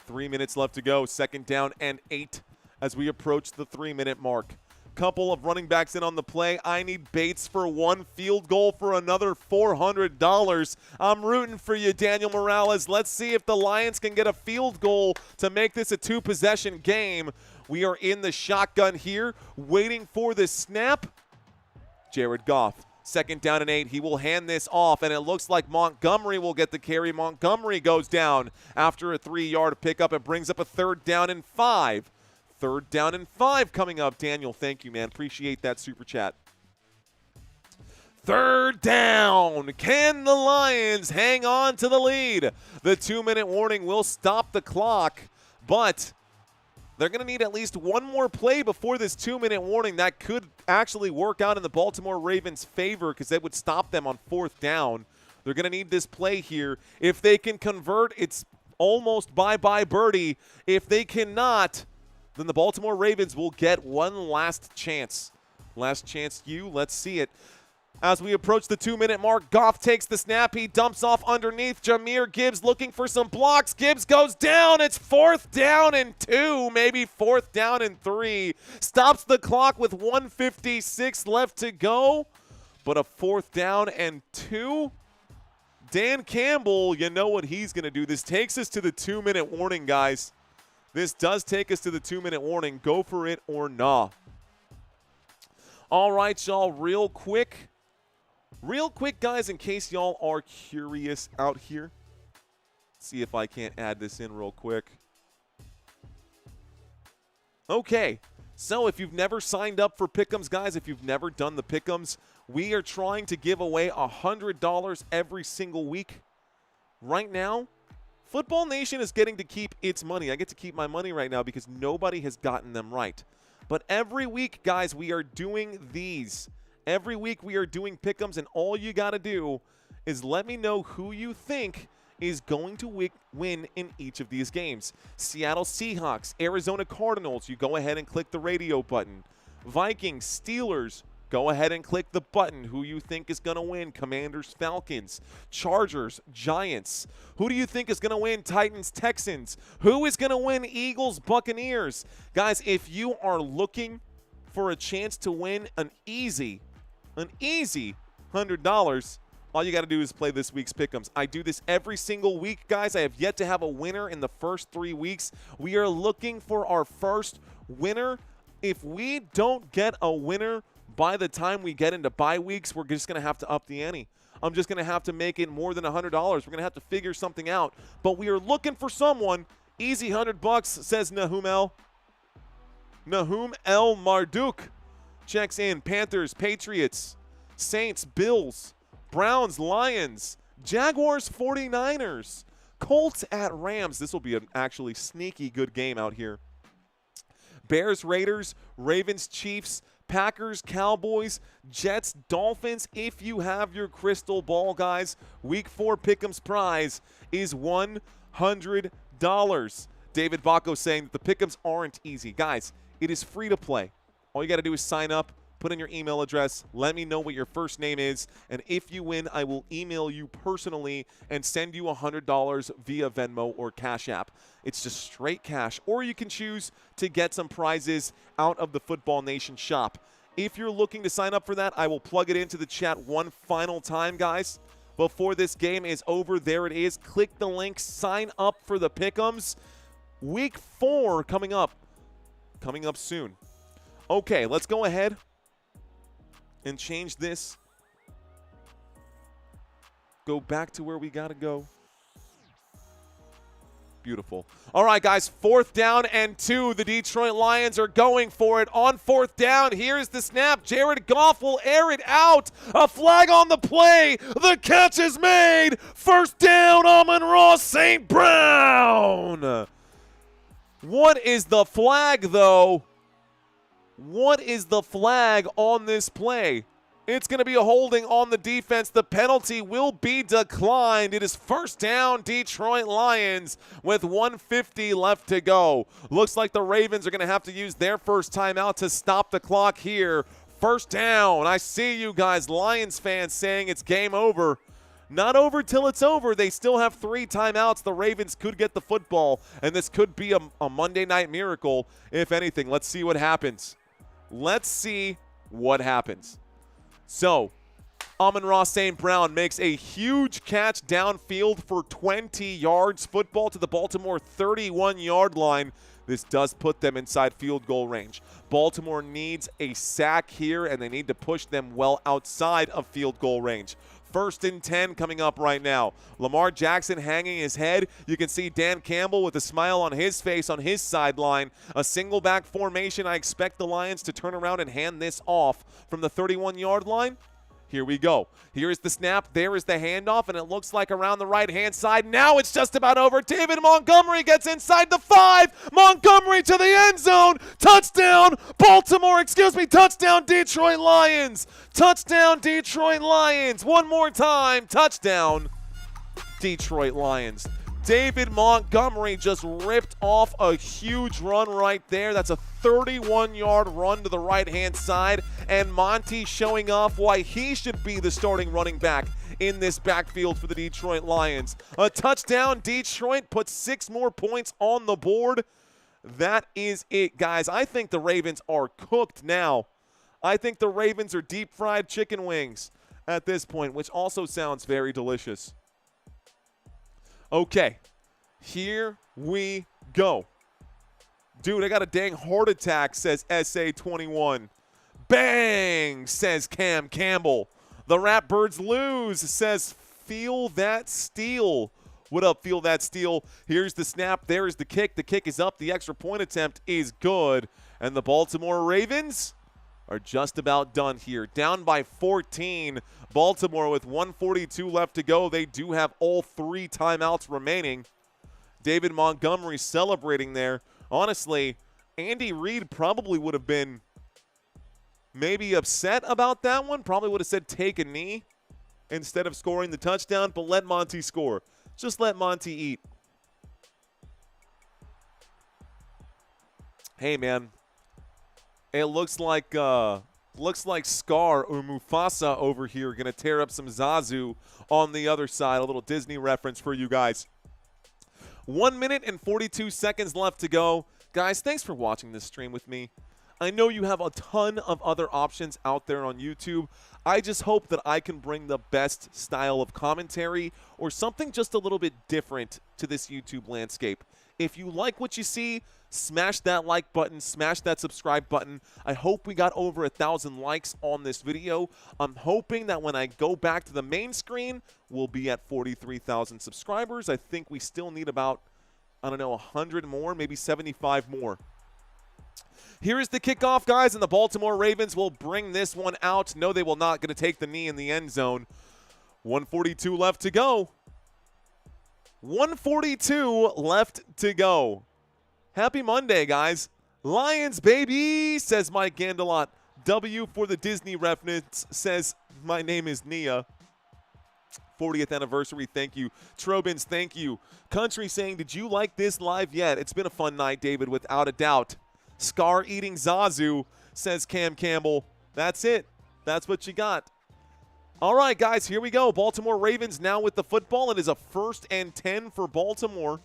3 minutes left to go. 2nd down and 8 as we approach the 3-minute mark. Couple of running backs in on the play. I need Bates for 1 field goal for another $400. I'm rooting for you, Daniel Morales. Let's see if the Lions can get a field goal to make this a 2-possession game. We are in the shotgun here, waiting for the snap. Jared Goff. 2nd down and 8. He will hand this off, and it looks like Montgomery will get the carry. Montgomery goes down after a 3-yard pickup. It brings up a 3rd down and 5. 3rd down and 5 coming up. Daniel, thank you, man. Appreciate that super chat. 3rd down. Can the Lions hang on to the lead? The 2-minute warning will stop the clock, but they're going to need at least one more play before this 2-minute warning. That could actually work out in the Baltimore Ravens' favor because that would stop them on 4th down. They're going to need this play here. If they can convert, it's almost bye-bye birdie. If they cannot, then the Baltimore Ravens will get one last chance. Last chance, let's see it. As we approach the 2-minute mark, Goff takes the snap. He dumps off underneath. Jahmyr Gibbs looking for some blocks. Gibbs goes down. It's 4th down and 2, maybe 4th down and 3. Stops the clock with 1:56 left to go, but a 4th down and 2. Dan Campbell, you know what he's going to do. This takes us to the 2-minute warning, guys. This does take us to the 2-minute warning. Go for it or nah. All right, y'all, real quick, guys, in case y'all are curious out here. See if I can't add this in real quick. Okay, so if you've never signed up for Pick'ems, guys, if you've never done the Pick'ems, we are trying to give away $100 every single week. Right now, Football Nation is getting to keep its money. I get to keep my money right now because nobody has gotten them right. But every week, guys, we are doing these. Every week we are doing Pick'ems, and all you got to do is let me know who you think is going to win in each of these games. Seattle Seahawks, Arizona Cardinals, you go ahead and click the radio button. Vikings, Steelers, go ahead and click the button. Who you think is going to win? Commanders, Falcons, Chargers, Giants. Who do you think is going to win? Titans, Texans. Who is going to win? Eagles, Buccaneers. Guys, if you are looking for a chance to win an easy $100, all you got to do is play this week's Pick'ems. I do this every single week, guys. I have yet to have a winner in the first 3 weeks. We are looking for our first winner. If we don't get a winner by the time we get into bye weeks, we're just going to have to up the ante. I'm just going to have to make it more than $100. We're going to have to figure something out. But we are looking for someone. Easy $100, says Nahum El Marduk checks in. Panthers, Patriots, Saints, Bills, Browns, Lions, Jaguars, 49ers, Colts at Rams. This will be an actually sneaky good game out here. Bears, Raiders, Ravens, Chiefs, Packers, Cowboys, Jets, Dolphins. If you have your crystal ball, guys, Week 4 Pick'ems prize is $100. David Bacco saying that the Pick'ems aren't easy. Guys, it is free to play. All you got to do is sign up, put in your email address, let me know what your first name is, and if you win, I will email you personally and send you $100 via Venmo or Cash App. It's just straight cash, or you can choose to get some prizes out of the Football Nation shop. If you're looking to sign up for that, I will plug it into the chat one final time, guys. Before this game is over, there it is. Click the link, sign up for the Pick'ems. Week 4 coming up soon. Okay, let's go ahead and change this. Go back to where we got to go. Beautiful. All right, guys, 4th down and 2. The Detroit Lions are going for it on 4th down. Here's the snap. Jared Goff will air it out. A flag on the play. The catch is made. 1st down, Amon-Ra St. Brown. What is the flag, though? What is the flag on this play? It's going to be a holding on the defense. The penalty will be declined. It is 1st down, Detroit Lions, with 1:50 left to go. Looks like the Ravens are going to have to use their first timeout to stop the clock here. 1st down. I see you guys, Lions fans, saying it's game over. Not over till it's over. They still have 3 timeouts. The Ravens could get the football, and this could be a Monday night miracle, if anything. Let's see what happens. Let's see what happens. So, Amon-Ra St. Brown makes a huge catch downfield for 20 yards. Football to the Baltimore 31-yard line. This does put them inside field goal range. Baltimore needs a sack here, and they need to push them well outside of field goal range. 1st and 10 coming up right now. Lamar Jackson hanging his head. You can see Dan Campbell with a smile on his face on his sideline. A single back formation. I expect the Lions to turn around and hand this off from the 31-yard line. Here we go. Here is the snap. There is the handoff, and it looks like around the right-hand side. Now it's just about over. David Montgomery gets inside the 5. Montgomery to the end zone. Touchdown, Baltimore. Touchdown, Detroit Lions. Touchdown, Detroit Lions. One more time. Touchdown, Detroit Lions. David Montgomery just ripped off a huge run right there. That's a 31-yard run to the right-hand side. And Monty showing off why he should be the starting running back in this backfield for the Detroit Lions. A touchdown. Detroit puts 6 more points on the board. That is it, guys. I think the Ravens are cooked now. I think the Ravens are deep-fried chicken wings at this point, which also sounds very delicious. Okay, here we go. Dude, I got a dang heart attack, says SA21. Bang, says Cam Campbell. The Ratbirds lose, says Feel That Steal. What up, Feel That Steal? Here's the snap. There is the kick. The kick is up. The extra point attempt is good. And the Baltimore Ravens are just about done here. Down by 14. Baltimore with 1:42 left to go. They do have all 3 timeouts remaining. David Montgomery celebrating there. Honestly, Andy Reid probably would have been maybe upset about that one. Probably would have said take a knee instead of scoring the touchdown, but let Monty score. Just let Monty eat. Hey, man. It looks like Scar or Mufasa over here going to tear up some Zazu on the other side. A little Disney reference for you guys. 1 minute and 42 seconds left to go. Guys, thanks for watching this stream with me. I know you have a ton of other options out there on YouTube. I just hope that I can bring the best style of commentary or something just a little bit different to this YouTube landscape. If you like what you see, smash that like button, smash that subscribe button. I hope we got over 1,000 likes on this video. I'm hoping that when I go back to the main screen, we'll be at 43,000 subscribers. I think we still need about, I don't know, 100 more, maybe 75 more. Here is the kickoff, guys, and the Baltimore Ravens will bring this one out. No, they will not. Going to take the knee in the end zone. 1:42 left to go. 1:42 left to go. Happy Monday, guys. Lions, baby, says Mike Gandelot. W for the Disney reference says, my name is Nia. 40th anniversary, thank you. Trobins, thank you. Country saying, did you like this live yet? It's been a fun night, David, without a doubt. Scar eating Zazu, says Cam Campbell. That's it. That's what you got. All right, guys, here we go. Baltimore Ravens now with the football. It is a 1st and 10 for Baltimore.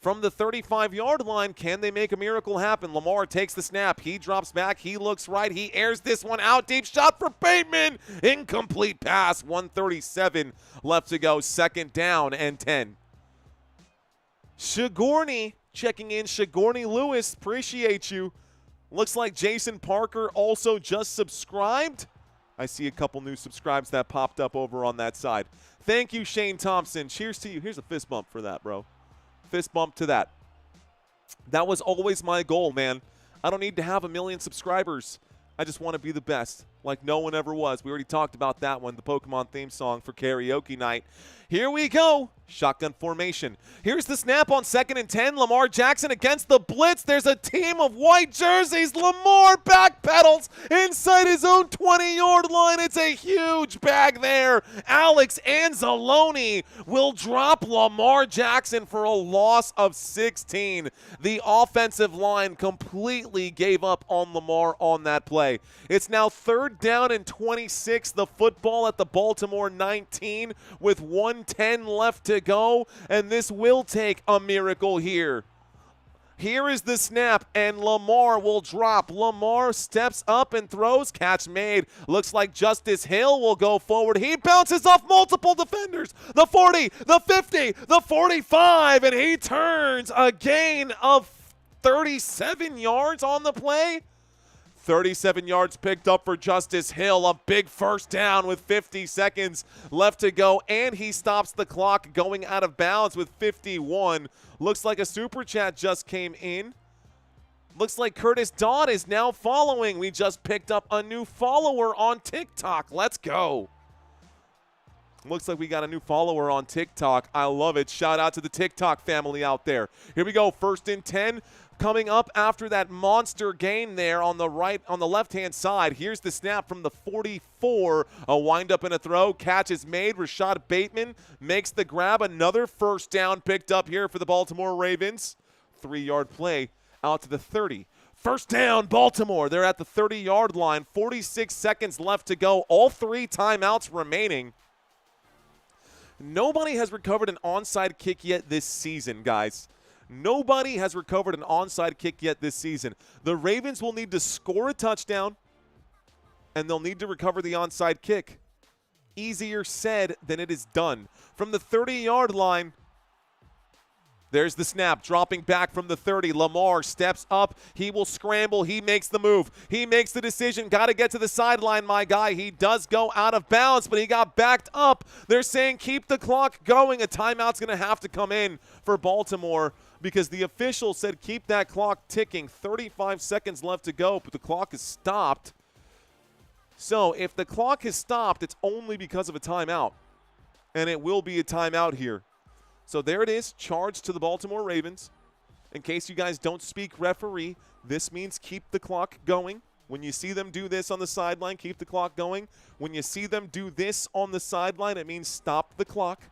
From the 35-yard line, can they make a miracle happen? Lamar takes the snap. He drops back. He looks right. He airs this one out. Deep shot for Bateman. Incomplete pass. 1:37 left to go. 2nd down and 10. Shagorny checking in. Shagorny Lewis, appreciate you. Looks like Jason Parker also just subscribed. I see a couple new subscribes that popped up over on that side. Thank you, Shane Thompson. Cheers to you. Here's a fist bump for that, bro. Fist bump to that. That was always my goal, man. I don't need to have 1 million subscribers. I just want to be the best, like no one ever was. We already talked about that one, the Pokemon theme song for karaoke night. Here we go. Shotgun formation. Here's the snap on 2nd and 10. Lamar Jackson against the blitz. There's a team of white jerseys. Lamar backpedals inside his own 20-yard line. It's a huge bag there. Alex Anzalone will drop Lamar Jackson for a loss of 16. The offensive line completely gave up on Lamar on that play. It's now 3rd down and 26. The football at the Baltimore 19 with 1:10 left to go, and this will take a miracle here. Here is the snap, and Lamar will drop. Lamar steps up and throws. Catch made. Looks like Justice Hill will go forward. He bounces off multiple defenders. The 40, the 50, the 45, and he turns a gain of 37 yards on the play. 37 yards picked up for Justice Hill. A big 1st down with 50 seconds left to go, and he stops the clock going out of bounds with 51. Looks like a super chat just came in. Looks like Curtis Dodd is now following. We just picked up a new follower on TikTok. Let's go. Looks like we got a new follower on TikTok. I love it. Shout out to the TikTok family out there. Here we go. 1st and 10. Coming up after that monster gain there on the left-hand side. Here's the snap from the 44. A wind-up and a throw. Catch is made. Rashad Bateman makes the grab. Another 1st down picked up here for the Baltimore Ravens. 3-yard play out to the 30. 1st down, Baltimore. They're at the 30-yard line. 46 seconds left to go. All 3 timeouts remaining. Nobody has recovered an onside kick yet this season, guys. Nobody has recovered an onside kick yet this season. The Ravens will need to score a touchdown, and they'll need to recover the onside kick. Easier said than it is done. From the 30-yard line, there's the snap, dropping back from the 30. Lamar steps up. He will scramble. He makes the move. He makes the decision. Got to get to the sideline, my guy. He does go out of bounds, but he got backed up. They're saying keep the clock going. A timeout's going to have to come in for Baltimore because the official said keep that clock ticking. 35 seconds left to go, but the clock is stopped. So if the clock is stopped, it's only because of a timeout, and it will be a timeout here. So there it is, charge to the Baltimore Ravens. In case you guys don't speak referee, this means keep the clock going. When you see them do this on the sideline, keep the clock going. When you see them do this on the sideline, it means stop the clock.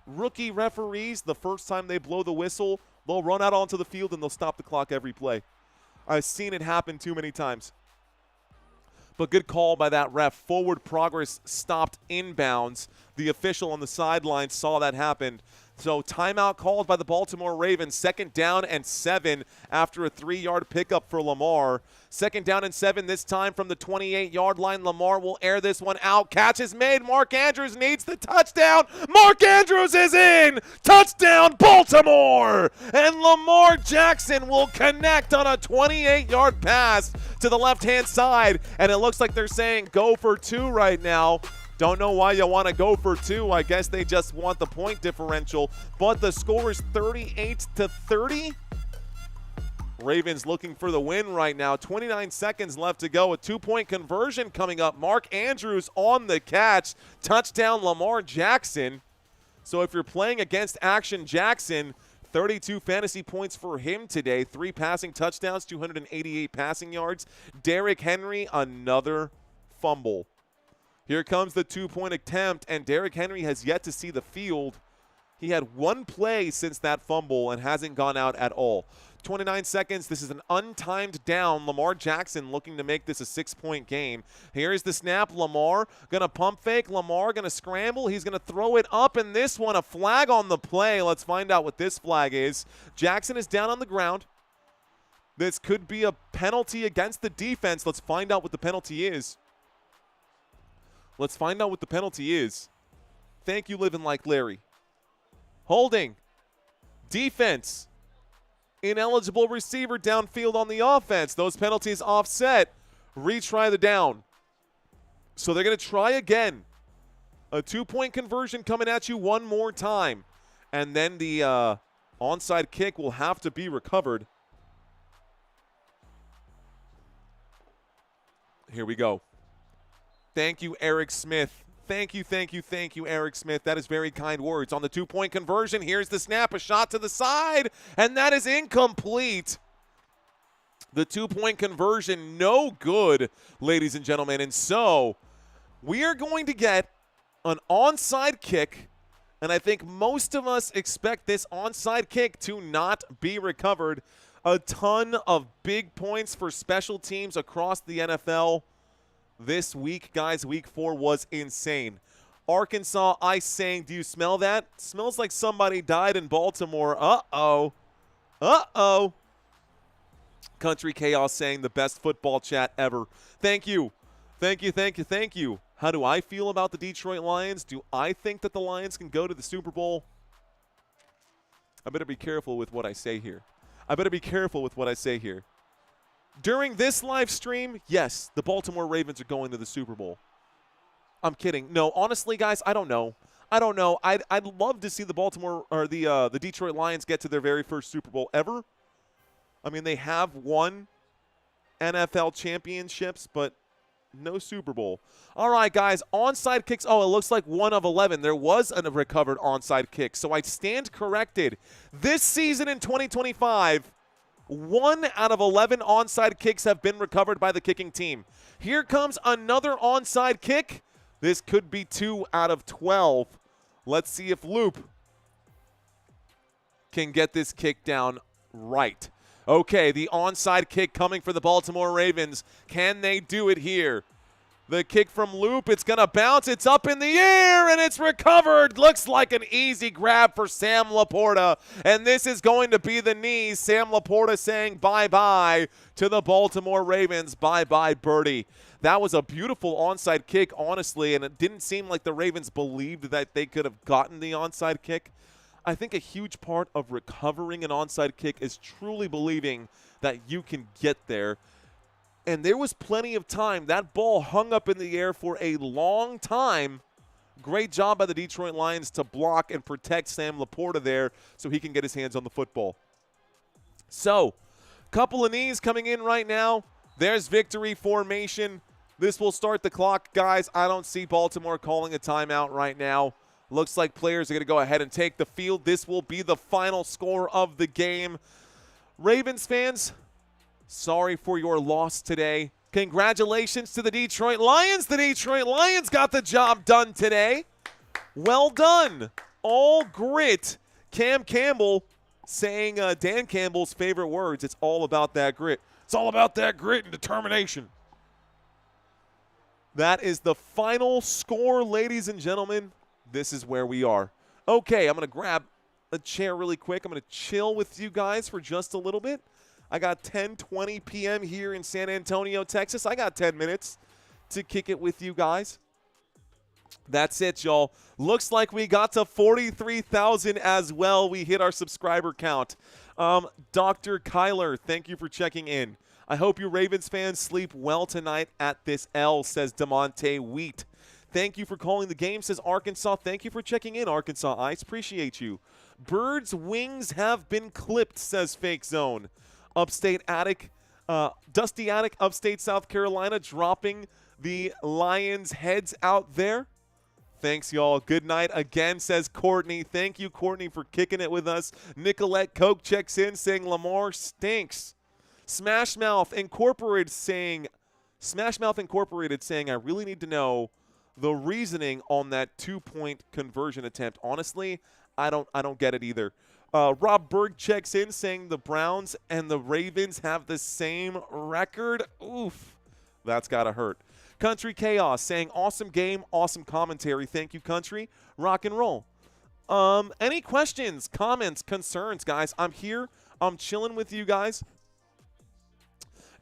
rookie referees, the first time they blow the whistle, they'll run out onto the field and they'll stop the clock every play. I've seen it happen too many times. But good call by that ref. Forward progress stopped inbounds. The official on the sideline saw that happen. So timeout called by the Baltimore Ravens. 2nd down and 7 after a 3-yard pickup for Lamar. 2nd down and 7 this time from the 28-yard line. Lamar will air this one out. Catch is made. Mark Andrews needs the touchdown. Mark Andrews is in. Touchdown, Baltimore. And Lamar Jackson will connect on a 28-yard pass to the left-hand side. And it looks like they're saying go for 2 right now. Don't know why you want to go for 2. I guess they just want the point differential. But the score is 38-30. Ravens looking for the win right now. 29 seconds left to go. A 2-point conversion coming up. Mark Andrews on the catch. Touchdown, Lamar Jackson. So if you're playing against Action Jackson, 32 fantasy points for him today. 3 passing touchdowns, 288 passing yards. Derrick Henry, another fumble. Here comes the 2-point attempt, and Derrick Henry has yet to see the field. He had 1 play since that fumble and hasn't gone out at all. 29 seconds. This is an untimed down. Lamar Jackson looking to make this a 6-point game. Here's the snap. Lamar going to pump fake. Lamar going to scramble. He's going to throw it up, and this one, a flag on the play. Let's find out what this flag is. Jackson is down on the ground. This could be a penalty against the defense. Let's find out what the penalty is. Let's find out what the penalty is. Thank you, Living Like Larry. Holding. Defense. Ineligible receiver downfield on the offense. Those penalties offset. Retry the down. So they're going to try again. A 2-point conversion coming at you one more time. And then the onside kick will have to be recovered. Here we go. Thank you, Eric Smith. Thank you, Eric Smith. That is very kind words. On the 2-point conversion, here's the snap, a shot to the side, and that is incomplete. The 2-point conversion, no good, ladies and gentlemen. And so we are going to get an onside kick, and I think most of us expect this onside kick to not be recovered. A ton of big points for special teams across the NFL. This week, guys, week 4 was insane. Arkansas ice saying, do you smell that? Smells like somebody died in Baltimore. Uh-oh. Uh-oh. Country Chaos saying the best football chat ever. Thank you. Thank you. How do I feel about the Detroit Lions? Do I think that the Lions can go to the Super Bowl? I better be careful with what I say here. During this live stream, yes, the Baltimore Ravens are going to the Super Bowl. I'm kidding. No, honestly, guys, I don't know. I'd love to see the Baltimore or the Detroit Lions get to their very first Super Bowl ever. I mean, they have won NFL championships, but no Super Bowl. All right, guys, onside kicks. Oh, it looks like 1 of 11. There was a recovered onside kick, so I stand corrected. This season in 2025, 1 out of 11 onside kicks have been recovered by the kicking team. Here comes another onside kick. This could be 2 out of 12. Let's see if Loop can get this kick down right. Okay, the onside kick coming for the Baltimore Ravens. Can they do it here? The kick from Loop, it's going to bounce. It's up in the air, and it's recovered. Looks like an easy grab for Sam Laporta. And this is going to be the knee. Sam Laporta saying bye-bye to the Baltimore Ravens. Bye-bye, birdie. That was a beautiful onside kick, honestly, and it didn't seem like the Ravens believed that they could have gotten the onside kick. I think a huge part of recovering an onside kick is truly believing that you can get there. And there was plenty of time. That ball hung up in the air for a long time. Great job by the Detroit Lions to block and protect Sam Laporta there so he can get his hands on the football. So, couple of knees coming in right now. There's victory formation. This will start the clock, guys. I don't see Baltimore calling a timeout right now. Looks like players are going to go ahead and take the field. This will be the final score of the game. Ravens fans, sorry for your loss today. Congratulations to the Detroit Lions. The Detroit Lions got the job done today. Well done. all grit. Cam Campbell saying Dan Campbell's favorite words. It's all about that grit. It's all about that grit and determination. That is the final score, ladies and gentlemen. This is where we are. Okay, I'm going to grab a chair really quick. I'm going to chill with you guys for just a little bit. I got 10:20 p.m. here in San Antonio, Texas. I got 10 minutes to kick it with you guys. That's it, y'all. Looks like we got to 43,000 as well. We hit our subscriber count. Dr. Kyler, thank you for checking in. I hope you Ravens fans sleep well tonight at this L, says DeMonte Wheat. Thank you for calling the game, says Arkansas. Thank you for checking in, Arkansas Ice. Appreciate you. Birds' wings have been clipped, says Fake Zone. Upstate Attic, Dusty Attic, upstate South Carolina, dropping the Lions' heads out there. Thanks, y'all. Good night again, says Courtney. Thank you, Courtney, for kicking it with us. Nicolette Coke checks in saying Lamar stinks. Smashmouth Incorporated saying, I really need to know the reasoning on that 2-point conversion attempt. Honestly, I don't get it either. Rob Berg checks in saying the Browns and the Ravens have the same record. Oof, that's got to hurt. Country Chaos saying awesome game, awesome commentary. Thank you, Country. Rock and roll. Any questions, comments, concerns, guys? I'm here. I'm chilling with you guys.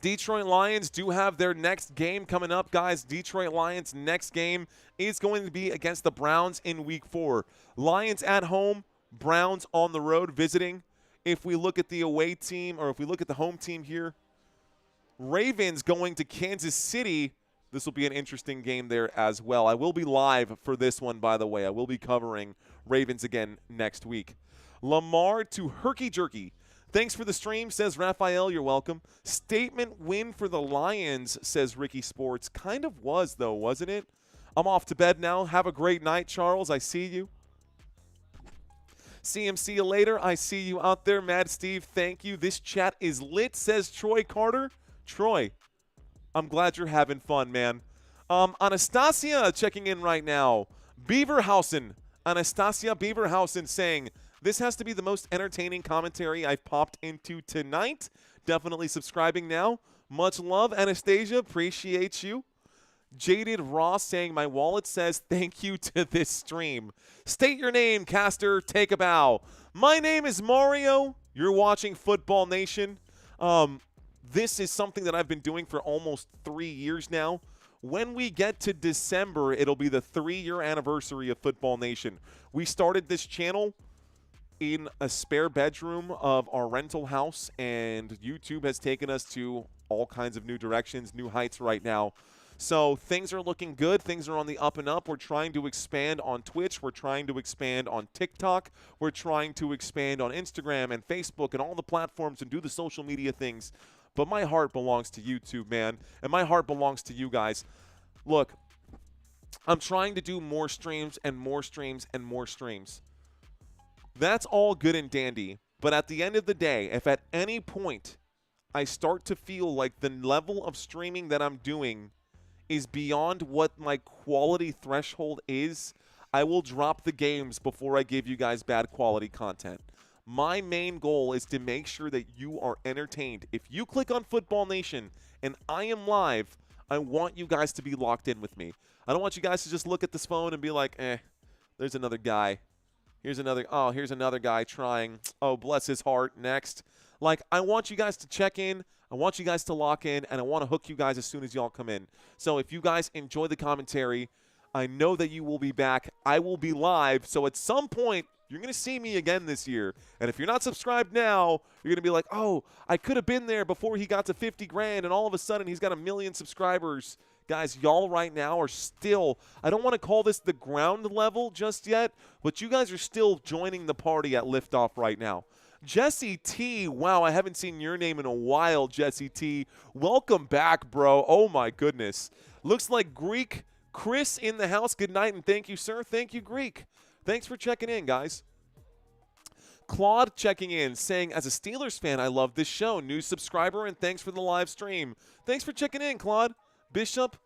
Detroit Lions do have their next game coming up, guys. Detroit Lions' next game is going to be against the Browns in Week 4. Lions at home, Browns on the road visiting. If we look at the away team, or if we look at the home team here, Ravens going to Kansas City. This will be an interesting game there as well. I will be live for this one, by the way. I will be covering Ravens again next week. Lamar to Herky Jerky. Thanks for the stream, says Raphael. You're welcome. Statement win for the Lions, says Ricky Sports. Kind of was, though, wasn't it? I'm off to bed now. Have a great night, Charles. I see you. CMC you later. I see you out there. Mad Steve, thank you. This chat is lit, says Troy Carter. Troy, I'm glad you're having fun, man. Anastasia checking in right now. Beaverhausen. Anastasia Beaverhausen saying, this has to be the most entertaining commentary I've popped into tonight. Definitely subscribing now. Much love, Anastasia. Appreciate you. Jaded Ross saying, my wallet says thank you to this stream. State your name, caster. Take a bow. My name is Mario. You're watching Football Nation. This is something that I've been doing for almost 3 years now. When we get to December, it'll be the 3-year anniversary of Football Nation. We started this channel in a spare bedroom of our rental house, and YouTube has taken us to all kinds of new directions, new heights right now. So things are looking good. Things are on the up and up. We're trying to expand on Twitch. We're trying to expand on TikTok. We're trying to expand on Instagram and Facebook and all the platforms and do the social media things. But my heart belongs to YouTube, man, and my heart belongs to you guys. Look, I'm trying to do more streams and more streams and more streams. That's all good and dandy, but at the end of the day, if at any point I start to feel like the level of streaming that I'm doing is beyond what my quality threshold is, I will drop the games before I give you guys bad quality content. My main goal is to make sure that you are entertained. If you click on Football Nation and I am live, I want you guys to be locked in with me. I don't want you guys to just look at this phone and be like, there's another guy. Here's another guy trying. Oh, bless his heart. Next. Like, I want you guys to check in. I want you guys to lock in, and I want to hook you guys as soon as y'all come in. So if you guys enjoy the commentary, I know that you will be back. I will be live. So at some point, you're going to see me again this year. And if you're not subscribed now, you're going to be like, oh, I could have been there before he got to 50 grand, and all of a sudden he's got 1 million subscribers. Guys, y'all right now are still, I don't want to call this the ground level just yet, but you guys are still joining the party at liftoff right now. Jesse T, wow, I haven't seen your name in a while, Jesse T. Welcome back, bro. Oh, my goodness. Looks like Greek Chris in the house. Good night, and thank you, sir. Thank you, Greek. Thanks for checking in, guys. Claude checking in, saying, as a Steelers fan, I love this show. New subscriber, and thanks for the live stream. Thanks for checking in, Claude. Bishop,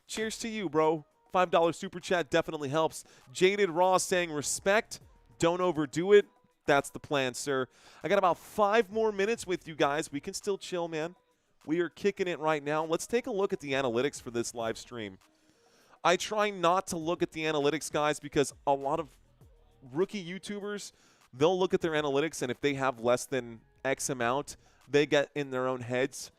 cheers to you, bro. $5 super chat definitely helps. Jaded Raw saying respect, don't overdo it. That's the plan, sir. I got about 5 more minutes with you guys. We can still chill, man. We are kicking it right now. Let's take a look at the analytics for this live stream. I try not to look at the analytics, guys, because a lot of rookie YouTubers, they'll look at their analytics, and if they have less than X amount, they get in their own heads.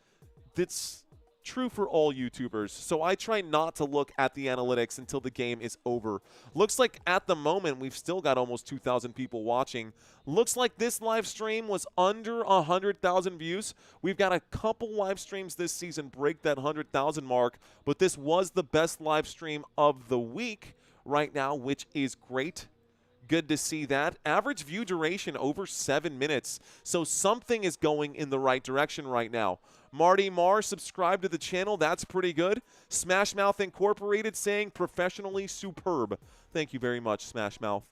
That's true for all YouTubers. So I try not to look at the analytics until the game is over. Looks like at the moment we've still got almost 2,000 people watching. Looks like this live stream was under 100,000 views. We've got a couple live streams this season break that 100,000 mark, but this was the best live stream of the week right now, which is great. Good to see that. Average view duration over 7 minutes. So something is going in the right direction right now. Marty Marr, subscribe to the channel. That's pretty good. Smash Mouth Incorporated saying professionally superb. Thank you very much, Smash Mouth.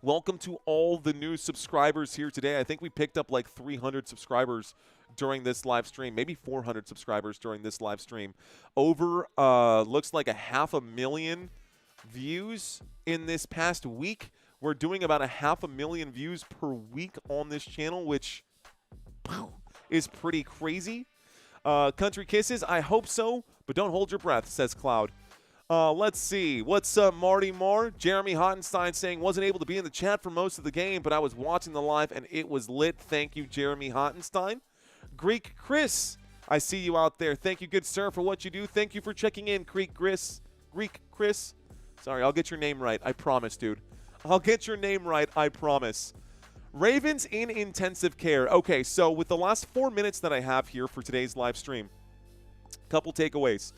Welcome to all the new subscribers here today. I think we picked up like 300 subscribers during this live stream, maybe 400 subscribers during this live stream. Over, looks like 500,000 views in this past week. We're doing about 500,000 views per week on this channel, which is pretty crazy. Country Kisses, I hope so, but don't hold your breath, says Cloud. Let's see. What's up, Marty Marr? Jeremy Hottenstein saying, wasn't able to be in the chat for most of the game, but I was watching the live, and it was lit. Thank you, Jeremy Hottenstein. Greek Chris, I see you out there. Thank you, good sir, for what you do. Thank you for checking in, Greek Chris. Sorry, I'll get your name right. I promise, dude. I'll get your name right. I promise. Ravens in intensive care. Okay, so with the last 4 minutes that I have here for today's live stream, couple takeaways.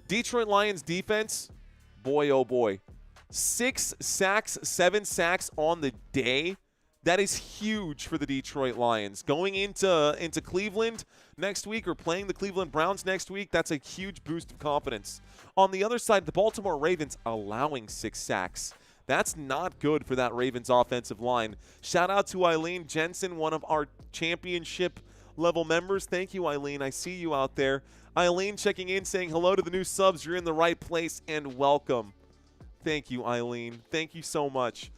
Detroit Lions defense, boy, oh boy. 6 sacks, 7 sacks on the day. That is huge for the Detroit Lions. Going into Cleveland next week or playing the Cleveland Browns next week, that's a huge boost of confidence. On the other side, the Baltimore Ravens allowing 6 sacks. That's not good for that Ravens offensive line. Shout out to Eileen Jensen, one of our championship level members. Thank you, Eileen. I see you out there. Eileen checking in, saying hello to the new subs. You're in the right place and welcome. Thank you, Eileen. Thank you so much.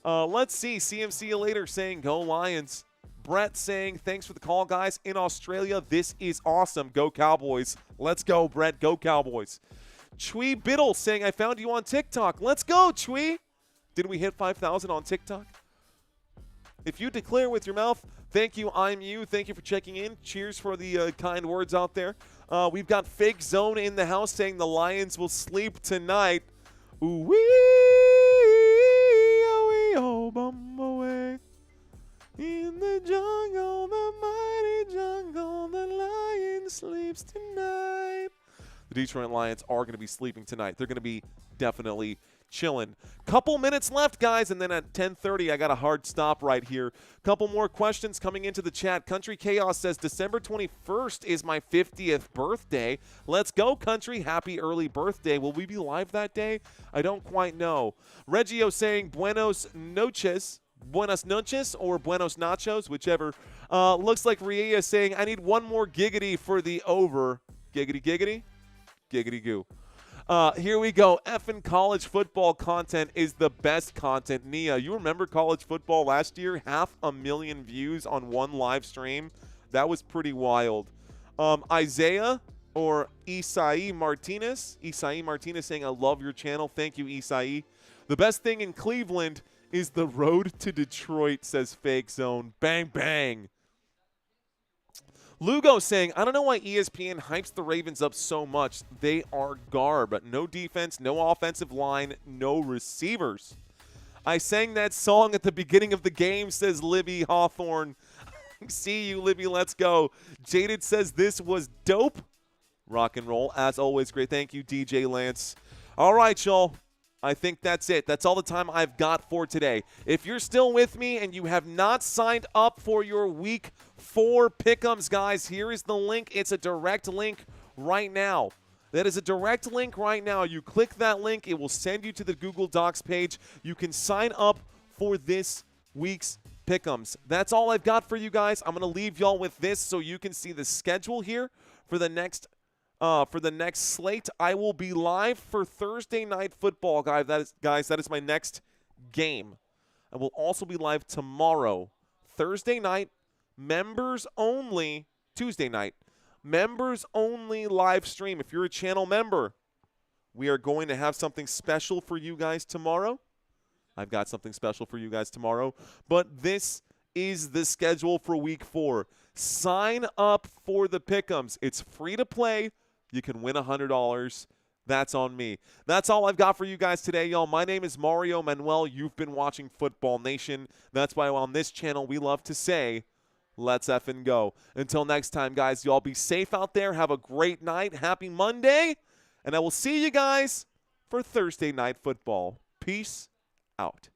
Let's see. CMC you later saying go Lions. Brett saying thanks for the call, guys. In Australia, this is awesome. Go Cowboys. Let's go, Brett. Go Cowboys. Chui Biddle saying I found you on TikTok. Let's go, Chui. Did we hit 5,000 on TikTok? If you declare with your mouth, thank you, I'm you. Thank you for checking in. Cheers for the kind words out there. We've got Fake Zone in the house saying the Lions will sleep tonight. Ooh-wee, oh-wee, oh, bum away. In the jungle, the mighty jungle, the lion sleeps tonight. The Detroit Lions are going to be sleeping tonight. They're going to be definitely chilling. Couple minutes left, guys, and then at 10:30, I got a hard stop right here. Couple more questions coming into the chat. Country Chaos says, December 21st is my 50th birthday. Let's go, Country. Happy early birthday. Will we be live that day? I don't quite know. Reggio saying, Buenos noches or Buenos Nachos, whichever. Looks like Ria saying, I need one more giggity for the over. Giggity, giggity? Giggity goo. Here we go. Effing college football content is the best content. Nia, you remember college football last year? 500,000 views on one live stream. That was pretty wild. Isaiah or Isai Martinez. Isai Martinez saying, I love your channel. Thank you, Isai. The best thing in Cleveland is the road to Detroit, says Fake Zone. Bang, bang. Lugo saying, I don't know why ESPN hypes the Ravens up so much. They are garb. No defense, no offensive line, no receivers. I sang that song at the beginning of the game, says Libby Hawthorne. See you, Libby. Let's go. Jaded says this was dope. Rock and roll. As always, great. Thank you, DJ Lance. All right, y'all. I think that's it. That's all the time I've got for today. If you're still with me and you have not signed up for your Week 4 Pick'ems, guys, here is the link. It's a direct link right now. That is a direct link right now. You click that link. It will send you to the Google Docs page. You can sign up for this week's Pick'ems. That's all I've got for you guys. I'm going to leave y'all with this so you can see the schedule here for the next for the next slate. I will be live for Thursday Night Football, guys. That is my next game. I will also be live tomorrow, Thursday night, members only, Tuesday night, members only live stream. If you're a channel member, we are going to have something special for you guys tomorrow. I've got something special for you guys tomorrow. But this is the schedule for week 4. Sign up for the Pick'ems. It's free to play. You can win $100. That's on me. That's all I've got for you guys today, y'all. My name is Mario Manuel. You've been watching Football Nation. That's why on this channel we love to say, let's effing go. Until next time, guys, y'all be safe out there. Have a great night. Happy Monday. And I will see you guys for Thursday Night Football. Peace out.